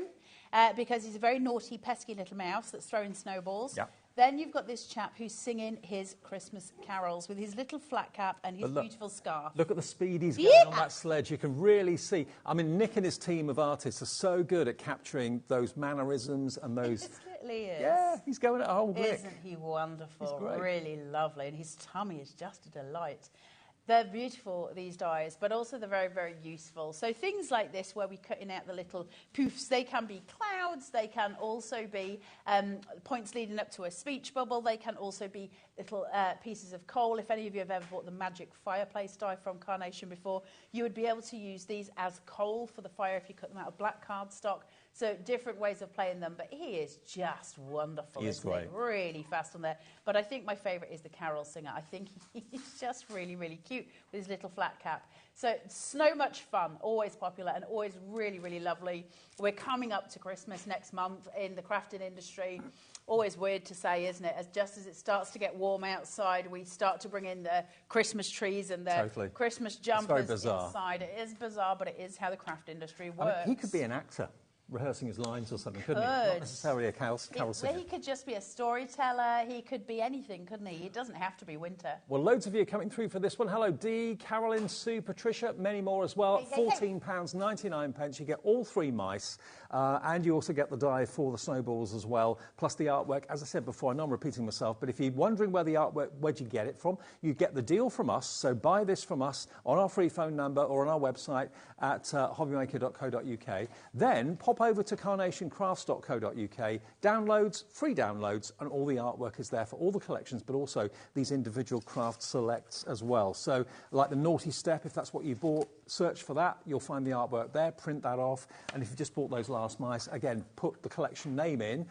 because he's a very naughty, pesky little mouse that's throwing snowballs. Yeah. Then you've got this chap who's singing his Christmas carols with his little flat cap and his beautiful scarf. Look at the speed he's going on that sledge. You can really see. I mean, Nick and his team of artists are so good at capturing those mannerisms and those... He is. Yeah, he's going at a whole brick. Isn't he wonderful? He's great. Really lovely. And his tummy is just a delight. They're beautiful, these dies, but also they're very, very useful. So things like this, where we're cutting out the little poofs, they can be clouds. They can also be points leading up to a speech bubble. They can also be little pieces of coal. If any of you have ever bought the magic fireplace die from Carnation before, you would be able to use these as coal for the fire if you cut them out of black cardstock. So different ways of playing them, but he is just wonderful. He is great. Really fast on there. But I think my favourite is the carol singer. I think he's just really, really cute with his little flat cap. So so much fun, always popular and always really, really lovely. We're coming up to Christmas next month in the crafting industry. Always weird to say, isn't it? Just as it starts to get warm outside, we start to bring in the Christmas trees and the Christmas jumpers inside. It is bizarre, but it is how the craft industry works. I mean, he could be an actor rehearsing his lines or something, couldn't he? Not necessarily a carol singer. He could just be a storyteller. He could be anything, couldn't he? It doesn't have to be winter. Well, loads of you are coming through for this one. Hello, Dee, Carolyn, Sue, Patricia, many more as well. £14.99. You get all three mice, and you also get the die for the snowballs as well, plus the artwork. As I said before, I know I'm repeating myself, but if you're wondering where the artwork, where'd you get it from, you get the deal from us. So buy this from us on our free phone number or on our website at hobbymaker.co.uk. Then pop over to carnationcrafts.co.uk, downloads, free downloads, and all the artwork is there for all the collections, but also these individual craft selects as well. So like the Naughty Step, if that's what you bought, search for that, you'll find the artwork there, print that off, and if you just bought those last mice, again, put the collection name in,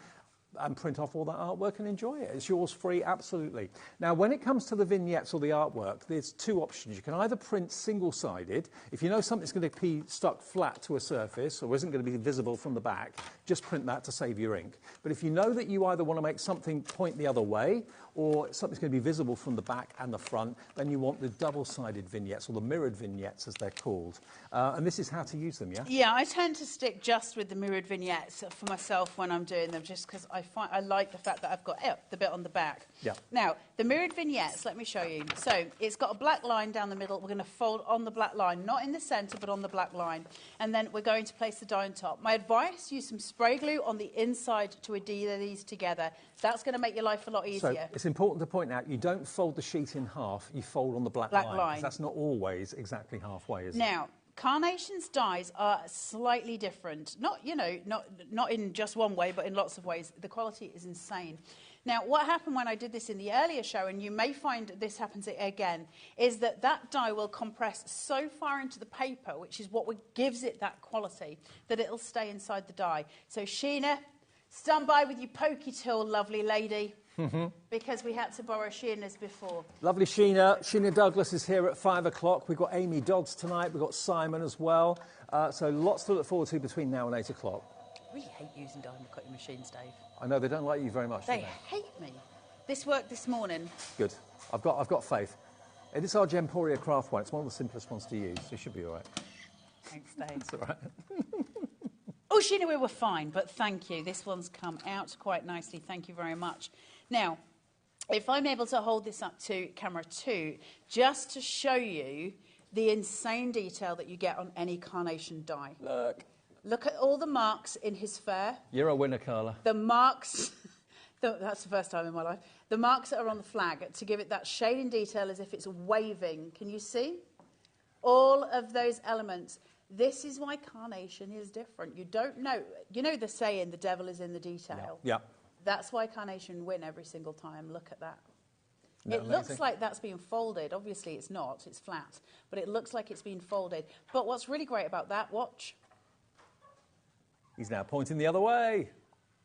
and print off all that artwork and enjoy it. It's yours free, absolutely. Now, when it comes to the vignettes or the artwork, there's two options. You can either print single-sided. If you know something's going to be stuck flat to a surface or isn't going to be visible from the back, just print that to save your ink. But if you know that you either want to make something point the other way or something's going to be visible from the back and the front, then you want the double-sided vignettes, or the mirrored vignettes, as they're called. And this is how to use them, yeah? Yeah, I tend to stick just with the mirrored vignettes for myself when I'm doing them, just because I like the fact that I've got the bit on the back. Yeah. Now, the mirrored vignettes, let me show you. So, it's got a black line down the middle. We're going to fold on the black line, not in the centre, but on the black line. And then we're going to place the die on top. My advice, use some spray glue on the inside to adhere these together. That's going to make your life a lot easier. So it's important to point out, you don't fold the sheet in half, you fold on the black line. 'Cause that's not always exactly halfway, is it? Now, Carnation's dies are slightly different. Not, you know, not in just one way, but in lots of ways. The quality is insane. Now, what happened when I did this in the earlier show, and you may find this happens again, is that die will compress so far into the paper, which is what gives it that quality, that it'll stay inside the die. So, Sheena, stand by with your pokey tool, lovely lady. Because we had to borrow Sheena's before. Lovely Sheena. Sheena Douglas is here at 5 o'clock. We've got Amy Dodds tonight. We've got Simon as well. So lots to look forward to between now and 8 o'clock. I really hate using diamond cutting machines, Dave. I know, they don't like you very much, do They hate me. This worked this morning. Good. I've got faith. It is our Gemporia craft one. It's one of the simplest ones to use. So it should be all right. Thanks, Dave. It's all right. Oh, Sheena, we were fine, but thank you. This one's come out quite nicely. Thank you very much. Now, if I'm able to hold this up to camera 2, just to show you the insane detail that you get on any Carnation die. Look at all the marks in his fur. You're a winner, Carla. The marks, that's the first time in my life, the marks that are on the flag to give it that shading detail as if it's waving. Can you see? All of those elements. This is why Carnation is different. You don't know. You know the saying, the devil is in the detail. Yeah. That's why Carnation win every single time. Look at that. It looks like that's being folded. Obviously, it's not. It's flat. But it looks like it's being folded. But what's really great about that, watch. He's now pointing the other way.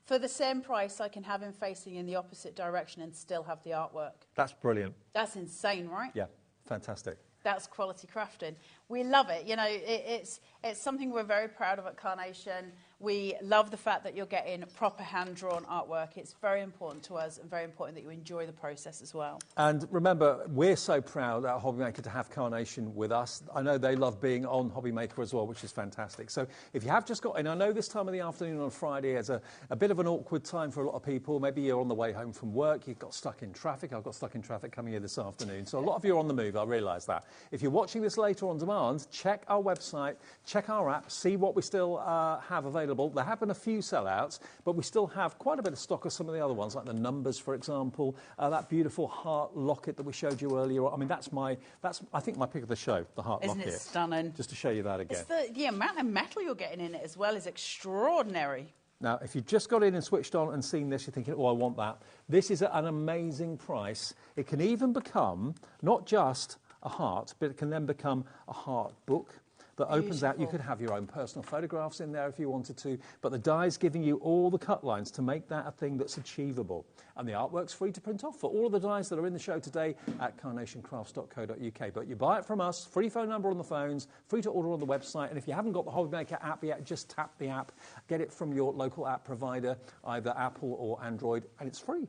For the same price, I can have him facing in the opposite direction and still have the artwork. That's brilliant. That's insane, right? Yeah, fantastic. That's quality crafting. We love it. You know, it's something we're very proud of at Carnation. We love the fact that you're getting proper hand-drawn artwork. It's very important to us and very important that you enjoy the process as well. And remember, we're so proud at HobbyMaker to have Carnation with us. I know they love being on HobbyMaker as well, which is fantastic. So if you have just got in, I know this time of the afternoon on Friday is a bit of an awkward time for a lot of people. Maybe you're on the way home from work, you've got stuck in traffic. I've got stuck in traffic coming here this afternoon. So a lot of you are on the move, I realise that. If you're watching this later on demand, check our website, check our app, see what we still have available. There have been a few sellouts, but we still have quite a bit of stock of some of the other ones, like the numbers, for example, that beautiful heart locket that we showed you earlier. I mean, that's I think my pick of the show, the heart locket. Isn't it stunning? Just to show you that again. The amount of metal you're getting in it as well is extraordinary. Now, if you've just got in and switched on and seen this, you're thinking, oh, I want that. This is at an amazing price. It can even become not just a heart, but it can then become a heart book that opens out. You could have your own personal photographs in there if you wanted to, but the die's giving you all the cut lines to make that a thing that's achievable. And the artwork's free to print off for all of the dies that are in the show today at carnationcrafts.co.uk. But you buy it from us, free phone number on the phones, free to order on the website, and if you haven't got the HobbyMaker app yet, just tap the app, get it from your local app provider, either Apple or Android, and it's free.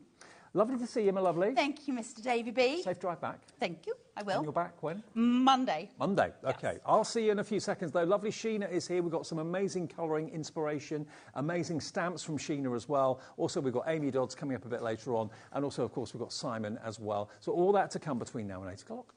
Lovely to see you, my lovely. Thank you, Mr. Davy B. Safe drive back. Thank you. I will. And you're back when? Monday. Monday, okay. Yes. I'll see you in a few seconds, though. Lovely Sheena is here. We've got some amazing colouring inspiration, amazing stamps from Sheena as well. Also, we've got Amy Dodds coming up a bit later on. And also, of course, we've got Simon as well. So all that to come between now and 8 o'clock.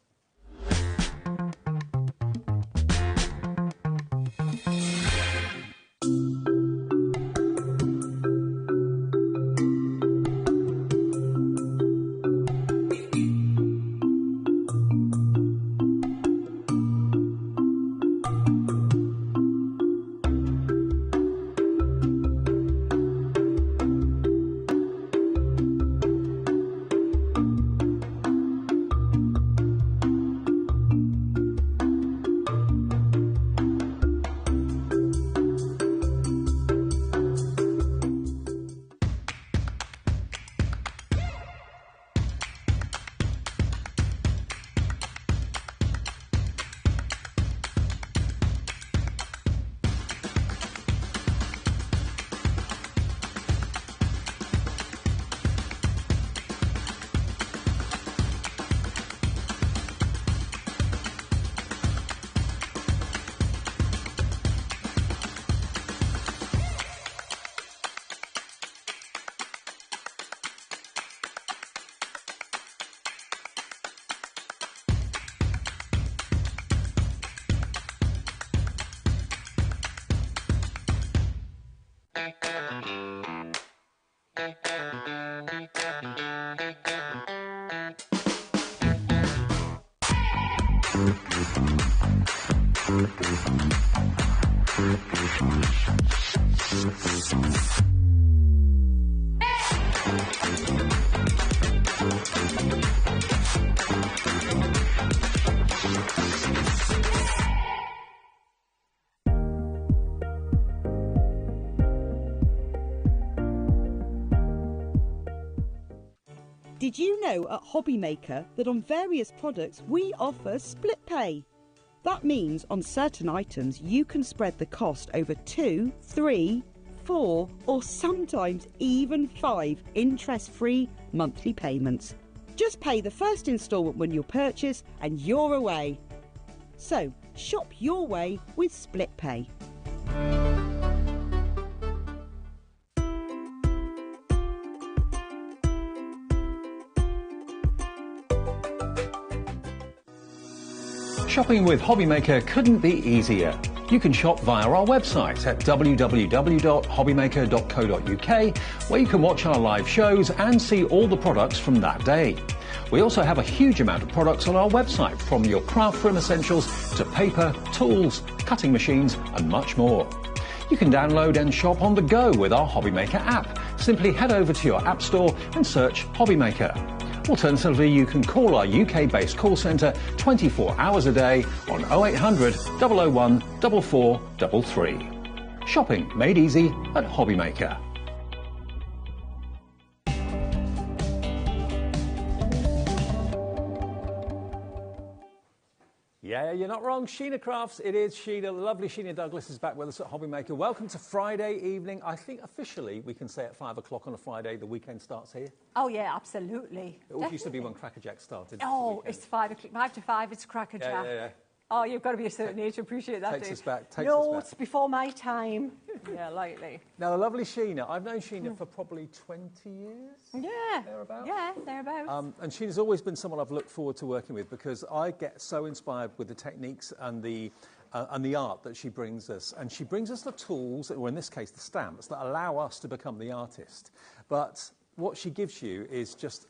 Did you know at HobbyMaker that on various products we offer split pay? That means on certain items you can spread the cost over 2, 3, 4 or sometimes even 5 interest-free monthly payments. Just pay the first instalment when you purchase and you're away. So shop your way with split pay. Shopping with HobbyMaker couldn't be easier. You can shop via our website at www.hobbymaker.co.uk, where you can watch our live shows and see all the products from that day. We also have a huge amount of products on our website, from your craft room essentials to paper, tools, cutting machines and much more. You can download and shop on the go with our HobbyMaker app. Simply head over to your app store and search HobbyMaker. Alternatively, you can call our UK-based call centre 24 hours a day on 0800 001 4433. Shopping made easy at HobbyMaker. Yeah, you're not wrong. Sheena Crafts, it is Sheena. Lovely Sheena Douglas is back with us at HobbyMaker. Welcome to Friday evening. I think officially we can say at 5 o'clock on a Friday the weekend starts here. Oh, yeah, absolutely. It always used to be when Cracker Jack started. Oh, it's 5 o'clock. 5 to 5, it's Cracker Jack. Yeah. Oh, you've got to be a certain age to appreciate that. Takes us back. No, it's before my time. Yeah, lightly. Now, the lovely Sheena. I've known Sheena for probably 20 years. Yeah. Thereabouts. Yeah, thereabouts. And Sheena's always been someone I've looked forward to working with, because I get so inspired with the techniques and the art that she brings us. And she brings us the tools, or in this case, the stamps, that allow us to become the artist. But what she gives you is just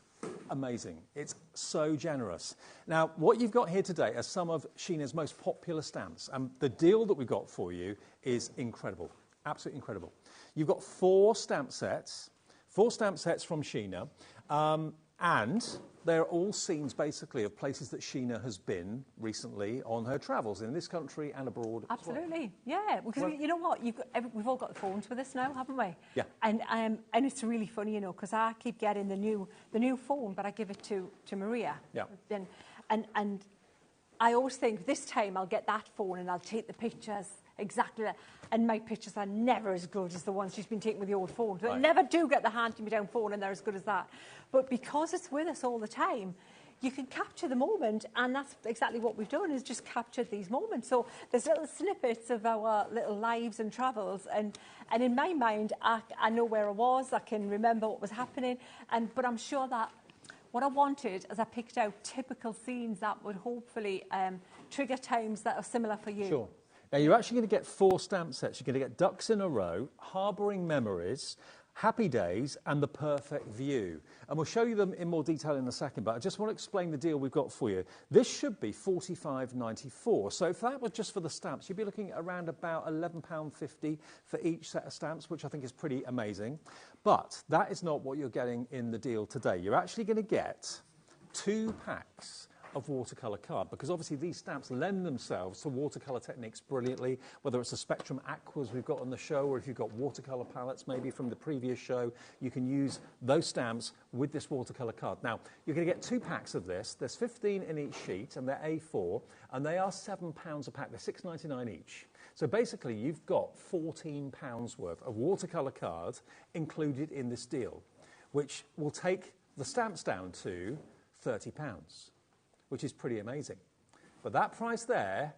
amazing. It's so generous. Now, what you've got here today are some of Sheena's most popular stamps, and the deal that we've got for you is incredible, absolutely incredible. You've got 4 stamp sets from Sheena, and they're all scenes basically of places that Sheena has been recently on her travels in this country and abroad. Absolutely, yeah. Because you know what, we've all got the phones with us now, haven't we? Yeah. And it's really funny, you know, because I keep getting the new phone, but I give it to Maria. Yeah. And I always think this time I'll get that phone and I'll take the pictures exactly that. And my pictures are never as good as the ones she's been taking with the old phone. Right. I never do get the hand-me-down phone, and they're as good as that. But because it's with us all the time, you can capture the moment, and that's exactly what we've done, is just captured these moments. So there's little snippets of our little lives and travels, and in my mind, I know where I was, I can remember what was happening, but I'm sure that what I wanted is I picked out typical scenes that would hopefully trigger times that are similar for you. Sure. Now, you're actually going to get 4 stamp sets. You're going to get Ducks in a Row, Harbouring Memories, Happy Days and The Perfect View. And we'll show you them in more detail in a second, but I just want to explain the deal we've got for you. This should be $45.94. So if that was just for the stamps, you'd be looking at around about £11.50 for each set of stamps, which I think is pretty amazing. But that is not what you're getting in the deal today. You're actually going to get 2 packs of watercolour card, because obviously these stamps lend themselves to watercolour techniques brilliantly, whether it's the Spectrum Aquas we've got on the show, or if you've got watercolour palettes maybe from the previous show, you can use those stamps with this watercolour card. Now, you're going to get 2 packs of this. There's 15 in each sheet, and they're A4, and they are £7 a pack. They're $6.99 each. So basically, you've got £14 worth of watercolour cards included in this deal, which will take the stamps down to £30. Which is pretty amazing. But that price there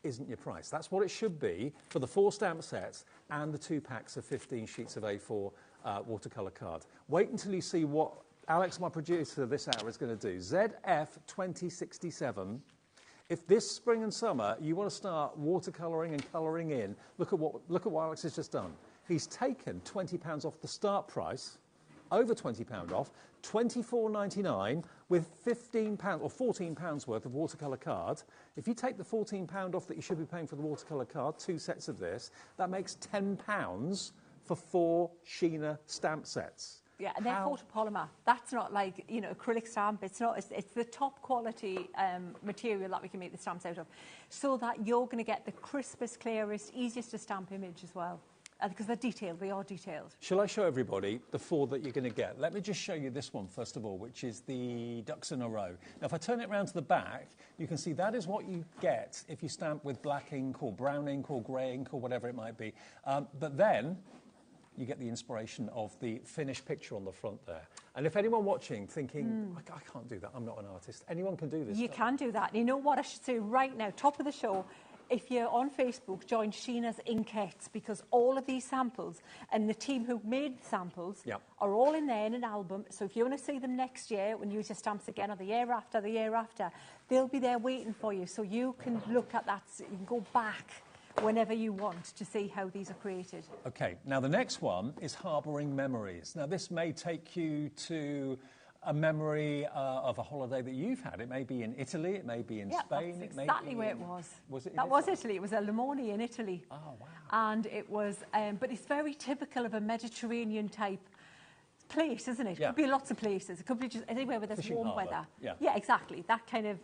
isn't your price. That's what it should be for the 4 stamp sets and the 2 packs of 15 sheets of A4 watercolour card. Wait until you see what Alex, my producer this hour, is going to do. ZF 2067. If this spring and summer you want to start watercolouring and colouring in, look at what Alex has just done. He's taken £20 off the start price over £20 off, £24.99 with £15 or £14 worth of watercolour card. If you take the £14 off that you should be paying for the watercolour card, 2 sets of this, that makes £10 for 4 Sheena stamp sets. Yeah, and they're photopolymer. That's not like, you know, acrylic stamp. It's not. It's the top quality material that we can make the stamps out of, so that you're going to get the crispest, clearest, easiest to stamp image as well. Because they're detailed, they are detailed. Shall I show everybody the 4 that you're going to get? Let me just show you this one first of all, which is the ducks in a row. Now, if I turn it around to the back, you can see that is what you get if you stamp with black ink or brown ink or grey ink or whatever it might be. But then you get the inspiration of the finished picture on the front there. And if anyone watching thinking, I can't do that, I'm not an artist, anyone can do this. You can do that. And you know what I should say right now, top of the show, if you're on Facebook, join Sheena's Inkettes, because all of these samples and the team who made the samples are all in there in an album. So if you want to see them next year when you use your stamps again, or the year after, they'll be there waiting for you. So you can look at that, you can go back whenever you want to see how these are created. OK, now the next one is Harbouring Memories. Now this may take you to a memory of a holiday that you've had. It may be in Italy, it may be in Spain. That's exactly where it was. Was it? That was Italy. It was a Limone in Italy. Oh, wow. And it was, but it's very typical of a Mediterranean type place, isn't it? It could be lots of places. It could be just anywhere where there's Fishing warm harbour. weather. Yeah, exactly. That kind of,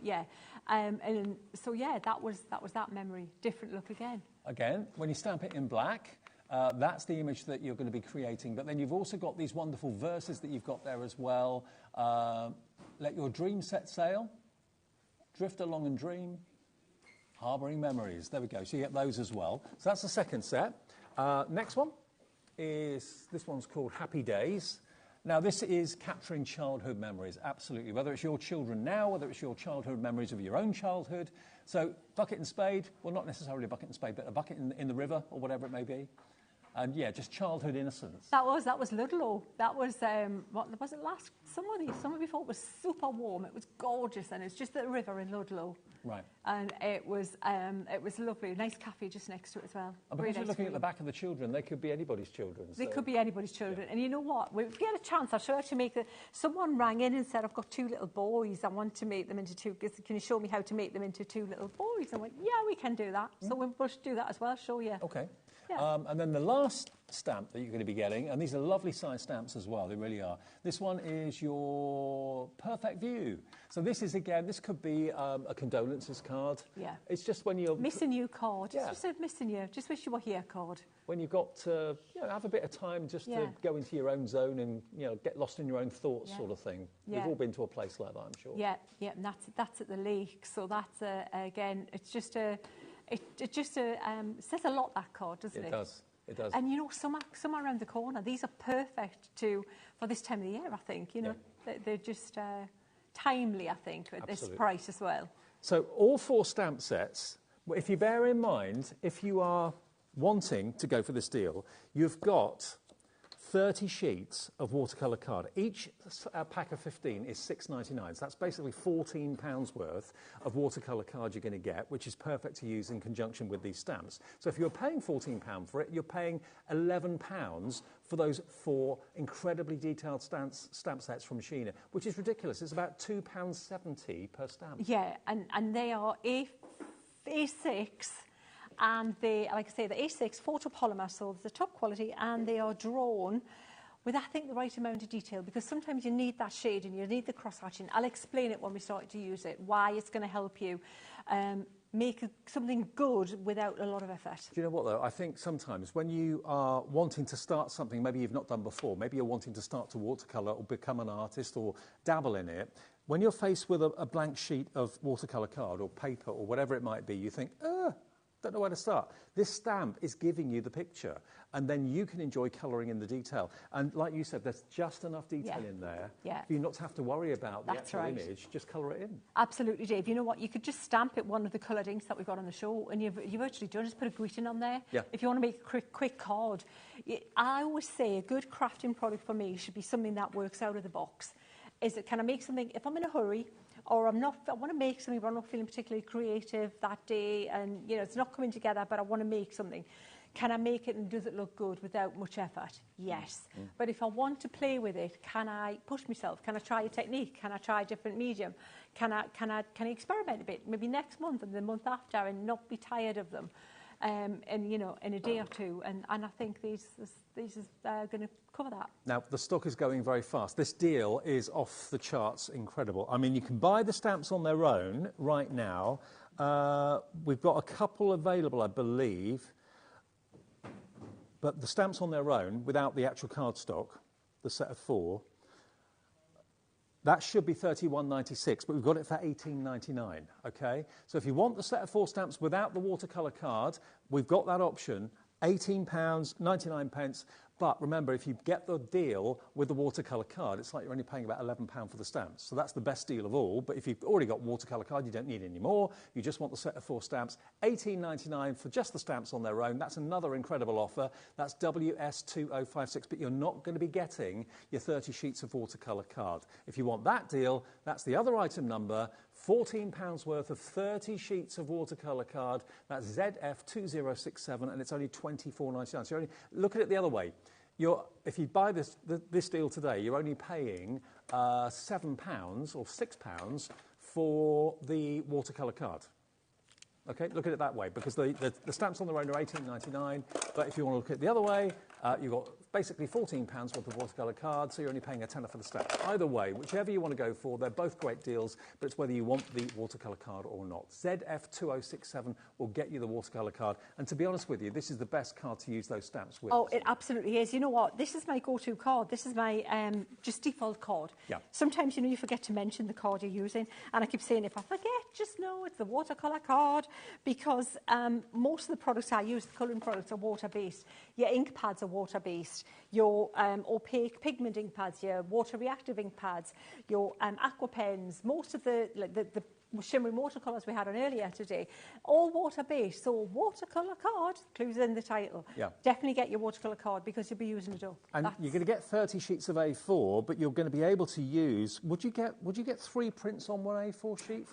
and so, that was that memory. Different look again. Again, when you stamp it in black, that's the image that you're going to be creating. But then you've also got these wonderful verses that you've got there as well. Let your dream set sail, drift along and dream, harbouring memories. There we go. So you get those as well. So that's the second set. Next one is, this one's called Happy Days. Now, this is capturing childhood memories, absolutely. Whether it's your children now, whether it's your childhood memories of your own childhood. So, bucket and spade, well, not necessarily a bucket and spade, but a bucket in the river or whatever it may be. And, just childhood innocence. That was Ludlow. That was, what was it last summer? The summer before, it was super warm. It was gorgeous, and it's just the river in Ludlow. Right. And it was lovely. Nice cafe just next to it as well. And because you're looking at the back of the children, they could be anybody's children. They could be anybody's children. Yeah. And you know what? If we had a chance, I'll show you how to make someone rang in and said, I've got 2 little boys. I want to make them into 2. Can you show me how to make them into 2 little boys? I went, yeah, we can do that. So we'll do that as well, show you. Okay. Yeah. And then the last stamp that you're going to be getting, and these are lovely size stamps as well, they really are. This one is your perfect view. So this is, again, this could be a condolences card. Yeah. It's just when you're... Missing you card. It's just a missing you. Just wish you were here card. When you've got to have a bit of time just to go into your own zone and, get lost in your own thoughts sort of thing. Yeah. We've all been to a place like that, I'm sure. Yeah, and that's at the lake. So that's, again, it's just a... It just says a lot, that card, doesn't it? It does. It does. And, some around the corner, these are perfect for this time of the year, I think. They're just timely, I think, at this price as well. So all 4 stamp sets, if you bear in mind, if you are wanting to go for this deal, you've got 30 sheets of watercolour card. Each pack of 15 is £6.99. So that's basically £14 worth of watercolour card you're going to get, which is perfect to use in conjunction with these stamps. So if you're paying £14 for it, you're paying £11 for those 4 incredibly detailed stamp sets from Sheena, which is ridiculous. It's about £2.70 per stamp. Yeah, and they are A6... And they, like I say, the A6 photopolymer, so the top quality, and they are drawn with, I think, the right amount of detail, because sometimes you need that shading, you need the cross-hatching. I'll explain it when we start to use it, why it's going to help you make something good without a lot of effort. Do you know what, though? I think sometimes when you are wanting to start something maybe you've not done before, maybe you're wanting to start to watercolour or become an artist or dabble in it, when you're faced with a blank sheet of watercolour card or paper or whatever it might be, you think, don't know where to start. This stamp is giving you the picture, and then you can enjoy colouring in the detail. And like you said, there's just enough detail in there for you not to have to worry about the actual image. Just colour it in. Absolutely, Dave. You know what? You could just stamp it one of the coloured inks that we've got on the show, and you've virtually done. Just put a greeting on there. Yeah. If you want to make a quick card, I always say a good crafting product for me should be something that works out of the box. Can I make something if I'm in a hurry? Or I want to make something, but I'm not feeling particularly creative that day, and it's not coming together, but I want to make something. Can I make it and does it look good without much effort? Yes. But if I want to play with it, can I push myself? Can I try a technique? Can I try a different medium? Can I experiment a bit, maybe next month and the month after, and not be tired of them? And you know, in a day or two, and I think these are going to cover that. Now the stock is going very fast. This deal is off the charts, incredible. I mean, you can buy the stamps on their own right now. We've got a couple available, I believe, but the stamps on their own without the actual cardstock, the set of 4. That should be £31.96, but we've got it for £18.99, okay? So if you want the set of 4 stamps without the watercolour card, we've got that option, £18.99. But remember, if you get the deal with the watercolour card, it's like you're only paying about £11 for the stamps. So that's the best deal of all. But if you've already got watercolour card, you don't need any more. You just want the set of 4 stamps. £18.99 for just the stamps on their own. That's another incredible offer. That's WS2056. But you're not going to be getting your 30 sheets of watercolour card. If you want that deal, that's the other item number, £14 worth of 30 sheets of watercolour card. That's ZF2067, and it's only £24.99. So you're only, look at it the other way. If you buy this deal today, you're only paying £7 or £6 for the watercolour card. Okay, look at it that way, because the stamps on their own are £18.99, but if you want to look at it the other way, you've got basically £14 worth of watercolour cards, so you're only paying a tenner for the stamps. Either way, whichever you want to go for, they're both great deals, but it's whether you want the watercolour card or not. ZF2067 will get you the watercolour card, and to be honest with you, this is the best card to use those stamps with. Oh, it absolutely is. You know what? This is my go-to card. This is my just default card. Yeah. Sometimes, you know, you forget to mention the card you're using, and I keep saying, if I forget, just know it's the watercolour card, because most of the products I use, the colouring products, are water-based. Your ink pads are water-based. Your opaque pigment ink pads, your water-reactive ink pads, your aqua pens, most of the shimmering watercolours we had on earlier today, all water-based. So watercolour card, clues in the title. Yeah. Definitely get your watercolour card, because you'll be using it up. And you're going to get 30 sheets of A4, but you're going to be able to use. Would you get 3 prints on one A4 sheet?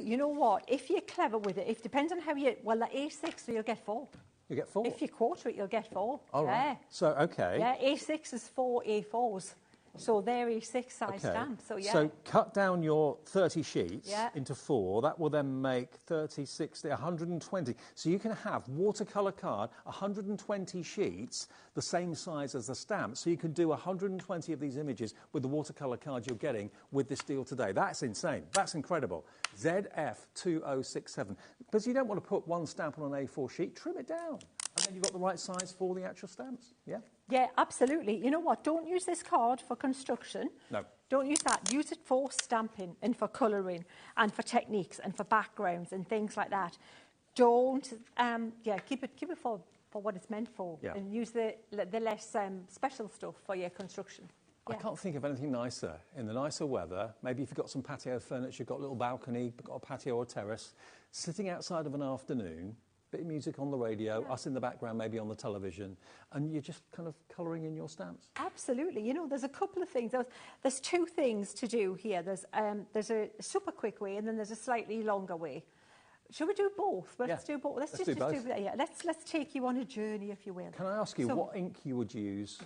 You know what? If you're clever with it, depends on how you. Well, the A6, so you'll get 4. You get 4. If you quarter it, you'll get 4. All right. Yeah. So okay. Yeah, A6 is 4 A4s. So they're A6 size stamps. So yeah. So cut down your 30 sheets Yeah. into 4. That will then make 30, 60, 120. So you can have watercolour card, 120 sheets, the same size as the stamp. So you can do 120 of these images with the watercolour card you're getting with this deal today. That's insane. That's incredible. ZF2067. Because you don't want to put one stamp on an A4 sheet, trim it down. And then you've got the right size for the actual stamps. Yeah? Yeah, absolutely. You know what? Don't use this card for construction. No. Don't use that. Use it for stamping and for colouring and for techniques and for backgrounds and things like that. Don't, keep it for what it's meant for. Yeah. And use the less special stuff for your construction. I can't think of anything nicer in the nicer weather. Maybe if you've got some patio furniture, you've got a little balcony, got a patio or terrace, sitting outside of an afternoon, bit of music on the radio, us in the background, maybe on the television, and you're just kind of colouring in your stamps. Absolutely. You know, there's a couple of things. There's 2 things to do here. There's a super quick way, and then there's a slightly longer way. Shall we do both? Let's do both. Let's do both. Let's take you on a journey, if you will. Can I ask you what ink you would use?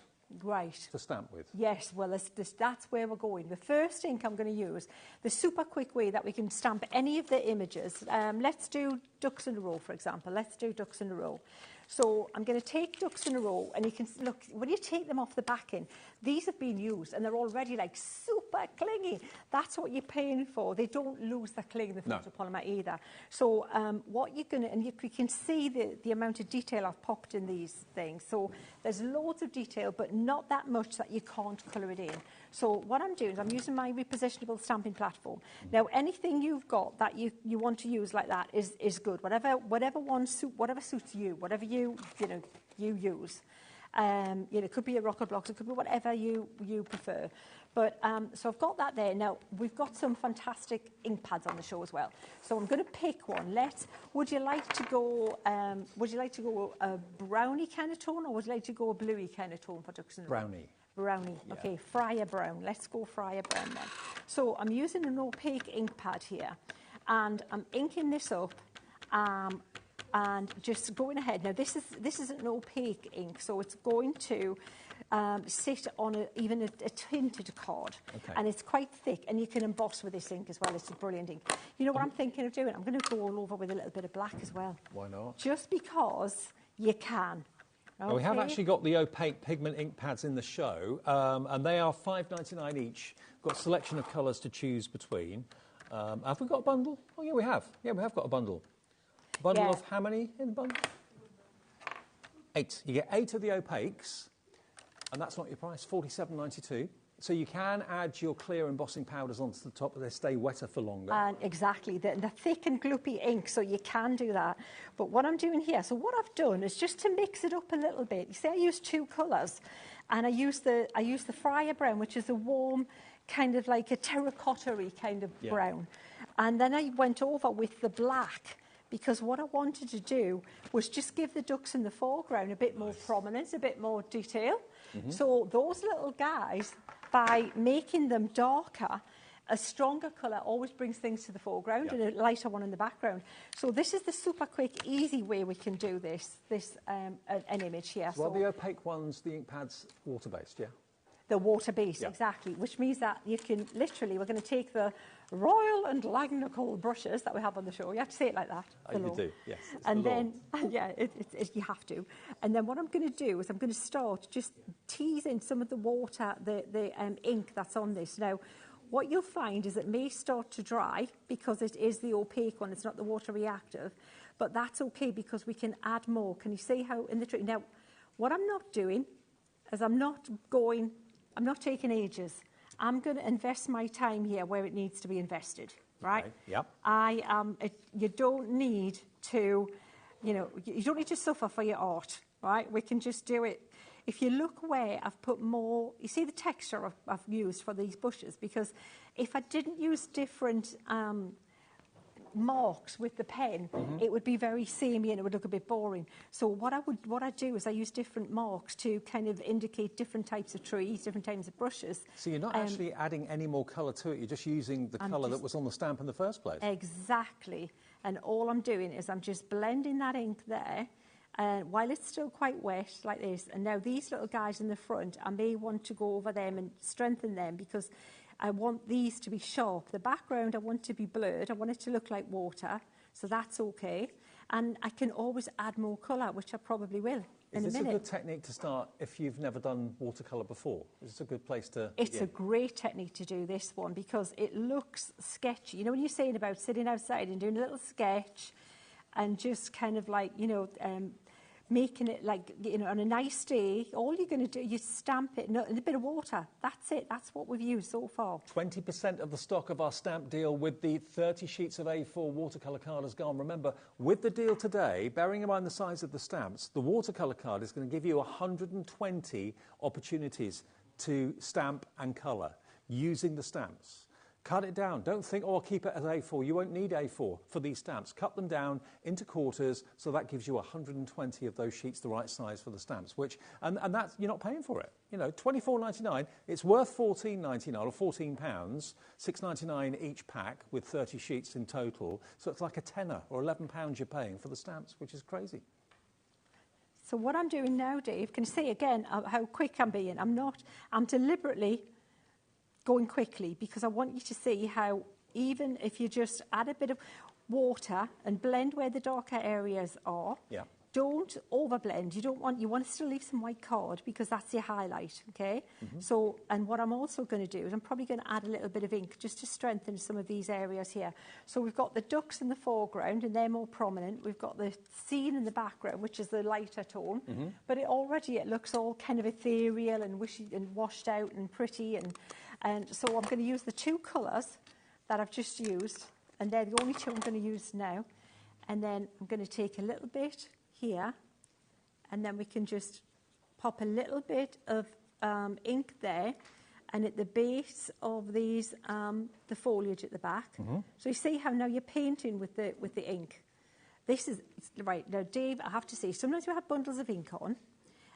Right. To stamp with? Yes, well, that's where we're going. The first ink I'm going to use, the super quick way that we can stamp any of the images. Let's do ducks in a row, for example. Let's do ducks in a row. So I'm going to take ducks in a row, and you can look, when you take them off the backing, these have been used, and they're already like super clingy. That's what you're paying for. They don't lose the cling, the photopolymer either. So what you're going to, and you can see the amount of detail I've popped in these things. So there's loads of detail, but not that much that you can't colour it in. So what I'm doing is I'm using my repositionable stamping platform. Now, anything you've got that you want to use like that is good. Whatever suits you, whatever you use. It could be a rocket blocks, it could be whatever you prefer. But so I've got that there. Now we've got some fantastic ink pads on the show as well. So I'm going to pick one. Would you like to go a brownie kind of tone, or would you like to go a bluey kind of tone for ducks in a row? Brownie. Yeah. Okay, Friar Brown. Let's go Friar Brown then. So I'm using an opaque ink pad here, and I'm inking this up and just going ahead. Now this is an opaque ink, so it's going to sit on even a tinted card, and it's quite thick, and you can emboss with this ink as well. It's a brilliant ink. You know what I'm thinking of doing? I'm going to go all over with a little bit of black as well. Why not? Just because you can. Now, we have actually got the opaque pigment ink pads in the show, and they are $5.99 each. We've got a selection of colours to choose between. Have we got a bundle? Oh, yeah, we have. Yeah, we have got a bundle. Bundle of how many in the bundle? 8. You get 8 of the opaques, and that's not your price, $47.92. So you can add your clear embossing powders onto the top, but they stay wetter for longer. And exactly, the thick and gloopy ink, so you can do that. But what I'm doing here, so what I've done is just to mix it up a little bit. You see, I use 2 colours, and I use the Friar brown, which is a warm, kind of like a terracotta-y kind of brown. And then I went over with the black, because what I wanted to do was just give the ducks in the foreground a bit more prominence, a bit more detail. So those little guys, by making them darker, a stronger colour always brings things to the foreground and a lighter one in the background. So this is the super quick, easy way we can do an image here. Well, the opaque ones, the ink pads, water-based, yeah? The water-based, exactly, which means that you can literally, we're going to take the Royal and Langnickel brushes that we have on the show. You have to say it like that. You do, yes. And then, you have to. And then what I'm going to do is I'm going to start just teasing some of the water, the ink that's on this. Now, what you'll find is it may start to dry because it is the opaque one, it's not the water reactive, but that's okay because we can add more. Can you see how in the tree? Now, what I'm not doing is I'm not taking ages. I'm going to invest my time here where it needs to be invested, right? Okay. Yep. You don't need to, you don't need to suffer for your art, right? We can just do it. If you look where I've put more, you see the texture I've used for these bushes, because if I didn't use different marks with the pen, it would be very samey and it would look a bit boring. So what I do is I use different marks to kind of indicate different types of trees, different types of brushes. So you're not actually adding any more colour to it, you're just using the colour that was on the stamp in the first place. Exactly. And all I'm doing is I'm just blending that ink there, while it's still quite wet like this. And now these little guys in the front, I may want to go over them and strengthen them because I want these to be sharp. The background I want to be blurred. I want it to look like water, so that's okay. And I can always add more colour, which I probably will in a minute. Is this a good technique to start if you've never done watercolour before? Is this a good place to... It's a great technique to do this one because it looks sketchy. You know when you're saying about sitting outside and doing a little sketch and just kind of like, making it like, on a nice day, all you're going to do, you stamp it in a bit of water. That's it. That's what we've used so far. 20% of the stock of our stamp deal with the 30 sheets of A4 watercolour card has gone. Remember, with the deal today, bearing in mind the size of the stamps, the watercolour card is going to give you 120 opportunities to stamp and colour using the stamps. Cut it down. Don't think, I'll keep it as A4. You won't need A4 for these stamps. Cut them down into quarters, so that gives you 120 of those sheets the right size for the stamps, and that's, you're not paying for it. $24.99, it's worth $14.99 or £14, $6.99 each pack with 30 sheets in total. So it's like a tenner or £11 you're paying for the stamps, which is crazy. So what I'm doing now, Dave, can you see again how quick I'm being? I'm deliberately going quickly because I want you to see how even if you just add a bit of water and blend where the darker areas are, don't overblend. You want to still leave some white card because that's your highlight, okay? So, and what I'm also going to do is I'm probably going to add a little bit of ink just to strengthen some of these areas here. So we've got the ducks in the foreground and they're more prominent. We've got the scene in the background, which is the lighter tone, but it looks all kind of ethereal and wishy and washed out and pretty. And so I'm going to use the 2 colours that I've just used, and they're the only 2 I'm going to use now. And then I'm going to take a little bit here, and then we can just pop a little bit of ink there, and at the base of these, the foliage at the back. So you see how now you're painting with the ink. This is right now, Dave. I have to say, sometimes we have bundles of ink on,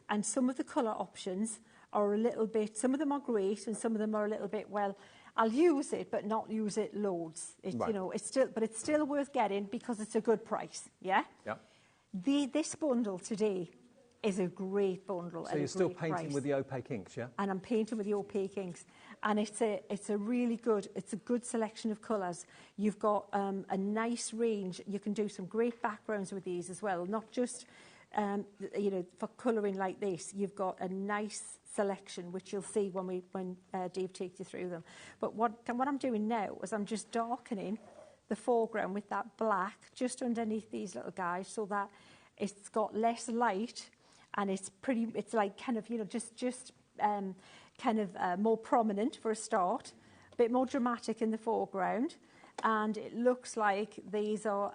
and some of the colour options are a little bit. Some of them are great, and some of them are a little bit. Well, I'll use it, but not use it loads. It's still worth getting because it's a good price. Yeah. Yeah. This bundle today is a great bundle. So you're still painting with the opaque inks, yeah? And I'm painting with the opaque inks. And it's a really good, it's a good selection of colours. You've got a nice range. You can do some great backgrounds with these as well, not just, you know, for colouring like this. You've got a nice selection, which you'll see when Dave takes you through them. But what I'm doing now is I'm just darkening the foreground with that black just underneath these little guys, so that it's got less light and it's like kind of, you know, just kind of more prominent for a start, a bit more dramatic in the foreground, and it looks like these are,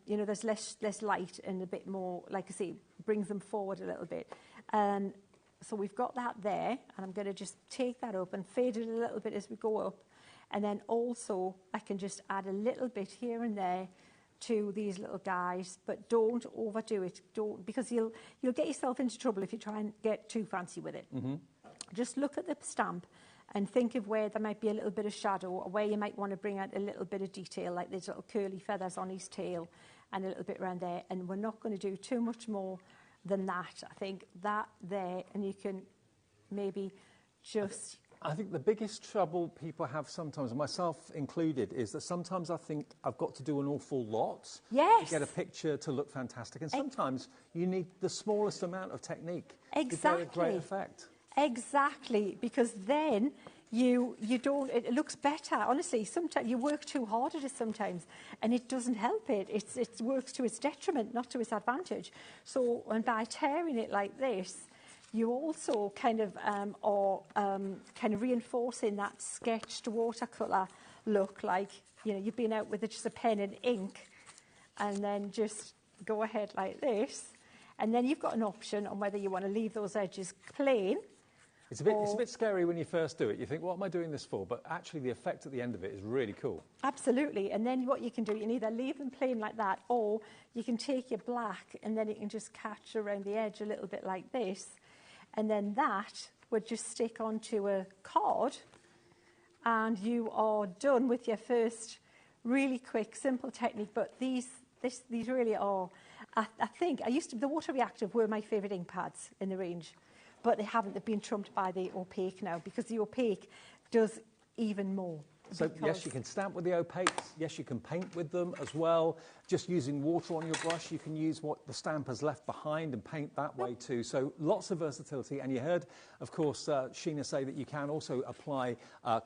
you know, there's less light and a bit more, like I say, brings them forward a little bit. And so we've got that there, and I'm going to just take that up and fade it a little bit as we go up. And then also I can just add a little bit here and there to these little guys, but don't overdo it. Don't, because you'll get yourself into trouble if you try and get too fancy with it. Mm-hmm. Just look at the stamp and think of where there might be a little bit of shadow, or where you might want to bring out a little bit of detail, like these little curly feathers on his tail and a little bit around there. And we're not going to do too much more than that. I think that there, and you can maybe just... I think the biggest trouble people have sometimes, myself included, is that sometimes I think I've got to do an awful lot to get a picture to look fantastic. And sometimes you need the smallest amount of technique to get a great effect. Exactly, because then you don't, it looks better. Honestly, sometimes you work too hard at it sometimes, and it doesn't help it. It works to its detriment, not to its advantage. So, and by tearing it like this, you also kind of are kind of reinforcing that sketched watercolour look, like, you know, you've been out with just a pen and ink, and then just go ahead like this, and then you've got an option on whether you want to leave those edges plain. It's a bit scary when you first do it. You think, what am I doing this for? But actually the effect at the end of it is really cool. Absolutely. And then what you can do, you can either leave them plain like that, or you can take your black and then it can just catch around the edge a little bit like this. And then that would just stick onto a card, and you are done with your first really quick, simple technique. But these really are, I think, the water reactive were my favourite ink pads in the range, but they've been trumped by the opaque now, because the opaque does even more. So yes, you can stamp with the opaques. Yes, you can paint with them as well. Just using water on your brush, you can use what the stamp has left behind and paint that way too. So lots of versatility. And you heard, of course, Sheena say that you can also apply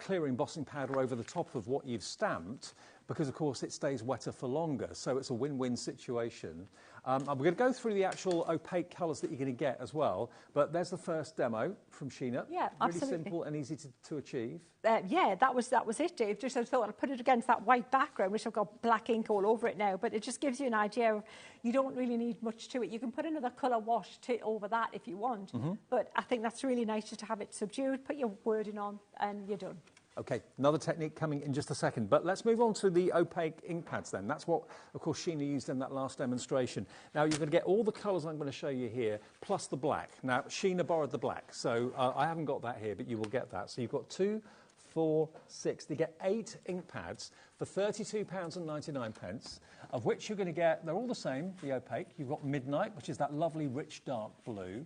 clear embossing powder over the top of what you've stamped, because, of course, it stays wetter for longer. So it's a win-win situation. We're going to go through the actual opaque colours that you're going to get as well. But there's the first demo from Sheena. Yeah, absolutely. Really simple and easy to achieve. Yeah, that was it, Dave. Just I thought I'd put it against that white background, which I've got black ink all over it now. But it just gives you an idea of, you don't really need much to it. You can put another colour wash over that if you want. Mm-hmm. But I think that's really nice, just to have it subdued, put your wording on, and you're done. OK, another technique coming in just a second. But let's move on to the opaque ink pads then. That's what, of course, Sheena used in that last demonstration. Now, you're going to get all the colours I'm going to show you here, plus the black. Now, Sheena borrowed the black, so I haven't got that here, but you will get that. So you've got 2, 4, 6. You get 8 ink pads for £32.99, of which you're going to get, they're all the same, the opaque. You've got Midnight, which is that lovely rich dark blue.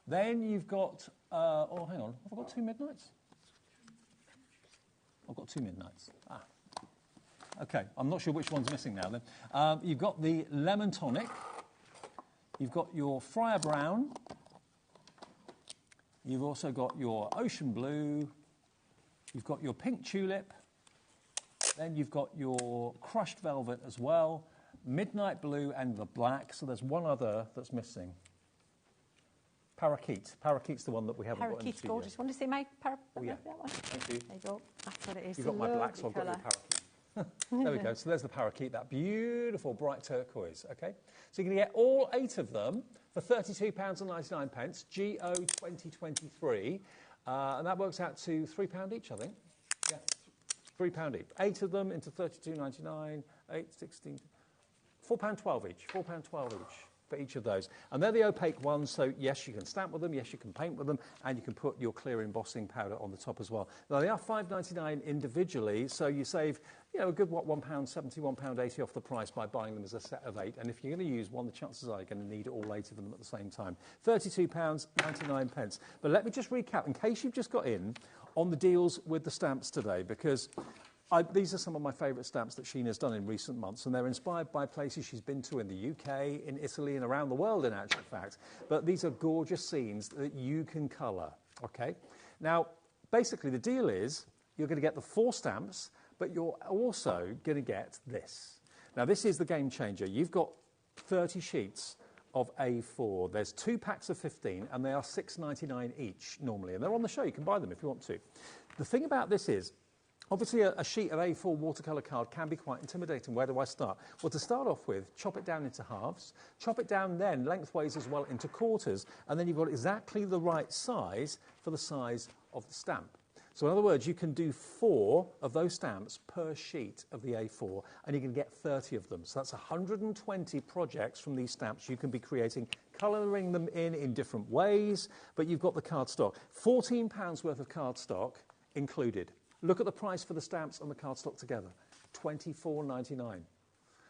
Then you've got, oh, hang on, have I got 2 Midnights? I've got 2 Midnights. OK, I'm not sure which one's missing now then. You've got the Lemon Tonic. You've got your Friar Brown. You've also got your Ocean Blue. You've got your Pink Tulip. Then you've got your Crushed Velvet as well. Midnight Blue and the Black. So there's one other that's missing. Parakeet. Parakeet's the one that we haven't got in the Parakeet's studio. gorgeous. Want to see my parakeet? Oh, yeah. That one? Thank you. There you go. That's what it is. You've got my black, so I've got your parakeet. There we go. So there's the parakeet, that beautiful bright turquoise. OK? So you're going to get all 8 of them for £32.99, GO 2023. And that works out to £3 each, I think. Yeah, £3 each. 8 of them into £32.99, 8, 16... £4.12 each. £4.12 each. for each of those. And they're the opaque ones, so yes, you can stamp with them, yes, you can paint with them, and you can put your clear embossing powder on the top as well. Now, they are £5.99 individually, so you save, you know, a good, what, £1.70, £1.80 off the price by buying them as a set of 8. And if you're going to use one, the chances are you're going to need all 8 of them at the same time. £32.99. But let me just recap, in case you've just got in, on the deals with the stamps today, because these are some of my favourite stamps that Sheena's done in recent months, and they're inspired by places she's been to in the UK, in Italy, and around the world, in actual fact. But these are gorgeous scenes that you can colour, OK? Now, basically, the deal is you're going to get the 4 stamps, but you're also going to get this. Now, this is the game changer. You've got 30 sheets of A4. There's 2 packs of 15, and they are £6.99 each, normally. And they're on the show. You can buy them if you want to. The thing about this is, obviously, a sheet of A4 watercolour card can be quite intimidating. Where do I start? Well, to start off with, chop it down into halves, chop it down then lengthways as well into quarters, and then you've got exactly the right size for the size of the stamp. So in other words, you can do 4 of those stamps per sheet of the A4, and you can get 30 of them. So that's 120 projects from these stamps you can be creating, colouring them in different ways, but you've got the cardstock. £14 worth of cardstock included. Look at the price for the stamps and the cardstock together, £24.99.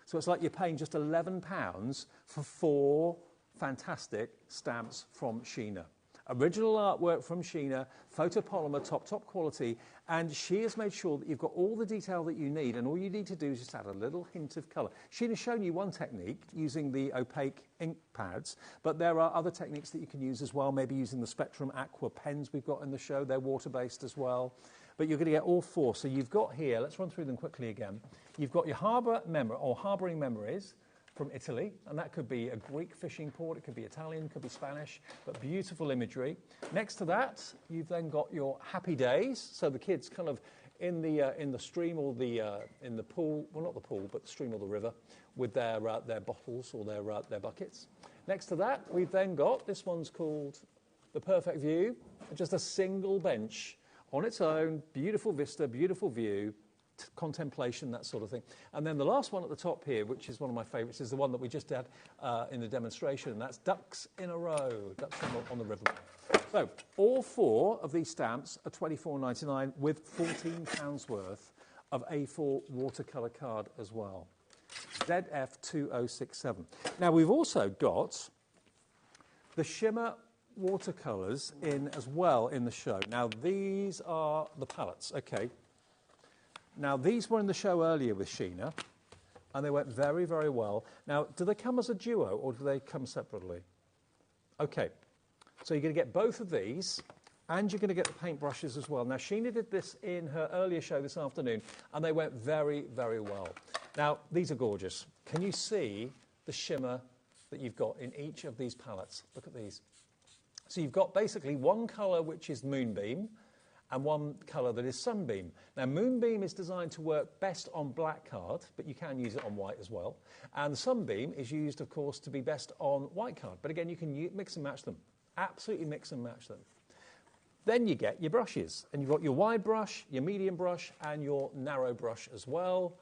So it's like you're paying just £11 for 4 fantastic stamps from Sheena. Original artwork from Sheena, photopolymer, top quality, and she has made sure that you've got all the detail that you need, and all you need to do is just add a little hint of colour. Sheena's shown you one technique, using the opaque ink pads, but there are other techniques that you can use as well, maybe using the Spectrum Aqua pens we've got in the show. They're water-based as well. But you're going to get all 4. So you've got here, let's run through them quickly again. You've got your harbouring memories from Italy, and that could be a Greek fishing port, it could be Italian, it could be Spanish, but beautiful imagery. Next to that, you've then got your happy days, so the kids kind of in the stream or in the pool, well, not the pool, but the stream or the river, with their bottles or their buckets. Next to that, we've then got, this one's called The Perfect View, just a single bench on its own, beautiful vista, beautiful view, contemplation, that sort of thing. And then the last one at the top here, which is one of my favourites, is the one that we just had in the demonstration, and that's ducks in a row, ducks on the river. So all 4 of these stamps are £24.99 with £14 worth of A4 watercolour card as well. ZF2067. Now we've also got the shimmer watercolours in as well in the show. Now these are the palettes, okay. Now these were in the show earlier with Sheena, and they went very, very well. Now, do they come as a duo or do they come separately? Okay, so you're going to get both of these, and you're going to get the paintbrushes as well. Now Sheena did this in her earlier show this afternoon, and they went very, very well. Now these are gorgeous. Can you see the shimmer that you've got in each of these palettes? Look at these. So you've got basically one colour which is Moonbeam and one colour that is Sunbeam. Now Moonbeam is designed to work best on black card, but you can use it on white as well. And Sunbeam is used, of course, to be best on white card. But again, you can mix and match them. Absolutely mix and match them. Then you get your brushes. And you've got your wide brush, your medium brush, and your narrow brush as well.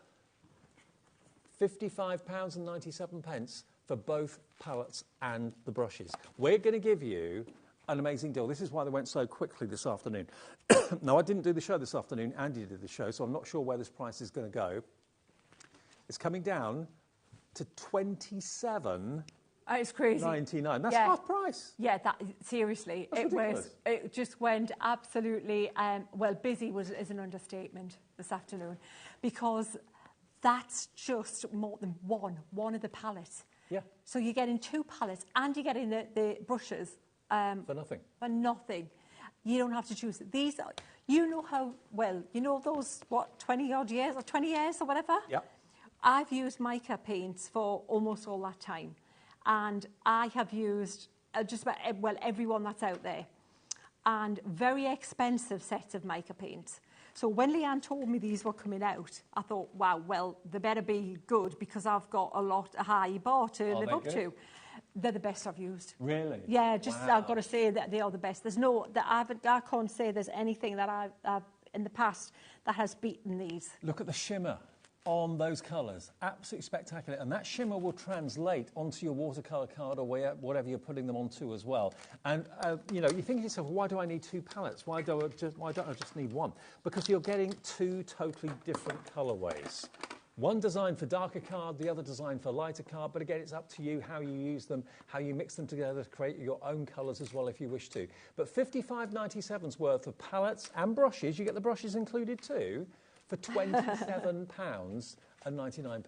£55.97 for both palettes and the brushes. We're going to give you an amazing deal. This is why they went so quickly this afternoon. Now, I didn't do the show this afternoon. Andy did the show, so I'm not sure where this price is going to go. It's coming down to £27.99. It's crazy. That's half price. Yeah, seriously. It just went absolutely, busy is an understatement this afternoon, because that's just more than one of the palettes. Yeah. So you're getting 2 palettes, and you're getting the brushes. For nothing. For nothing. You don't have to choose. These are, you know how well, you know those, 20-odd years or 20 years or whatever? Yeah. I've used mica paints for almost all that time. And I have used just about, everyone that's out there. And very expensive sets of mica paints. So when Leanne told me these were coming out, I thought, wow, well, they better be good, because I've got a high bar to live up to. They're the best I've used. Really? Yeah, I've got to say that they are the best. There's I can't say there's anything that I've in the past that has beaten these. Look at the shimmer on those colours. Absolutely spectacular. And that shimmer will translate onto your watercolour card or whatever you're putting them onto as well. And, you know, you think to yourself, why do I need 2 palettes? Why don't I just need 1? Because you're getting 2 totally different colourways. One designed for darker card, the other designed for lighter card, but again, it's up to you how you use them, how you mix them together to create your own colours as well if you wish to. But £55.97's worth of palettes and brushes, you get the brushes included too, for £27.99.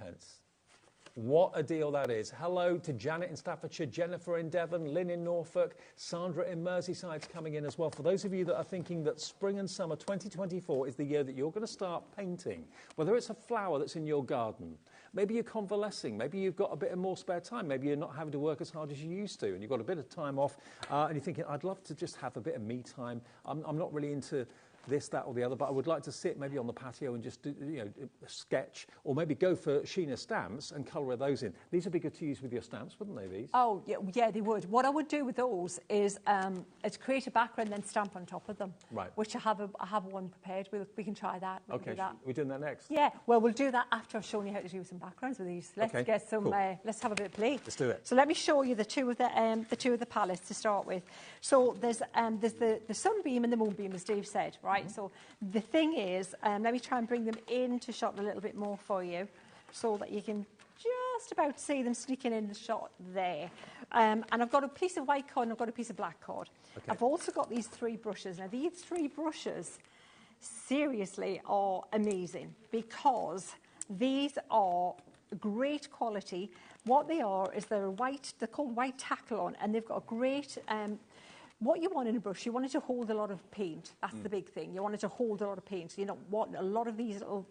What a deal that is. Hello to Janet in Staffordshire, Jennifer in Devon, Lynn in Norfolk, Sandra in Merseyside's coming in as well. For those of you that are thinking that spring and summer 2024 is the year that you're going to start painting, whether it's a flower that's in your garden, maybe you're convalescing, maybe you've got a bit more spare time, maybe you're not having to work as hard as you used to, and you've got a bit of time off, and you're thinking, I'd love to just have a bit of me time. I'm not really into this, that or the other, but I would like to sit maybe on the patio and just do, you know, sketch, or maybe go for Sheena stamps and colour those in. These would be good to use with your stamps, wouldn't they, these? Oh, yeah, they would. What I would do with those is create a background and then stamp on top of them. Right. Which I have one prepared. We can try that. Okay, we're doing that next. Yeah, well, we'll do that after I've shown you how to do some backgrounds with these. Let's get some. Cool. Let's have a bit of play. Let's do it. So let me show you the two of the palettes to start with. So there's the sunbeam and the moonbeam, as Dave said, right? Mm-hmm. So the thing is, let me try and bring them into shot a little bit more for you, so that you can just about see them sneaking in the shot there. And I've got a piece of white card and I've got a piece of black card. Okay. I've also got these 3 brushes. Now, these 3 brushes seriously are amazing because these are great quality. What they are is they're called white tackle-on, and they've got a great... what you want in a brush, you want it to hold a lot of paint. That's the big thing. You want it to hold a lot of paint. So you don't want a lot of these little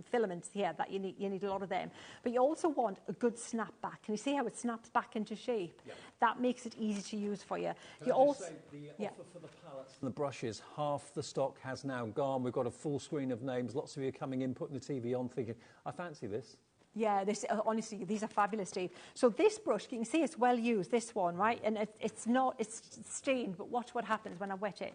filaments here that you need a lot of them. But you also want a good snap back. Can you see how it snaps back into shape? Yep. That makes it easy to use for you. Can I just say, the offer for the palettes and the brushes, half the stock has now gone. We've got a full screen of names. Lots of you are coming in, putting the TV on, thinking, I fancy this. Yeah, honestly, these are fabulous, Steve. So this brush, you can see it's well used, this one, right? And it's stained, but watch what happens when I wet it.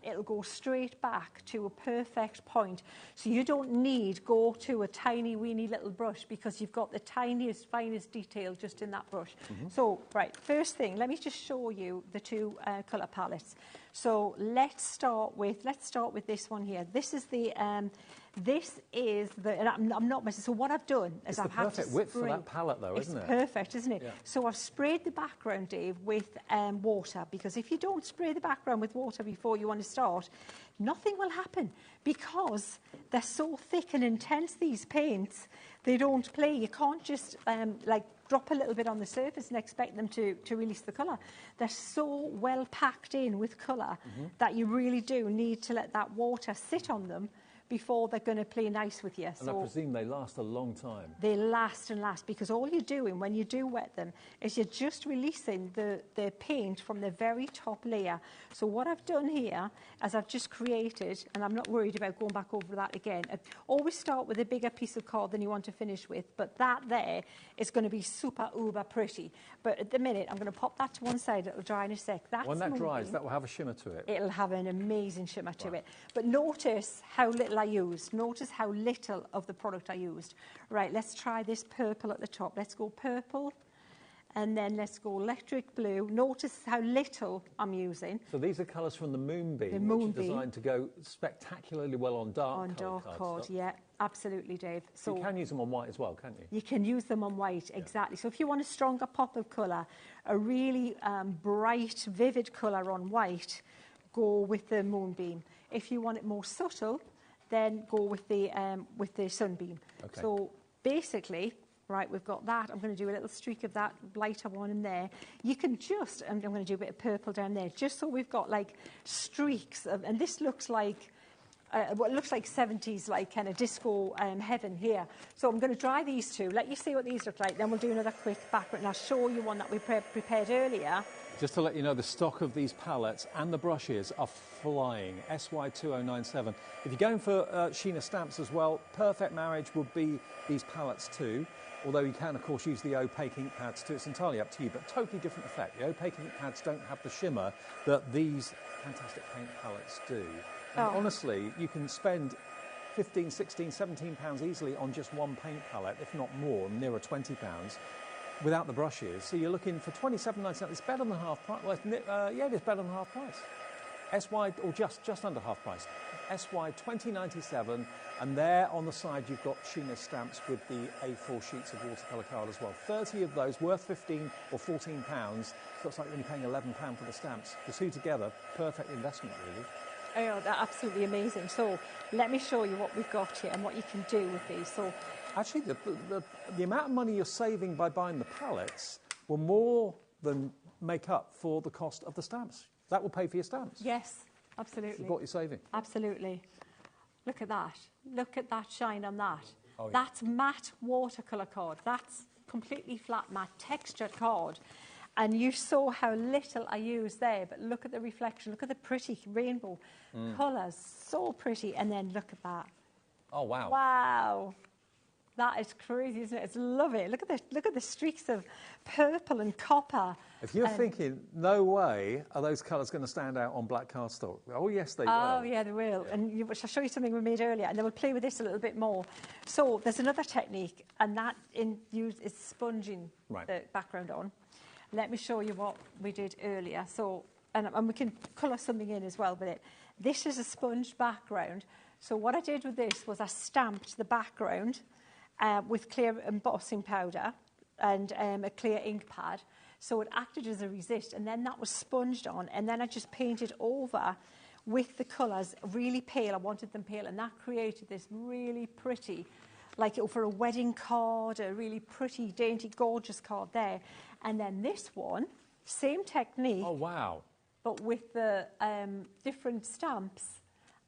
It'll go straight back to a perfect point. So you don't go to a tiny, weeny little brush because you've got the tiniest, finest detail just in that brush. Mm-hmm. So, right, first thing, let me just show you the 2 colour palettes. So let's start with this one here. This is the... and I'm not messing. So what I've done is I've had to spray. It's the perfect width for that palette, though, isn't it? It's perfect, isn't it? Yeah. So I've sprayed the background, Dave, with water, because if you don't spray the background with water before you want to start, nothing will happen because they're so thick and intense, these paints. They don't play. You can't just drop a little bit on the surface and expect them to release the colour. They're so well packed in with colour that you really do need to let that water sit on them before they're going to play nice with you. And I presume they last a long time. They last and last, because all you're doing when you do wet them is you're just releasing the paint from the very top layer. So what I've done here is I've just created, and I'm not worried about going back over that again, always start with a bigger piece of card than you want to finish with, but that there is going to be super uber pretty. But at the minute, I'm going to pop that to one side. It'll dry in a sec. When that dries, that will have a shimmer to it. It'll have an amazing shimmer to it. But notice how little I used. Notice how little of the product I used. Right, let's try this purple at the top. Let's go purple, and then let's go electric blue. Notice how little I'm using. So these are colours from the Moonbeam, which are designed to go spectacularly well on dark card. Yeah, absolutely, Dave. So you can use them on white as well, can't you? You can use them on white, exactly. So if you want a stronger pop of colour, a really bright, vivid colour on white, go with the Moonbeam. If you want it more subtle, then go with the Sunbeam. Okay. So basically, right, we've got that. I'm going to do a little streak of that lighter one in there. You can just, and I'm going to do a bit of purple down there, just so we've got like streaks of, and this looks like what looks like 70s, like kind of disco heaven here. So I'm going to dry these 2. Let you see what these look like. Then we'll do another quick background, and I'll show you one that we prepared earlier. Just to let you know, the stock of these palettes and the brushes are flying. SY2097. If you're going for Sheena stamps as well, perfect marriage would be these palettes too. Although you can, of course, use the opaque ink pads too. It's entirely up to you, but totally different effect. The opaque ink pads don't have the shimmer that these fantastic paint palettes do. And honestly, you can spend 15, 16, 17 pounds easily on just one paint palette, if not more, nearer 20 pounds, without the brushes. So you're looking for 27.99. It's better than half price. Well, yeah, it is better than half price. SY, or just under half price. SY 20.97, and there on the side you've got Sheena stamps with the A4 sheets of watercolour card as well. 30 of those, worth 15 or 14 pounds. Looks like you're only paying £11 for the stamps. The two together, perfect investment really. Oh, they're absolutely amazing. So let me show you what we've got here and what you can do with these. So actually, the amount of money you're saving by buying the palettes will more than make up for the cost of the stamps. That will pay for your stamps. Yes, absolutely. It's what you're saving. Absolutely. Look at that. Look at that shine on that. Oh, yeah. That's matte watercolour card. That's completely flat matte textured card. And you saw how little I used there, but look at the reflection. Look at the pretty rainbow colours. So pretty. And then look at that. Oh, wow. Wow. That is crazy, isn't it? It's lovely. Look at the streaks of purple and copper. If you're thinking, no way are those colours going to stand out on black cardstock. Oh, yes, they will. Oh, yeah, they will. Yeah. And I'll show you something we made earlier, and then we'll play with this a little bit more. So there's another technique, and that is sponging the background on. Let me show you what we did earlier. So, and we can colour something in as well with it. This is a sponge background. So what I did with this was I stamped the background with clear embossing powder and a clear ink pad. So it acted as a resist, and then that was sponged on, and then I just painted over with the colours really pale. I wanted them pale, and that created this really pretty, like for a wedding card, a really pretty, dainty, gorgeous card there. And then this one, same technique. Oh, wow. But with the different stamps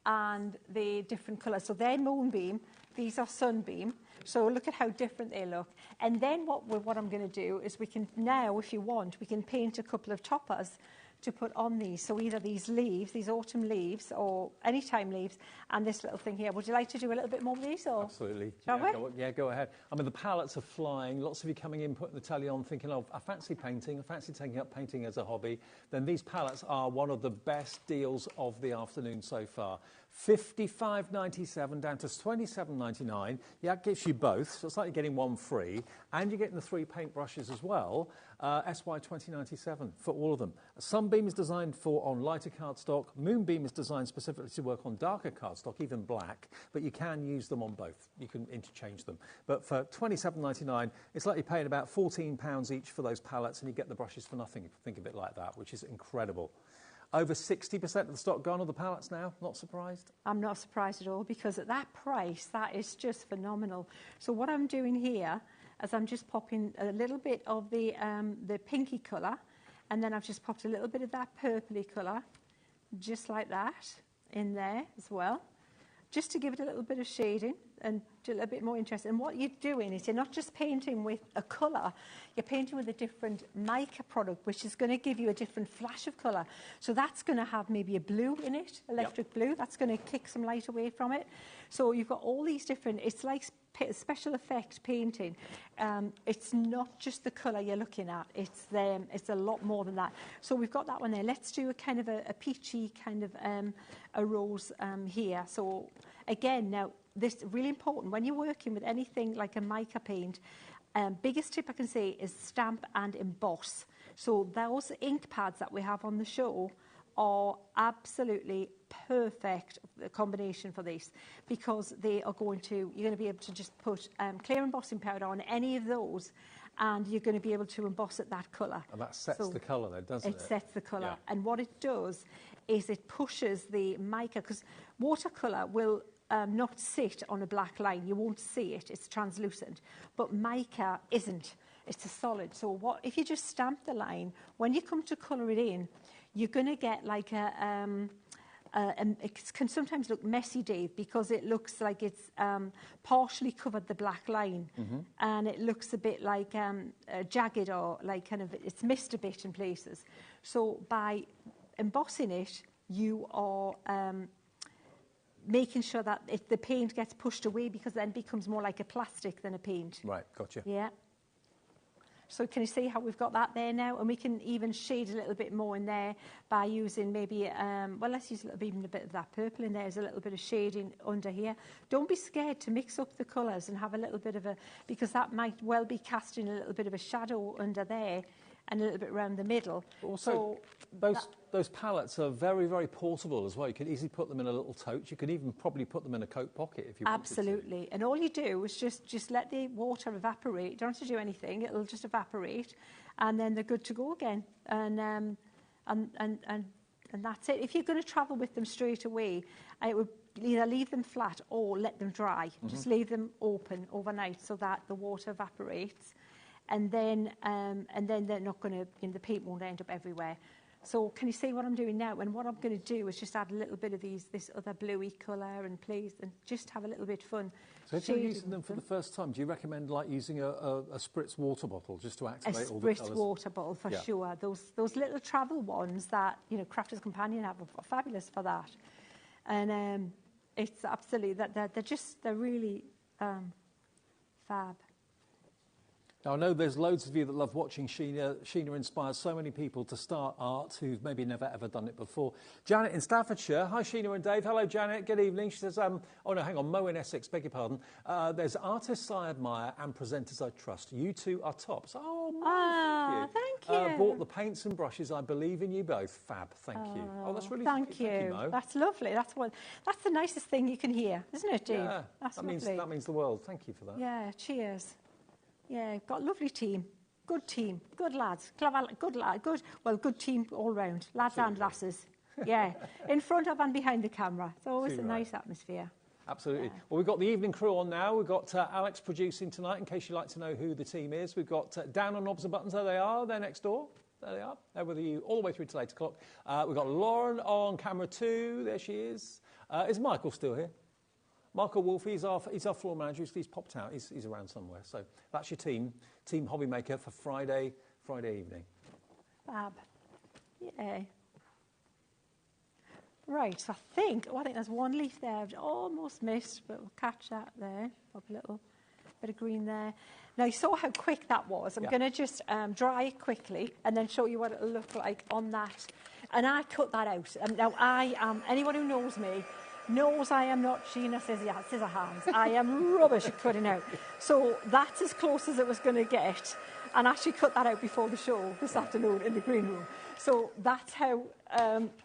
and the different colours. So they're Moonbeam, these are Sunbeam. So look at how different they look. And then what I'm going to do is we can now, if you want, we can paint a couple of toppers to put on these. So either these leaves, these autumn leaves, or anytime leaves, and this little thing here. Would you like to do a little bit more of these? Or? Absolutely. Shall we? Go ahead. I mean, the palettes are flying. Lots of you coming in, putting the telly on, thinking, oh, I fancy painting. I fancy taking up painting as a hobby. Then these palettes are one of the best deals of the afternoon so far. $55.97 down to $27.99. Yeah, that gives you both. So it's like you're getting one free. And you're getting the 3 paint brushes as well. SY 20.97 for all of them. Sunbeam is designed on lighter cardstock. Moonbeam is designed specifically to work on darker cardstock, even black. But you can use them on both. You can interchange them. But for $27.99, it's like you're paying about £14 each for those palettes, and you get the brushes for nothing, if you think of it like that, which is incredible. Over 60% of the stock gone on the palettes now. Not surprised? I'm not surprised at all, because at that price, that is just phenomenal. So what I'm doing here is I'm just popping a little bit of the pinky colour, and then I've just popped a little bit of that purpley colour, just like that, in there as well, just to give it a little bit of shading and a little bit more interest. And what you're doing is you're not just painting with a colour, you're painting with a different mica product, which is going to give you a different flash of colour. So that's going to have maybe a blue in it, electric blue. That's going to kick some light away from it. So you've got all these different, it's like special effect painting. It's not just the colour you're looking at, it's a lot more than that. So we've got that one there. Let's do a kind of a peachy kind of a rose here. So again, now this is really important when you're working with anything like a mica paint. Biggest tip I can say is stamp and emboss. So those ink pads that we have on the show are absolutely perfect combination for this, because you're going to be able to just put clear embossing powder on any of those, and you're going to be able to emboss it that colour. And that sets the colour there, doesn't it? It sets the colour. Yeah. And what it does is it pushes the mica, because watercolour will not sit on a black line. You won't see it. It's translucent. But mica isn't. It's a solid. So if you just stamp the line, when you come to colour it in, you're going to get like it can sometimes look messy, Dave, because it looks like it's partially covered the black line, and it looks a bit like jagged, or like kind of it's missed a bit in places. So by embossing it, you are making sure that the paint gets pushed away, because then it becomes more like a plastic than a paint. Right, gotcha. Yeah. So can you see how we've got that there now? And we can even shade a little bit more in there by using maybe, well, let's use even a bit of that purple in there as a little bit of shading under here. Don't be scared to mix up the colours and have a little bit of a, because that might well be casting a little bit of a shadow under there and a little bit around the middle. Also, those palettes are very, very portable as well. You can easily put them in a little tote. You can even probably put them in a coat pocket if you wanted to. Absolutely. And all you do is just let the water evaporate. You don't have to do anything. It'll just evaporate, and then they're good to go again. And that's it. If you're going to travel with them straight away, I would either leave them flat or let them dry. Just leave them open overnight so that the water evaporates. And then they're not going to, the paint won't end up everywhere. So can you see what I'm doing now? And what I'm going to do is just add a little bit of this other bluey colour and just have a little bit of fun. So if you're using them for the first time, do you recommend like using a spritz water bottle just to activate all the colours? A spritz water bottle for sure. Those little travel ones that Crafters Companion have are fabulous for that. And it's absolutely they're really fab. Now, I know there's loads of you that love watching Sheena. Sheena inspires so many people to start art who've maybe never ever done it before. Janet in Staffordshire. Hi, Sheena and Dave. Hello, Janet. Good evening. She says, oh no, hang on, Mo in Essex, beg your pardon. There's artists I admire and presenters I trust. You two are tops. Oh, Mo, thank you. Bought the paints and brushes. I believe in you both. Fab. Thank you. Oh, that's really thank you, Mo. That's lovely. That's the nicest thing you can hear, isn't it, Dave? Yeah, that means the world. Thank you for that. Yeah, cheers. Yeah, got a lovely team, good lads, good team all round, lads and lasses. Yeah, in front of and behind the camera. It's always a nice atmosphere. Absolutely. Yeah. Well, we've got the evening crew on now. We've got Alex producing tonight, in case you'd like to know who the team is. We've got Dan on Knobs and Buttons. There they are. They're next door. There they are. They're with you all the way through till 8 o'clock. We've got Lauren on camera 2. There she is. Is Michael still here? Michael Wolfe, he's our floor manager. He's popped out. He's around somewhere. So that's your team HobbyMaker for Friday evening. Fab. Yeah. Right, so I think there's one leaf there I've almost missed, but we'll catch that there. Pop a little bit of green there. Now, you saw how quick that was. I'm going to just dry it quickly and then show you what it'll look like on that. And I cut that out. Now, anyone who knows me knows I am not Sheena scissor hands. I am rubbish at cutting out. So that's as close as it was going to get. And I actually cut that out before the show this afternoon in the green room. So that's how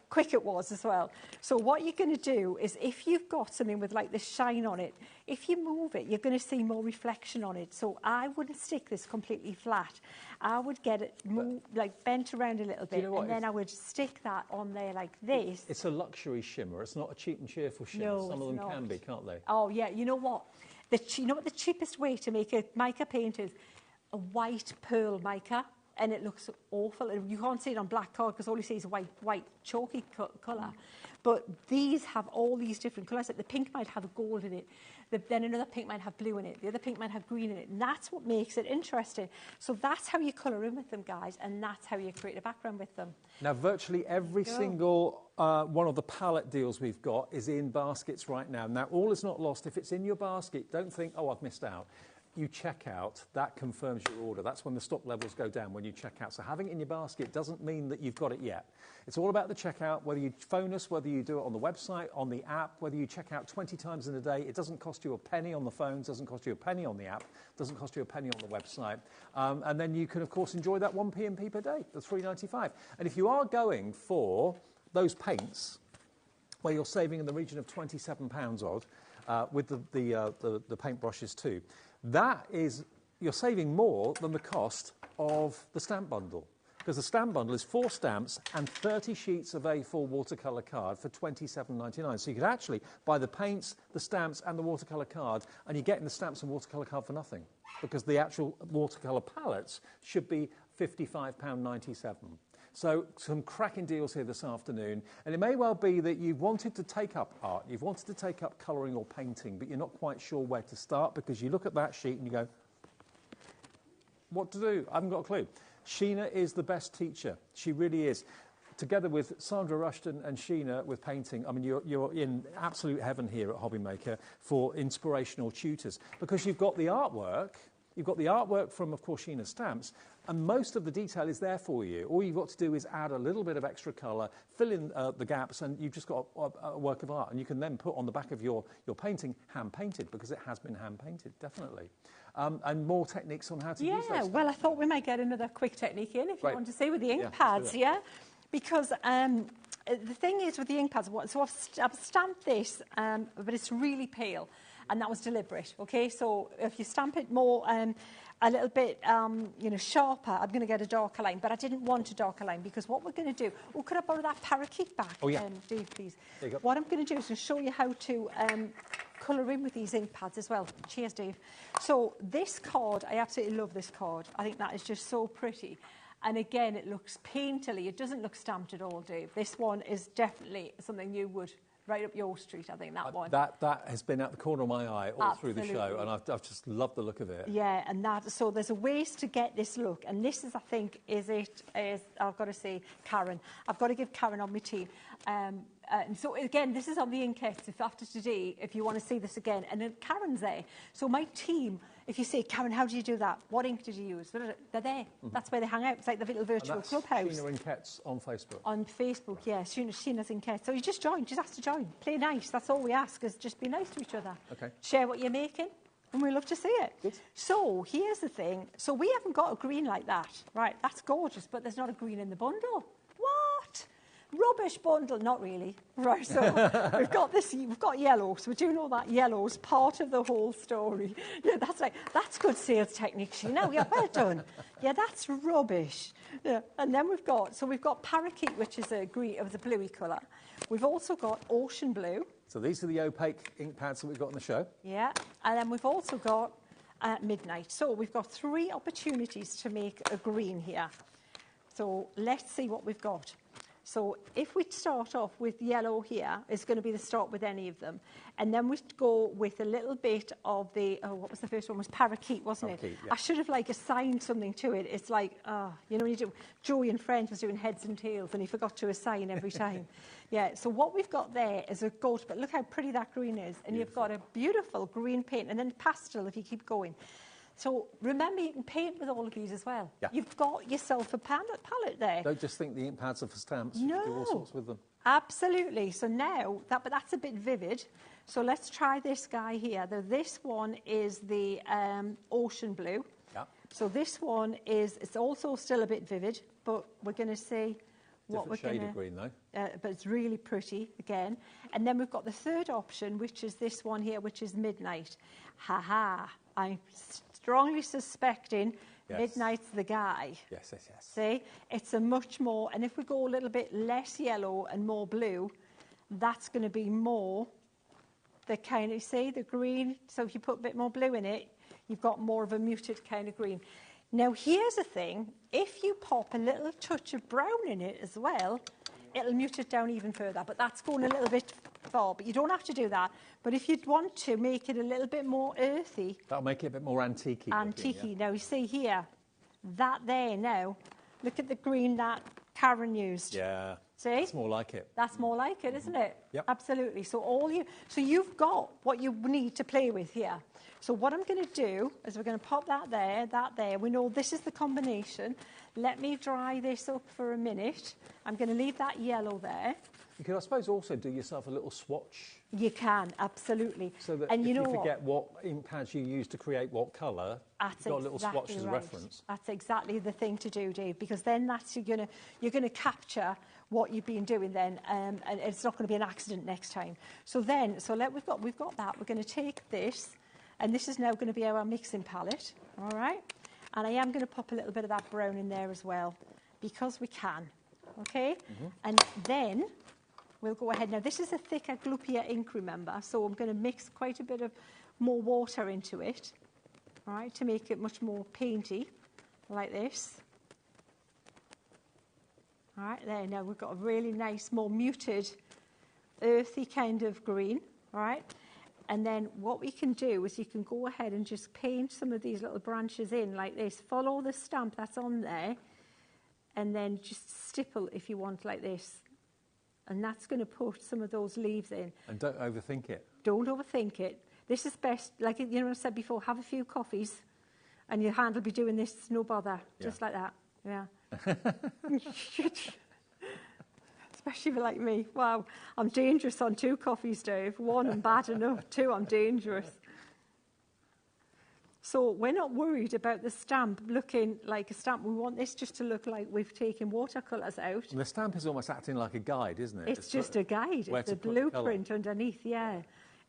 quick it was as well. So what you're going to do is, if you've got something with like this shine on it, if you move it, you're going to see more reflection on it. So I wouldn't stick this completely flat. I would get it bent around a little bit, and then I would stick that on there like this. It's a luxury shimmer. It's not a cheap and cheerful shimmer. No, some of them can be, can't they? Oh yeah, you know what? You know what the cheapest way to make a mica paint is? A white pearl mica, and it looks awful. You can't see it on black card because all you see is a white chalky colour. But these have all these different colours. The pink might have a gold in it. Then another pink might have blue in it. The other pink might have green in it. And that's what makes it interesting. So that's how you colour in with them, guys, and that's how you create a background with them. Now, virtually every single one of the palette deals we've got is in baskets right now. Now, all is not lost. If it's in your basket, don't think, oh, I've missed out. You check out, that confirms your order. That's when the stock levels go down, when you check out. So having it in your basket doesn't mean that you've got it yet. It's all about the checkout, whether you phone us, whether you do it on the website, on the app, whether you check out 20 times in a day. It doesn't cost you a penny on the phones, doesn't cost you a penny on the app, doesn't cost you a penny on the website. And then you can, of course, enjoy that 1 p.m. per day, the $3.95. And if you are going for those paints, where you're saving in the region of £27 odd, with the paint brushes too, that is, you're saving more than the cost of the stamp bundle. Because the stamp bundle is 4 stamps and 30 sheets of A4 watercolour card for $27.99. So you could actually buy the paints, the stamps and the watercolour card, and you're getting the stamps and watercolour card for nothing. Because the actual watercolour palettes should be £55.97. So some cracking deals here this afternoon. And it may well be that you've wanted to take up art, you've wanted to take up colouring or painting, but you're not quite sure where to start because you look at that sheet and you go, what to do? I haven't got a clue. Sheena is the best teacher. She really is. Together with Sandra Rushton and Sheena with painting, I mean, you're in absolute heaven here at HobbyMaker for inspirational tutors, because you've got the artwork, You've got the artwork from, of course, Sheena's stamps, and most of the detail is there for you. All you've got to do is add a little bit of extra colour, fill in the gaps, and you've just got a work of art. And you can then put on the back of your painting, hand-painted, because it has been hand-painted, definitely. And more techniques on how to use those. Yeah, well, I thought we might get another quick technique in, if you want to see, with the ink pads, because the thing is with the ink pads, so I've stamped this, but it's really pale, and that was deliberate, okay? So if you stamp it more, a little bit, sharper, I'm going to get a darker line, but I didn't want a darker line, because what we're going to do, could I borrow that parakeet back, Dave, please? There you go. What I'm going to do is show you how to colour in with these ink pads as well. Cheers, Dave. So this card, I absolutely love this card. I think that is just so pretty. And again, it looks painterly. It doesn't look stamped at all, Dave. This one is definitely something you would right up your street, I think, that one. That has been at the corner of my eye all through the show, and I've just loved the look of it. Yeah, and so there's a ways to get this look, and this is, I think, I've got to say, Karen. I've got to give Karen on my team. And so, again, this is on the inkests. If after today, if you want to see this again, and then Karen's there. So my team, if you say, Karen, how do you do that? What ink did you use? They're there. Mm-hmm. That's where they hang out. It's like the little virtual clubhouse. Sheena Inkests on Facebook. On Facebook, yeah. Sheena's Inkests. So you just join. Just ask to join. Play nice. That's all we ask, is just be nice to each other. Okay. Share what you're making, and we love to see it. Good. So here's the thing. So we haven't got a green like that. Right, that's gorgeous, but there's not a green in the bundle. What? Rubbish bundle, not really. Right, so we've got yellow, so we're doing all that yellow as part of the whole story. Yeah, that's right. That's good sales technique, Sheena. Yeah, well done. Yeah, that's rubbish. Yeah, and then we've got parakeet, which is a green, of the bluey colour. We've also got ocean blue. So these are the opaque ink pads that we've got on the show. Yeah, and then we've also got midnight. So we've got 3 opportunities to make a green here. So let's see what we've got. So if we start off with yellow here, it's going to be the start with any of them. And then we go with a little bit of the, what was the first one? It was parakeet, wasn't it? Yeah. I should have assigned something to it. It's like, when you do, Joey and Friends was doing heads and tails and he forgot to assign every time. Yeah, so what we've got there is a goat, but look how pretty that green is. And you've got a beautiful green paint and then pastel if you keep going. So remember, you can paint with all of these as well. Yeah. You've got yourself a palette there. Don't just think the ink pads are for stamps. No. You can do all sorts with them. Absolutely. So now, but that's a bit vivid. So let's try this guy here. This one is the ocean blue. Yeah. So this one it's also still a bit vivid, but we're going to see what we're going to... Different shade of green, though. But it's really pretty, again. And then we've got the third option, which is this one here, which is midnight. Ha-ha. I'm strongly suspecting midnight's the guy. Yes. See? It's a much more... And if we go a little bit less yellow and more blue, that's going to be more the kind of... See, the green. So if you put a bit more blue in it, you've got more of a muted kind of green. Now, here's the thing. If you pop a little touch of brown in it as well, it'll mute it down even further. But that's going a little bit far. But you don't have to do that. But if you'd want to make it a little bit more earthy... That'll make it a bit more antique-y. Antique-y. Yeah. Now, you see here, that there now, look at the green that Karen used. Yeah. See? That's more like it. That's more like it, isn't it? Yep. Absolutely. So you've got what you need to play with here. So what I'm going to do is we're going to pop that there. We know this is the combination. Let me dry this up for a minute. I'm going to leave that yellow there. You could, I suppose, also do yourself a little swatch. You can, absolutely. So that and if you forget what ink pads you use to create what colour, you've got a little swatch as a reference. That's exactly the thing to do, Dave, because then you're going to capture what you've been doing then, and it's not going to be an accident next time. So we've got that. We're going to take this, and this is now going to be our mixing palette, all right? And I am going to pop a little bit of that brown in there as well, because we can, okay? Mm-hmm. And then we'll go ahead. Now, this is a thicker, gloopier ink, remember, so I'm going to mix quite a bit of more water into it, all right, to make it much more painty, like this. All right, there, now we've got a really nice, more muted, earthy kind of green, all right? And then what we can do is you can go ahead and just paint some of these little branches in like this. Follow the stamp that's on there, and then just stipple if you want like this. And that's going to put some of those leaves in. And don't overthink it. Don't overthink it. This is best, like I said before, have a few coffees And your hand will be doing this, no bother, just like that. Yeah. Especially if you're like me. Wow, I'm dangerous on 2 coffees, Dave. 1, I'm bad enough. 2, I'm dangerous. So we're not worried about the stamp looking like a stamp. We want this just to look like we've taken watercolours out. And the stamp is almost acting like a guide, isn't it? It's just a guide. It's the blueprint underneath, yeah.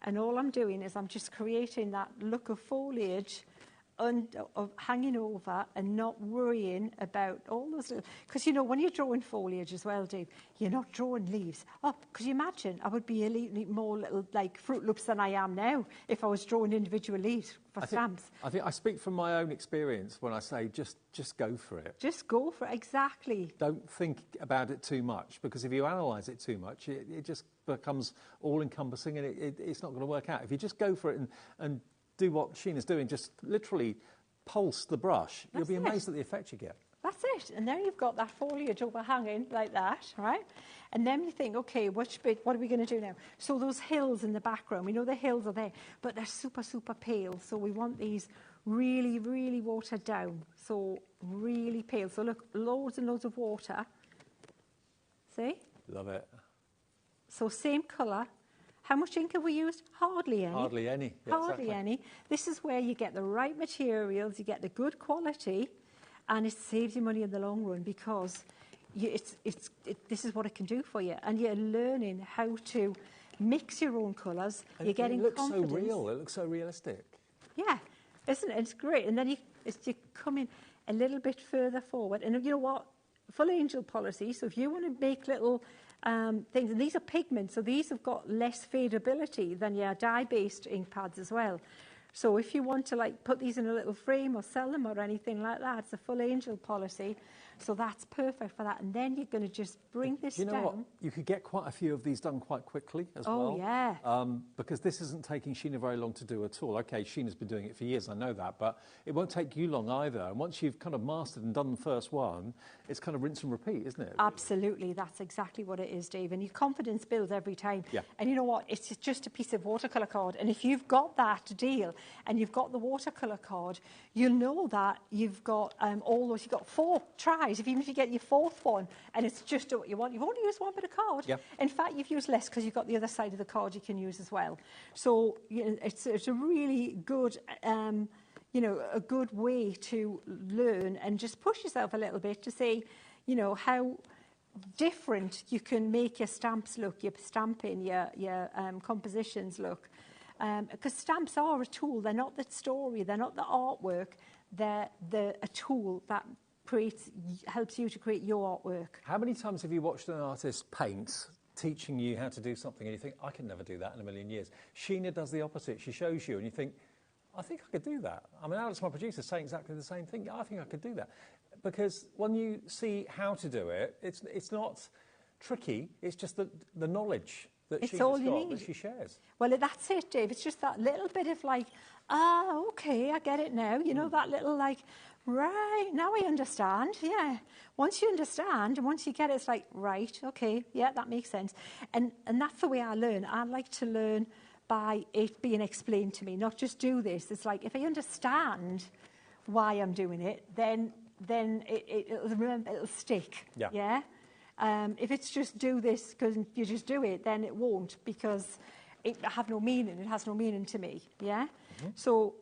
And all I'm doing is I'm just creating that look of foliage of hanging over and not worrying about all those little... Because, you know, when you're drawing foliage as well, Dave, you're not drawing leaves. Oh, because you imagine I would be a little more little, like, Fruit Loops than I am now if I was drawing individual leaves for stamps. I think I speak from my own experience when I say just go for it. Just go for it, exactly. Don't think about it too much, because if you analyse it too much, it just becomes all-encompassing and it's not going to work out. If you just go for it and do what Sheena's doing, just literally pulse the brush, you'll be amazed at the effect you get. That's it. And then you've got that foliage overhanging like that, right? And then you think, okay, which bit, what are we going to do now? So those hills in the background, we know the hills are there, but they're super, super pale. So we want these really, really watered down. So really pale. So look, loads and loads of water. See? Love it. So same colour. How much ink have we used? Hardly any. Hardly any. Yeah, Hardly any. This is where you get the right materials, you get the good quality, and it saves you money in the long run, because this is what it can do for you. And you're learning how to mix your own colours. And you're getting confidence. It looks so real. It looks so realistic. Yeah, isn't it? It's great. And then you come in a little bit further forward. And you know what? Full angel policy. So if you want to make little things, and these are pigments, so these have got less fadability than your dye-based ink pads as well. So if you want to like put these in a little frame or sell them or anything like that, it's a full angel policy. So that's perfect for that. And then you're going to just bring this down. You know what? You could get quite a few of these done quite quickly as well. Oh, yeah. Because this isn't taking Sheena very long to do at all. Okay, Sheena's been doing it for years, I know that, but it won't take you long either. And once you've kind of mastered and done the first one, it's kind of rinse and repeat, isn't it? Absolutely. That's exactly what it is, Dave. And your confidence builds every time. Yeah. And you know what? It's just a piece of watercolour card. And if you've got that deal and you've got the watercolour card, you'll know that you've got all those, you've got 4 tries. Even if you get your 4th one and it's just what you want, you've only used 1 bit of card. Yep. In fact, you've used less because you've got the other side of the card you can use as well. So you know, it's a really good, you know, a good way to learn and just push yourself a little bit to see, you know, how different you can make your stamps look, your stamping, your compositions look. Because stamps are a tool. They're not the story. They're not the artwork. They're a tool that helps you to create your artwork. How many times have you watched an artist paint, teaching you how to do something, and you think, I can never do that in a million years? Sheena does the opposite. She shows you, and you think, I think I could do that. I mean, Alex, my producer, is saying exactly the same thing. I think I could do that. Because when you see how to do it, it's not tricky. It's just the knowledge that she's got that she shares. Well, that's it, Dave. It's just that little bit of like, okay, I get it now. You know, that little like, right, now I understand. Yeah. Once you understand and once you get it, it's like, right, okay, yeah, that makes sense. And that's the way I learn. I like to learn by it being explained to me, not just do this. It's like, if I understand why I'm doing it, then it'll stick. Yeah. Yeah. If it's just do this because you just do it, then it won't, because it have no meaning. It has no meaning to me. Yeah. Mm-hmm. So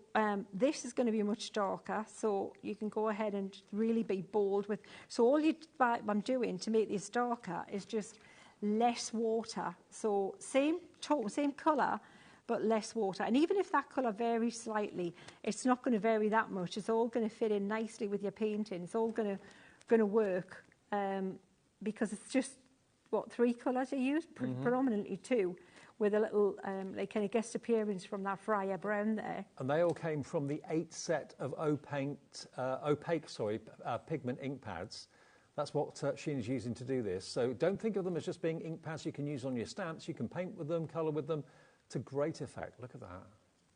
this is going to be much darker. So you can go ahead and really be bold with. So all I'm doing to make this darker is just less water. So same tone, same colour, but less water. And even if that colour varies slightly, it's not going to vary that much. It's all going to fit in nicely with your painting. It's all going to work. Because it's just, 3 colours you use? Predominantly 2, with a little, like, kind of guest appearance from that Friar Brown there. And they all came from the 8 set of opaque pigment ink pads. That's what Sheena's using to do this. So don't think of them as just being ink pads you can use on your stamps. You can paint with them, colour with them to great effect. Look at that.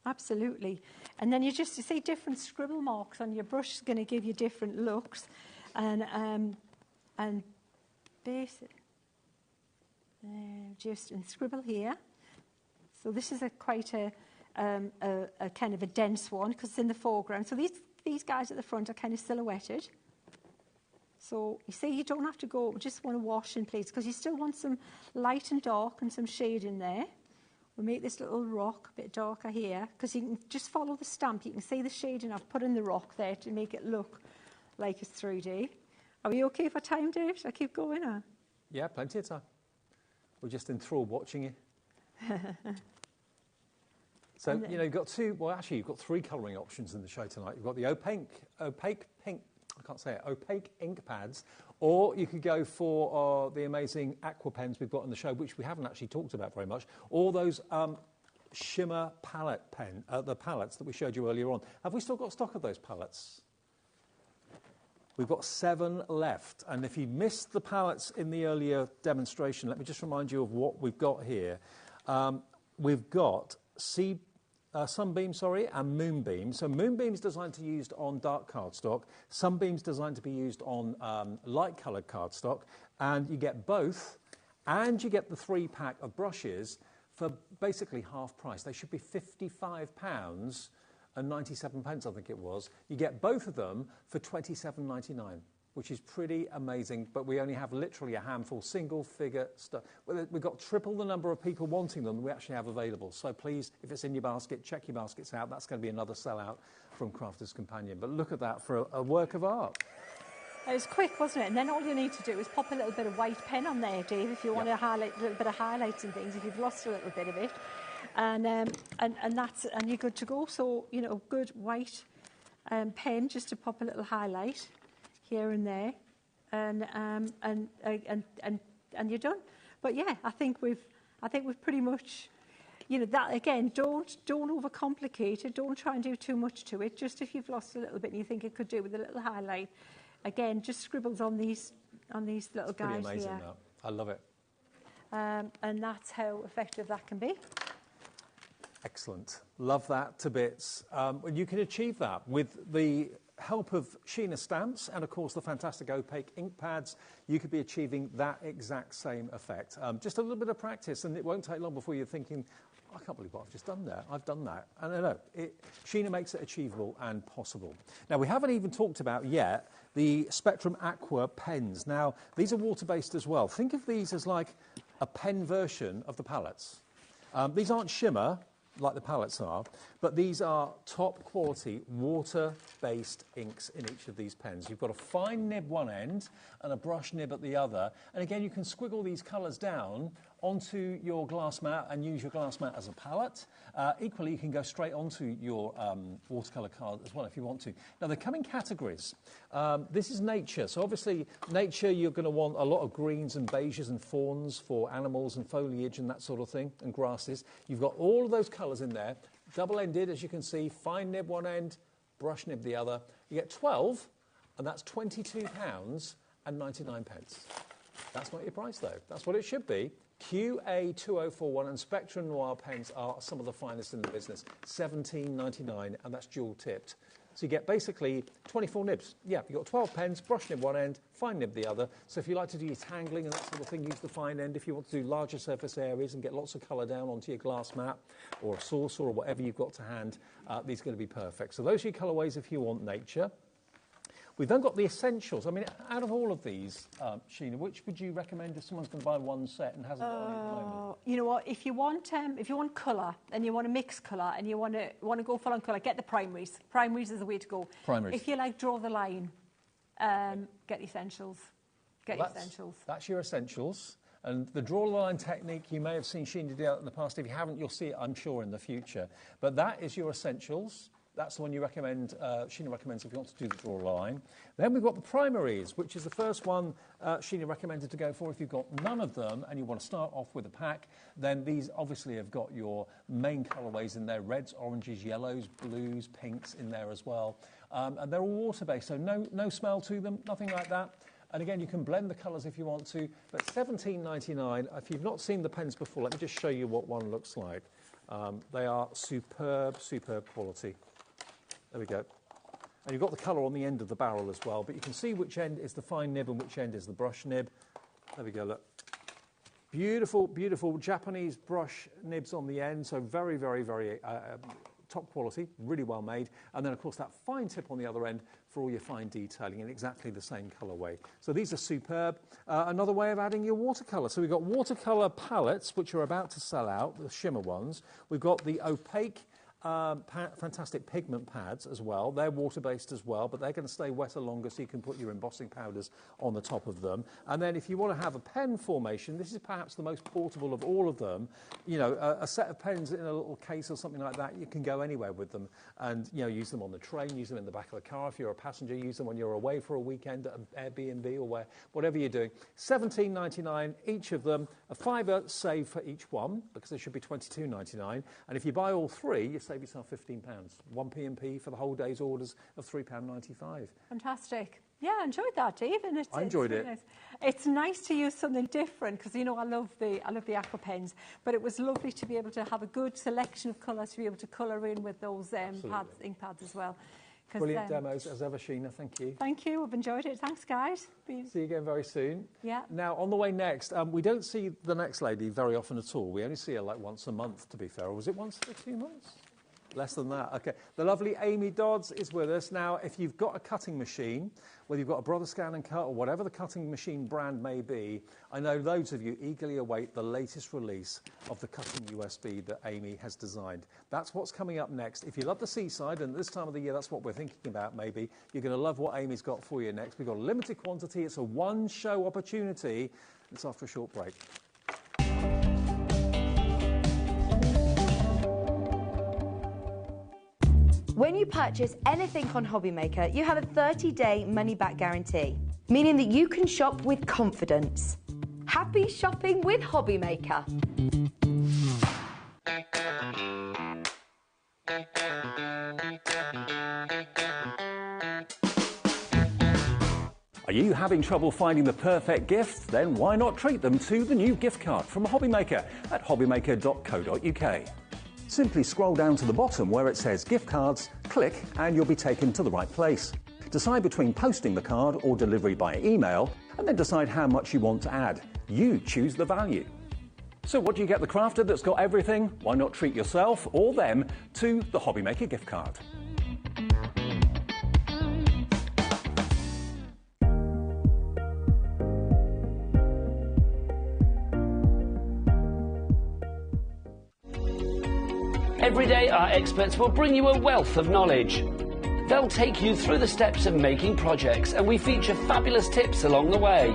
Absolutely. And then you see different scribble marks on your brush is going to give you different looks. And basic, just and scribble here. So this is quite a kind of a dense one because it's in the foreground. So these these guys at the front are kind of silhouetted. So you see, you don't have to go, just want to wash in place, because you still want some light and dark and some shade in there. We'll make this little rock a bit darker here, because you can just follow the stamp. You can see the shading I've put in the rock there to make it look like it's 3D. Are we okay for time, Dave? Should I keep going? Or? Yeah, plenty of time. We're just enthralled watching you. So, you know, you've got you've got 3 colouring options in the show tonight. You've got the opaque pink, opaque ink pads, or you could go for the amazing aqua pens we've got in the show, which we haven't actually talked about very much, or those shimmer palette pen, the palettes that we showed you earlier on. Have we still got stock of those palettes? We've got 7 left, and if you missed the palettes in the earlier demonstration, let me just remind you of what we've got here. We've got Sunbeam, and Moonbeam. So Moonbeam's designed to be used on dark cardstock. Sunbeam's designed to be used on light-coloured cardstock. And you get both, and you get the 3-pack of brushes for basically half price. They should be £55 and 97 pence, I think it was. You get both of them for £27.99. Which is pretty amazing, but we only have literally a handful, single-figure stuff. We've got triple the number of people wanting them than we actually have available. So please, if it's in your basket, check your baskets out. That's going to be another sellout from Crafter's Companion. But look at that for a work of art. It was quick, wasn't it? And then all you need to do is pop a little bit of white pen on there, Dave, if you want to highlight a little bit of highlights and things, if you've lost a little bit of it. And you're good to go. So, you know, good white pen just to pop a little highlight here and there, and you're done. But yeah, I think we've pretty much, you know, that again. Don't overcomplicate it. Don't try and do too much to it. Just if you've lost a little bit and you think it could do with a little highlight, again, just scribbles on these little guys here. Pretty amazing, that. I love it. And that's how effective that can be. Excellent. Love that to bits. And you can achieve that with the help of Sheena stamps and, of course, the fantastic opaque ink pads. You could be achieving that exact same effect. Just a little bit of practice, and it won't take long before you're thinking, I can't believe what I've just done there. I've done that. And no, Sheena makes it achievable and possible. Now, we haven't even talked about yet the Spectrum Aqua pens. Now, these are water-based as well. Think of these as like a pen version of the palettes. These aren't shimmer, like the palettes are, but these are top quality water-based inks in each of these pens. You've got a fine nib one end and a brush nib at the other, and again you can squiggle these colours down onto your glass mat and use your glass mat as a palette. Equally, you can go straight onto your watercolour card as well if you want to. Now, they come in categories. This is nature, so obviously nature, you're going to want a lot of greens and beiges and fawns for animals and foliage and that sort of thing, and grasses. You've got all of those colours in there, double-ended, as you can see, fine nib one end, brush nib the other. You get 12, and that's £22 and 99 pence. That's not your price, though. That's what it should be. QA2041 and Spectrum Noir pens are some of the finest in the business. £17.99, and that's dual-tipped. So you get basically 24 nibs. Yeah, you've got 12 pens, brush nib one end, fine nib the other. So if you like to do your tangling and that sort of thing, use the fine end. If you want to do larger surface areas and get lots of colour down onto your glass mat or a saucer or whatever you've got to hand, these are going to be perfect. So those are your colourways if you want nature. We've then got the essentials. I mean, out of all of these, Sheena, which would you recommend if someone's going to buy one set and hasn't got any at the moment? You know what? If you want colour and you want to mix colour and you want to go full on colour, get the primaries. Primaries is the way to go. Primaries. If you like draw the line, get the essentials. That's your essentials. And the draw line technique, you may have seen Sheena do that in the past. If you haven't, you'll see it, I'm sure, in the future. But that is your essentials. That's the one you recommend, Sheena recommends if you want to do the draw line. Then we've got the primaries, which is the first one Sheena recommended to go for. If you've got none of them and you want to start off with a pack, then these obviously have got your main colourways in there, reds, oranges, yellows, blues, pinks in there as well. And they're all water-based, so no smell to them, nothing like that. And again, you can blend the colours if you want to, but £17.99. If you've not seen the pens before, let me just show you what one looks like. They are superb, superb quality. There we go. And you've got the colour on the end of the barrel as well, but you can see which end is the fine nib and which end is the brush nib. There we go, look. Beautiful, beautiful Japanese brush nibs on the end, so very, very, very top top quality, really well made. And then, of course, that fine tip on the other end for all your fine detailing in exactly the same colourway. So these are superb. Another way of adding your watercolour. So we've got watercolour palettes, which are about to sell out, the shimmer ones. We've got the opaque fantastic pigment pads as well. They're water-based as well, but they're going to stay wetter longer, so you can put your embossing powders on the top of them. And then if you want to have a pen formation, this is perhaps the most portable of all of them. You know, a set of pens in a little case or something like that, you can go anywhere with them and, you know, use them on the train, use them in the back of the car if you're a passenger, use them when you're away for a weekend at an Airbnb or whatever you're doing. $17.99 each of them, a £5 save for each one, because they should be $22.99. And if you buy all three, you save yourself £15. 1 P&P for the whole day's orders of £3.95. Fantastic. Yeah, I enjoyed that, Dave. And I enjoyed it. Nice. It's nice to use something different because, you know, I love the aqua pens, but it was lovely to be able to have a good selection of colours to be able to colour in with those ink pads as well. Brilliant demos as ever, Sheena. Thank you. Thank you. I've enjoyed it. Thanks, guys. See you again very soon. Yeah. Now, on the way next, we don't see the next lady very often at all. We only see her like once a month, to be fair. Or was it once every 2 months? Less than that. Okay. The lovely Amy Dodds is with us. Now, if you've got a cutting machine, whether you've got a Brother Scan and Cut or whatever the cutting machine brand may be, I know loads of you eagerly await the latest release of the cutting USB that Amy has designed. That's what's coming up next. If you love the seaside, and this time of the year that's what we're thinking about maybe, you're going to love what Amy's got for you next. We've got a limited quantity. It's a one-show opportunity. It's after a short break. When you purchase anything on HobbyMaker, you have a 30-day money-back guarantee, meaning that you can shop with confidence. Happy shopping with HobbyMaker. Are you having trouble finding the perfect gift? Then why not treat them to the new gift card from HobbyMaker at hobbymaker.co.uk. Simply scroll down to the bottom where it says gift cards, click and you'll be taken to the right place. Decide between posting the card or delivery by email and then decide how much you want to add. You choose the value. So what do you get the crafter that's got everything? Why not treat yourself or them to the HobbyMaker gift card? Every day, our experts will bring you a wealth of knowledge. They'll take you through the steps of making projects, and we feature fabulous tips along the way.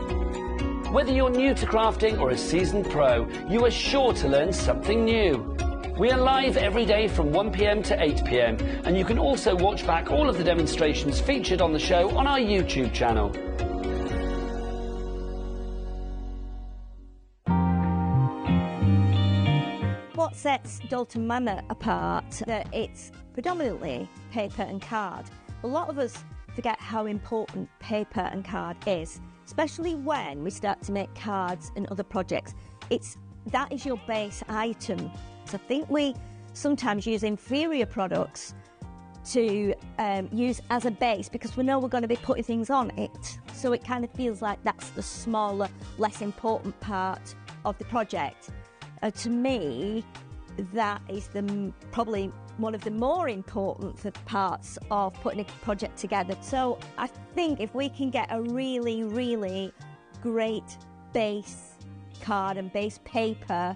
Whether you're new to crafting or a seasoned pro, you are sure to learn something new. We are live every day from 1 p.m. to 8 p.m, and you can also watch back all of the demonstrations featured on the show on our YouTube channel. What sets Dalton Manor apart, that it's predominantly paper and card. A lot of us forget how important paper and card is, especially when we start to make cards and other projects. That is your base item. So I think we sometimes use inferior products to use as a base because we know we're going to be putting things on it. So it kind of feels like that's the smaller, less important part of the project. To me, that is probably one of the more important parts of putting a project together. So I think if we can get a really, really great base card and base paper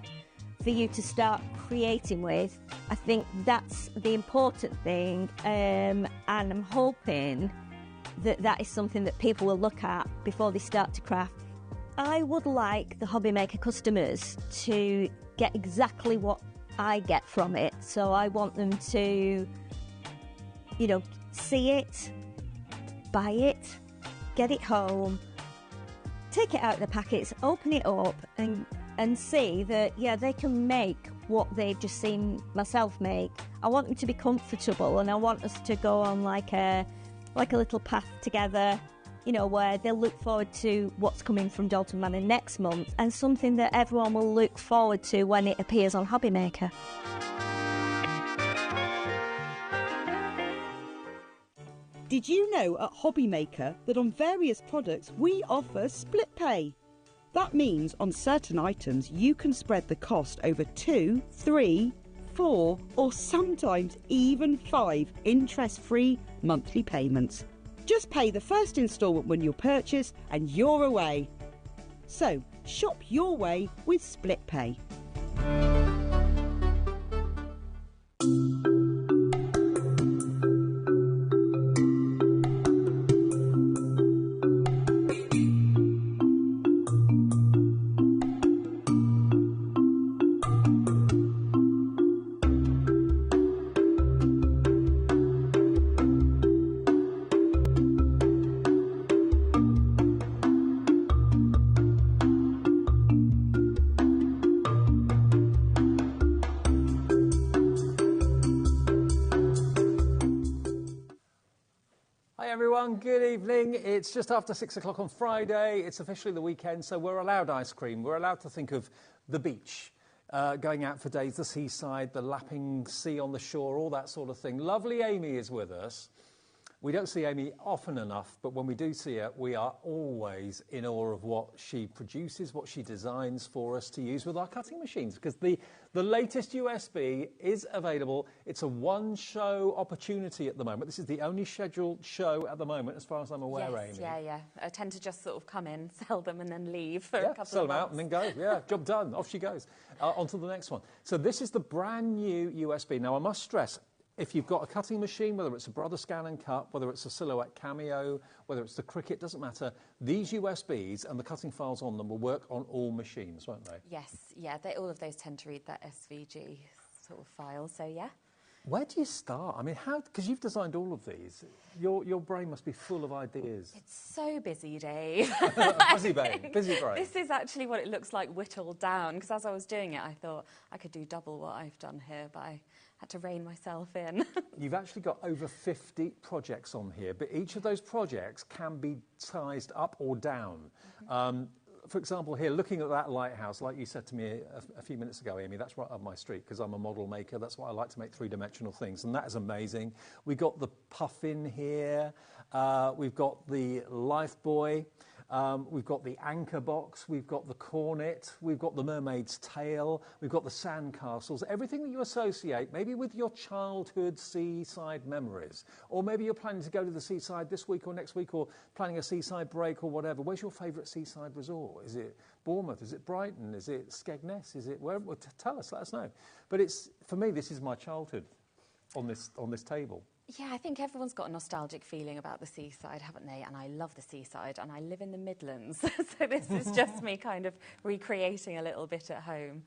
for you to start creating with, I think that's the important thing, and I'm hoping that that is something that people will look at before they start to craft. I would like the HobbyMaker customers to get exactly what I get from it. So I want them to, you know, see it, buy it, get it home, take it out of the packets, open it up and see that, yeah, they can make what they've just seen myself make. I want them to be comfortable, and I want us to go on like a little path together, you know, where they'll look forward to what's coming from Dalton Manor next month, and something that everyone will look forward to when it appears on HobbyMaker. Did you know at HobbyMaker that on various products we offer split pay? That means on certain items you can spread the cost over 2, 3, 4 or sometimes even 5 interest-free monthly payments. Just pay the first instalment when you purchase and you're away. So, shop your way with Split Pay. Good evening. It's just after 6 o'clock on Friday. It's officially the weekend, so we're allowed ice cream. We're allowed to think of the beach, going out for days, the seaside, the lapping sea on the shore, all that sort of thing. Lovely Amy is with us. We don't see Amy often enough, but when we do see her, we are always in awe of what she produces, what she designs for us to use with our cutting machines, because the latest USB is available. It's a one-show opportunity at the moment. This is the only scheduled show at the moment, as far as I'm aware, yes, Amy. Yeah. I tend to just sort of come in, sell them, and then leave for a couple sell of them months. out and then go. Yeah, job done. Off she goes. On to the next one. So this is the brand new USB. Now, I must stress, if you've got a cutting machine, whether it's a Brother Scan and Cut, whether it's a Silhouette Cameo, whether it's the Cricut, doesn't matter, these USBs and the cutting files on them will work on all machines, won't they? Yes, yeah, all of those tend to read that SVG sort of file, so yeah. Where do you start? I mean, how? Because you've designed all of these. Your brain must be full of ideas. It's so busy, Dave. Busy brain. This is actually what it looks like whittled down, because as I was doing it, I thought I could do double what I've done here, but I had to rein myself in. You've actually got over 50 projects on here, but each of those projects can be sized up or down. Mm-hmm. For example, here, looking at that lighthouse, like you said to me a few minutes ago, Amy, that's right up my street, because I'm a model maker. That's why I like to make three-dimensional things, and that is amazing. We've got the puffin here. We've got the life buoy. We've got the anchor box, we've got the cornet, we've got the mermaid's tail, we've got the sand castles, everything that you associate maybe with your childhood seaside memories. Or maybe you're planning to go to the seaside this week or next week, or planning a seaside break or whatever. Where's your favourite seaside resort? Is it Bournemouth? Is it Brighton? Is it Skegness? Is it where? Well, tell us, let us know. But it's, for me, this is my childhood on this table. Yeah, I think everyone's got a nostalgic feeling about the seaside, haven't they? And I love the seaside, and I live in the Midlands, so this is just me kind of recreating a little bit at home.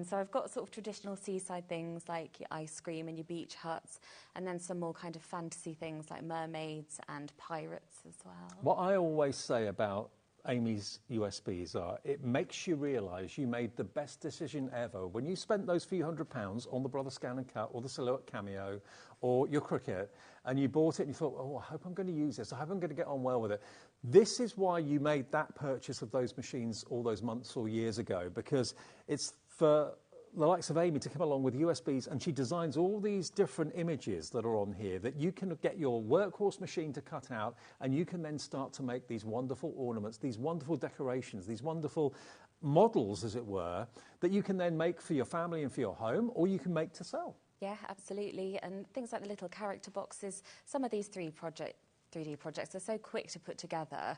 So I've got sort of traditional seaside things like your ice cream and your beach huts, and then some more kind of fantasy things like mermaids and pirates as well. What I always say about Amy's USBs are, it makes you realise you made the best decision ever when you spent those few £100 on the Brother Scan and Cut or the Silhouette Cameo or your Cricut, and you bought it and you thought, oh, I hope I'm going to use this, I hope I'm going to get on well with it. This is why you made that purchase of those machines all those months or years ago, because it's for the likes of Amy to come along with USBs, and she designs all these different images that are on here that you can get your workhorse machine to cut out, and you can then start to make these wonderful ornaments, these wonderful decorations, these wonderful models, as it were, that you can then make for your family and for your home, or you can make to sell. Yeah, absolutely. And things like the little character boxes, some of these 3D projects are so quick to put together,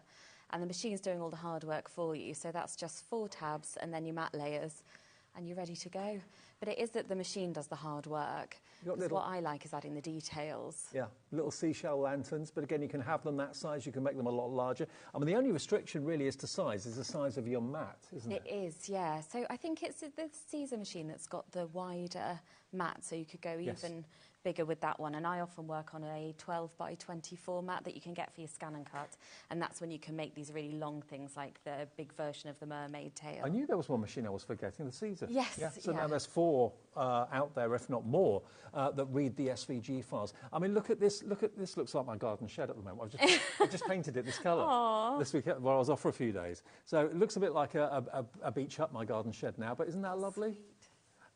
and the machine's doing all the hard work for you. So that's just 4 tabs and then your matte layers, and you're ready to go. But it is that the machine does the hard work. What I like is adding the details. Yeah, little seashell lanterns, but again, you can have them that size, you can make them a lot larger. I mean, the only restriction really is to size, is the size of your mat, isn't it? It is, yeah. So I think it's the Caesar machine that's got the wider mat, so you could go even bigger with that one. And I often work on a 12 by 24 mat that you can get for your scan and cut, and that's when you can make these really long things like the big version of the mermaid tail. I knew there was one machine I was forgetting, the Caesar. Yes. Yeah. So now there's 4 out there, if not more, that read the SVG files. I mean, look at this. This looks like my garden shed at the moment. I've just painted it this colour this weekend while I was off for a few days. So it looks a bit like a beach hut, my garden shed now, but isn't that lovely?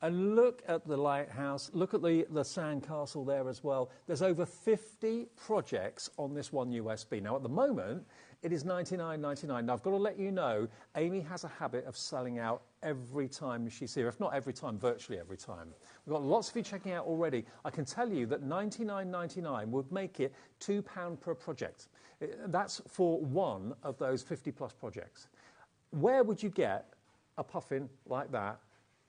And look at the lighthouse, look at the sandcastle there as well. There's over 50 projects on this one USB. Now, at the moment, it is $99.99. Now, I've got to let you know, Amy has a habit of selling out every time she's here. If not every time, virtually every time. We've got lots of you checking out already. I can tell you that $99.99 would make it £2 per project. That's for one of those 50-plus projects. Where would you get a puffin like that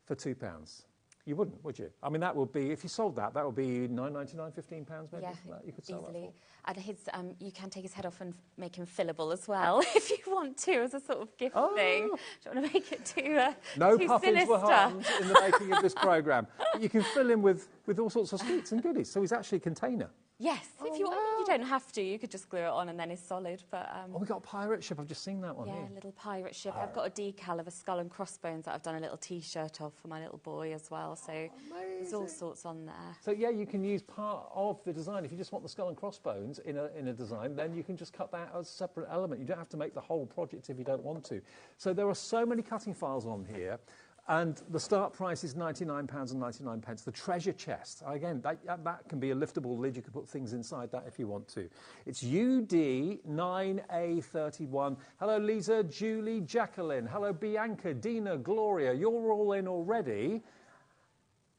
for £2? You wouldn't, would you? I mean, that would be, if you sold that, that would be £9.99, £15 maybe? Yeah, that you could sell easily. That for. And you can take his head off and make him fillable as well, if you want to, as a sort of gift thing. Don't want to make it too No too puffins sinister. were harmed in the making of this programme. But you can fill him with all sorts of sweets and goodies, so he's actually a container. Yes, if you want, you don't have to. You could just glue it on and then it's solid. But we got a pirate ship. I've just seen that one. Yeah, a little pirate ship. I've got a decal of a skull and crossbones that I've done a little T-shirt of for my little boy as well. So there's all sorts on there. So yeah, you can use part of the design. If you just want the skull and crossbones in a design, then you can just cut that as a separate element. You don't have to make the whole project if you don't want to. So there are so many cutting files on here. And the start price is £99.99. The treasure chest, again, that can be a liftable lid. You can put things inside that if you want to. It's UD9A31. Hello, Lisa, Julie, Jacqueline. Hello, Bianca, Dina, Gloria. You're all in already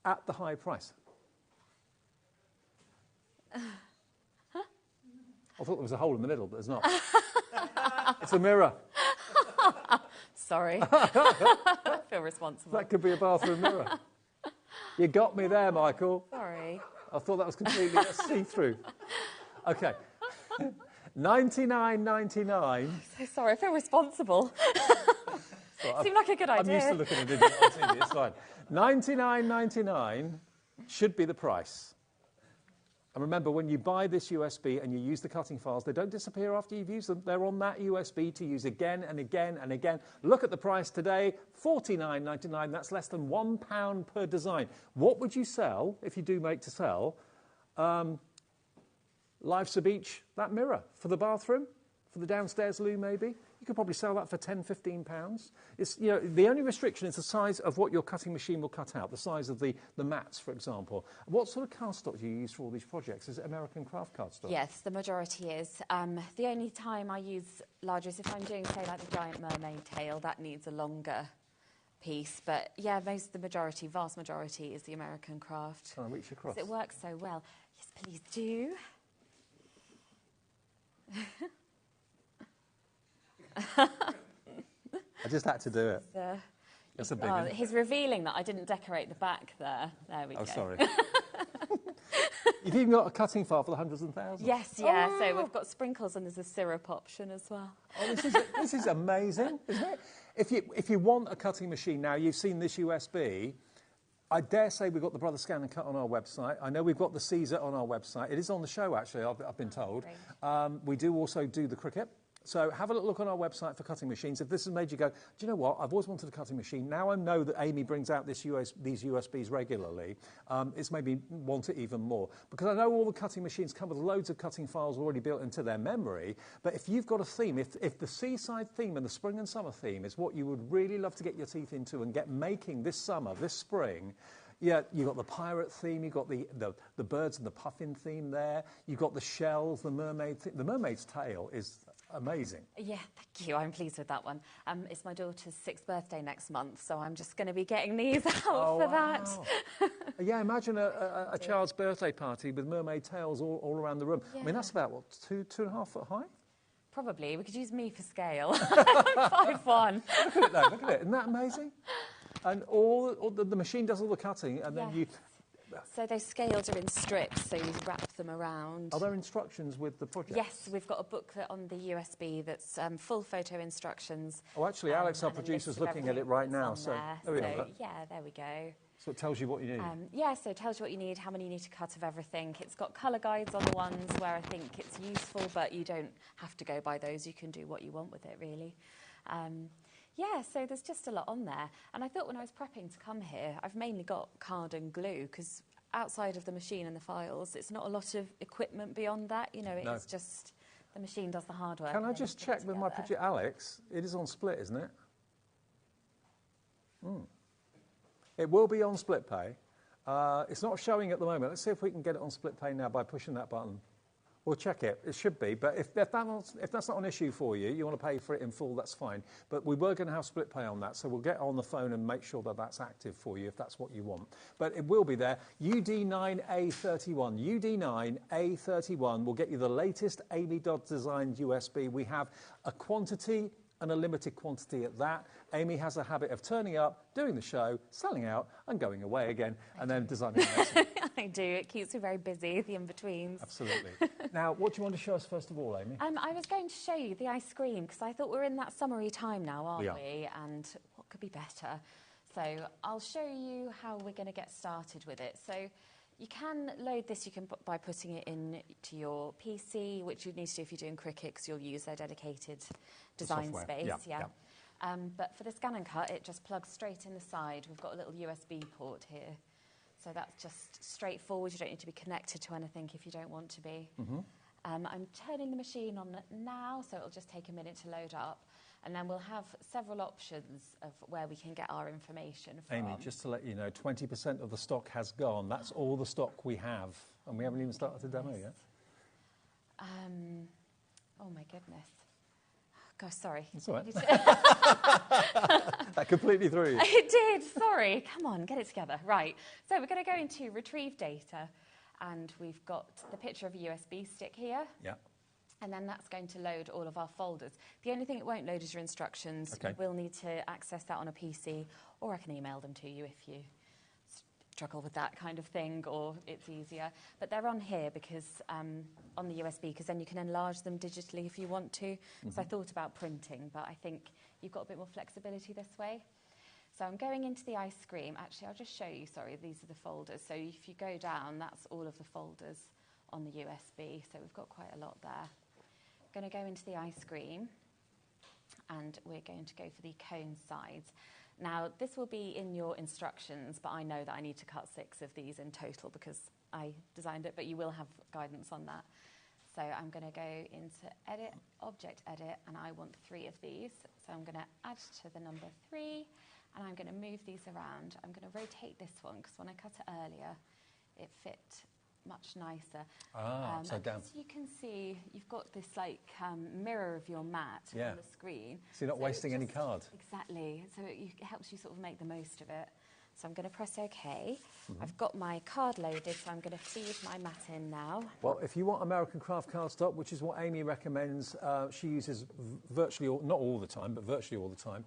at the high price. I thought there was a hole in the middle, but there's not. It's a mirror. Sorry. I feel responsible. That could be a bathroom mirror. You got me there, Michael. Sorry. I thought that was completely see-through. Okay. $99.99. So sorry, I feel responsible. Seemed like a good idea. I'm used to looking at it on TV, it's fine. $99.99 should be the price. And remember, when you buy this USB and you use the cutting files, they don't disappear after you've used them. They're on that USB to use again and again and again. Look at the price today, $49.99. That's less than £1 per design. What would you sell, if you do make to sell, Life's a Beach, that mirror, for the bathroom, for the downstairs loo maybe? You could probably sell that for £10, £15. It's, you know, the only restriction is the size of what your cutting machine will cut out, the size of the mats, for example. What sort of cardstock do you use for all these projects? Is it American craft cardstock? Yes, the majority is. The only time I use larger is if I'm doing, say, like the giant mermaid tail, that needs a longer piece. But yeah, the vast majority is the American craft. Can I reach across? It works so well. Yes, please do. I just had to do it. That's a big one. He's revealing that I didn't decorate the back there. There we go. Oh, sorry. You've even got a cutting file for the hundreds and thousands. Yes, yeah. Oh. So we've got sprinkles and there's a syrup option as well. Oh, this is amazing, isn't it? If you want a cutting machine now, you've seen this USB. I dare say we've got the Brother Scan and Cut on our website. I know we've got the Caesar on our website. It is on the show, actually, I've been told. We do also do the cricket. So have a look on our website for cutting machines. If this has made you go, do you know what, I've always wanted a cutting machine. Now I know that Amy brings out these USBs regularly. It's made me want it even more. Because I know all the cutting machines come with loads of cutting files already built into their memory. But if you've got a theme, if the seaside theme and the spring and summer theme is what you would really love to get your teeth into and get making this summer, this spring, yeah, you've got the pirate theme, you've got the birds and the puffin theme there, you've got the shells, the mermaid theme. The mermaid's tail is amazing. Yeah, thank you. I'm pleased with that one. It's my daughter's 6th birthday next month, so I'm just going to be getting these out for that. Yeah, imagine a child's birthday party with mermaid tails all around the room. Yeah. I mean, that's about, what, 2.5 foot high? Probably. We could use me for scale. I'm 5'1". Look at it, though. Look at it. Isn't that amazing? And the machine does all the cutting, and then you... So those scales are in strips, so you wrap them around. Are there instructions with the project? Yes, we've got a booklet on the USB that's full photo instructions. Oh, actually, Alex, our producer, is looking at it right now. So there we are. Yeah, there we go. So it tells you what you need. Yeah, so it tells you what you need, how many you need to cut of everything. It's got colour guides on the ones where I think it's useful, but you don't have to go by those. You can do what you want with it, really. Yeah, so there's just a lot on there. And I thought when I was prepping to come here, I've mainly got card and glue, because outside of the machine and the files, it's not a lot of equipment beyond that. You know, it's just the machine does the hard work. Can I just check with my producer, Alex? It is on split, isn't it? It will be on split pay. It's not showing at the moment. Let's see if we can get it on split pay now by pushing that button. We'll check it. It should be. But if that's not an issue for you, you want to pay for it in full, that's fine. But we were going to have split pay on that, so we'll get on the phone and make sure that that's active for you if that's what you want. But it will be there. UD9A31. UD9A31 will get you the latest Amy Dodd designed USB. We have a quantity and a limited quantity at that. Amy has a habit of turning up, doing the show, selling out, and going away again, and then designing the next one. I do. It keeps me very busy, the in-betweens. Absolutely. Now, what do you want to show us first of all, Amy? I was going to show you the ice cream, because I thought we're in that summery time now, aren't we? And what could be better? So I'll show you how we're going to get started with it. So you can load this by putting it into your PC, which you need to do if you're doing Cricut, because you'll use their dedicated design space. But for the scan and cut, it just plugs straight in the side. We've got a little USB port here. So that's just straightforward. You don't need to be connected to anything if you don't want to be. I'm turning the machine on now, so it'll just take a minute to load up. And then we'll have several options of where we can get our information from. Amy, just to let you know, 20% of the stock has gone. That's all the stock we have. And we haven't even started the demo yet. Oh, my goodness. Gosh, sorry. That's all right. That completely threw you. It did, sorry. Come on, get it together. Right, so we're going to go into retrieve data, and we've got the picture of a USB stick here. Yeah. And then that's going to load all of our folders. The only thing it won't load is your instructions. Okay. You will need to access that on a PC, or I can email them to you if you struggle with that kind of thing, or it's easier. But they're on here because on the USB, because then you can enlarge them digitally if you want to. So I thought about printing, but I think you've got a bit more flexibility this way. So I'm going into the ice cream. Actually, I'll just show you, sorry, these are the folders. So if you go down, that's all of the folders on the USB. So we've got quite a lot there. I'm going to go into the ice cream, and we're going to go for the cone sides. Now, this will be in your instructions, but I know that I need to cut 6 of these in total because I designed it, but you will have guidance on that. So I'm going to go into Edit, Object Edit, and I want 3 of these. So I'm going to add to the number 3, and I'm going to move these around. I'm going to rotate this one, because when I cut it earlier, it fit much nicer. So down. As you can see, you've got this mirror of your mat on the screen. So you're not wasting any card. Exactly. So it helps you sort of make the most of it. So I'm going to press OK. I've got my card loaded, so I'm going to feed my mat in now. Well, if you want American craft cardstock, which is what Amy recommends, she uses virtually, not all the time, but virtually all the time.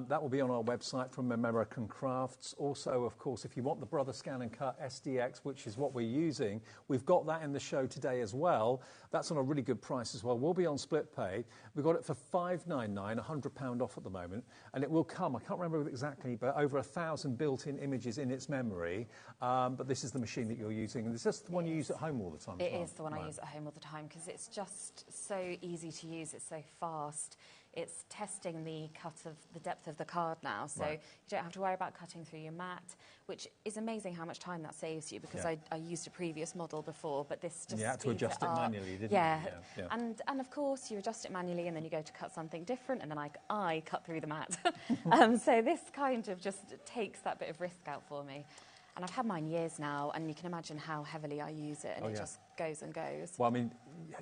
That will be on our website from American Crafts. Also, of course, if you want the Brother Scan and Cut SDX, which is what we're using, we've got that in the show today as well. That's on a really good price as well. We'll be on split pay. We've got it for $5.99, £100 off at the moment, and it will come, I can't remember exactly, but over 1,000 built-in images in its memory. But this is the machine that you're using, and is this the one you use at home all the time? It is the one I use at home all the time, because it's just so easy to use. It's so fast. It's testing the depth of the card now, so you don't have to worry about cutting through your mat, which is amazing how much time that saves you, because I used a previous model before, but this just you had to adjust it manually, didn't you? Yeah. And of course you adjust it manually, and then you go to cut something different, and then I cut through the mat. So this kind of just takes that bit of risk out for me. And I've had mine years now, and you can imagine how heavily I use it, and it just goes and goes. Well, I mean,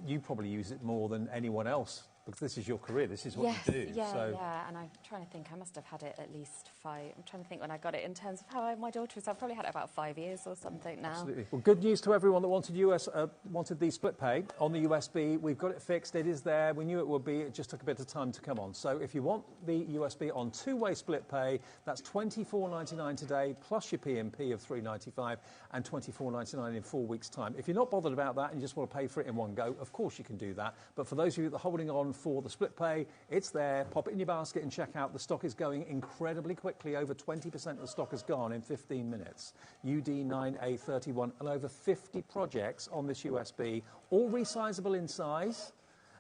you probably use it more than anyone else, because this is your career, this is what you do. Yeah, and I'm trying to think, I must have had it at least 5, I'm trying to think when I got it in terms of how my daughter is. I've probably had it about 5 years or something now. Absolutely. Well, good news to everyone that wanted the split pay on the USB. We've got it fixed, it is there, we knew it would be, it just took a bit of time to come on. So if you want the USB on 2-way split pay, that's $24.99 today, plus your P&P of $3.95 and $24.99 in 4 weeks' time. If you're not bothered about that and you just want to pay for it in one go, of course you can do that. But for those of you that are holding on for the split pay, it's there. Pop it in your basket and check out. The stock is going incredibly quickly. Over 20% of the stock has gone in 15 minutes. UD9A31 and over 50 projects on this USB, all resizable in size.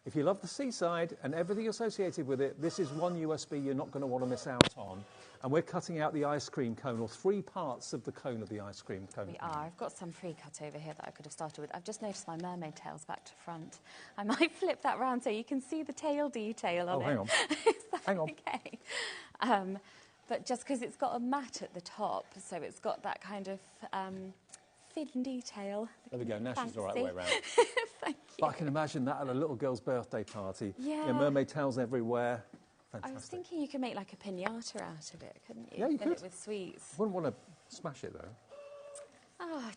If you love the seaside and everything associated with it, this is one USB you're not going to want to miss out on. And we're cutting out the ice cream cone, or 3 parts of the cone of the ice cream cone. We are. I've got some pre-cut over here that I could have started with. I've just noticed my mermaid tail's back to front. I might flip that round so you can see the tail detail on it. Hang on. Is that hang on. Okay. But just because it's got a mat at the top, so it's got that kind of thin detail. There we go, now she's the right Fancy. way around. Thank you. But I can imagine that at a little girl's birthday party. Yeah. Mermaid tails everywhere. Fantastic. I was thinking you could make like a pinata out of it, couldn't you? Yeah, you Fill could. it with sweets. Wouldn't want to smash it, though. Oh, I don't know.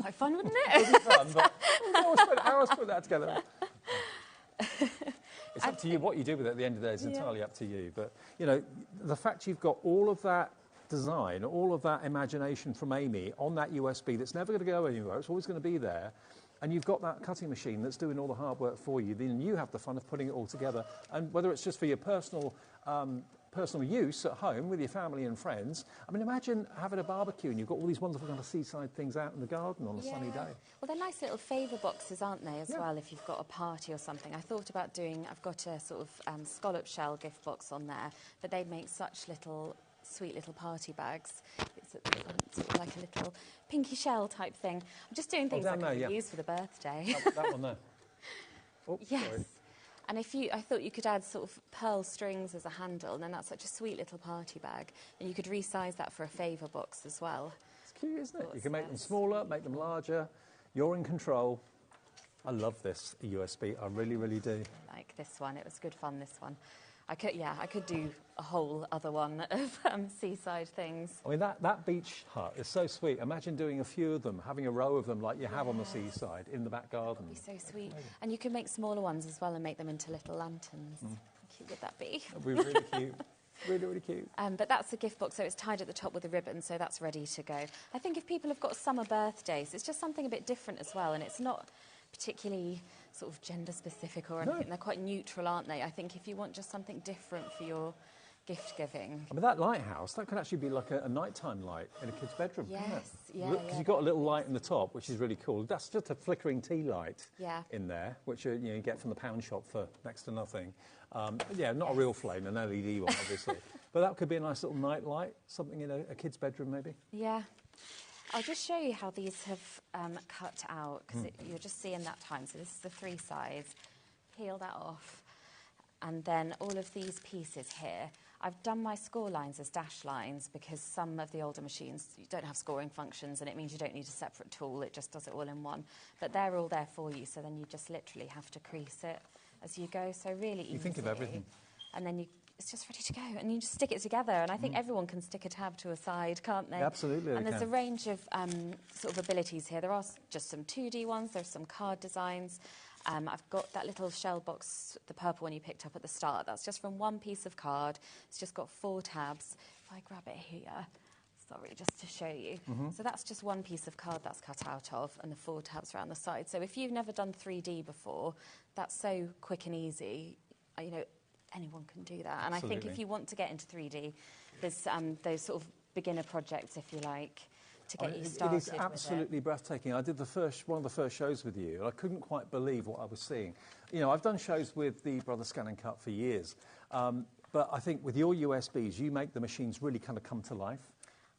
Quite fun, wouldn't it? It would be fun, but how else put that together? It's up to you. What you do with it at the end of the day is entirely up to you. But, you know, the fact you've got all of that design, all of that imagination from Amy on that USB that's never going to go anywhere, it's always going to be there, and you've got that cutting machine that's doing all the hard work for you, then you have the fun of putting it all together. And whether it's just for your personal use at home with your family and friends. I mean, imagine having a barbecue and you've got all these wonderful kind of seaside things out in the garden on a sunny day. Well, they're nice little favour boxes, aren't they, as well, if you've got a party or something. I thought about doing, I've got a sort of scallop shell gift box on there, but they make such little, sweet little party bags. It's at the front, sort of like a little pinky shell type thing. I'm just doing things I can use for the birthday. That one there. Oh, yes. Sorry. And I thought you could add sort of pearl strings as a handle, and then that's such a sweet little party bag. And you could resize that for a favour box as well. It's cute, isn't it? You can make them smaller, make them larger. You're in control. I love this USB. I really, really do. I like this one. It was good fun, this one. I could do a whole other one of seaside things. I mean, that beach hut is so sweet. Imagine doing a few of them, having a row of them like you have on the seaside in the back garden. That'd be so sweet. And you can make smaller ones as well and make them into little lanterns. How cute would that be? That'd be really cute. Really, really cute. But that's a gift box, so it's tied at the top with a ribbon, so that's ready to go. I think if people have got summer birthdays, it's just something a bit different as well, and it's not particularly sort of gender specific or anything. They're quite neutral, aren't they? I think if you want just something different for your gift giving. I mean, that lighthouse, that could actually be like a nighttime light in a kid's bedroom, couldn't it? Yeah, because you've got a little light in the top, which is really cool. That's just a flickering tea light in there, which you get from the pound shop for next to nothing. Not a real flame, an LED one, obviously. But that could be a nice little night light, something in a kid's bedroom, maybe. Yeah. I'll just show you how these have cut out, because you're just seeing that time. So this is the 3 sides. Peel that off. And then all of these pieces here, I've done my score lines as dash lines because some of the older machines don't have scoring functions, and it means you don't need a separate tool. It just does it all in one. But they're all there for you, so then you just literally have to crease it as you go. So really easy. You think of everything. And then it's just ready to go, and you just stick it together. And I think everyone can stick a tab to a side, can't they? Absolutely. And there's a range of sort of abilities here. There are just some 2D ones. There's some card designs. I've got that little shell box, the purple one you picked up at the start. That's just from one piece of card. It's just got 4 tabs. If I grab it here, sorry, just to show you. So that's just one piece of card that's cut out of, and the 4 tabs around the side. So if you've never done 3D before, that's so quick and easy. You know, anyone can do that. And Absolutely. I think if you want to get into 3D, there's those sort of beginner projects, if you like, to get you started. It is absolutely breathtaking. I did one of the first shows with you, and I couldn't quite believe what I was seeing. You know, I've done shows with the Brother Scan and Cut for years, but I think with your USBs, you make the machines really kind of come to life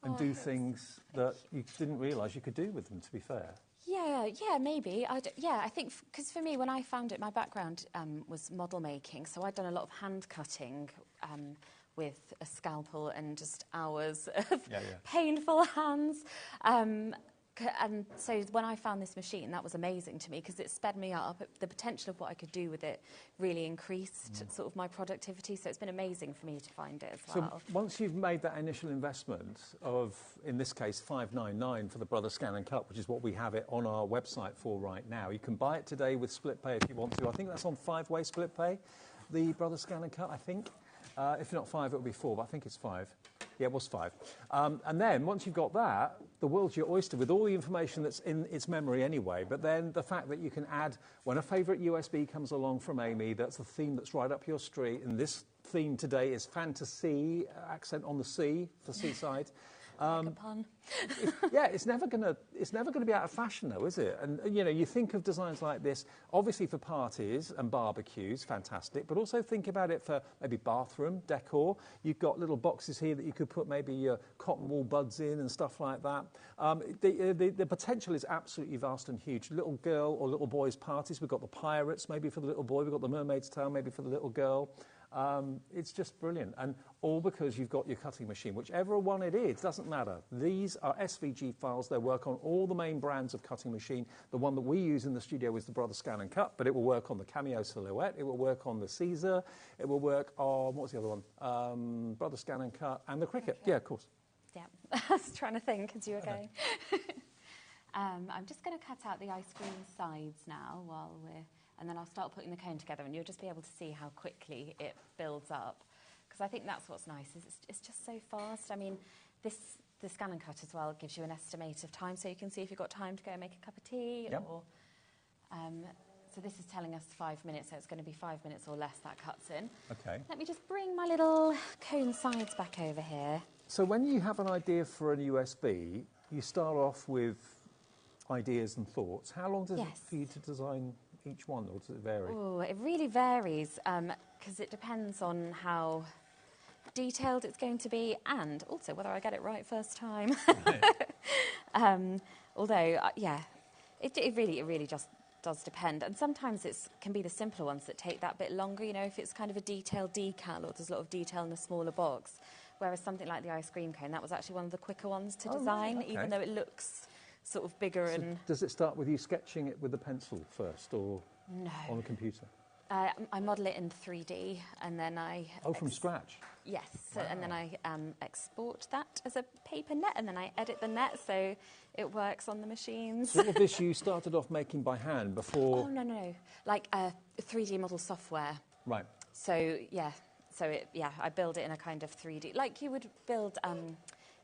and do things that you didn't realise you could do with them, to be fair. Yeah, maybe. I think, because for me, when I found it, my background was model making, so I'd done a lot of hand cutting with a scalpel and just hours of painful hands. And so when I found this machine, that was amazing to me because it sped me up. The potential of what I could do with it really increased sort of my productivity. So it's been amazing for me to find it as well. So once you've made that initial investment of, in this case, $599 for the Brother Scan and Cut, which is what we have it on our website for right now. You can buy it today with split pay if you want to. I think that's on 5-way split pay, the Brother Scan and Cut, I think. If not 5, it'll be 4, but I think it's 5. Yeah, it was 5. And then, once you've got that, the world's your oyster with all the information that's in its memory anyway. But then the fact that you can add, when a favourite USB comes along from Amy, that's the theme that's right up your street. And this theme today is fantasy, accent on the sea, for seaside. Like a pun. It's never going to be out of fashion, though, is it? And you know, you think of designs like this, obviously for parties and barbecues, fantastic. But also think about it for maybe bathroom decor. You've got little boxes here that you could put maybe your cotton wool buds in and stuff like that. The potential is absolutely vast and huge. Little girl or little boys' parties. We've got the pirates, maybe for the little boy. We've got the mermaid's tail, maybe for the little girl. It's just brilliant. And all because you've got your cutting machine. Whichever one it is, doesn't matter. These are SVG files. They work on all the main brands of cutting machine. The one that we use in the studio is the Brother Scan and Cut, but it will work on the Cameo Silhouette. It will work on the Caesar. It will work on, what's the other one? Brother Scan and Cut and the Cricut. Yeah, of course. Yeah, I was trying to think as you were going. I'm just going to cut out the ice cream sides now and then I'll start putting the cone together and you'll just be able to see how quickly it builds up. Because I think that's what's nice, is it's just so fast. I mean, the Scan and Cut as well gives you an estimate of time, so you can see if you've got time to go and make a cup of tea. Yep. Or, so this is telling us 5 minutes, so it's going to be 5 minutes or less that cuts in. Okay. Let me just bring my little cone sides back over here. So when you have an idea for a USB, you start off with ideas and thoughts. How long does it for you to design each one, or does it vary? Oh, it really varies because it depends on how detailed it's going to be and also whether I get it right first time. Right. Although, it really just does depend. And sometimes it can be the simpler ones that take that bit longer, you know, if it's kind of a detailed decal or there's a lot of detail in a smaller box. Whereas something like the ice cream cone, that was actually one of the quicker ones to design, even though it looks sort of bigger. So does it start with you sketching it with a pencil first, or on a computer? I model it in 3D, and then I... Oh, from scratch? Yes, wow. And then I export that as a paper net, and then I edit the net so it works on the machines. So all of this you started off making by hand before... Oh, no. Like 3D model software. Right. So, yeah. So, I build it in a kind of 3D... Like you would build...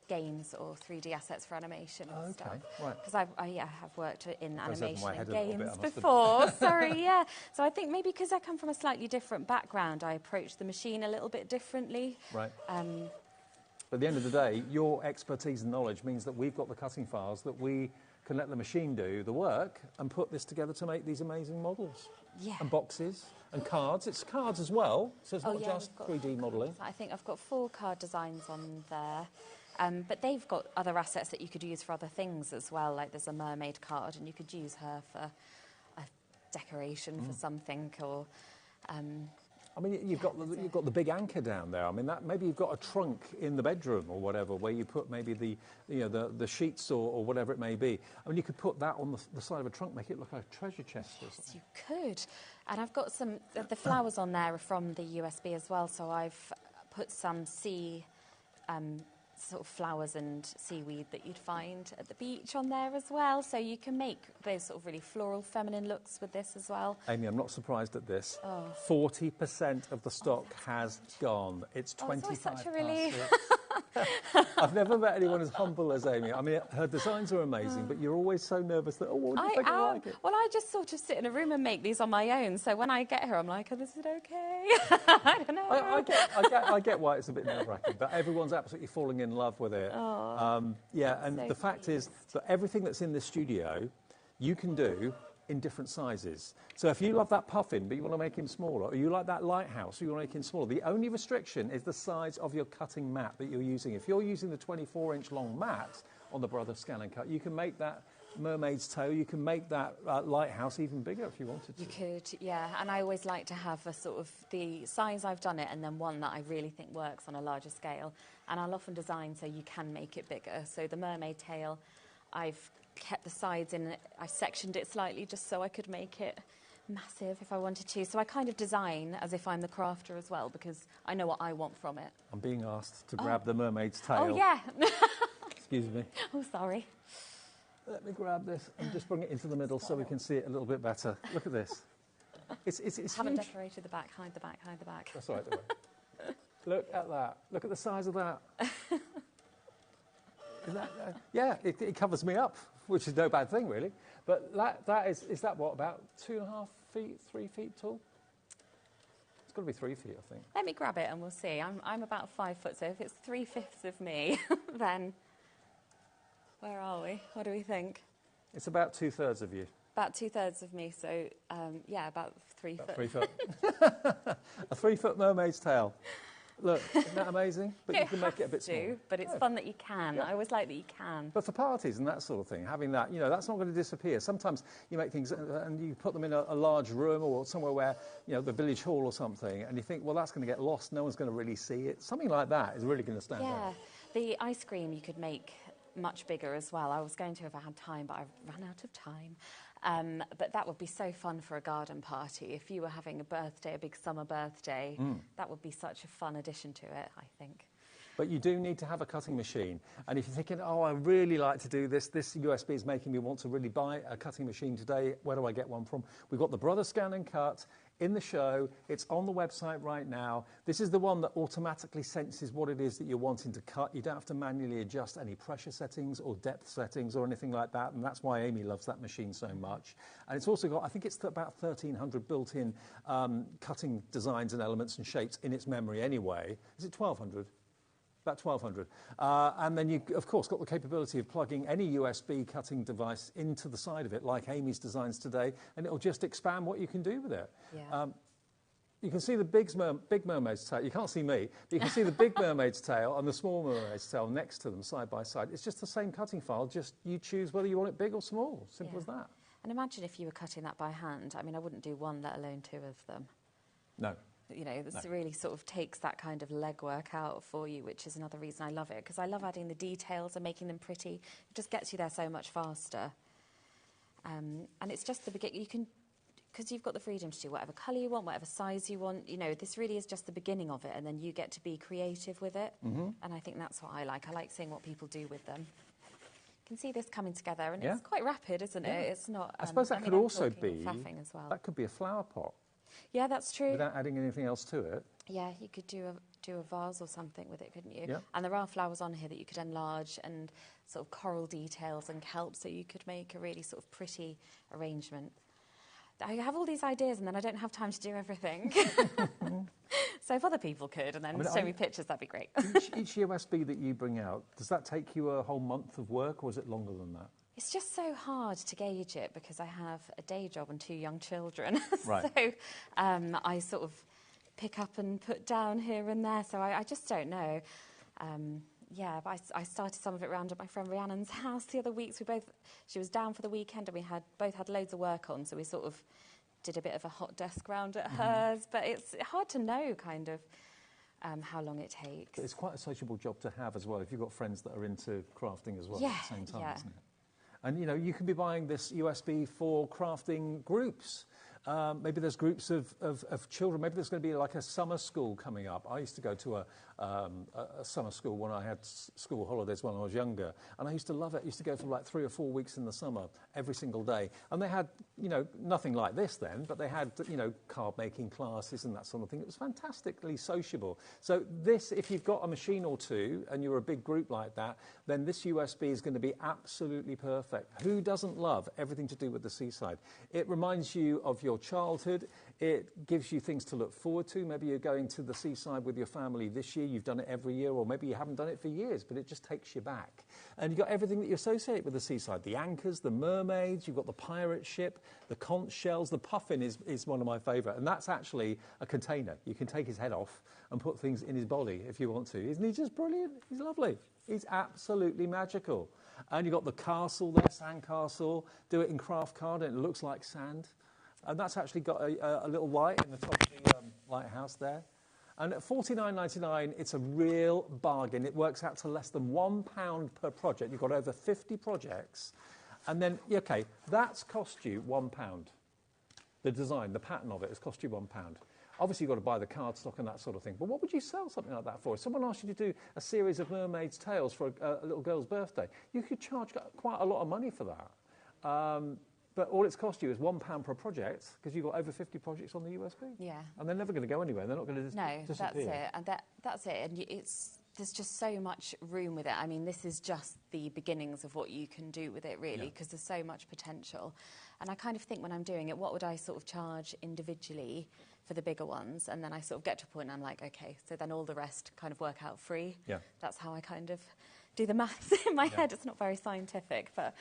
games or 3D assets for animation and stuff. Right. Because I have worked in animation and games before. Sorry, yeah. So I think maybe because I come from a slightly different background, I approach the machine a little bit differently. Right. But at the end of the day, your expertise and knowledge means that we've got the cutting files that we can let the machine do the work and put this together to make these amazing models. Yeah. And boxes and cards. It's cards as well, so it's not just 3D modelling. I think I've got 4 card designs on there. But they've got other assets that you could use for other things as well. Like there's a mermaid card, and you could use her for a decoration for something. Or, I mean, you've got the big anchor down there. I mean, that maybe you've got a trunk in the bedroom or whatever, where you put maybe the sheets or whatever it may be. I mean, you could put that on the side of a trunk, make it look like a treasure chest or something. Yes, you could. And I've got some the flowers on there are from the USB as well. So I've put some sea. Sort of flowers and seaweed that you'd find at the beach on there as well. So you can make those sort of really floral, feminine looks with this as well. Amy, I'm not surprised at this. 40% of the stock has gone. It's 25 it's such a relief. I've never met anyone as humble as Amy. I mean, her designs are amazing, but you're always so nervous that, what do you think I like it? Well, I just sort of sit in a room and make these on my own. So when I get here, I'm like, this is okay. I don't know. I get why it's a bit nerve-wracking, but everyone's absolutely falling in love with it. And so the fact is that everything that's in the studio, you can do in different sizes. So if you love that puffin, but you want to make him smaller, or you like that lighthouse, or you want to make him smaller, the only restriction is the size of your cutting mat that you're using. If you're using the 24-inch long mat on the Brother Scan and Cut, you can make that mermaid's tail, you can make that lighthouse even bigger if you wanted to. You could, yeah. And I always like to have a sort of the size I've done it and then one that I really think works on a larger scale. And I'll often design so you can make it bigger. So the mermaid tail, I've kept the sides in, I sectioned it slightly just so I could make it massive if I wanted to. So I kind of design as if I'm the crafter as well, because I know what I want from it. I'm being asked to grab the mermaid's tail. Oh, yeah. Excuse me. Oh, sorry. Let me grab this and just bring it into the middle so we can see it a little bit better. Look at this. It's I haven't decorated the back. Hide the back, hide the back. That's all right, don't worry. Look at that. Look at the size of that. Is that yeah, it covers me up, which is no bad thing, really. But that is that what, about 2.5 feet, 3 feet tall? It's got to be 3 feet, I think. Let me grab it and we'll see. I'm about 5 foot, so if it's 3/5 of me, then where are we? What do we think? It's about 2/3 of you. About 2/3 of me, so yeah, about 3 foot. About 3 foot. A 3 foot mermaid's tail. Look, isn't that amazing? But you can make it a bit smaller. But it's fun that you can. I always like that you can. But for parties and that sort of thing, having that, that's not going to disappear. Sometimes you make things and you put them in a large room or somewhere where, the village hall or something, and you think, well, that's going to get lost. No one's going to really see it. Something like that is really going to stand out. Yeah, the ice cream you could make much bigger as well. I was going to if I had time, but I've run out of time. But that would be so fun for a garden party. If you were having a birthday, a big summer birthday, that would be such a fun addition to it, I think. But you do need to have a cutting machine. And if you're thinking, I really like to do this USB is making me want to really buy a cutting machine today, where do I get one from? We've got the Brother Scan and Cut in the show. It's on the website right now. This is the one that automatically senses what it is that you're wanting to cut. You don't have to manually adjust any pressure settings or depth settings or anything like that, and that's why Amy loves that machine so much. And it's also got, I think it's about 1,300 built-in cutting designs and elements and shapes in its memory anyway. Is it 1,200? About 1,200. And then you, of course, got the capability of plugging any USB cutting device into the side of it, like Amy's designs today, and it'll just expand what you can do with it. Yeah. You can see the big mermaid's tail. You can't see me, but you can see the big mermaid's tail and the small mermaid's tail next to them, side by side. It's just the same cutting file, just you choose whether you want it big or small. Simple as that. And imagine if you were cutting that by hand. I mean, I wouldn't do one, let alone two of them. No. This really sort of takes that kind of legwork out for you, which is another reason I love it, because I love adding the details and making them pretty. It just gets you there so much faster. And it's just the beginning. You can, because you've got the freedom to do whatever colour you want, whatever size you want. This really is just the beginning of it, and then you get to be creative with it. And I think that's what I like. I like seeing what people do with them. You can see this coming together, and it's quite rapid, isn't it? It's not. I suppose that could also be faffing as well. That could be a flower pot. Yeah, that's true. Without adding anything else to it. Yeah, you could do a vase or something with it, couldn't you? Yeah. And there are flowers on here that you could enlarge and sort of coral details and kelp, so you could make a really sort of pretty arrangement. I have all these ideas and then I don't have time to do everything. So if other people could and then show me pictures, that'd be great. Each USB that you bring out, does that take you a whole month of work or is it longer than that? It's just so hard to gauge it because I have a day job and 2 young children. Right. So I sort of pick up and put down here and there, so I just don't know. But I started some of it round at my friend Rhiannon's house the other week. So she was down for the weekend and we both had loads of work on, so we sort of did a bit of a hot desk round at hers. But it's hard to know kind of how long it takes. It's quite a sociable job to have as well, if you've got friends that are into crafting as well at the same time, isn't it? And, you can be buying this USB for crafting groups. Maybe there's groups of children. Maybe there's going to be like a summer school coming up. I used to go to a summer school when I had school holidays when I was younger. And I used to love it. I used to go for like 3 or 4 weeks in the summer, every single day. And they had, nothing like this then, but they had, card making classes and that sort of thing. It was fantastically sociable. So this, if you've got a machine or two and you're a big group like that, then this USB is going to be absolutely perfect. Who doesn't love everything to do with the seaside? It reminds you of your childhood. It gives you things to look forward to. Maybe you're going to the seaside with your family this year. You've done it every year, or maybe you haven't done it for years, but it just takes you back. And you've got everything that you associate with the seaside. The anchors, the mermaids, you've got the pirate ship, the conch shells. The puffin is one of my favourite, and that's actually a container. You can take his head off and put things in his body if you want to. Isn't he just brilliant? He's lovely. He's absolutely magical. And you've got the castle there, sand castle. Do it in craft card, and it looks like sand. And that's actually got a little light in the top of the lighthouse there. And at $49.99, it's a real bargain. It works out to less than £1 per project. You've got over 50 projects. And then, okay, that's cost you £1. The design, the pattern of it has cost you £1. Obviously, you've got to buy the cardstock and that sort of thing. But what would you sell something like that for? If someone asked you to do a series of mermaids' tales for a little girl's birthday, you could charge quite a lot of money for that. But all it's cost you is £1 per project because you've got over 50 projects on the USB. Yeah. And they're never going to go anywhere. They're not going to disappear. No, that's it. And that's it. And there's just so much room with it. I mean, this is just the beginnings of what you can do with it, really, because there's so much potential. And I kind of think when I'm doing it, what would I sort of charge individually for the bigger ones? And then I sort of get to a point and I'm like, OK, so then all the rest kind of work out free. Yeah. That's how I kind of do the maths in my head. It's not very scientific, but...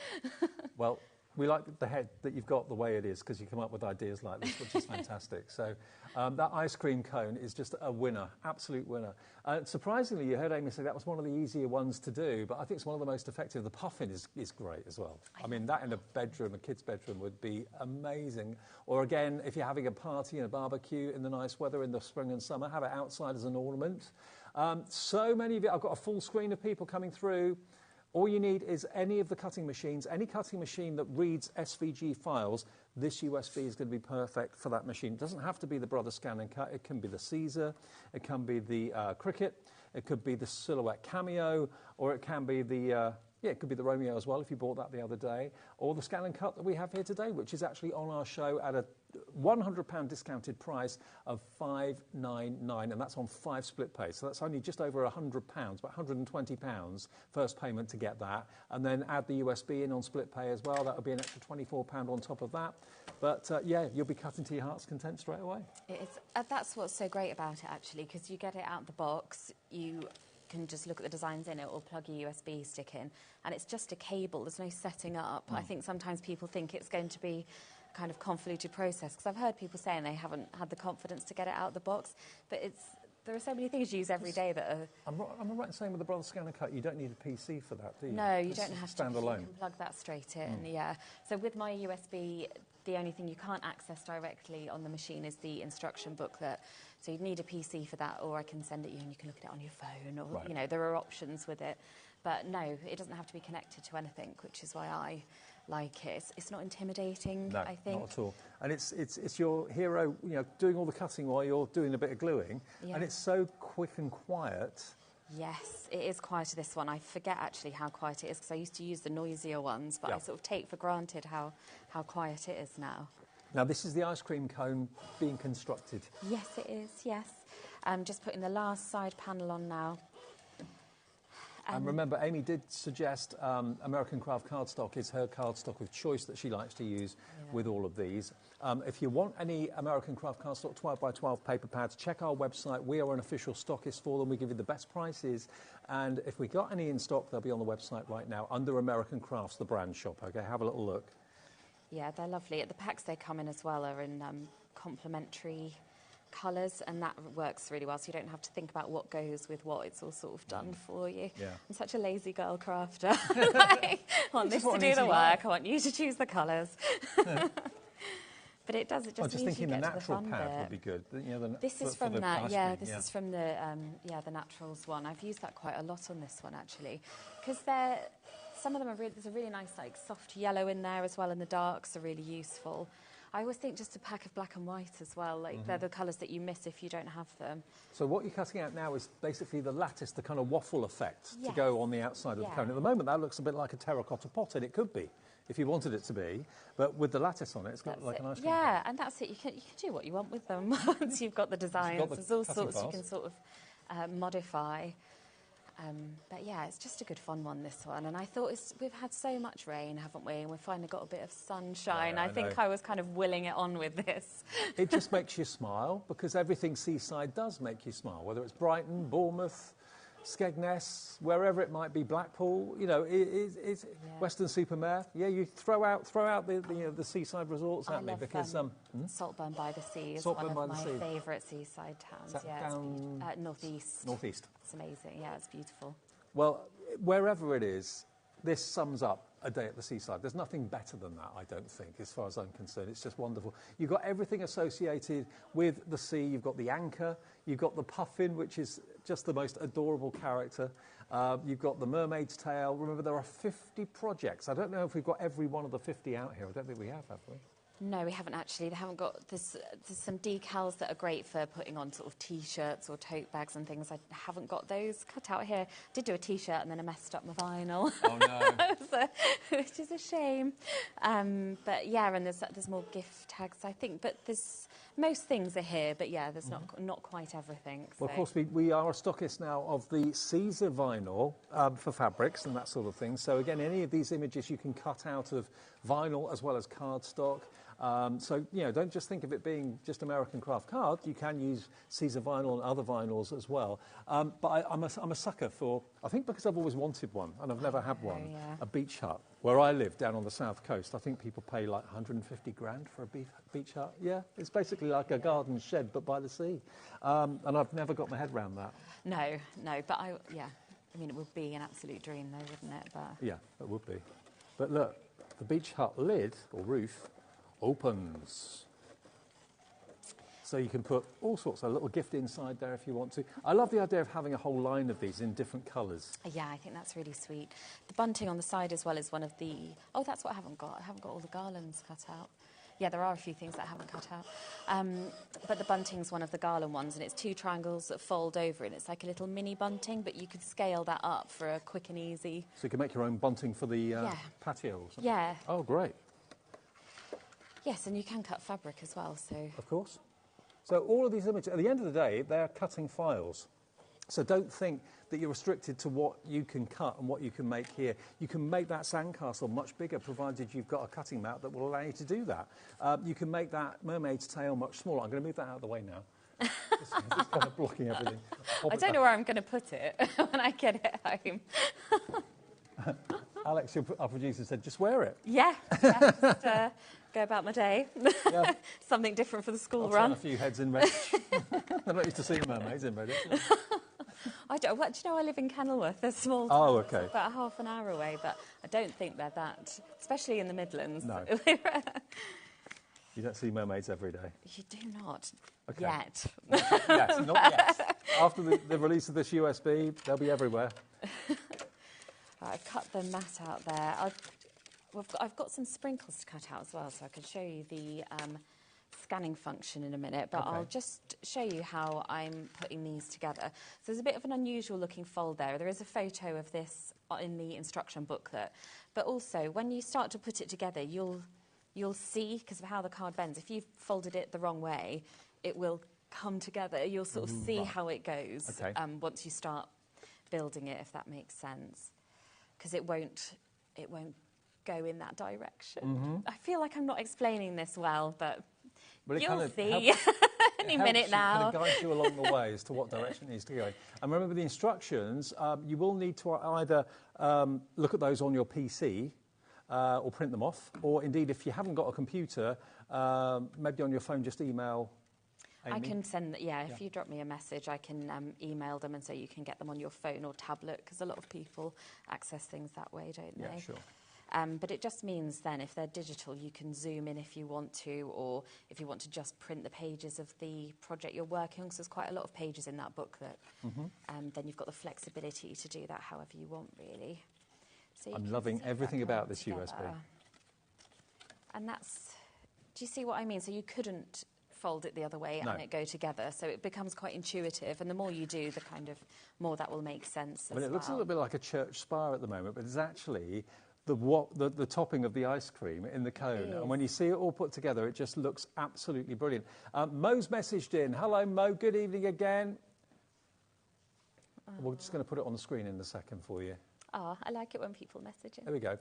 Well, We like the head that you've got the way it is because you come up with ideas like this, which is fantastic. So that ice cream cone is just a winner, absolute winner. Surprisingly, you heard Amy say that was one of the easier ones to do, but I think it's one of the most effective. The puffin is great as well. I mean, that in a bedroom, a kid's bedroom, would be amazing. Or again, if you're having a party and a barbecue in the nice weather in the spring and summer, have it outside as an ornament. So many of you, I've got a full screen of people coming through. All you need is any of the cutting machines, any cutting machine that reads SVG files. This USB is going to be perfect for that machine. It doesn't have to be the Brother Scan and Cut. It can be the Caesar, it can be the Cricut, it could be the Silhouette Cameo, or it can be the it could be the Romeo as well if you bought that the other day, or the Scan and Cut that we have here today, which is actually on our show at a £100 discounted price of £599, and that's on 5 split pay. So that's only just over £100, about £120 first payment to get that, and then add the USB in on split pay as well. That would be an extra £24 on top of that. But yeah, you'll be cutting to your heart's content straight away. That's what's so great about it, actually, because you get it out the box, you can just look at the designs in it or plug your USB stick in, and it's just a cable. There's no setting up. I think sometimes people think it's going to be a kind of convoluted process, because I've heard people saying they haven't had the confidence to get it out the box, but there are so many things you use every day that are... I'm right in saying with the Brother Scan and Cut, you don't need a PC for that, do you? No, you don't have to. Standalone. You can plug that straight in, yeah. So with my USB, the only thing you can't access directly on the machine is the instruction booklet. So you'd need a PC for that, or I can send it you and you can look at it on your phone, or, you know, there are options with it. But no, it doesn't have to be connected to anything, which is why I like it. It's not intimidating, I think. Not at all. And it's your hero, you know, doing all the cutting while you're doing a bit of gluing, and it's so quick and quiet. Yes, it is quieter, this one. I forget actually how quiet it is, because I used to use the noisier ones, but I sort of take for granted how quiet it is now. Now, this is the ice cream cone being constructed. Yes, it is, yes. I'm just putting the last side panel on now. And remember, Amy did suggest American Craft cardstock is her cardstock of choice that she likes to use with all of these. If you want any American Craft cardstock 12x12 paper pads, check our website. We are an official stockist for them. We give you the best prices. And if we got any in stock, they'll be on the website right now under American Crafts, the brand shop. OK, have a little look. Yeah, they're lovely. The packs they come in as well are in complementary colours, and that works really well, so you don't have to think about what goes with what. It's all sort of done for you. Yeah. I'm such a lazy girl crafter. I want this to do the work. I want you to choose the colours. But it does. It just just means thinking you the get natural to the fun pad bit. would be good. You know, this is from that. Yeah, this is from the the naturals one. I've used that quite a lot on this one actually, because some of them are really, there's a really nice like soft yellow in there as well, and the darks are really useful. I always think just a pack of black and white as well, like they're the colours that you miss if you don't have them. So what you're cutting out now is basically the lattice, the kind of waffle effect to go on the outside of the cone. At the moment that looks a bit like a terracotta pot, and it could be, if you wanted it to be, but with the lattice on it, it's got like an ice cream. Yeah, and that's it. You can do what you want with them once you've got the designs. There's all sorts you can sort of modify. But yeah, it's just a good fun one, this one. And I thought we've had so much rain, haven't we? And we've finally got a bit of sunshine. I think I was kind of willing it on with this. It just makes you smile, because everything seaside does make you smile, whether it's Brighton, Bournemouth, Skegness, wherever it might be, Blackpool, you know, it's Weston-super-Mare. Yeah, you throw out the seaside resorts at me, because Saltburn by the Sea is Saltburn one of my favourite seaside towns. Down northeast. Northeast. It's amazing. Yeah, it's beautiful. Well, wherever it is, this sums up a day at the seaside. There's nothing better than that, I don't think, as far as I'm concerned. It's just wonderful. You've got everything associated with the sea. You've got the anchor. You've got the puffin, which is just the most adorable character. You've got the mermaid's tail. Remember, there are 50 projects. I don't know if we've got every one of the 50 out here. I don't think we have we? No, we haven't actually. They haven't got... There's some decals that are great for putting on sort of T-shirts or tote bags and things. I haven't got those cut out here. I did do a T-shirt and then I messed up my vinyl. Oh, no. Which is a shame. But, yeah, and there's more gift tags, I think. But most things are here, but, yeah, there's not quite everything. So. Well, of course, we are a stockist now of the Caesar vinyl for fabrics and that sort of thing. So, again, any of these images you can cut out of vinyl as well as cardstock. So, you know, don't just think of it being just American Craft card. You can use Caesar vinyl and other vinyls as well. But I'm a sucker for, I think because I've always wanted one and I've never had one, a beach hut. Where I live, down on the south coast, I think people pay like 150 grand for a beach hut. Yeah, it's basically like a garden shed, but by the sea. And I've never got my head around that. No, but I mean, it would be an absolute dream though, wouldn't it? But yeah, it would be. But look, the beach hut lid, or roof, opens. So you can put all sorts of little gift inside there if you want to. I love the idea of having a whole line of these in different colours. Yeah, I think that's really sweet. The bunting on the side as well is one of the... Oh, that's what I haven't got. I haven't got all the garlands cut out. Yeah, there are a few things that I haven't cut out. But the bunting's one of the garland ones, and it's 2 triangles that fold over, and it's like a little mini bunting, but you could scale that up for a quick and easy... So you can make your own bunting for the patio or something? Yeah. Oh, great. Yes, and you can cut fabric as well, so... Of course. So all of these images, at the end of the day, they're cutting files. So don't think that you're restricted to what you can cut and what you can make here. You can make that sandcastle much bigger, provided you've got a cutting mat that will allow you to do that. You can make that mermaid's tail much smaller. I'm going to move that out of the way now. It's kind of blocking everything. I don't know where I'm going to put it when I get it home. Alex, our producer, said, just wear it. Yeah, just go about my day. Yeah. Something different for the school I'll run. turn a few heads in Redditch. I'm not used to seeing mermaids in Redditch. Do you know, I live in Kenilworth. They're small. Oh, okay. About half an hour away, but I don't think they're that, especially in the Midlands. No. You don't see mermaids every day. You do not. Okay. Yet. Yes, not yet. After the release of this USB, they'll be everywhere. Right, I've cut the mat out there. I've got some sprinkles to cut out as well, so I can show you the scanning function in a minute, but Okay. I'll just show you how I'm putting these together. So there's a bit of an unusual looking fold there. There is a photo of this in the instruction booklet, but also when you start to put it together, you'll see, because of how the card bends, if you've folded it the wrong way, it will come together. You'll sort of see how it goes once you start building it, if that makes sense, because it won't go in that direction. I feel like I'm not explaining this well, but you'll see any minute now. It kind of guides you along the way as to what direction it needs to go. And remember the instructions, you will need to either look at those on your PC or print them off, or indeed if you haven't got a computer, maybe on your phone just email Amy. I can send, if you drop me a message, I can email them, and so you can get them on your phone or tablet, because a lot of people access things that way, don't they? Yeah, sure. But it just means then if they're digital, you can zoom in if you want to, or if you want to just print the pages of the project you're working on, because there's quite a lot of pages in that booklet. Then you've got the flexibility to do that however you want, really. So I'm loving everything about this USB. And that's, do you see what I mean? So you couldn't fold it the other way and it go together, so it becomes quite intuitive, and the more you do, the kind of more that will make sense as well. It looks a little bit like a church spire at the moment, but it's actually the topping of the ice cream in the cone, and when you see it all put together, it just looks absolutely brilliant. Mo's messaged in. Hello, Mo. Good evening again. We're just going to put it on the screen in a second for you. Oh, I like it when people message in. There we go.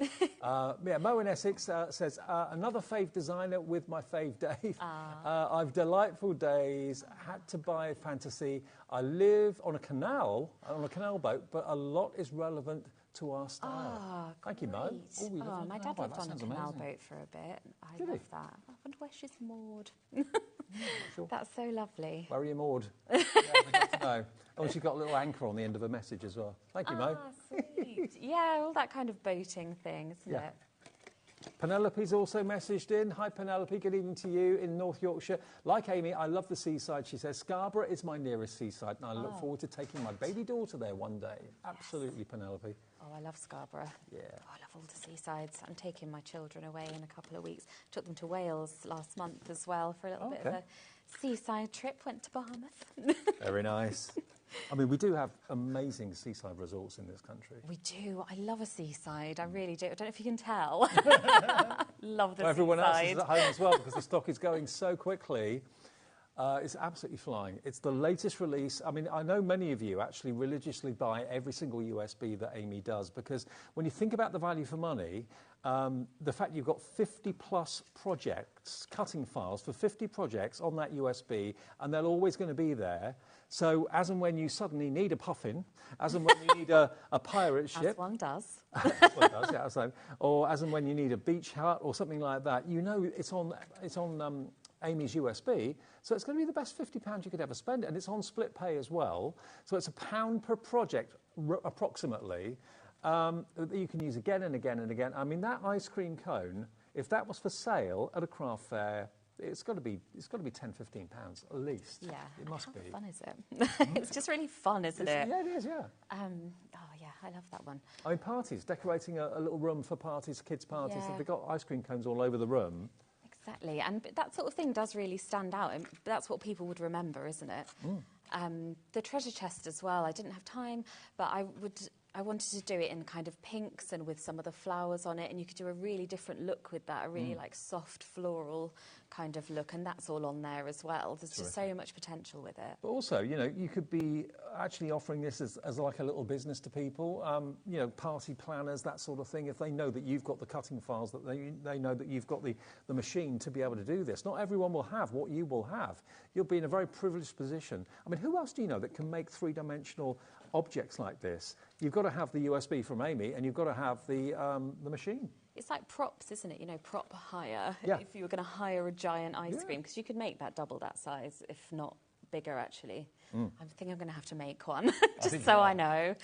Mo in Essex says, another fave designer with my fave Dave. I've delightful days, had to buy fantasy. I live on a canal boat, but a lot is relevant to our style. Thank you, Mo. Oh, my dad lived on a canal boat for a bit. I love that. I wonder where she's moored. Sure. That's so lovely. Where are you moored? We'd love to know. Oh, she's got a little anchor on the end of her message as well. Thank you, Mo. Sweet. Yeah, all that kind of boating thing, isn't it? Penelope's also messaged in. Hi, Penelope. Good evening to you in North Yorkshire. Like Amy, I love the seaside, she says. Scarborough is my nearest seaside, and I look forward to taking my baby daughter there one day. Absolutely, Penelope. Oh, I love Scarborough. Yeah. Oh, I love all the seasides. I'm taking my children away in a couple of weeks. Took them to Wales last month as well for a little bit of a seaside trip. Went to Barmouth. Very nice. I mean, we do have amazing seaside resorts in this country. We do. I love a seaside. I really do. I don't know if you can tell. Love the Everyone seaside. else is at home as well, because the stock is going so quickly. It's absolutely flying. It's the latest release. I mean, I know many of you actually religiously buy every single USB that Amy does, because when you think about the value for money, the fact you've got 50 plus projects, cutting files for 50 projects on that USB, and they're always going to be there. So as and when you suddenly need a puffin, as and when you need a pirate ship. As one does. As one does, yeah. So, or as and when you need a beach hut or something like that, you know it's on Amy's USB, so it's going to be the best £50 you could ever spend, and it's on split pay as well. So it's £1 per project, approximately, that you can use again and again and again. I mean, that ice cream cone, if that was for sale at a craft fair, it's got to be £10, £15 at least. Yeah, it must be. How fun is it? It's just really fun, isn't it? Yeah, it is. Yeah. Oh yeah, I love that one. I mean, parties, decorating a little room for parties, kids' parties. Yeah. They've got ice cream cones all over the room. Exactly, and that sort of thing does really stand out, and that's what people would remember, isn't it? The treasure chest as well, I didn't have time, but I wanted to do it in kind of pinks and with some of the flowers on it, and you could do a really different look with that, a really like soft floral kind of look, and that's all on there as well. There's just so much potential with it. But also, you know, you could be actually offering this as like a little business to people, you know, party planners, that sort of thing. If they know that you've got the cutting files, that they know that you've got the machine to be able to do this. Not everyone will have what you will have. You'll be in a very privileged position. I mean, who else do you know that can make three-dimensional objects like this? You've got to have the USB from Amy, and you've got to have the machine. It's like props, isn't it? You know, prop hire. Yeah. If you were going to hire a giant ice cream, because you could make that double that size, if not bigger, actually. I think I'm going to have to make one, just so I know.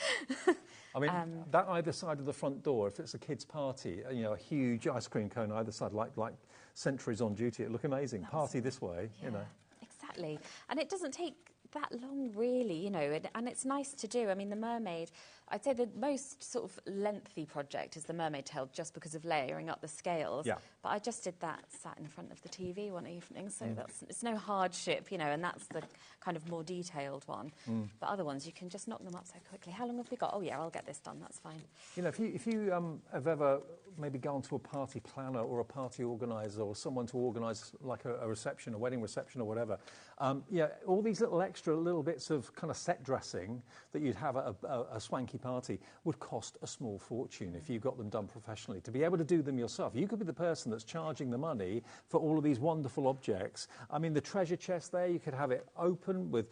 I mean, that either side of the front door, if it's a kid's party, you know, a huge ice cream cone either side, like sentries on duty, it'd look amazing. Party this way, you know. Exactly. And it doesn't take that long, really, you know, and it's nice to do. I mean, the mermaid, I'd say the most sort of lengthy project is the mermaid tail, just because of layering up the scales. Yeah. But I just did that sat in front of the TV one evening, so it's no hardship, you know, and that's the kind of more detailed one. But other ones, you can just knock them up so quickly. How long have we got? Oh yeah, I'll get this done, that's fine. You know, if you have ever maybe gone to a party planner or a party organiser or someone to organise like a reception, a wedding reception or whatever, yeah, all these extra little bits of kind of set dressing that you'd have at a swanky party would cost a small fortune if you got them done professionally. To be able to do them yourself, you could be the person that's charging the money for all of these wonderful objects. I mean, the treasure chest there, you could have it open with,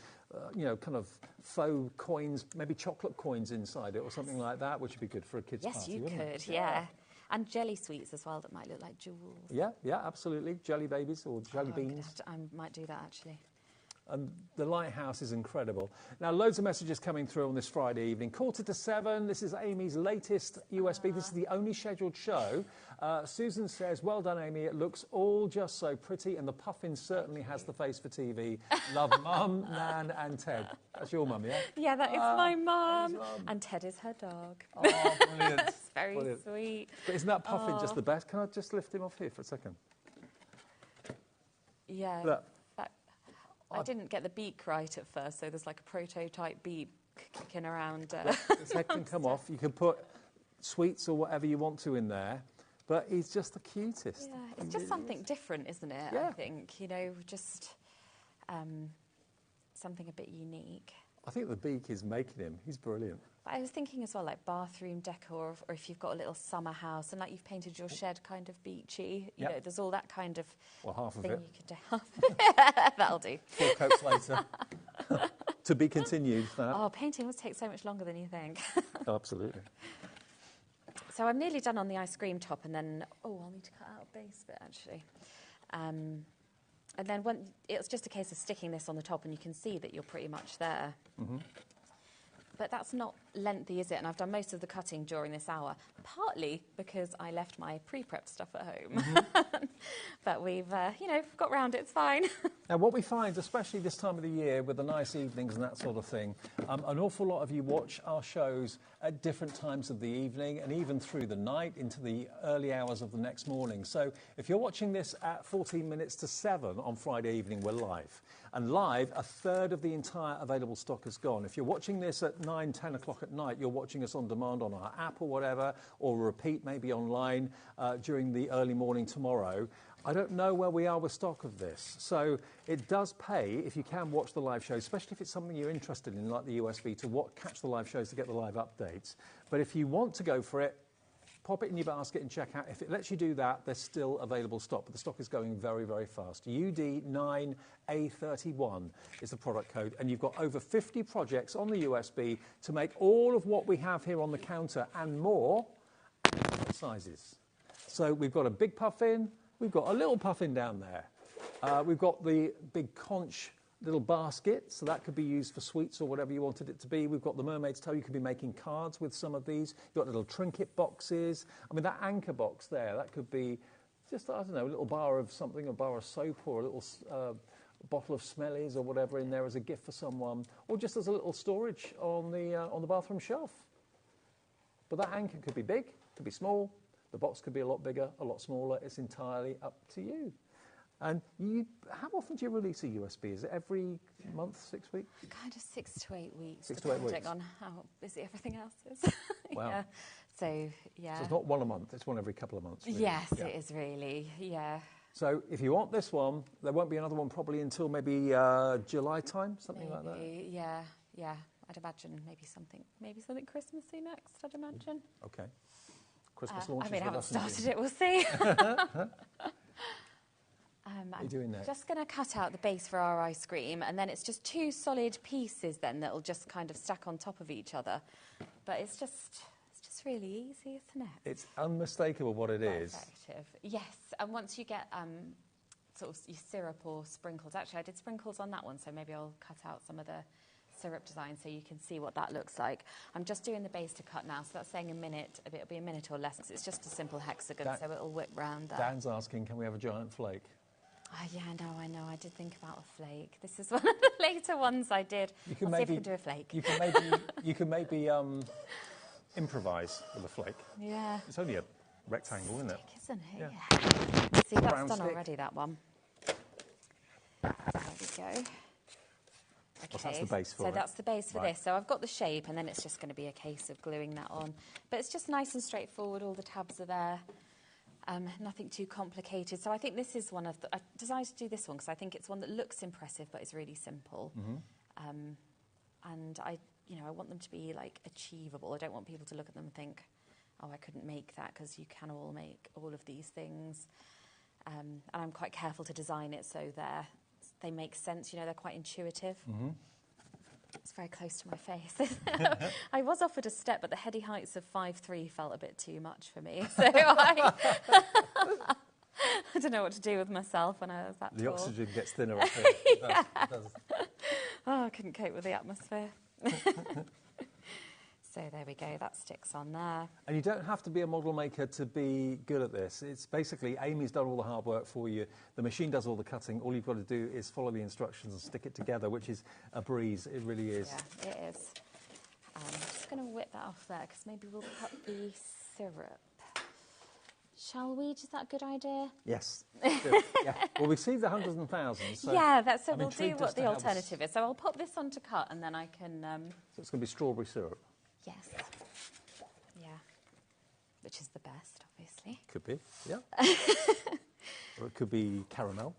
you know, kind of faux coins, maybe chocolate coins inside it or something like that, which would be good for a kid's party. Yes, you wouldn't could, it? yeah. And jelly sweets as well that might look like jewels. Yeah, absolutely. Jelly babies or jelly beans. I might do that, actually. And the lighthouse is incredible. Now, loads of messages coming through on this Friday evening. 6:45, this is Amy's latest USB. This is the only scheduled show. Susan says, well done, Amy. It looks all just so pretty, and the puffin certainly has the face for TV. Love Mum, Nan and Ted. That's your mum, yeah? Yeah, that is my mum. And Ted is her dog. Oh, brilliant. It's very sweet. But isn't that puffin just the best? Can I just lift him off here for a second? Yeah. Look. I didn't get the beak right at first, so there's like a prototype beak kicking around. His head can come off. You can put sweets or whatever you want to in there, but he's just the cutest. Yeah, it's just something different, isn't it? Yeah. I think, you know, just something a bit unique. I think the beak is making him. He's brilliant. But I was thinking as well, like bathroom decor, or if you've got a little summer house and like you've painted your shed kind of beachy, you know, there's all that kind of half of thing it. you could do. Half of it. That'll do. 4 coats later. To be continued. That. Oh, painting must take so much longer than you think. Oh, absolutely. So I'm nearly done on the ice cream top, and then, I'll need to cut out a base bit, actually. And then it's just a case of sticking this on the top, and you can see that you're pretty much there. But that's not lengthy, is it? And I've done most of the cutting during this hour, partly because I left my pre-prepped stuff at home. But we've, got round it, it's fine. Now, what we find, especially this time of the year with the nice evenings and that sort of thing, an awful lot of you watch our shows at different times of the evening and even through the night into the early hours of the next morning. So if you're watching this at 14 minutes to 7 on Friday evening, we're live. And live, a third of the entire available stock is gone. If you're watching this at 9, 10 o'clock at night, you're watching us on demand on our app or whatever, or a repeat maybe online during the early morning tomorrow. I don't know where we are with stock of this. So it does pay if you can watch the live shows, especially if it's something you're interested in, like the USB, to catch the live shows to get the live updates. But if you want to go for it, pop it in your basket and check out. If it lets you do that, there's still available stock, but the stock is going very, very fast. UD9A31 is the product code, and you've got over 50 projects on the USB to make all of what we have here on the counter and more in different sizes. So we've got a big puffin, we've got a little puffin down there. We've got the big conch little basket, so that could be used for sweets or whatever you wanted it to be. We've got the mermaid's toe. You could be making cards with some of these. You've got little trinket boxes. I mean, that anchor box there, that could be just, I don't know, a little bar of something, a bar of soap or a little bottle of smellies or whatever in there as a gift for someone, or just as a little storage on the bathroom shelf. But that anchor could be big, could be small. The box could be a lot bigger, a lot smaller. It's entirely up to you. And how often do you release a USB? Is it every month, 6 weeks? Kind of 6 to 8 weeks, 6 to 8 weeks. On how busy everything else is. Wow. Yeah. So, yeah. So it's not one a month, it's one every couple of months. Really. Yes, yeah. It is really, yeah. So if you want this one, there won't be another one probably until maybe July time, something like that? Yeah. I'd imagine maybe something Christmassy next, I'd imagine. Okay. Christmas launches. I haven't started it, we'll see. What are you doing next? Just going to cut out the base for our ice cream, and then it's just 2 solid pieces then that'll just kind of stack on top of each other. But it's just really easy, isn't it? It's unmistakable what it is. Effective. Yes, and once you get sort of your syrup or sprinkles, actually I did sprinkles on that one, so maybe I'll cut out some of the syrup design so you can see what that looks like. I'm just doing the base to cut now, so that's saying a minute. It'll be a minute or less. It's just a simple hexagon, so it'll whip round there. Dan's asking, can we have a giant flake? Yeah, I know. I did think about a flake. This is one of the later ones I did. You can see if we can do a flake. You can maybe improvise with a flake. Yeah. It's only a rectangle, isn't it? Isn't it? Yeah. See, that's done already, that one. There we go. Okay, well, that's the base for it. So that's the base for this. So I've got the shape, and then it's just going to be a case of gluing that on. But it's just nice and straightforward. All the tabs are there. Nothing too complicated. So I think this is one of the... I decided to do this one because I think it's one that looks impressive but is really simple. Mm-hmm. And I want them to be, like, achievable. I don't want people to look at them and think, oh, I couldn't make that, because you can all make all of these things. And I'm quite careful to design it so they make sense. They're quite intuitive. Mm-hmm. It's very close to my face. I was offered a step, but the heady heights of 5'3" felt a bit too much for me. So I don't know what to do with myself when I was that tall. The oxygen gets thinner up here. It does. Oh, I couldn't cope with the atmosphere. So there we go, that sticks on there. And you don't have to be a model maker to be good at this. It's basically, Amy's done all the hard work for you. The machine does all the cutting. All you've got to do is follow the instructions and stick it together, which is a breeze. It really is. Yeah, it is. I'm just going to whip that off there, because maybe we'll cut the syrup. Shall we? Is that a good idea? Yes. Yeah. Well, we've saved the hundreds and thousands. So yeah, so we'll do what the alternative is. So I'll pop this on to cut, and then I can... So it's going to be strawberry syrup? Yes. Yeah. Which is the best, obviously. Could be, yeah. Or it could be caramel.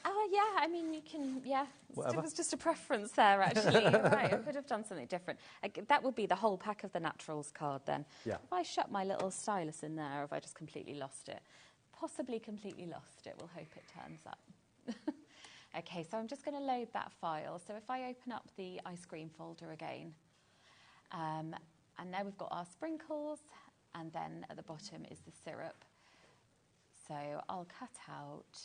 Oh, yeah, I mean, you can, yeah. Whatever. It was just a preference there, actually. Right, I could have done something different. That would be the whole pack of the Naturals card, then. Yeah. If I shut my little stylus in there, or if I just completely lost it? Possibly completely lost it. We'll hope it turns up. OK, so I'm just going to load that file. So if I open up the ice cream folder again, and now we've got our sprinkles, and then at the bottom is the syrup. So I'll cut out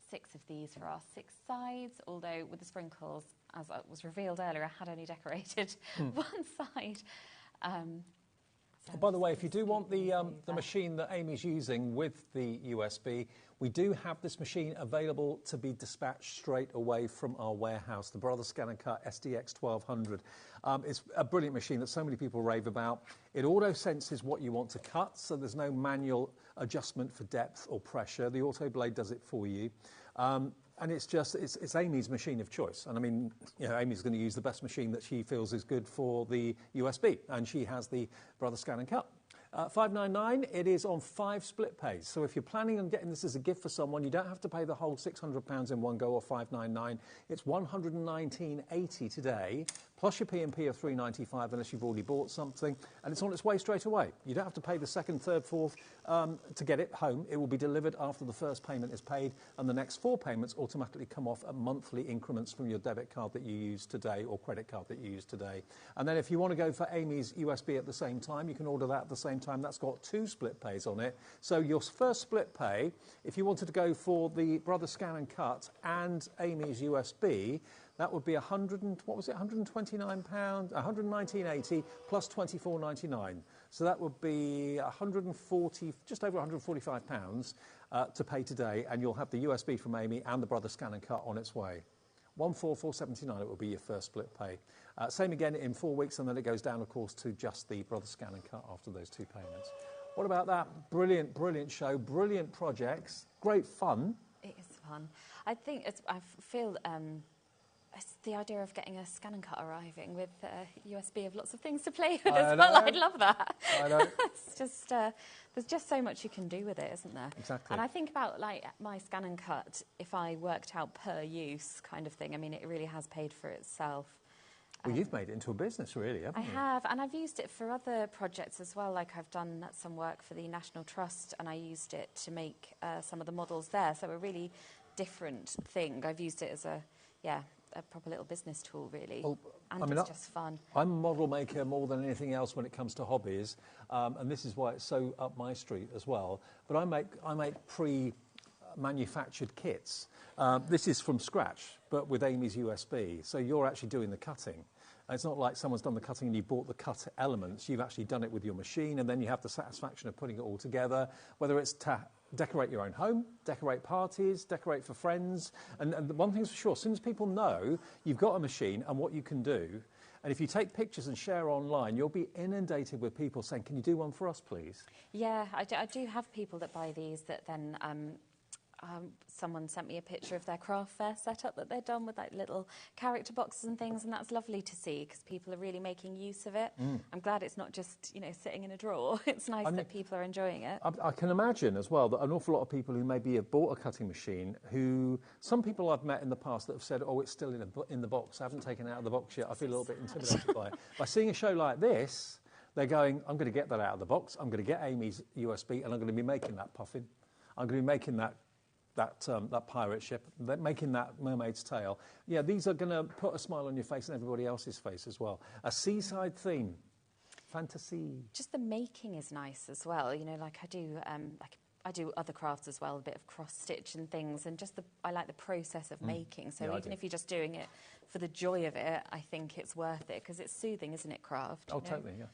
6 of these for our 6 sides, although with the sprinkles, as was revealed earlier, I had only decorated one side. By the way, if you do want the machine that Amy's using with the USB, we do have this machine available to be dispatched straight away from our warehouse, the Brother Scan and Cut SDX 1200. It's a brilliant machine that so many people rave about. It auto-senses what you want to cut, so there's no manual adjustment for depth or pressure. The auto blade does it for you. And it's Amy's machine of choice. And I mean, Amy's going to use the best machine that she feels is good for the USB. And she has the Brother Scan and Cut. $5.99, it is on 5 split pays. So if you're planning on getting this as a gift for someone, you don't have to pay the whole £600 in one go or $5.99. It's $119.80 today, plus your P&P of $3.95 unless you've already bought something, and it's on its way straight away. You don't have to pay the second, third, fourth to get it home. It will be delivered after the first payment is paid, and the next 4 payments automatically come off at monthly increments from your debit card that you use today or credit card that you use today. And then if you want to go for Amy's USB at the same time, you can order that at the same time. That's got 2 split pays on it. So your first split pay, if you wanted to go for the Brother Scan and Cut and Amy's USB, that would be £129, £119.80 plus £24.99. So that would be just over £145 to pay today, and you'll have the USB from Amy and the Brother Scan and Cut on its way. $144.79 it will be your first split pay. Same again in 4 weeks, and then it goes down, of course, to just the Brother Scan and Cut after those 2 payments. What about that? Brilliant, brilliant show, brilliant projects, great fun. It is fun. I think I feel it's the idea of getting a scan and cut arriving with USB of lots of things to play with as well. I'd love that. I know. It's just there's just so much you can do with it, isn't there? Exactly. And I think about like my scan and cut. If I worked out per use kind of thing, I mean, it really has paid for itself. Well, you've made it into a business, really, haven't you? I have, and I've used it for other projects as well. Like I've done some work for the National Trust, and I used it to make some of the models there. So a really different thing. I've used it as a proper little business tool, really. Well, and it's just fun. I'm a model maker more than anything else when it comes to hobbies, and this is why it's so up my street as well. But I make pre-manufactured kits. This is from scratch, but with Amy's USB. So you're actually doing the cutting. And it's not like someone's done the cutting and you bought the cut elements. You've actually done it with your machine, and then you have the satisfaction of putting it all together, whether it's to decorate your own home, decorate parties, decorate for friends. And one thing's for sure, as soon as people know you've got a machine and what you can do, and if you take pictures and share online, you'll be inundated with people saying, can you do one for us, please? Yeah, I do have people that buy these that then... someone sent me a picture of their craft fair setup that they'd done with like little character boxes and things, and that's lovely to see because people are really making use of it. I'm glad it's not just, sitting in a drawer. It's nice that people are enjoying it. I can imagine as well that an awful lot of people who maybe have bought a cutting machine, some people I've met in the past that have said, oh, it's still in the box. I haven't taken it out of the box yet. I feel a little bit intimidated by it. By seeing a show like this, they're going, I'm going to get that out of the box. I'm going to get Amy's USB, and I'm going to be making that puffin. I'm going to be making that pirate ship, making that mermaid's tail. Yeah, these are going to put a smile on your face and everybody else's face as well. A seaside theme, fantasy. Just the making is nice as well. Like I do other crafts as well, a bit of cross stitch and things, and I like the process of making. So even if you're just doing it for the joy of it, I think it's worth it because it's soothing, isn't it? Craft. Oh, totally. Yeah.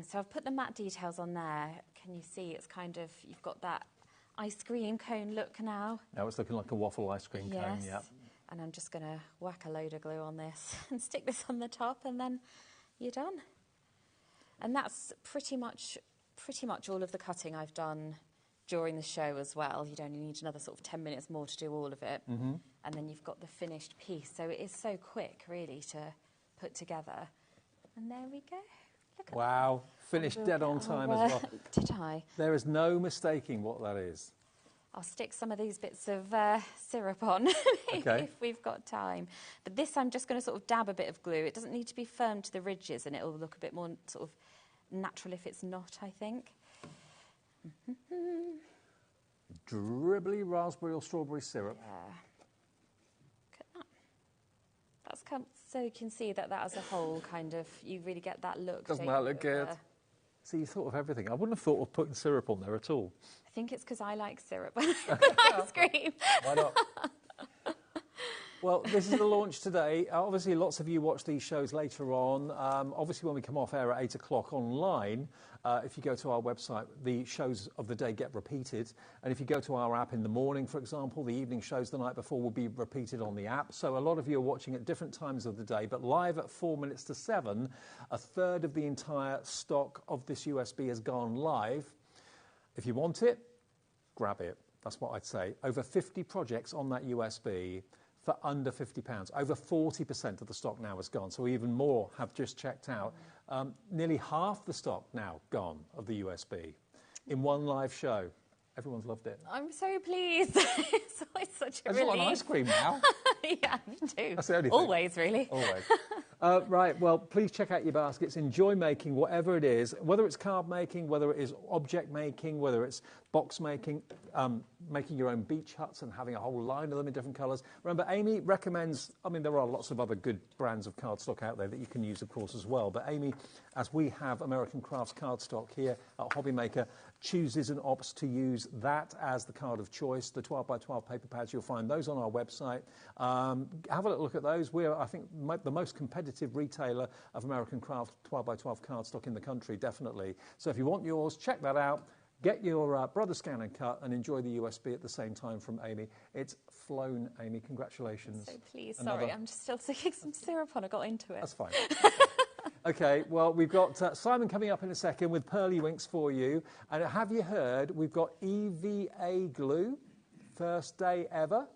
So I've put the matte details on there. Can you see? It's kind of you've got that ice cream cone look now. Now it's looking like a waffle ice cream cone, yeah. And I'm just going to whack a load of glue on this and stick this on the top, and then you're done. And that's pretty much all of the cutting I've done during the show as well. You'd only need another sort of 10 minutes more to do all of it. And then you've got the finished piece. So it is so quick, really, to put together. And there we go. Look at wow, finished dead on time as well. Did I? There is no mistaking what that is. I'll stick some of these bits of syrup on if we've got time. But this I'm just going to sort of dab a bit of glue. It doesn't need to be firm to the ridges, and it'll look a bit more sort of natural if it's not, I think. Dribbly raspberry or strawberry syrup. Yeah. Look at that. That's so you can see that as a whole kind of, you really get that look. Doesn't that look good? See, you thought of everything. I wouldn't have thought of putting syrup on there at all. I think it's because I like syrup when I put ice cream. Why not? Well, this is the launch today. Obviously, lots of you watch these shows later on. Obviously, when we come off air at 8 o'clock online, if you go to our website, the shows of the day get repeated. And if you go to our app in the morning, for example, the evening shows the night before will be repeated on the app. So a lot of you are watching at different times of the day. But live at 4 minutes to 7, a third of the entire stock of this USB has gone live. If you want it, grab it. That's what I'd say. Over 50 projects on that USB for under £50. Over 40% of the stock now is gone. So even more have just checked out Nearly half the stock now gone of the USB in one live show. Everyone's loved it. I'm so pleased. It's always such a relief. I just want ice cream now. Yeah, me too. That's the only thing. Always, really. Always. Right, well, please check out your baskets. Enjoy making whatever it is, whether it's card making, whether it is object making, whether it's box making, making your own beach huts and having a whole line of them in different colours. Remember, Amy recommends, I mean, there are lots of other good brands of cardstock out there that you can use, of course, as well. But Amy, as we have American Crafts cardstock here at HobbyMaker, chooses and opts to use that as the card of choice. The 12x12 paper pads, you'll find those on our website. Have a look at those. We're, I think, the most competitive retailer of American Craft 12x12 cardstock in the country, definitely. So if you want yours, check that out. Get your Brother Scan and Cut and enjoy the USB at the same time from Amy. It's flown, Amy. Congratulations. So pleased. Sorry, I'm just still sticking some syrup on. I got into it. That's fine. Okay, well, we've got Simon coming up in a second with Pearly Winks for you. And have you heard, we've got EVA glue, first day ever.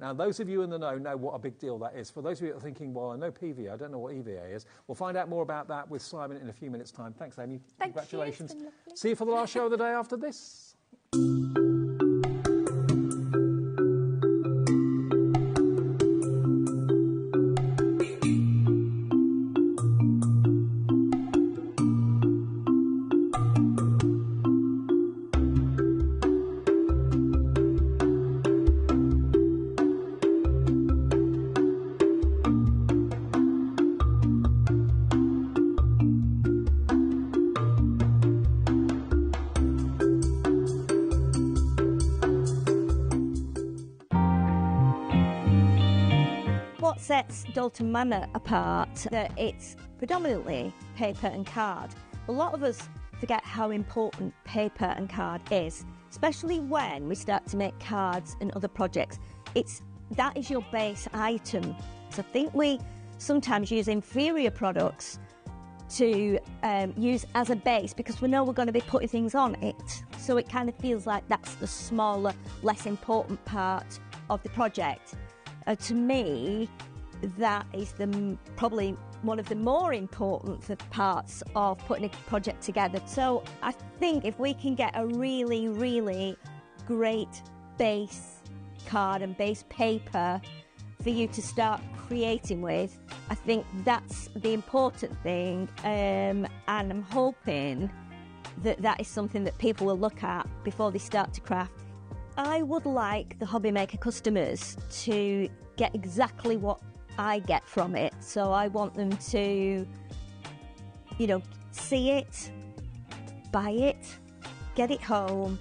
Now, those of you in the know what a big deal that is. For those of you that are thinking, well, I know PVA, I don't know what EVA is. We'll find out more about that with Simon in a few minutes' time. Thanks, Amy. Thank Congratulations. You. It's been lovely. See you for the last show of the day after this. What sets Dalton Manor apart, that it's predominantly paper and card. A lot of us forget how important paper and card is, especially when we start to make cards and other projects. That is your base item. So I think we sometimes use inferior products to use as a base because we know we're going to be putting things on it. So it kind of feels like that's the smaller, less important part of the project. To me, that is probably one of the more important parts of putting a project together. So I think if we can get a really, really great base card and base paper for you to start creating with, I think that's the important thing, and I'm hoping that is something that people will look at before they start to craft. I would like the HobbyMaker customers to get exactly what I get from it. So I want them to, see it, buy it, get it home,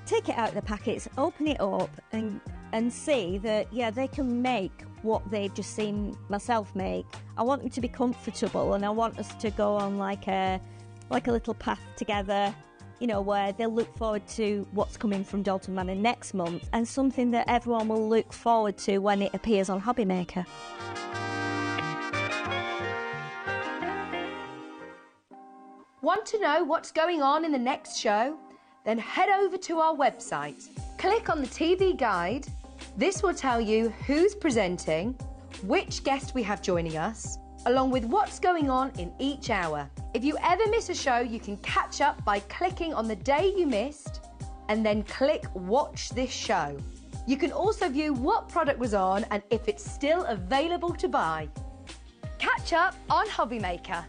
take it out of the packets, open it up and see that, they can make what they've just seen myself make. I want them to be comfortable, and I want us to go on like a little path together, where they'll look forward to what's coming from Dalton Manor next month, and something that everyone will look forward to when it appears on HobbyMaker. Want to know what's going on in the next show? Then head over to our website. Click on the TV guide. This will tell you who's presenting, which guest we have joining us, along with what's going on in each hour. If you ever miss a show, you can catch up by clicking on the day you missed and then click Watch This Show. You can also view what product was on and if it's still available to buy. Catch up on HobbyMaker.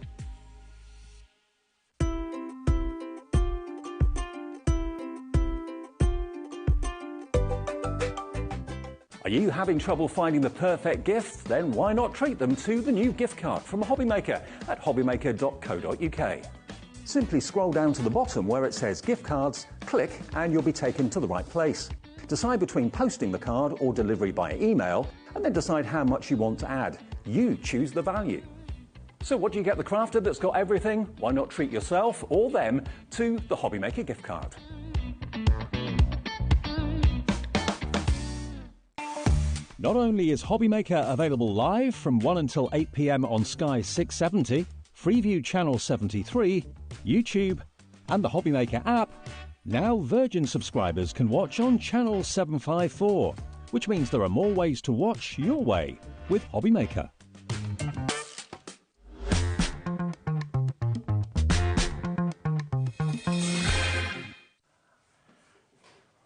Are you having trouble finding the perfect gift? Then why not treat them to the new gift card from HobbyMaker at hobbymaker.co.uk. Simply scroll down to the bottom where it says gift cards, click and you'll be taken to the right place. Decide between posting the card or delivery by email and then decide how much you want to add. You choose the value. So what do you get the crafter that's got everything? Why not treat yourself or them to the HobbyMaker gift card? Not only is HobbyMaker available live from 1 until 8 p.m. on Sky 670, Freeview Channel 73, YouTube, and the HobbyMaker app, now Virgin subscribers can watch on Channel 754, which means there are more ways to watch your way with HobbyMaker.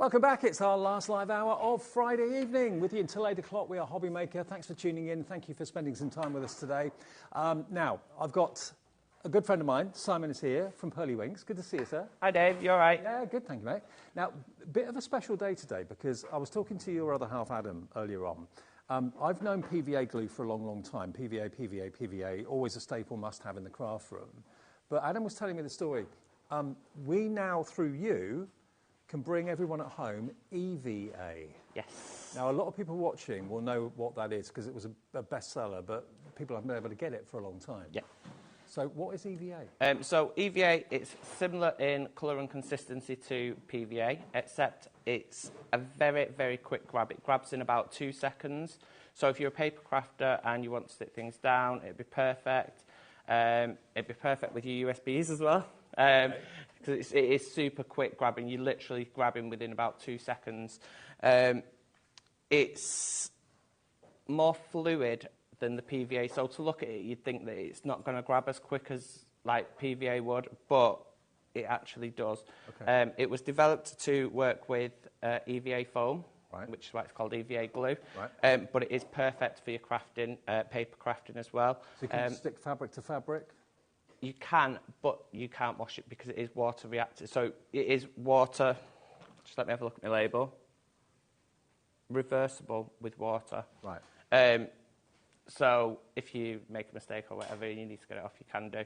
Welcome back. It's our last live hour of Friday evening. With you until 8 o'clock, we are HobbyMaker. Thanks for tuning in. Thank you for spending some time with us today. Now, I've got a good friend of mine. Simon is here from Pearly Winks. Good to see you, sir. Hi, Dave. You all right? Yeah, good. Thank you, mate. Now, a bit of a special day today because I was talking to your other half, Adam, earlier on. I've known PVA glue for a long, long time. PVA, always a staple must-have in the craft room. But Adam was telling me the story. We now, through you, can bring everyone at home EVA. Yes. Now, a lot of people watching will know what that is because it was a bestseller, but people haven't been able to get it for a long time. Yeah. So what is EVA? So EVA, it's similar in colour and consistency to PVA, except it's a very, very quick grab. It grabs in about 2 seconds. So if you're a paper crafter and you want to stick things down, it'd be perfect. It'd be perfect with your USBs as well. Because it is super quick grabbing. You're literally grabbing within about 2 seconds. It's more fluid than the PVA. So to look at it, you'd think that it's not going to grab as quick as like PVA would, but it actually does. Okay. It was developed to work with EVA foam, right, which is why it's called EVA glue. Right. But it is perfect for your crafting, paper crafting as well. So you can stick fabric to fabric? You can, but you can't wash it because it is water reactive. So it is water, just let me have a look at my label, reversible with water. Right. So if you make a mistake or whatever and you need to get it off, you can do.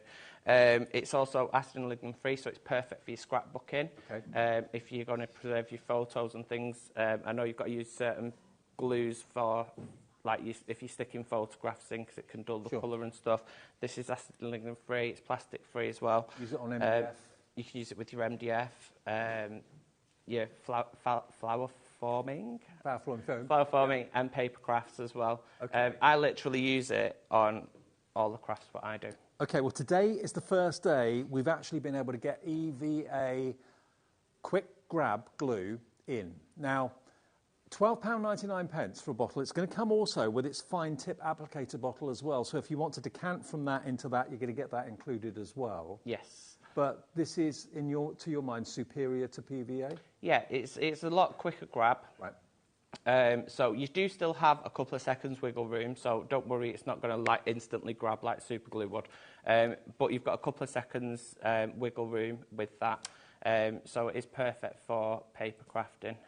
It's also acid and lignin free, so it's perfect for your scrapbooking. Okay. If you're going to preserve your photos and things, I know you've got to use certain glues for, like if you're sticking photographs in, because it can dull the colour and stuff. This is acid and lignin free. It's plastic free as well. Use it on MDF. You can use it with your MDF. Your flower forming. Flower forming and paper crafts as well. Okay. I literally use it on all the crafts what I do. Okay, well today is the first day we've actually been able to get EVA quick grab glue in. Now, £12.99 for a bottle. It's going to come also with its fine tip applicator bottle as well. So if you want to decant from that into that, you're going to get that included as well. Yes. But this is, to your mind, superior to PVA? Yeah, it's a lot quicker grab. Right. So you do still have a couple of seconds wiggle room, so don't worry, it's not going to instantly grab like super glue would. But you've got a couple of seconds wiggle room with that. So it is perfect for paper crafting.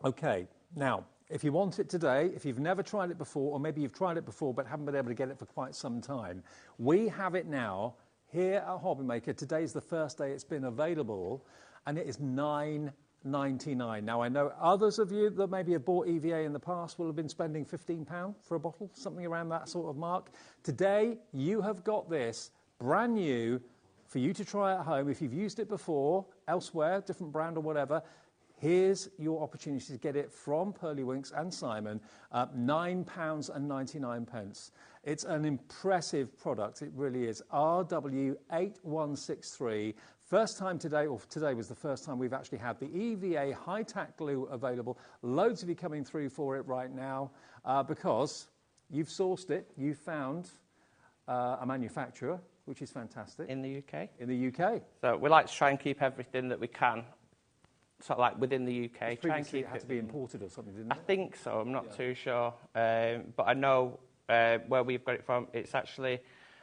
Okay. Now, if you want it today, if you've never tried it before, or maybe you've tried it before but haven't been able to get it for quite some time, we have it now here at HobbyMaker. Today's the first day it's been available, and it is £9.99. Now, I know others of you that maybe have bought EVA in the past will have been spending £15 for a bottle, something around that sort of mark. Today, you have got this brand new for you to try at home. If you've used it before, elsewhere, different brand or whatever, here's your opportunity to get it from Pearly Winks and Simon, £9.99. It's an impressive product, it really is. RW8163. First time today, or today was the first time we've actually had the EVA high-tack glue available. Loads of you coming through for it right now because you've sourced it, you've found a manufacturer, which is fantastic. In the UK? In the UK. So we like to try and keep everything that we can. Sort of like within the UK. Try and keep it had to be imported or something, didn't it? I think so. I'm not too sure. But I know where we've got it from. It's actually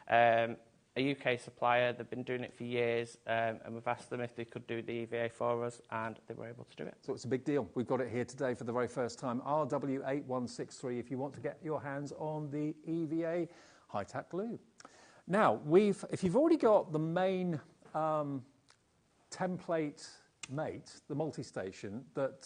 a UK supplier. They've been doing it for years. And we've asked them if they could do the EVA for us, and they were able to do it. So it's a big deal. We've got it here today for the very first time. RW8163 if you want to get your hands on the EVA high-tack glue. Now, if you've already got the main template mate, the multi-station that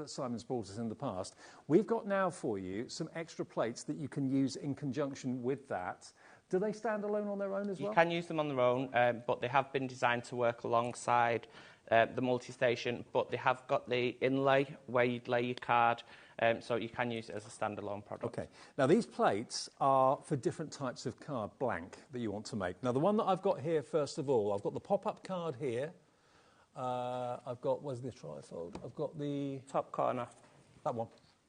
Simon's brought us in the past, we've got now for you some extra plates that you can use in conjunction with that. Do they stand alone on their own as well? You can use them on their own, but they have been designed to work alongside the multi-station, but they have got the inlay where you'd lay your card, so you can use it as a standalone product. Okay. Now, these plates are for different types of card blank that you want to make. Now, the one that I've got here, first of all, I've got the pop-up card here. I've got, where's the trifold? I've got the... top corner. That one.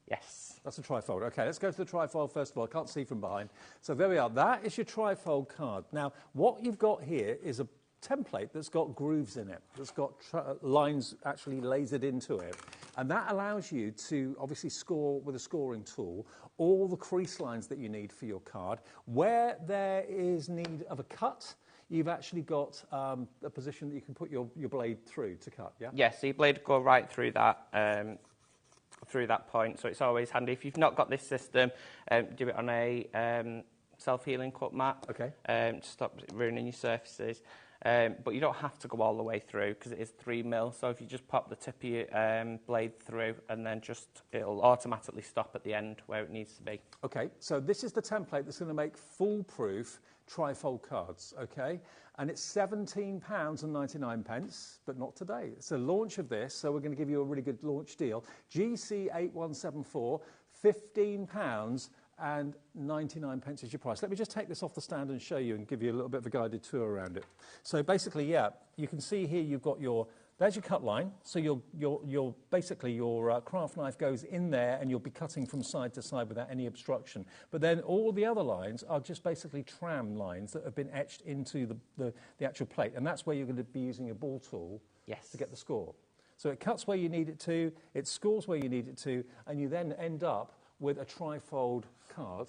Yes. That's a trifold. Okay, let's go to the trifold first of all. I can't see from behind. So there we are. That is your trifold card. Now, what you've got here is a template that's got grooves in it, that's got lines actually lasered into it. And that allows you to obviously score with a scoring tool all the crease lines that you need for your card. Where there is need of a cut, you've actually got a position that you can put your blade through to cut, yeah? Yes, so your blade go right through that point, so it's always handy. If you've not got this system, do it on a self-healing cut mat, okay, to stop ruining your surfaces. But you don't have to go all the way through because it is 3mm, so if you just pop the tip of your blade through and then it'll automatically stop at the end where it needs to be. Okay, so this is the template that's going to make foolproof trifold cards, okay? And it's £17.99, but not today. It's a launch of this, so we're going to give you a really good launch deal. GC8174, £15.99 is your price. Let me just take this off the stand and show you and give you a little bit of a guided tour around it. So basically, yeah, you can see here you've got there's your cut line. So basically your craft knife goes in there and you'll be cutting from side to side without any obstruction. But then all the other lines are just basically tram lines that have been etched into the actual plate. And that's where you're going to be using a ball tool to get the score. So it cuts where you need it to, it scores where you need it to, and you then end up with a trifold card,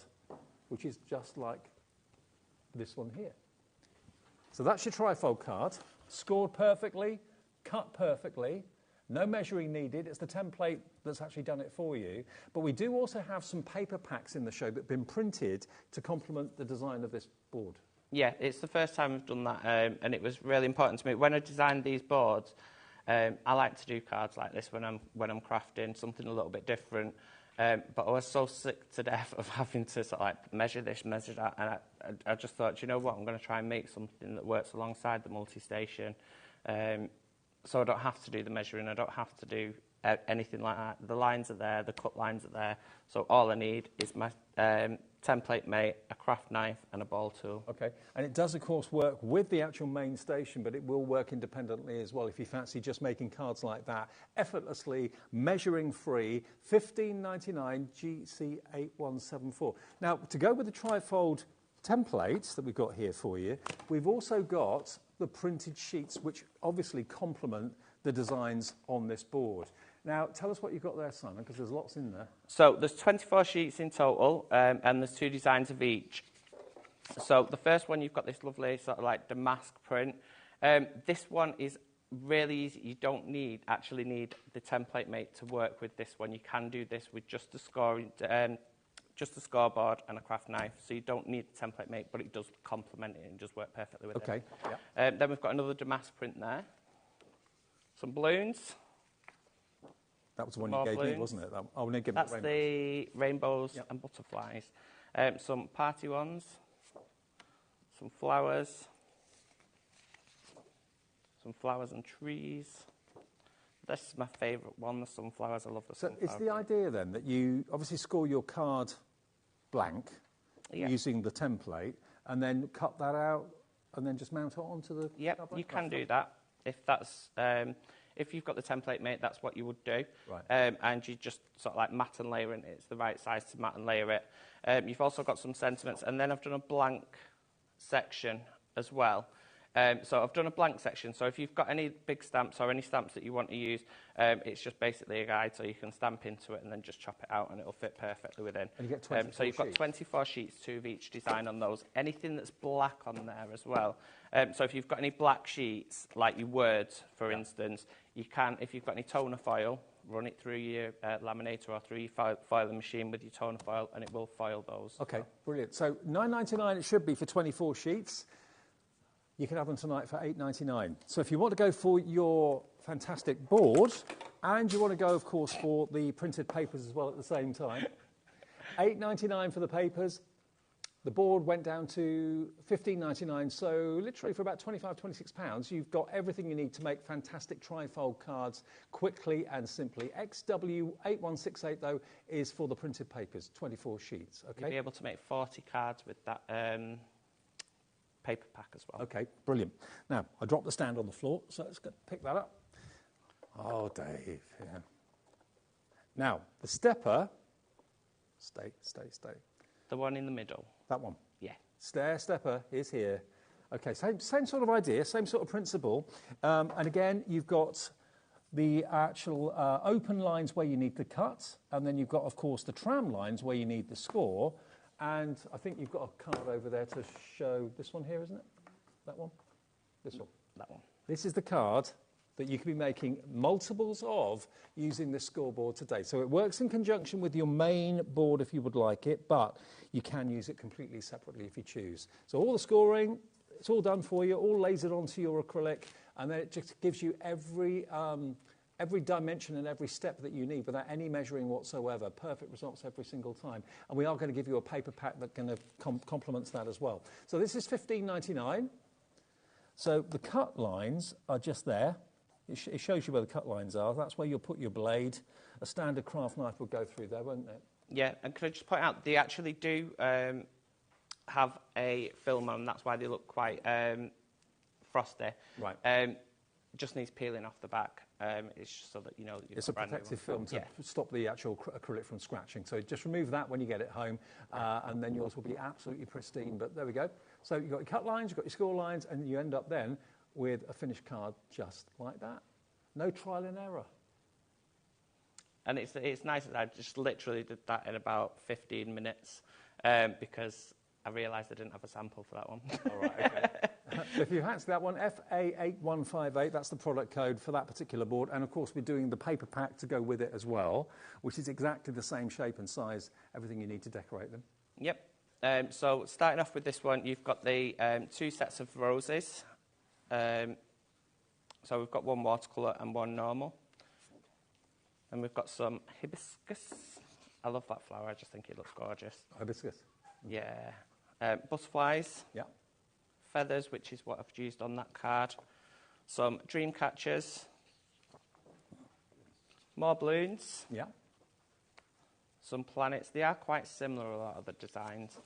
which is just like this one here. So that's your trifold card, scored perfectly, cut perfectly, no measuring needed. It's the template that's actually done it for you. But we do also have some paper packs in the show that have been printed to complement the design of this board. Yeah, it's the first time I've done that, and it was really important to me. When I designed these boards, I like to do cards like this when I'm crafting, something a little bit different. But I was so sick to death of having to sort of like measure this, measure that, and I just thought, you know what, I'm going to try and make something that works alongside the multi-station, so I don't have to do the measuring, I don't have to do anything like that. The lines are there, the cut lines are there, so all I need is my template mate, a craft knife and a ball tool. Okay, and it does of course work with the actual main station, but it will work independently as well if you fancy just making cards like that, effortlessly, measuring free, $15.99 GC8174. Now, to go with the trifold templates that we've got here for you, we've also got the printed sheets which obviously complement the designs on this board. Now, tell us what you've got there, Simon, because there's lots in there. So there's 24 sheets in total, and there's 2 designs of each. So the first one, you've got this lovely sort of like damask print. This one is really easy. You don't actually need the template mate to work with this one. You can do this with just a scoreboard and a craft knife. So you don't need the template mate, but it does complement it and just work perfectly with it. Okay. Yeah. Then we've got another damask print there. Some balloons. That was the one you gave me, wasn't it? That's the rainbows and butterflies. Some party ones, some flowers and trees. This is my favourite one, the sunflowers. I love the sunflowers. So it's the idea then that you obviously score your card blank using the template and then cut that out and then just mount it onto the... Yep, you can do that. If you've got the template mate, that's what you would do. Right. And you just sort of like mat and layer it. It's the right size to mat and layer it. You've also got some sentiments, and then I've done a blank section as well. So I've done a blank section. So if you've got any big stamps or any stamps that you want to use, it's just basically a guide, so you can stamp into it and then just chop it out, and it'll fit perfectly within. And you get 24 so you've got 24 sheets, 2 of each design on those. Anything that's black on there as well. So if you've got any black sheets, like your words, for instance, you can, if you've got any toner foil, run it through your laminator or through your filing machine with your toner foil, and it will foil those. Okay, brilliant. So $9.99 it should be for 24 sheets. You can have them tonight for $8.99. So if you want to go for your fantastic board, and you want to go, of course, for the printed papers as well at the same time, $8.99 for the papers. The board went down to $15.99, so literally for about £25, £26, you've got everything you need to make fantastic trifold cards quickly and simply. XW8168, though, is for the printed papers, 24 sheets. Okay. You'll be able to make 40 cards with that paper pack as well. Okay, brilliant. Now, I dropped the stand on the floor, so let's go pick that up. Oh, Dave, yeah. Now, the stepper, stay. The one in the middle. That one? Yeah. Stepper is here. Okay, same sort of idea, same sort of principle. And again, you've got the actual open lines where you need the cut, and then you've got, of course, the tram lines where you need the score. And I think you've got a card over there to show this one here, isn't it? That one? This one? That one. This is the card that you can be making multiples of using this scoreboard today. So it works in conjunction with your main board if you would like it, but you can use it completely separately if you choose. So all the scoring, it's all done for you, all lasered onto your acrylic, and then it just gives you every dimension and every step that you need without any measuring whatsoever. Perfect results every single time. And we are going to give you a paper pack that kind of complements that as well. So this is $15.99. So the cut lines are just there. It shows you where the cut lines are. That's where you'll put your blade. A standard craft knife will go through there, won't it? Yeah, and could I just point out, they actually do have a film on them. That's why they look quite frosty. Right. Just needs peeling off the back. It's just so that you know. It's a protective film to stop the actual acrylic from scratching. So just remove that when you get it home, and then yours will be absolutely pristine. But there we go. So you've got your cut lines, you've got your score lines, and you end up then with a finished card just like that. No trial and error. And it's nice that I just literally did that in about 15 minutes because I realised I didn't have a sample for that one. All right, okay. So if you fancy that one, FA8158, that's the product code for that particular board. And of course, we're doing the paper pack to go with it as well, which is exactly the same shape and size, everything you need to decorate them. Yep. So starting off with this one, you've got the 2 sets of roses. So we've got one watercolour and one normal. And we've got some hibiscus. I love that flower, I just think it looks gorgeous. Hibiscus? Yeah. Butterflies. Yeah. Feathers, which is what I've used on that card. Some dream catchers. More balloons. Yeah. Some planets. They are quite similar, a lot of the designs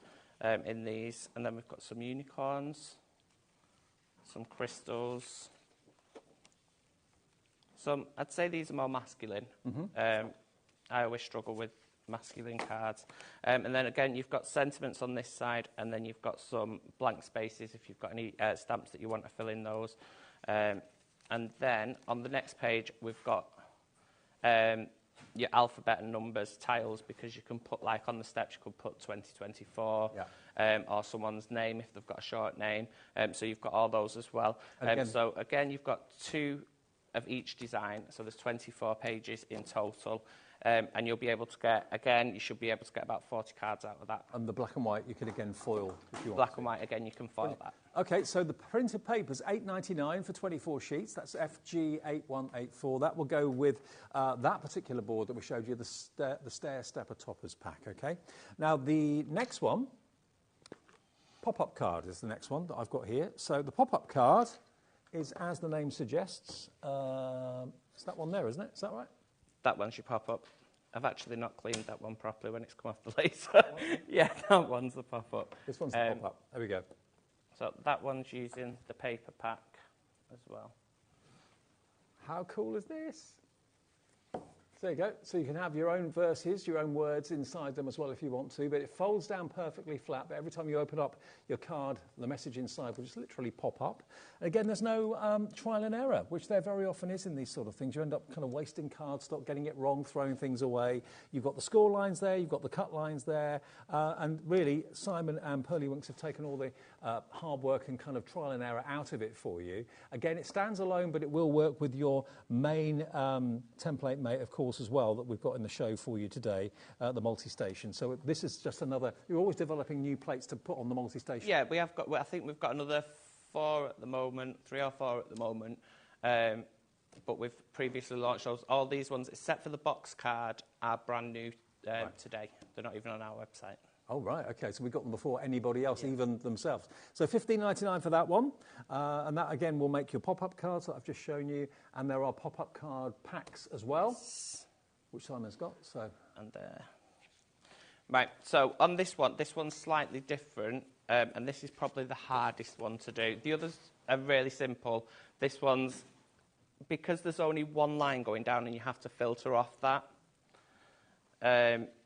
in these. And then we've got some unicorns. Some crystals. I'd say these are more masculine. Mm-hmm. I always struggle with masculine cards. And then again, you've got sentiments on this side, and then you've got some blank spaces if you've got any stamps that you want to fill in those. And then on the next page, we've got your alphabet and numbers tiles, because you can put, like on the steps, you could put 2024, or someone's name if they've got a short name. So you've got all those as well. So again, you've got 2 of each design, so there's 24 pages in total. And you'll be able to get, again, you should be able to get about 40 cards out of that. And the black and white, you could again foil if you want. Black and white, again, you can foil that. Okay, so the printed paper's $8.99 for 24 sheets. That's FG8184. That will go with that particular board that we showed you, the Stair Stepper Toppers pack, okay? Now, the next one, pop-up card is the next one that I've got here. So the pop-up card is, as the name suggests, it's that one there, isn't it? Is that right? That one's your pop-up. I've actually not cleaned that one properly when it's come off the laser. Yeah, that one's the pop-up. This one's the pop-up. There we go. So that one's using the paper pack as well. How cool is this? So there you go. So you can have your own verses, your own words inside them as well if you want to, but it folds down perfectly flat. But every time you open up your card, the message inside will just literally pop up. Again, there's no trial and error, which there very often is in these sort of things. You end up kind of wasting cardstock, getting it wrong, throwing things away. You've got the score lines there, you've got the cut lines there, and really Simon and Pearlywinks have taken all the hard work and kind of trial and error out of it for you. Again, it stands alone, but it will work with your main template mate, of course, as well, that we've got in the show for you today, the multi-station. So this is just another, you're always developing new plates to put on the multi-station. Yeah, we have got, well, I think we've got another 4 at the moment, 3 or 4 at the moment, but we've previously launched those. All these ones, except for the box card, are brand new today. They're not even on our website. Oh, right, OK, so we got them before anybody else, even themselves. So $15.99 for that one, and that, again, will make your pop-up cards that I've just shown you, and there are pop-up card packs as well, which Simon's got, so... And right, so on this one's slightly different, and this is probably the hardest one to do. The others are really simple. This one's, because there's only one line going down and you have to filter off that,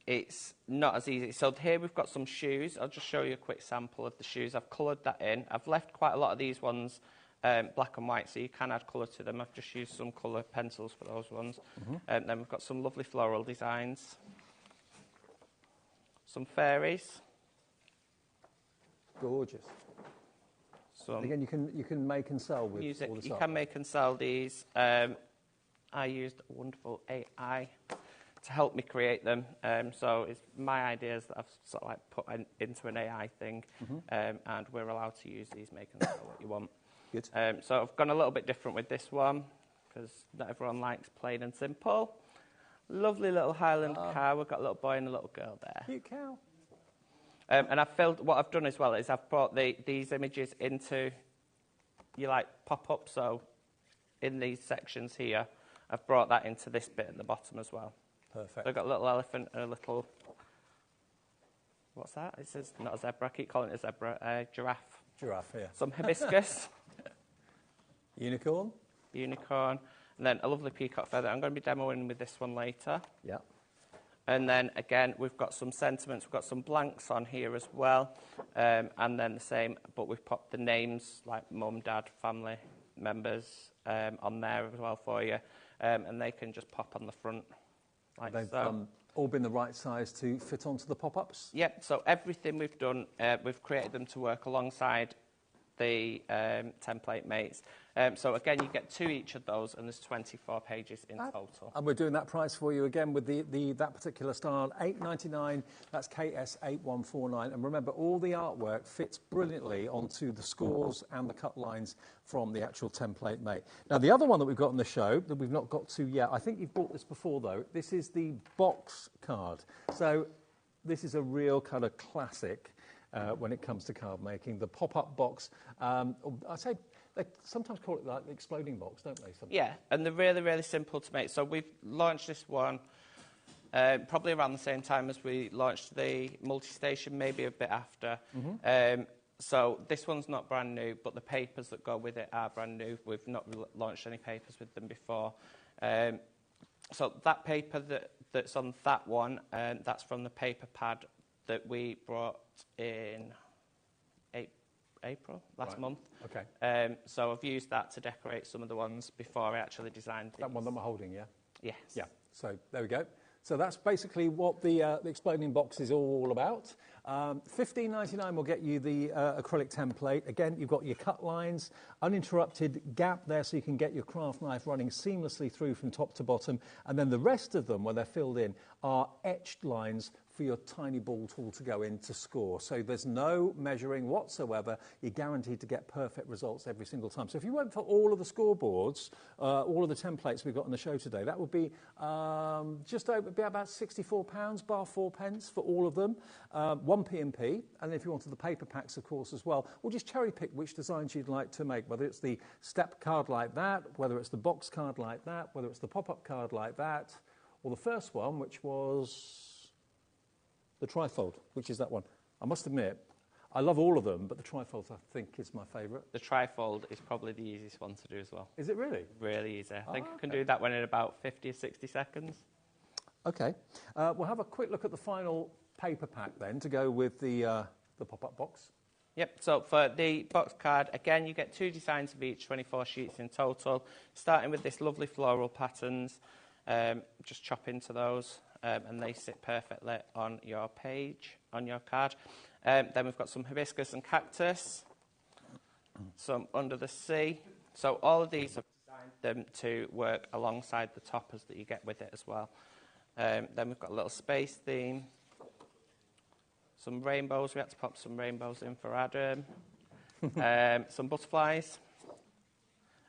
it's not as easy. So here we've got some shoes. I'll just show you a quick sample of the shoes. I've coloured that in. I've left quite a lot of these ones black and white, so you can add colour to them. I've just used some colour pencils for those ones. Then we've got some lovely floral designs. Some fairies. Gorgeous. Again, you can make and sell with music. all this You art. can make and sell these. I used a wonderful AI to help me create them. So it's my ideas that I've sort of like put into an AI thing, and we're allowed to use these, make and sell what you want. Good. So I've gone a little bit different with this one because not everyone likes plain and simple. Lovely little Highland cow. We've got a little boy and a little girl there. Cute cow. And what I've done as well is I've brought these images into pop-up. So in these sections here, I've brought that into this bit at the bottom as well. Perfect. So I've got a little elephant and a little, what's that? It says not a zebra. I keep calling it a zebra. Giraffe. Giraffe, yeah. Some hibiscus. Unicorn. Unicorn. And then a lovely peacock feather. I'm going to be demoing with this one later. Yeah. And then, again, we've got some sentiments. We've got some blanks on here as well. And then the same, but we've popped the names, like mum, dad, family members on there as well for you. And they can just pop on the front, like They've so. All been the right size to fit onto the pop-ups? Yep, so everything we've done, we've created them to work alongside the template mates. So again, you get 2 each of those, and there's 24 pages in total. And we're doing that price for you again with that particular style, $8.99. That's KS8149. And remember, all the artwork fits brilliantly onto the scores and the cut lines from the actual template mate. Now, the other one that we've got on the show that we've not got to yet, I think you've bought this before though. This is the box card. So this is a real kind of classic. When it comes to card making, the pop-up box, I say they sometimes call it like the exploding box, don't they? Sometimes? Yeah, and they're really, really simple to make. So we've launched this one probably around the same time as we launched the multi-station, maybe a bit after. So this one's not brand new, but the papers that go with it are brand new. We've not launched any papers with them before. So that paper that's on that one, that's from the paper pad that we brought in April last month. Okay. So I've used that to decorate some of the ones before I actually designed these. That one that I'm holding, yeah? Yes. Yeah. So there we go. So that's basically what the exploding box is all about. $15.99 will get you the acrylic template. Again, you've got your cut lines, uninterrupted gap there so you can get your craft knife running seamlessly through from top to bottom. And then the rest of them, where they're filled in, are etched lines for your tiny ball tool to go in to score. So there's no measuring whatsoever. You're guaranteed to get perfect results every single time. So if you went for all of the scoreboards, all of the templates we've got on the show today, that would be just over, be about £64, bar 4 pence for all of them. 1 P&P, and if you wanted the paper packs, of course, as well, we'll just cherry pick which designs you'd like to make, whether it's the step card like that, whether it's the box card like that, whether it's the pop-up card like that, or the first one, which was the trifold, which is that one. I must admit, I love all of them, but the trifold, I think, is my favourite. The trifold is probably the easiest one to do as well. Is it really? Really easy. I think I can do that one in about 50 or 60 seconds. Okay. We'll have a quick look at the final paper pack then to go with the pop-up box. Yep, so for the box card, again, you get 2 designs of each, 24 sheets in total, starting with this lovely floral patterns. Just chop into those, and they sit perfectly on your page, on your card. Then we've got some hibiscus and cactus, some under the sea. So all of these have designed them to work alongside the toppers that you get with it as well. Then we've got a little space theme, some rainbows. We had to pop some rainbows in for Adam. Some butterflies.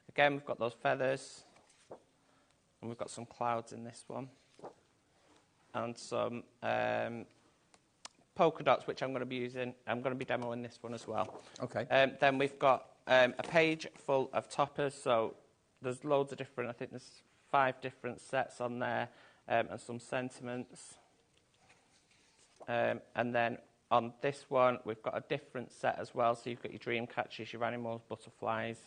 Again, we've got those feathers. And we've got some clouds in this one. And some polka dots, which I'm going to be using. I'm going to be demoing this one as well. Okay. Then we've got a page full of toppers. So there's loads of different, I think there's 5 different sets on there, and some sentiments. And then on this one, we've got a different set as well. So you've got your dream catchers, your animals, butterflies,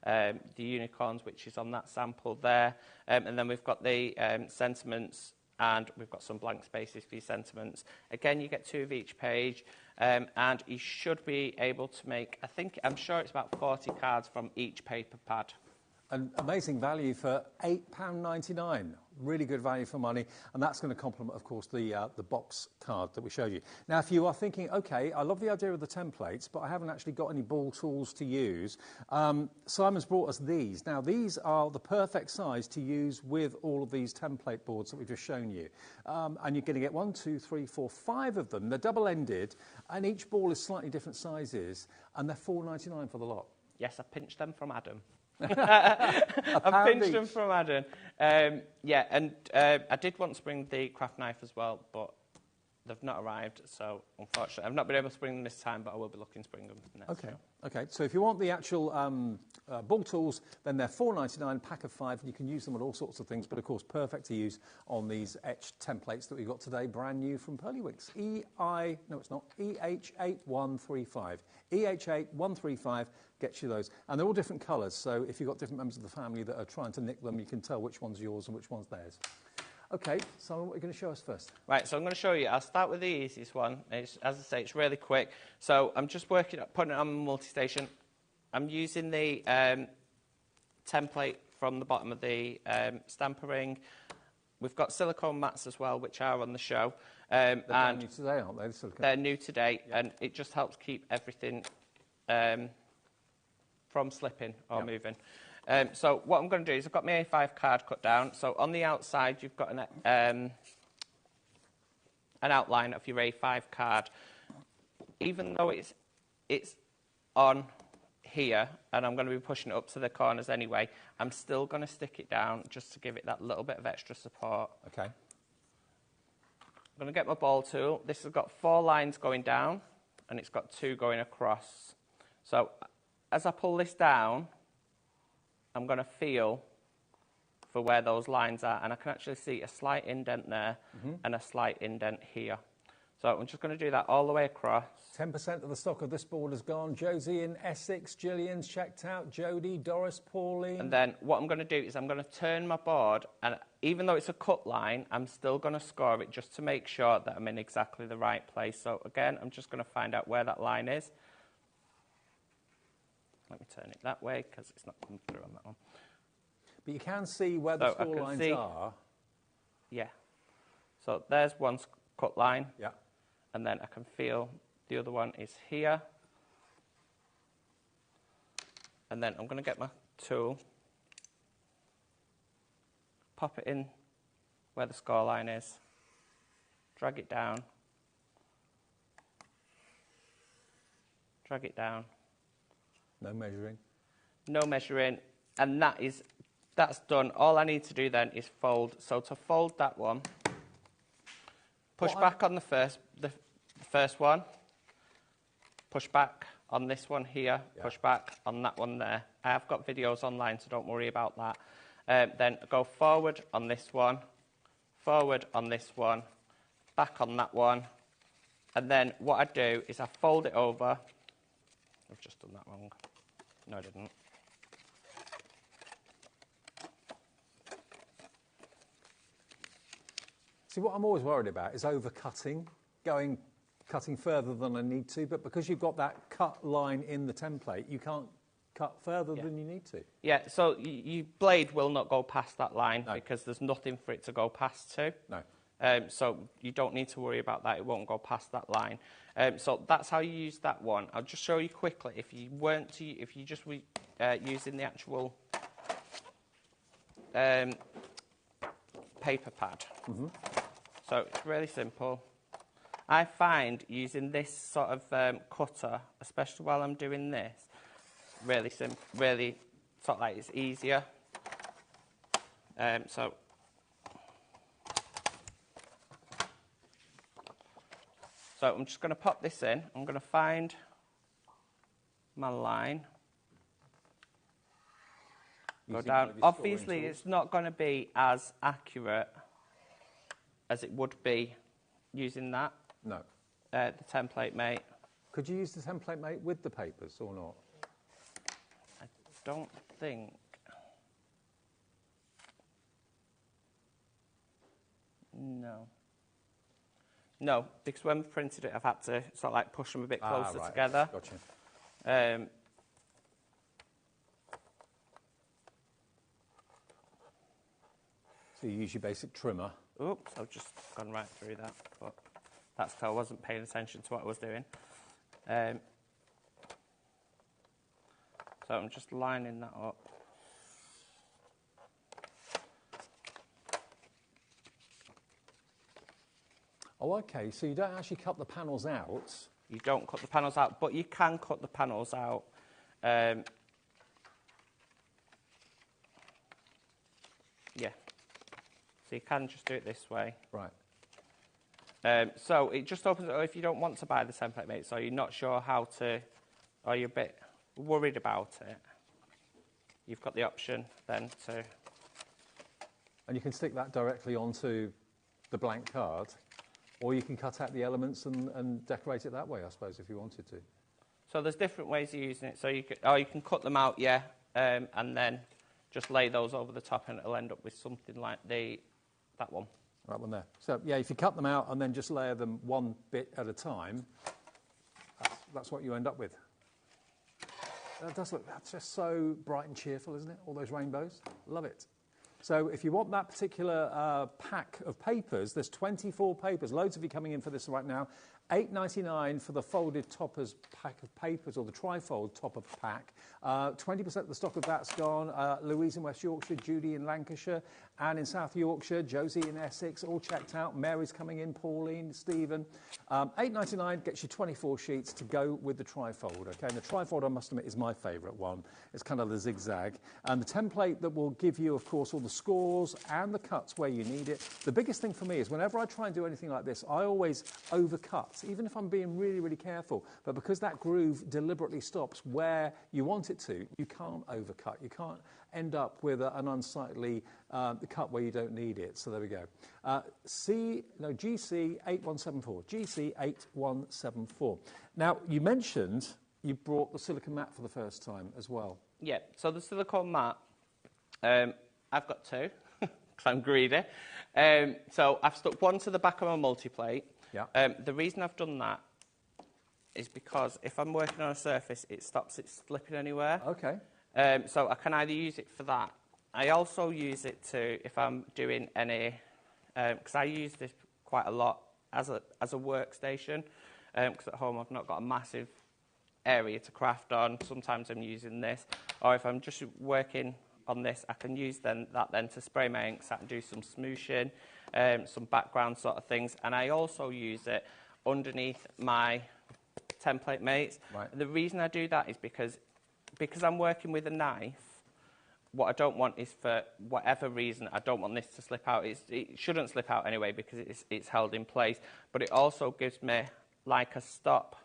the unicorns, which is on that sample there. And then we've got the sentiments and we've got some blank spaces for your sentiments. Again, you get 2 of each page, and you should be able to make, I'm sure it's about 40 cards from each paper pad. An amazing value for £8.99. Really good value for money, and that's going to complement, of course, the box card that we showed you. Now, if you are thinking, OK, I love the idea of the templates, but I haven't actually got any ball tools to use, Simon's brought us these. Now, these are the perfect size to use with all of these template boards that we've just shown you. And you're going to get 1, 2, 3, 4, 5 of them. They're double-ended, and each ball is slightly different sizes, and they're £4.99 for the lot. Yes, I pinched them from Adam. I pinched them from Adam. Yeah, and I did want to bring the craft knife as well, but they've not arrived, so unfortunately I've not been able to bring them this time, but I will be looking to bring them next time. Okay, so if you want the actual ball tools, then they're £4.99, pack of 5, and you can use them on all sorts of things, but of course perfect to use on these etched templates that we've got today, brand new from Pearlywinks. EH8135. EH8135 gets you those. And they're all different colours, so if you've got different members of the family that are trying to nick them, you can tell which one's yours and which one's theirs. OK, Simon, what are you going to show us first? Right, so I'm going to show you. I'll start with the easiest one. As I say, it's really quick. So I'm just putting it on multi-station. I'm using the template from the bottom of the stamper ring. We've got silicone mats as well, which are on the show. They're new today, aren't they? The they're new today, and it just helps keep everything from slipping or moving. So what I'm going to do is I've got my A5 card cut down. So on the outside, you've got an outline of your A5 card. Even though it's on here, and I'm going to be pushing it up to the corners anyway, I'm still going to stick it down just to give it that little bit of extra support. Okay. I'm going to get my ball tool. This has got 4 lines going down, and it's got 2 going across. So as I pull this down, I'm going to feel for where those lines are, and I can actually see a slight indent there and a slight indent here. So I'm just going to do that all the way across. 10% of the stock of this board has gone. Josie in Essex, Gillian's checked out, Jodie, Doris, Pauline. And then what I'm going to do is I'm going to turn my board, and even though it's a cut line, I'm still going to score it just to make sure that I'm in exactly the right place. So again, I'm just going to find out where that line is. Let me turn it that way because it's not coming through on that one. But you can see where the score lines are. Yeah. So there's one cut line. Yeah. And then I can feel the other one is here. And then I'm going to get my tool, pop it in where the score line is, drag it down, drag it down. No measuring? No measuring, and that's done. All I need to do then is fold. So to fold that one, push back on the first one, push back on this one here, push back on that one there. I have got videos online, so don't worry about that. Then go forward on this one, forward on this one, back on that one, and then what I do is I fold it over. I've just done that wrong. No, I didn't. See, what I'm always worried about is overcutting, cutting further than I need to, but because you've got that cut line in the template, you can't cut further than you need to. Yeah, so your blade will not go past that line because there's nothing for it to go past to. No. So you don't need to worry about that. It won't go past that line. So that's how you use that one. I'll just show you quickly. If you just were using the actual paper pad. So it's really simple. I find using this sort of cutter, especially while I'm doing this, really sort of like it's easier. So I'm just going to pop this in. I'm going to find my line. Go down. Obviously, it's not going to be as accurate as it would be using that. No. The template mate. Could you use the template mate with the papers or not? I don't think. No. No, because when we printed it, I've had to sort of like push them a bit closer together. Gotcha. So you use your basic trimmer. Oops, I've just gone right through that, but that's because I wasn't paying attention to what I was doing. So I'm just lining that up. Oh, okay, so you don't actually cut the panels out? You don't cut the panels out, but you can cut the panels out. Yeah. So you can just do it this way. Right. So it just opens it up if you don't want to buy the template mate, so you're not sure how to, or you're a bit worried about it. You've got the option then to... And you can stick that directly onto the blank card, or you can cut out the elements and decorate it that way, I suppose, if you wanted to. So there's different ways of using it. So you can cut them out, yeah, and then just lay those over the top and it'll end up with something like that one. That one there. So, yeah, if you cut them out and then just layer them one bit at a time, that's what you end up with. That does look, that's just so bright and cheerful, isn't it? All those rainbows. Love it. So if you want that particular pack of papers, there's 24 papers, loads of you coming in for this right now. $8.99 for the folded toppers pack of papers, or the trifold topper pack. 20% of the stock of that's gone. Louise in West Yorkshire, Judy in Lancashire, Anne in South Yorkshire, Josie in Essex, all checked out. Mary's coming in, Pauline, Stephen. $8.99 gets you 24 sheets to go with the trifold. Okay, and the trifold, I must admit, is my favourite one. It's kind of the zigzag. And the template that will give you, of course, all the scores and the cuts where you need it. The biggest thing for me is whenever I try and do anything like this, I always overcut, even if I'm being really, really careful. But because that groove deliberately stops where you want it to, you can't overcut. You can't end up with an unsightly cut where you don't need it. So there we go. GC8174. GC8174. Now, you mentioned you brought the silicone mat for the first time as well. Yeah, so the silicone mat, I've got two, because I'm greedy. So I've stuck one to the back of my multi-plate. Yeah. The reason I've done that is because if I'm working on a surface, it stops it slipping anywhere. Okay. So I can either use it for that. I also use it to, if I'm doing any, because I use this quite a lot as a workstation, because at home I've not got a massive area to craft on. Sometimes I'm using this, or if I'm just working on this, I can use that to spray my inks out and do some smooshing, some background sort of things. And I also use it underneath my template mates. Right. And the reason I do that is because I'm working with a knife. What I don't want is, for whatever reason, I don't want this to slip out. It shouldn't slip out anyway because it's held in place. But it also gives me like a stop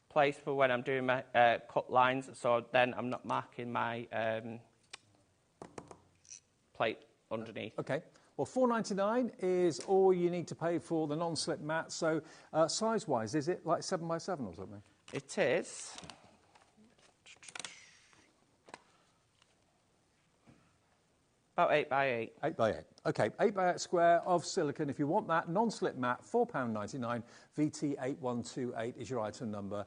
place for when I'm doing my cut lines. So then I'm not marking my plate underneath. Okay. Well, $4.99 is all you need to pay for the non-slip mat. So size-wise, is it like 7 by 7 or something? It is. About 8 by 8. 8 by 8. Okay, 8 by 8 square of silicone. If you want that non-slip mat, £4.99. VT8128 is your item number.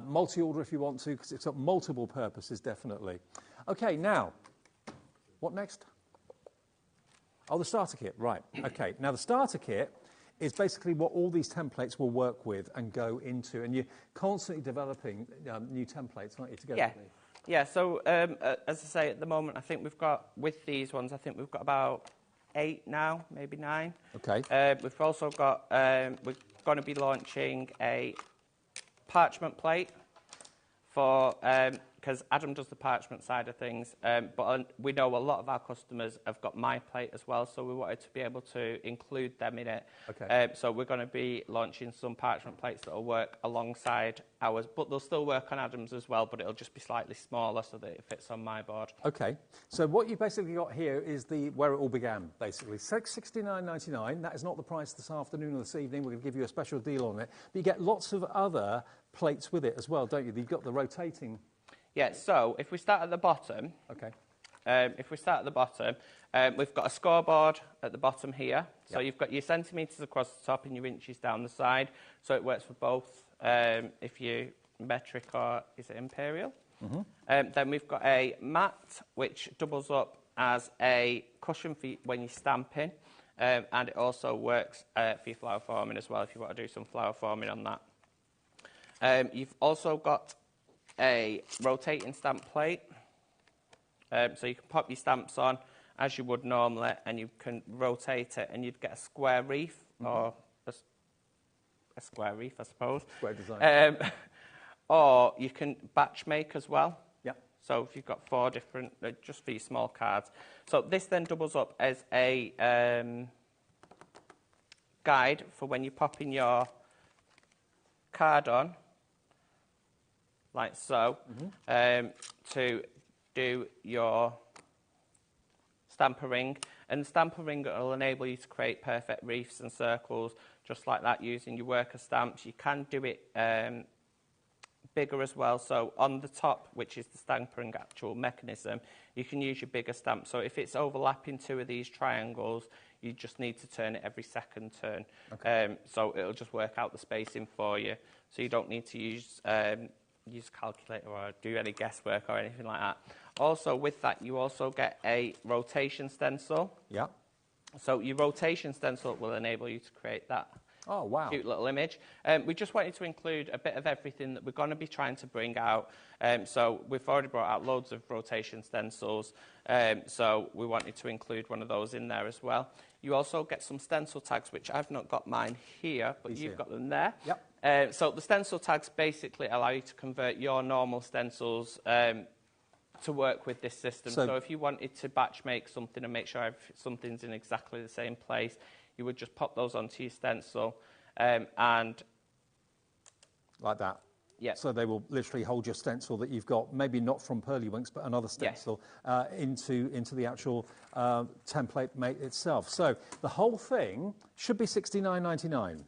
Multi-order if you want to, because it's got multiple purposes, definitely. Okay, now, what next? Oh, the starter kit, right. Okay, now the starter kit is basically what all these templates will work with and go into, and you're constantly developing new templates, aren't you, together? Yeah. Yeah, so as I say, at the moment, I think we've got, with these ones, I think we've got about 8 now, maybe 9. Okay. We've also got, we're going to be launching a parchment plate for, because Adam does the parchment side of things, but we know a lot of our customers have got my plate as well, so we wanted to be able to include them in it. Okay. So we're going to be launching some parchment plates that will work alongside ours, but they'll still work on Adam's as well, but it'll just be slightly smaller so that it fits on my board. Okay. So what you've basically got here is where it all began, basically. $69.99. That is not the price this afternoon or this evening. We're going to give you a special deal on it. But you get lots of other plates with it as well, don't you? You've got the rotating... Yeah, so if we start at the bottom, okay, if we start at the bottom, we've got a scoreboard at the bottom here. So you've got your centimetres across the top and your inches down the side. So it works for both, if you metric or is it imperial? Then we've got a mat, which doubles up as a cushion for when you're stamping. And it also works for your flower forming as well, if you want to do some flower forming on that. You've also got a rotating stamp plate. So you can pop your stamps on as you would normally, and you can rotate it, and you'd get a square reef, or a square reef, I suppose. Square design. Or you can batch make as well. Yeah. So if you've got 4 different, just for your small cards. So this then doubles up as a guide for when you're popping your card on, like so, to do your stamper ring. And the stamper ring will enable you to create perfect reefs and circles, just like that, using your worker stamps. You can do it bigger as well. So on the top, which is the stampering actual mechanism, you can use your bigger stamp. So if it's overlapping 2 of these triangles, you just need to turn it every second turn. Okay. So it'll just work out the spacing for you. So you don't need to use a calculator or do any guesswork or anything like that. Also with that, you also get a rotation stencil. Yeah. So your rotation stencil will enable you to create that cute little image. We just wanted to include a bit of everything that we're going to be trying to bring out. So we've already brought out loads of rotation stencils. So we wanted to include one of those in there as well. You also get some stencil tags, which I've not got mine here, but you've got them there. Yep. So the stencil tags basically allow you to convert your normal stencils to work with this system. So if you wanted to batch make something and make sure something's in exactly the same place, you would just pop those onto your stencil and... Like that? Yeah. So they will literally hold your stencil that you've got, maybe not from Pearlywinks, but another stencil, into the actual template mate itself. So the whole thing should be $69.99.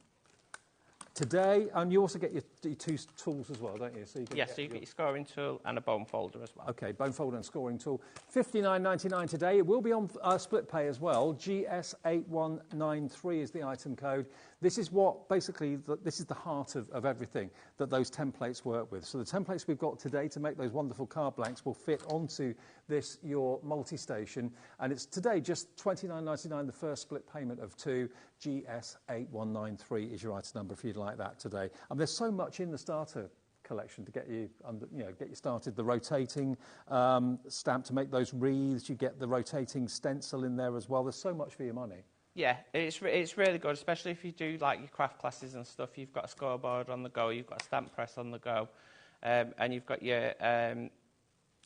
Today, and you also get your 2 tools as well, don't you? So you yes, so you get your scoring tool and a bone folder as well. Okay, bone folder and scoring tool. $59.99 today. It will be on split pay as well. GS8193 is the item code. This is what, basically, this is the heart of everything that those templates work with. So the templates we've got today to make those wonderful card blanks will fit onto this, your multi-station. And it's today just $29.99, the first split payment of 2. GS8193 is your item number if you'd like that today. And there's so much in the starter collection to get you started. The rotating stamp to make those wreaths. You get the rotating stencil in there as well. There's so much for your money. Yeah, it's really good, especially if you do like your craft classes and stuff. You've got a scoreboard on the go, you've got a stamp press on the go, and you've got your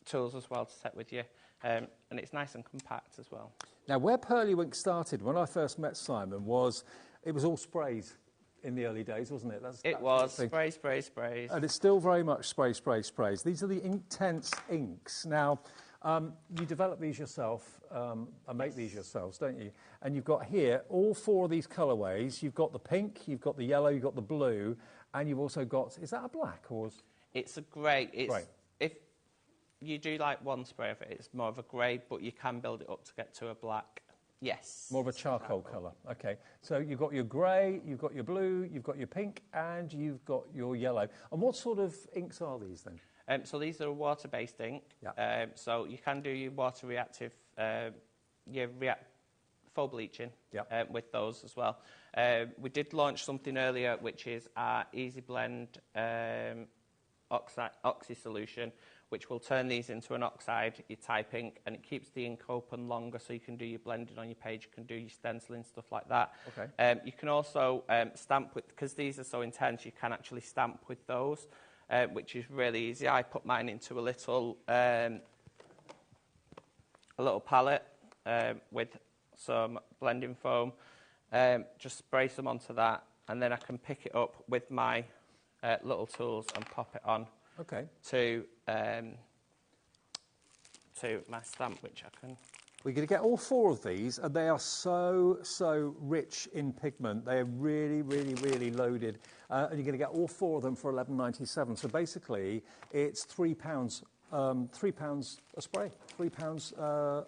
tools as well to set with you. And it's nice and compact as well. Now, where Pearlywinks started, when I first met Simon, it was all sprays in the early days, wasn't it? It was spray, spray, sprays. And it's still very much spray, spray, sprays. These are the Inktense inks. Now, you develop these yourself and make these yourselves, don't you? And you've got here all 4 of these colourways. You've got the pink, you've got the yellow, you've got the blue, and you've also got, is that a black? It's a grey. If you do like one spray of it, it's more of a grey, but you can build it up to get to a black. Yes. More of a charcoal colour. Okay. So you've got your grey, you've got your blue, you've got your pink, and you've got your yellow. And what sort of inks are these then? So these are a water-based ink. Yeah. So you can do your water reactive, full bleaching with those as well. We did launch something earlier, which is our Easy Blend oxy solution, which will turn these into an oxide, your type ink, and it keeps the ink open longer so you can do your blending on your page, you can do your stenciling, stuff like that. Okay. You can also stamp with, because these are so intense, you can actually stamp with those, which is really easy. I put mine into a little palette with some blending foam, just spray some onto that, and then I can pick it up with my little tools and pop it on. Okay. To my stamp, which I can... We're going to get all 4 of these, and they are so rich in pigment. They are really, really, really loaded. And you're going to get all 4 of them for $11.97. So basically, it's £3 £3 a spray, £3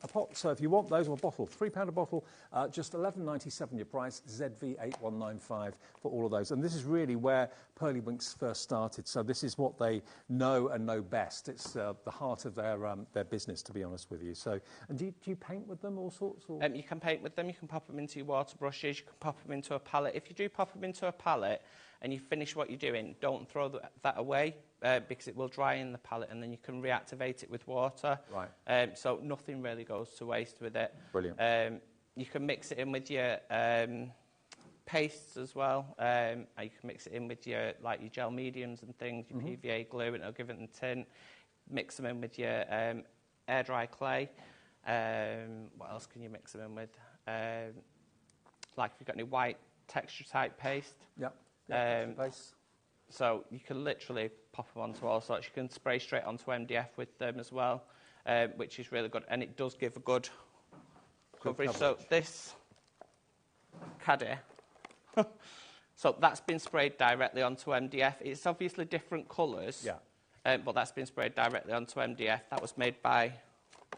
a pot. So if you want those, or a bottle, £3 a bottle, just £11.97 your price, ZV8195 for all of those. And this is really where Pearlywinks first started. So this is what they know and know best. It's the heart of their business, to be honest with you. So, and do you paint with them all sorts? Or? You can paint with them. You can pop them into your water brushes. You can pop them into a palette. If you do pop them into a palette and you finish what you're doing, don't throw that away because it will dry in the palette, and then you can reactivate it with water. Right. So nothing really goes to waste with it. Brilliant. You can mix it in with your pastes as well. You can mix it in with your gel mediums and things, your PVA glue, and it'll give it a tint. Mix them in with your air dry clay. What else can you mix them in with? Like if you've got any white texture type paste. Yep. Paste. So you can literally pop them onto all sorts. You can spray straight onto MDF with them as well, which is really good, and it does give a good coverage. So this caddy, so that's been sprayed directly onto MDF. It's obviously different colours, yeah, but that's been sprayed directly onto MDF. That was made by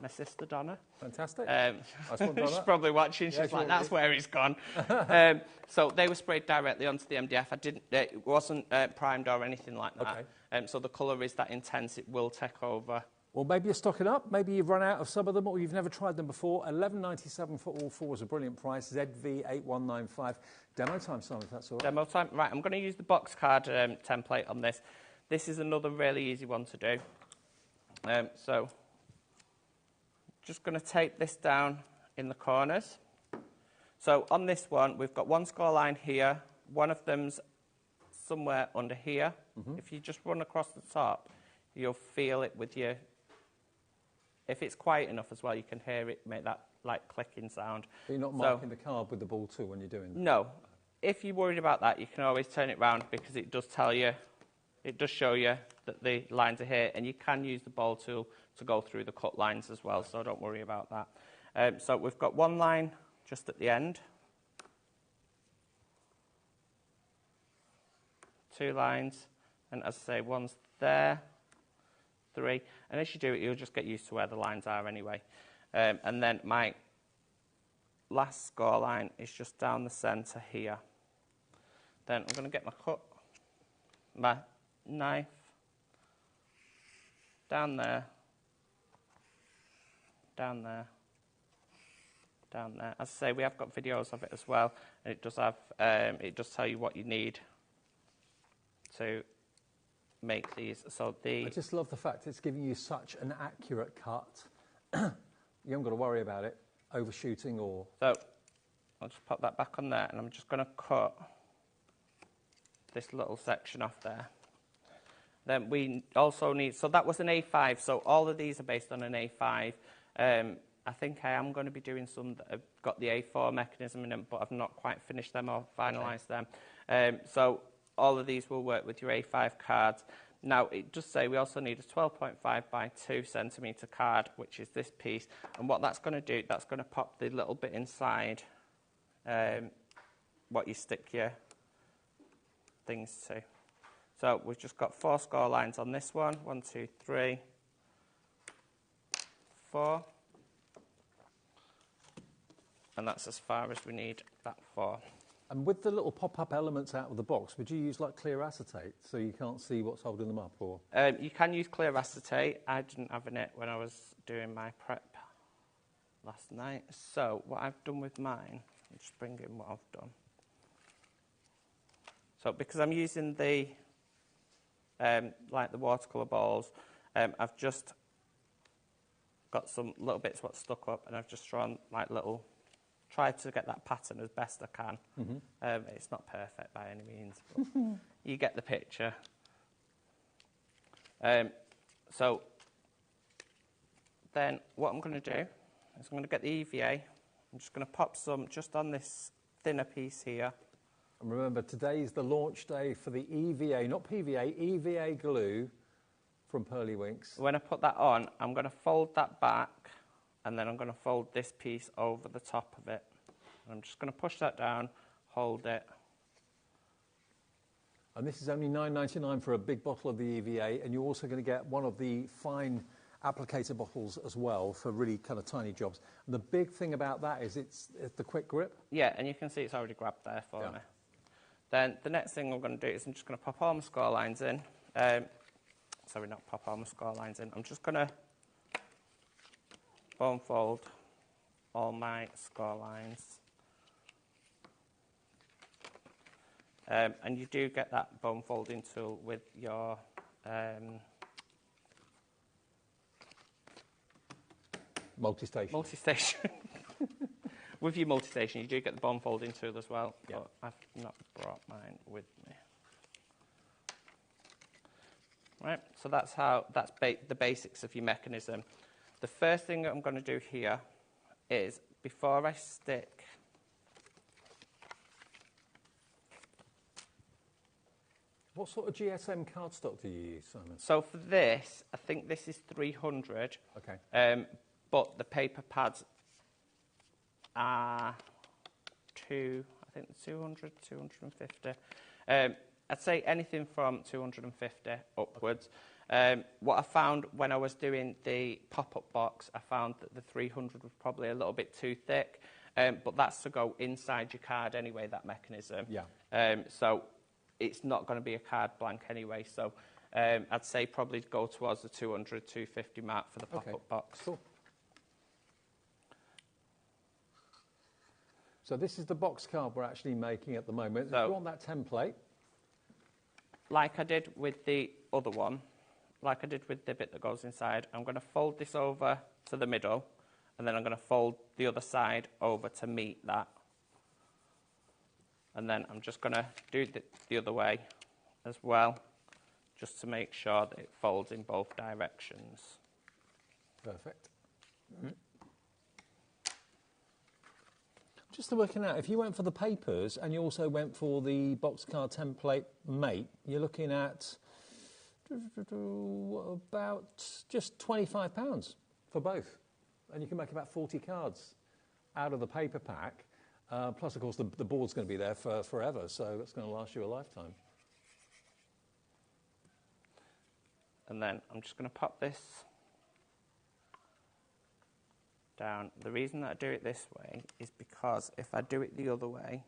my sister Donna. Fantastic. She's probably watching. She's like, that's where it's gone. So they were sprayed directly onto the MDF. It wasn't primed or anything like that. Okay. So the colour is that intense, it will take over. Well, maybe you're stocking up. Maybe you've run out of some of them, or you've never tried them before. $11.97 for all four is a brilliant price. ZV8195. Demo time, Simon, if that's all right. Demo time. Right, I'm going to use the box card template on this. This is another really easy one to do. So just going to tape this down in the corners. So on this one, we've got one score line here. One of them's somewhere under here. If you just run across the top, you'll feel it with your... If it's quiet enough as well, you can hear it make that like clicking sound. But you're not marking the card with the ball tool when you're doing that? No. If you're worried about that, you can always turn it round because it does tell you, it does show you that the lines are here, and you can use the ball tool to go through the cut lines as well, so don't worry about that. So we've got one line just at the end. Two lines, and as I say, one's there, three, and as you do it, you'll just get used to where the lines are anyway. And then my last score line is just down the centre here. Then I'm going to get my knife, down there, down there, down there. As I say, we have got videos of it as well, and it does have, it does tell you what you need to make these. So I just love the fact it's giving you such an accurate cut. You haven't got to worry about it overshooting or... So I'll just pop that back on there, and I'm just going to cut this little section off there. Then we also need, so that was an A5, so all of these are based on an A5. I think I am going to be doing some that have got the A4 mechanism in them, but I've not quite finished them or finalised them. So all of these will work with your A5 cards. Now, it does say we also need a 12.5 by 2 centimetre card, which is this piece. And what that's going to do, that's going to pop the little bit inside what you stick your things to. So we've just got 4 score lines on this one. 1, 2, 3, 4. And that's as far as we need that for. And with the little pop-up elements out of the box, would you use like clear acetate so you can't see what's holding them up? Or you can use clear acetate. I didn't have it when I was doing my prep last night. So what I've done with mine, I'll just bring in what I've done. So because I'm using the like the watercolour balls, I've just got some little bits what stuck up, and I've just drawn like little, tried to get that pattern as best I can. It's not perfect by any means, but you get the picture. So then what I'm going to do is I'm going to get the EVA. I'm just going to pop some just on this thinner piece here. And remember, today's the launch day for the EVA, not PVA, EVA glue from Pearlywinks. When I put that on, I'm going to fold that back, and then I'm going to fold this piece over the top of it. And I'm just going to push that down, hold it. And this is only $9.99 for a big bottle of the EVA, and you're also going to get one of the fine applicator bottles as well for really kind of tiny jobs. And the big thing about that is it's the quick grip. Yeah, and you can see it's already grabbed there for me. Then the next thing I'm going to do is I'm just going to pop all my score lines in. Sorry, not pop all my score lines in. I'm just going to bone fold all my score lines. And you do get that bone folding tool with your multi-station. With your multi-station, you do get the bone folding tool as well, but I've not brought mine with me. Right, so that's the basics of your mechanism. The first thing I'm going to do here is, before I stick what sort of GSM cardstock do you use, Simon? So for this, I think this is 300. Okay. But the paper pads are I think 200, 250. I'd say anything from 250 upwards. What I found when I was doing the pop-up box, I found that the 300 was probably a little bit too thick, but that's to go inside your card anyway, that mechanism. Yeah. So it's not going to be a card blank anyway, so I'd say probably go towards the 200, 250 mark for the pop-up box. Cool. So this is the box card we're actually making at the moment. So, if you want that template, like I did with the other one, like I did with the bit that goes inside, I'm going to fold this over to the middle, and then I'm going to fold the other side over to meet that. And then I'm just going to do the other way as well, just to make sure that it folds in both directions. Perfect. Just working out, if you went for the papers and you also went for the boxcard template mate, you're looking at about just £25 for both. And you can make about 40 cards out of the paper pack. Plus, of course, the board's going to be there for forever, so that's going to last you a lifetime. And then I'm just going to pop this down. The reason that I do it this way is because if I do it the other way,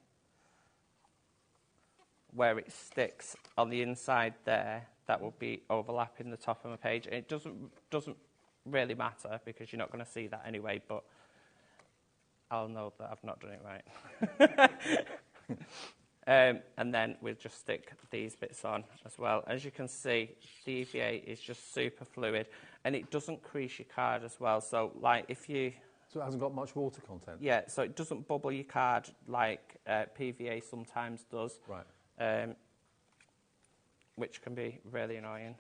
where it sticks on the inside there, that will be overlapping the top of my page. And it doesn't really matter because you're not going to see that anyway, but I'll know that I've not done it right. And then we'll just stick these bits on as well. As you can see, the EVA is just super fluid, and it doesn't crease your card as well. So, like, if you... So it hasn't got much water content? Yeah, so it doesn't bubble your card like PVA sometimes does. Right. Which can be really annoying.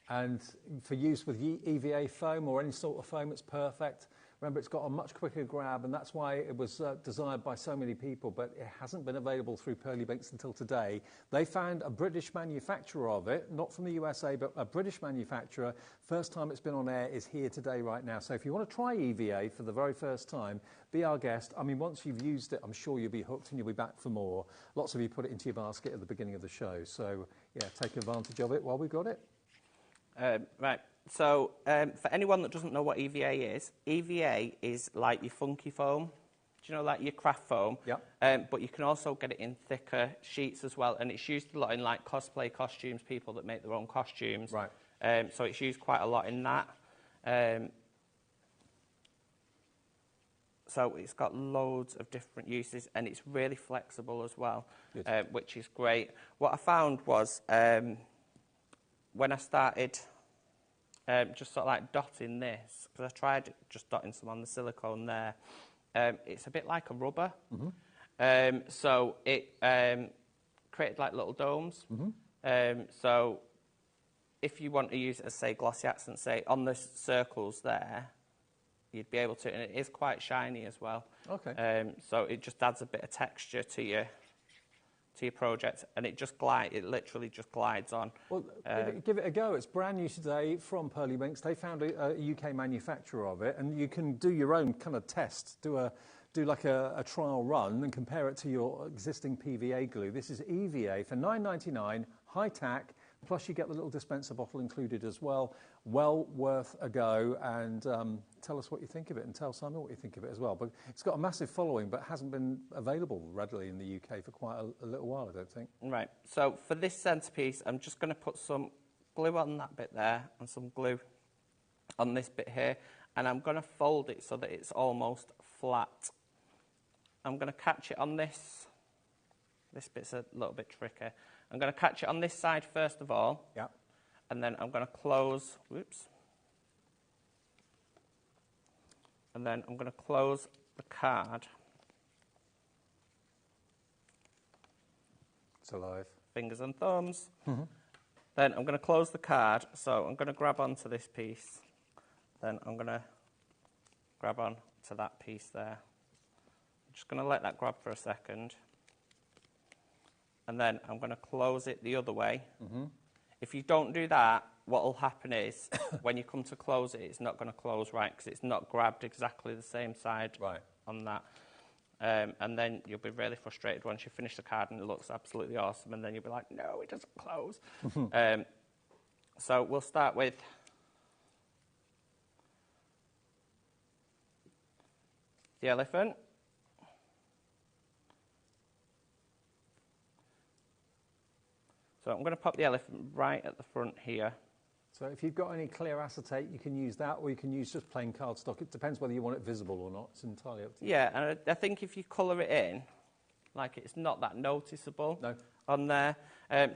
And for use with EVA foam or any sort of foam, it's perfect. Remember, it's got a much quicker grab, and that's why it was desired by so many people, but it hasn't been available through Pearly Binks until today. They found a British manufacturer of it, not from the USA, but a British manufacturer. First time it's been on air is here today, right now. So if you want to try EVA for the very first time, be our guest. I mean, once you've used it, I'm sure you'll be hooked and you'll be back for more. Lots of you put it into your basket at the beginning of the show. So, yeah, take advantage of it while we've got it. Right. So, for anyone that doesn't know what EVA is like your funky foam. Do you know, like your craft foam? Yeah. But you can also get it in thicker sheets as well, and it's used a lot in like cosplay costumes, people that make their own costumes. Right. So it's used quite a lot in that. So it's got loads of different uses, and it's really flexible as well, which is great. What I found was when I started just sort of like dotting this, because I tried just dotting some on the silicone there, it's a bit like a rubber. Mm-hmm. So it created like little domes. Mm-hmm. So if you want to use it as, say, glossy accents, say, on the circles there, you'd be able to, and it is quite shiny as well. Okay. So it just adds a bit of texture to your project, and it literally just glides on. Well, give it a go. It's brand new today from Pearly Binks. They found a UK manufacturer of it, and you can do your own kind of test. Do like a trial run and compare it to your existing PVA glue. This is EVA for $9.99, high tack, Plus, you get the little dispenser bottle included as well. Well worth a go, and tell us what you think of it, and tell Simon what you think of it as well. But it's got a massive following, but hasn't been available readily in the UK for quite a little while, I don't think. Right, so for this centrepiece, I'm just going to put some glue on that bit there and some glue on this bit here, and I'm going to fold it so that it's almost flat. I'm going to catch it on this. This bit's a little bit tricky. I'm going to catch it on this side first of all. Yeah. And then I'm going to close, whoops. And then I'm going to close the card. It's alive. Fingers and thumbs. Mm-hmm. Then I'm going to close the card. So I'm going to grab onto this piece. Then I'm going to grab on to that piece there. I'm just going to let that grab for a second. And then I'm going to close it the other way. Mm-hmm. If you don't do that, what will happen is when you come to close it, it's not going to close right because it's not grabbed exactly the same side on that. And then you'll be really frustrated once you finish the card and it looks absolutely awesome, and then you'll be like, no, it doesn't close. So we'll start with the elephant. So I'm going to pop the elephant right at the front here. So if you've got any clear acetate, you can use that, or you can use just plain cardstock. It depends whether you want it visible or not. It's entirely up to you. Yeah, and I think if you colour it in, like it's not that noticeable on there.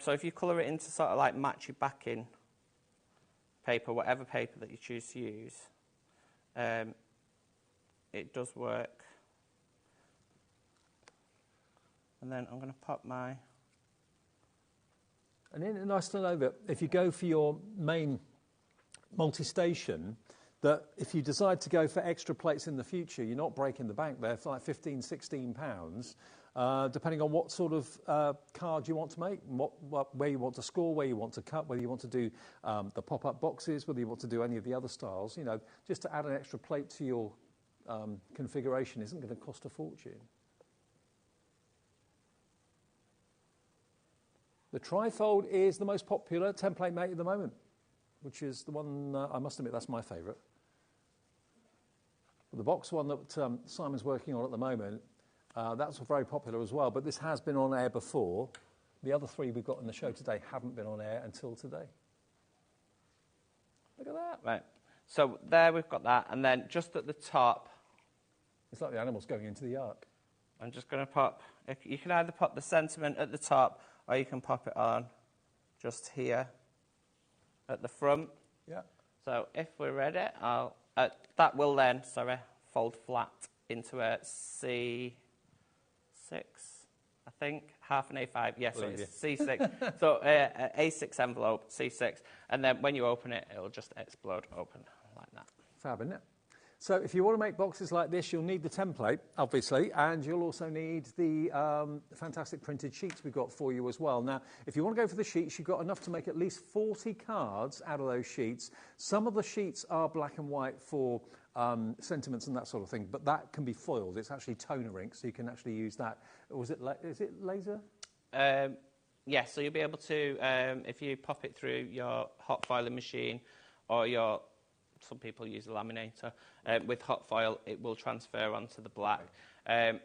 So if you colour it in to sort of like match your backing paper, whatever paper that you choose to use, it does work. And then I'm going to pop my... And it's nice to know that if you go for your main multi-station, that if you decide to go for extra plates in the future, you're not breaking the bank there for like £15, £16, depending on what sort of card you want to make, where you want to score, where you want to cut, whether you want to do the pop-up boxes, whether you want to do any of the other styles. You know, just to add an extra plate to your configuration isn't going to cost a fortune. The trifold is the most popular template mate at the moment, which is the one, I must admit, that's my favourite. The box one that Simon's working on at the moment, that's very popular as well, but this has been on air before. The other three we've got in the show today haven't been on air until today. Look at that. Right, so there we've got that, and then just at the top... It's like the animals going into the ark. I'm just going to pop... You can either pop the sentiment at the top, or you can pop it on just here at the front. Yeah. So if we're ready, that will then, fold flat into a C6, I think, half an A5. Yes, so it's C6. So A6 envelope, C6, and then when you open it, it'll just explode open like that. Fab, isn't it? So if you want to make boxes like this, you'll need the template, obviously, and you'll also need the fantastic printed sheets we've got for you as well. Now, if you want to go for the sheets, you've got enough to make at least 40 cards out of those sheets. Some of the sheets are black and white for sentiments and that sort of thing, but that can be foiled. It's actually toner ink, so you can actually use that. Or is it laser? Yeah, so you'll be able to, if you pop it through your hot foiling machine or your... Some people use a laminator. With hot foil, it will transfer onto the black. I'd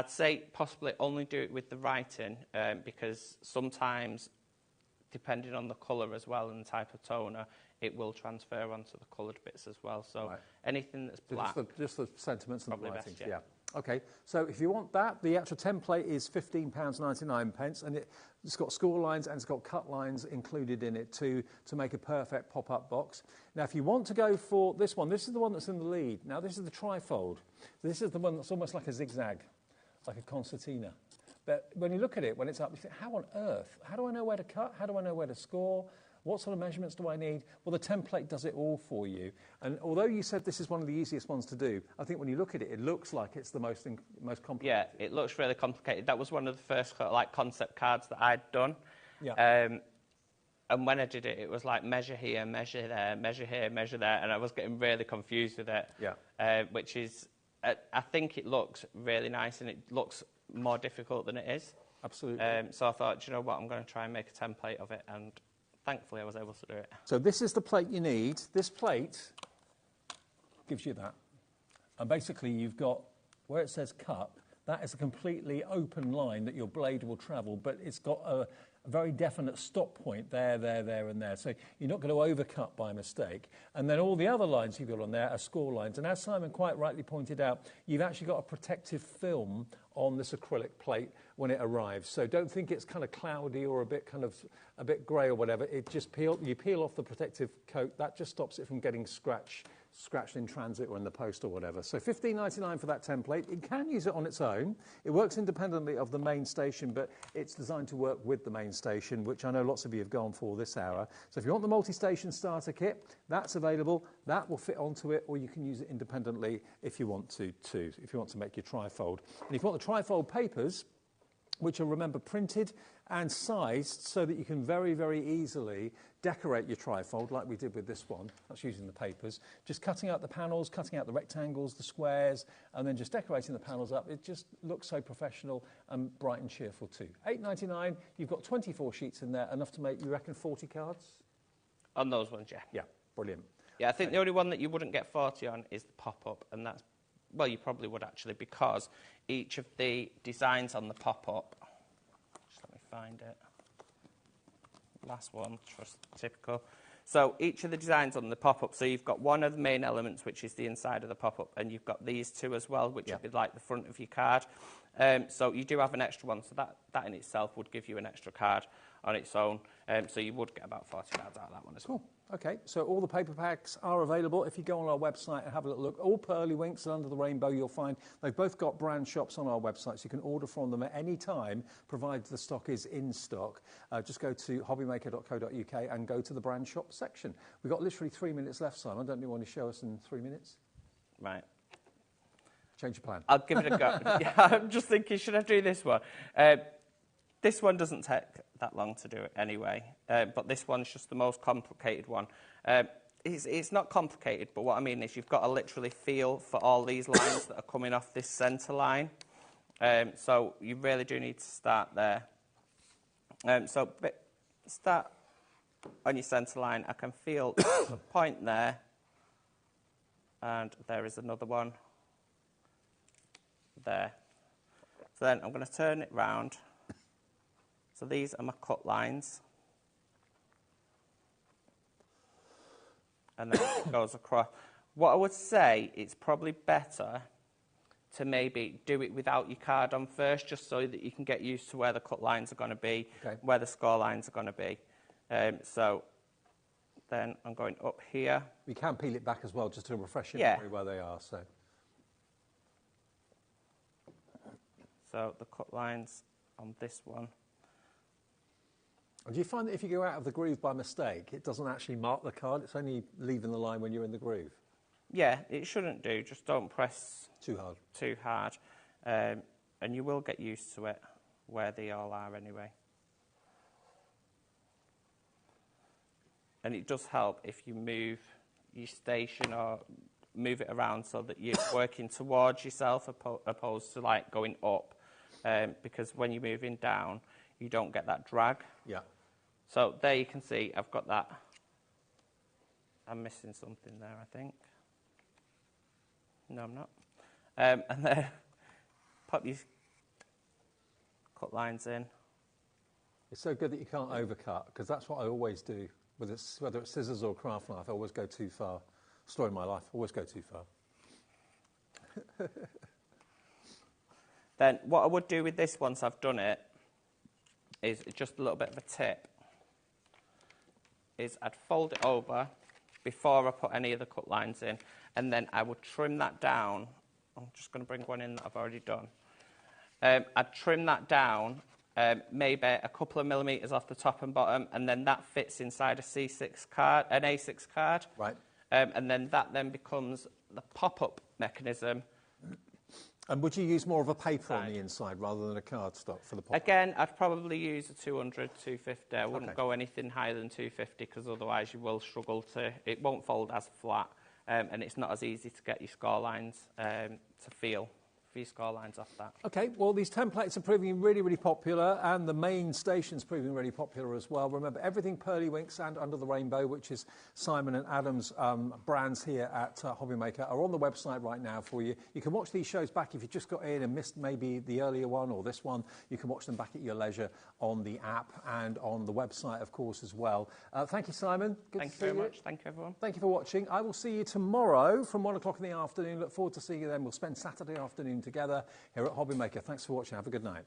say possibly only do it with the writing because sometimes, depending on the colour as well and the type of toner, it will transfer onto the coloured bits as well. So anything that's black... Just the sentiments and the writings, best, yeah. OK, so if you want that, the actual template is £15.99, and it's got score lines and it's got cut lines included in it too to make a perfect pop-up box. Now, if you want to go for this one, this is the one that's in the lead. Now, this is the trifold. This is the one that's almost like a zigzag, like a concertina. But when you look at it, when it's up, you think, how on earth? How do I know where to cut? How do I know where to score? What sort of measurements do I need? Well, the template does it all for you. And although you said this is one of the easiest ones to do, I think when you look at it, it looks like it's the most complicated. Yeah, it looks really complicated. That was one of the first concept cards that I'd done. Yeah. And when I did it, it was like measure here, measure there, measure here, measure there, and I was getting really confused with it. Yeah. Which is, I think it looks really nice, and it looks more difficult than it is. absolutely. So I thought, do you know what, I'm going to try and make a template of it, and thankfully I was able to do it. So this is the plate you need. This plate gives you that. And basically you've got, where it says cut, that is a completely open line that your blade will travel, but it's got a very definite stop point there, and there. So you're not going to overcut by mistake. And then all the other lines you've got on there are score lines. And as Simon quite rightly pointed out, you've actually got a protective film on this acrylic plate when it arrives. So don't think it's kind of cloudy or a bit grey or whatever. It just you peel off the protective coat. That just stops it from getting scratched in transit or in the post or whatever. So $15.99 for that template. You can use it on its own. It works independently of the main station, but it's designed to work with the main station, which I know lots of you have gone for this hour. So if you want the multi-station starter kit, that's available. That will fit onto it, or you can use it independently if you want to too, if you want to make your trifold. And if you want the trifold papers, which are, remember, printed and sized so that you can very, very easily decorate your trifold like we did with this one. That's using the papers. Just cutting out the panels, cutting out the rectangles, the squares, and then just decorating the panels up. It just looks so professional and bright and cheerful too. $8.99, you've got 24 sheets in there, enough to make, you reckon, 40 cards? On those ones, yeah. Yeah, brilliant. Yeah, I think the only one that you wouldn't get 40 on is the pop-up, and that's, well, you probably would actually, because each of the designs on the pop-up, just let me find it, last one, just typical. So each of the designs on the pop-up, so you've got one of the main elements, which is the inside of the pop-up, and you've got these two as well, which would be like the front of your card. So you do have an extra one, so that in itself would give you an extra card on its own. So you would get about 40 cards out of that one as well. Cool. Okay, so all the paper packs are available. If you go on our website and have a little look, all Pearly Winks and Under the Rainbow, you'll find they've both got brand shops on our website, so you can order from them at any time, provided the stock is in stock. Just go to hobbymaker.co.uk and go to the brand shop section. We've got literally 3 minutes left, Simon. Don't you want to show us in 3 minutes? Right. Change your plan. I'll give it a go. Yeah, I'm just thinking, should I do this one? This one doesn't take that long to do it anyway, but this one's just the most complicated one. It's not complicated, but what I mean is you've got to literally feel for all these lines that are coming off this centre line. So you really do need to start there. So start on your centre line. I can feel a point there, and there is another one there. So then I'm going to turn it round. So these are my cut lines. And then it goes across. What I would say, it's probably better to maybe do it without your card on first, just so that you can get used to where the cut lines are going to be, where the score lines are going to be. So then I'm going up here. We can peel it back as well, just to refresh your memory where they are. So the cut lines on this one. And do you find that if you go out of the groove by mistake, it doesn't actually mark the card? It's only leaving the line when you're in the groove? Yeah, it shouldn't do. Just don't press too hard. And you will get used to it, where they all are anyway. And it does help if you move your station or move it around so that you're working towards yourself opposed to like going up. Because when you're moving down, you don't get that drag. Yeah. So there you can see I've got that. I'm missing something there, I think. No, I'm not. And then pop these cut lines in. It's so good that you can't overcut, because that's what I always do. Whether it's scissors or craft knife, I always go too far. Story of my life, always go too far. Then what I would do with this once I've done it is just a little bit of a tip. Is I'd fold it over before I put any of the cut lines in, and then I would trim that down. I'm just going to bring one in that I've already done. I'd trim that down maybe a couple of millimetres off the top and bottom, and then that fits inside a C6 card, an A6 card. Right. And then that then becomes the pop-up mechanism. And would you use more of a paper on the inside rather than a cardstock for the pop-up? Again, I'd probably use a 200, 250. I wouldn't go anything higher than 250, because otherwise you will struggle to... It won't fold as flat, and it's not as easy to get your score lines to feel few score lines off that. OK, well, these templates are proving really, really popular, and the main station's proving really popular as well. Remember, everything Pearlywinks and Under the Rainbow, which is Simon and Adam's brands here at HobbyMaker, are on the website right now for you. You can watch these shows back if you just got in and missed maybe the earlier one or this one. You can watch them back at your leisure on the app and on the website, of course, as well. Thank you, Simon. Thank you very much. Thank you, everyone. Thank you for watching. I will see you tomorrow from 1 o'clock in the afternoon. Look forward to seeing you then. We'll spend Saturday afternoon together here at HobbyMaker. Thanks for watching. Have a good night.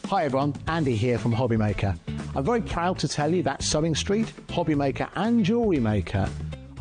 Hi everyone, Andy here from HobbyMaker. I'm very proud to tell you that Sewing Street, HobbyMaker and Jewellery Maker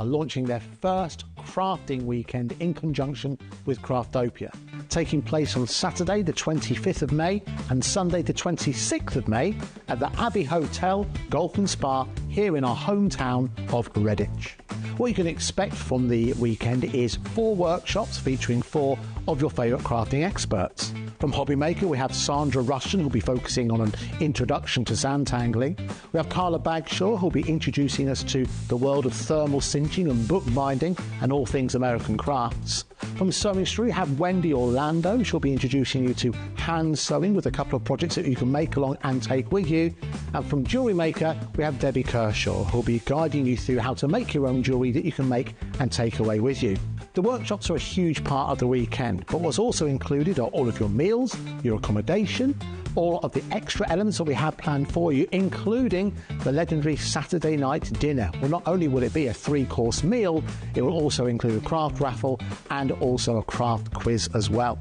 are launching their first crafting weekend in conjunction with Craftopia, taking place on Saturday the 25th of May and Sunday the 26th of May at the Abbey Hotel Golf and Spa here in our hometown of Redditch. What you can expect from the weekend is 4 workshops featuring 4 of your favourite crafting experts. From HobbyMaker, we have Sandra Rushton, who'll be focusing on an introduction to zantangling. We have Carla Bagshaw, who'll be introducing us to the world of thermal cinching and bookbinding and all things American crafts. From Sewing Street, we have Wendy Orlando. She'll be introducing you to hand sewing with a couple of projects that you can make along and take with you. And from Jewellery Maker, we have Debbie Kershaw, who'll be guiding you through how to make your own jewellery that you can make and take away with you. The workshops are a huge part of the weekend, but what's also included are all of your meals, your accommodation, all of the extra elements that we have planned for you, including the legendary Saturday night dinner. Well, not only will it be a 3-course meal, it will also include a craft raffle and also a craft quiz as well.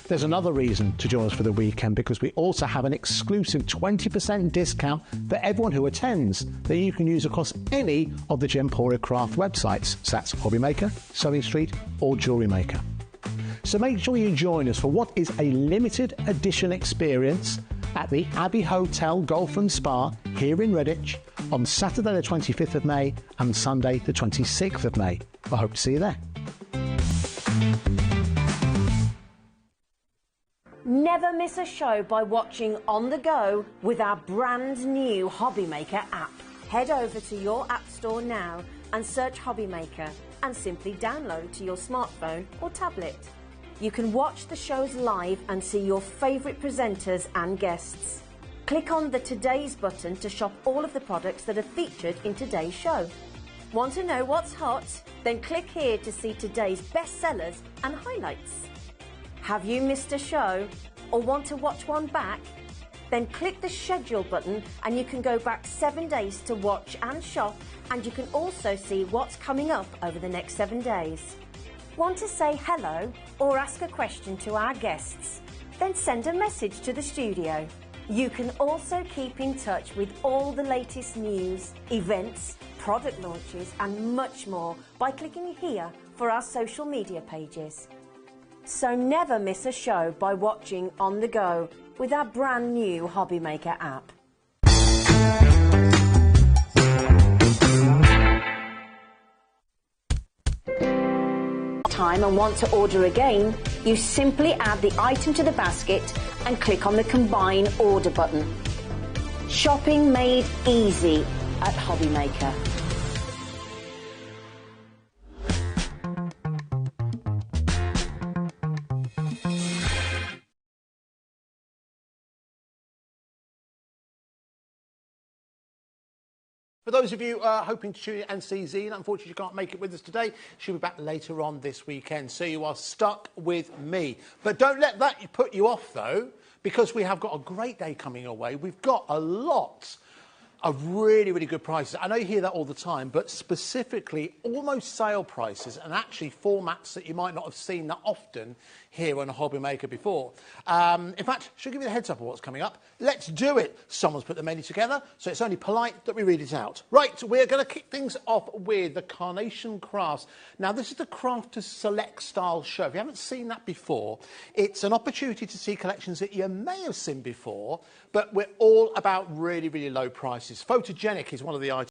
There's another reason to join us for the weekend, because we also have an exclusive 20% discount for everyone who attends that you can use across any of the Gemporia craft websites. So that's HobbyMaker, Sewing Street or Jewellery Maker. So make sure you join us for what is a limited edition experience at the Abbey Hotel Golf and Spa here in Redditch on Saturday the 25th of May and Sunday the 26th of May. I hope to see you there. Never miss a show by watching on the go with our brand new HobbyMaker app. Head over to your app store now and search HobbyMaker and simply download to your smartphone or tablet. You can watch the shows live and see your favourite presenters and guests. Click on the Today's button to shop all of the products that are featured in today's show. Want to know what's hot? Then click here to see today's bestsellers and highlights. Have you missed a show or want to watch one back? Then click the schedule button and you can go back 7 days to watch and shop, and you can also see what's coming up over the next 7 days. Want to say hello or ask a question to our guests? Then send a message to the studio. You can also keep in touch with all the latest news, events, product launches and much more by clicking here for our social media pages. So never miss a show by watching on the go with our brand new HobbyMaker app. Time and want to order again, you simply add the item to the basket and click on the Combine Order button. Shopping made easy at HobbyMaker. For those of you hoping to tune in and see Zine, unfortunately you can't make it with us today. She'll be back later on this weekend, so you are stuck with me. But don't let that put you off, though, because we have got a great day coming your way. We've got a lot of really, really good prices. I know you hear that all the time, but specifically almost sale prices and actually formats that you might not have seen that often here on a HobbyMaker before. In fact, she'll give you the heads up of what's coming up. Let's do it. Someone's put the menu together, so it's only polite that we read it out. Right, we're going to kick things off with the Carnation Crafts. Now, this is the Crafters Select style show. If you haven't seen that before, it's an opportunity to see collections that you may have seen before, but we're all about really, really low prices. Photogenic is one of the items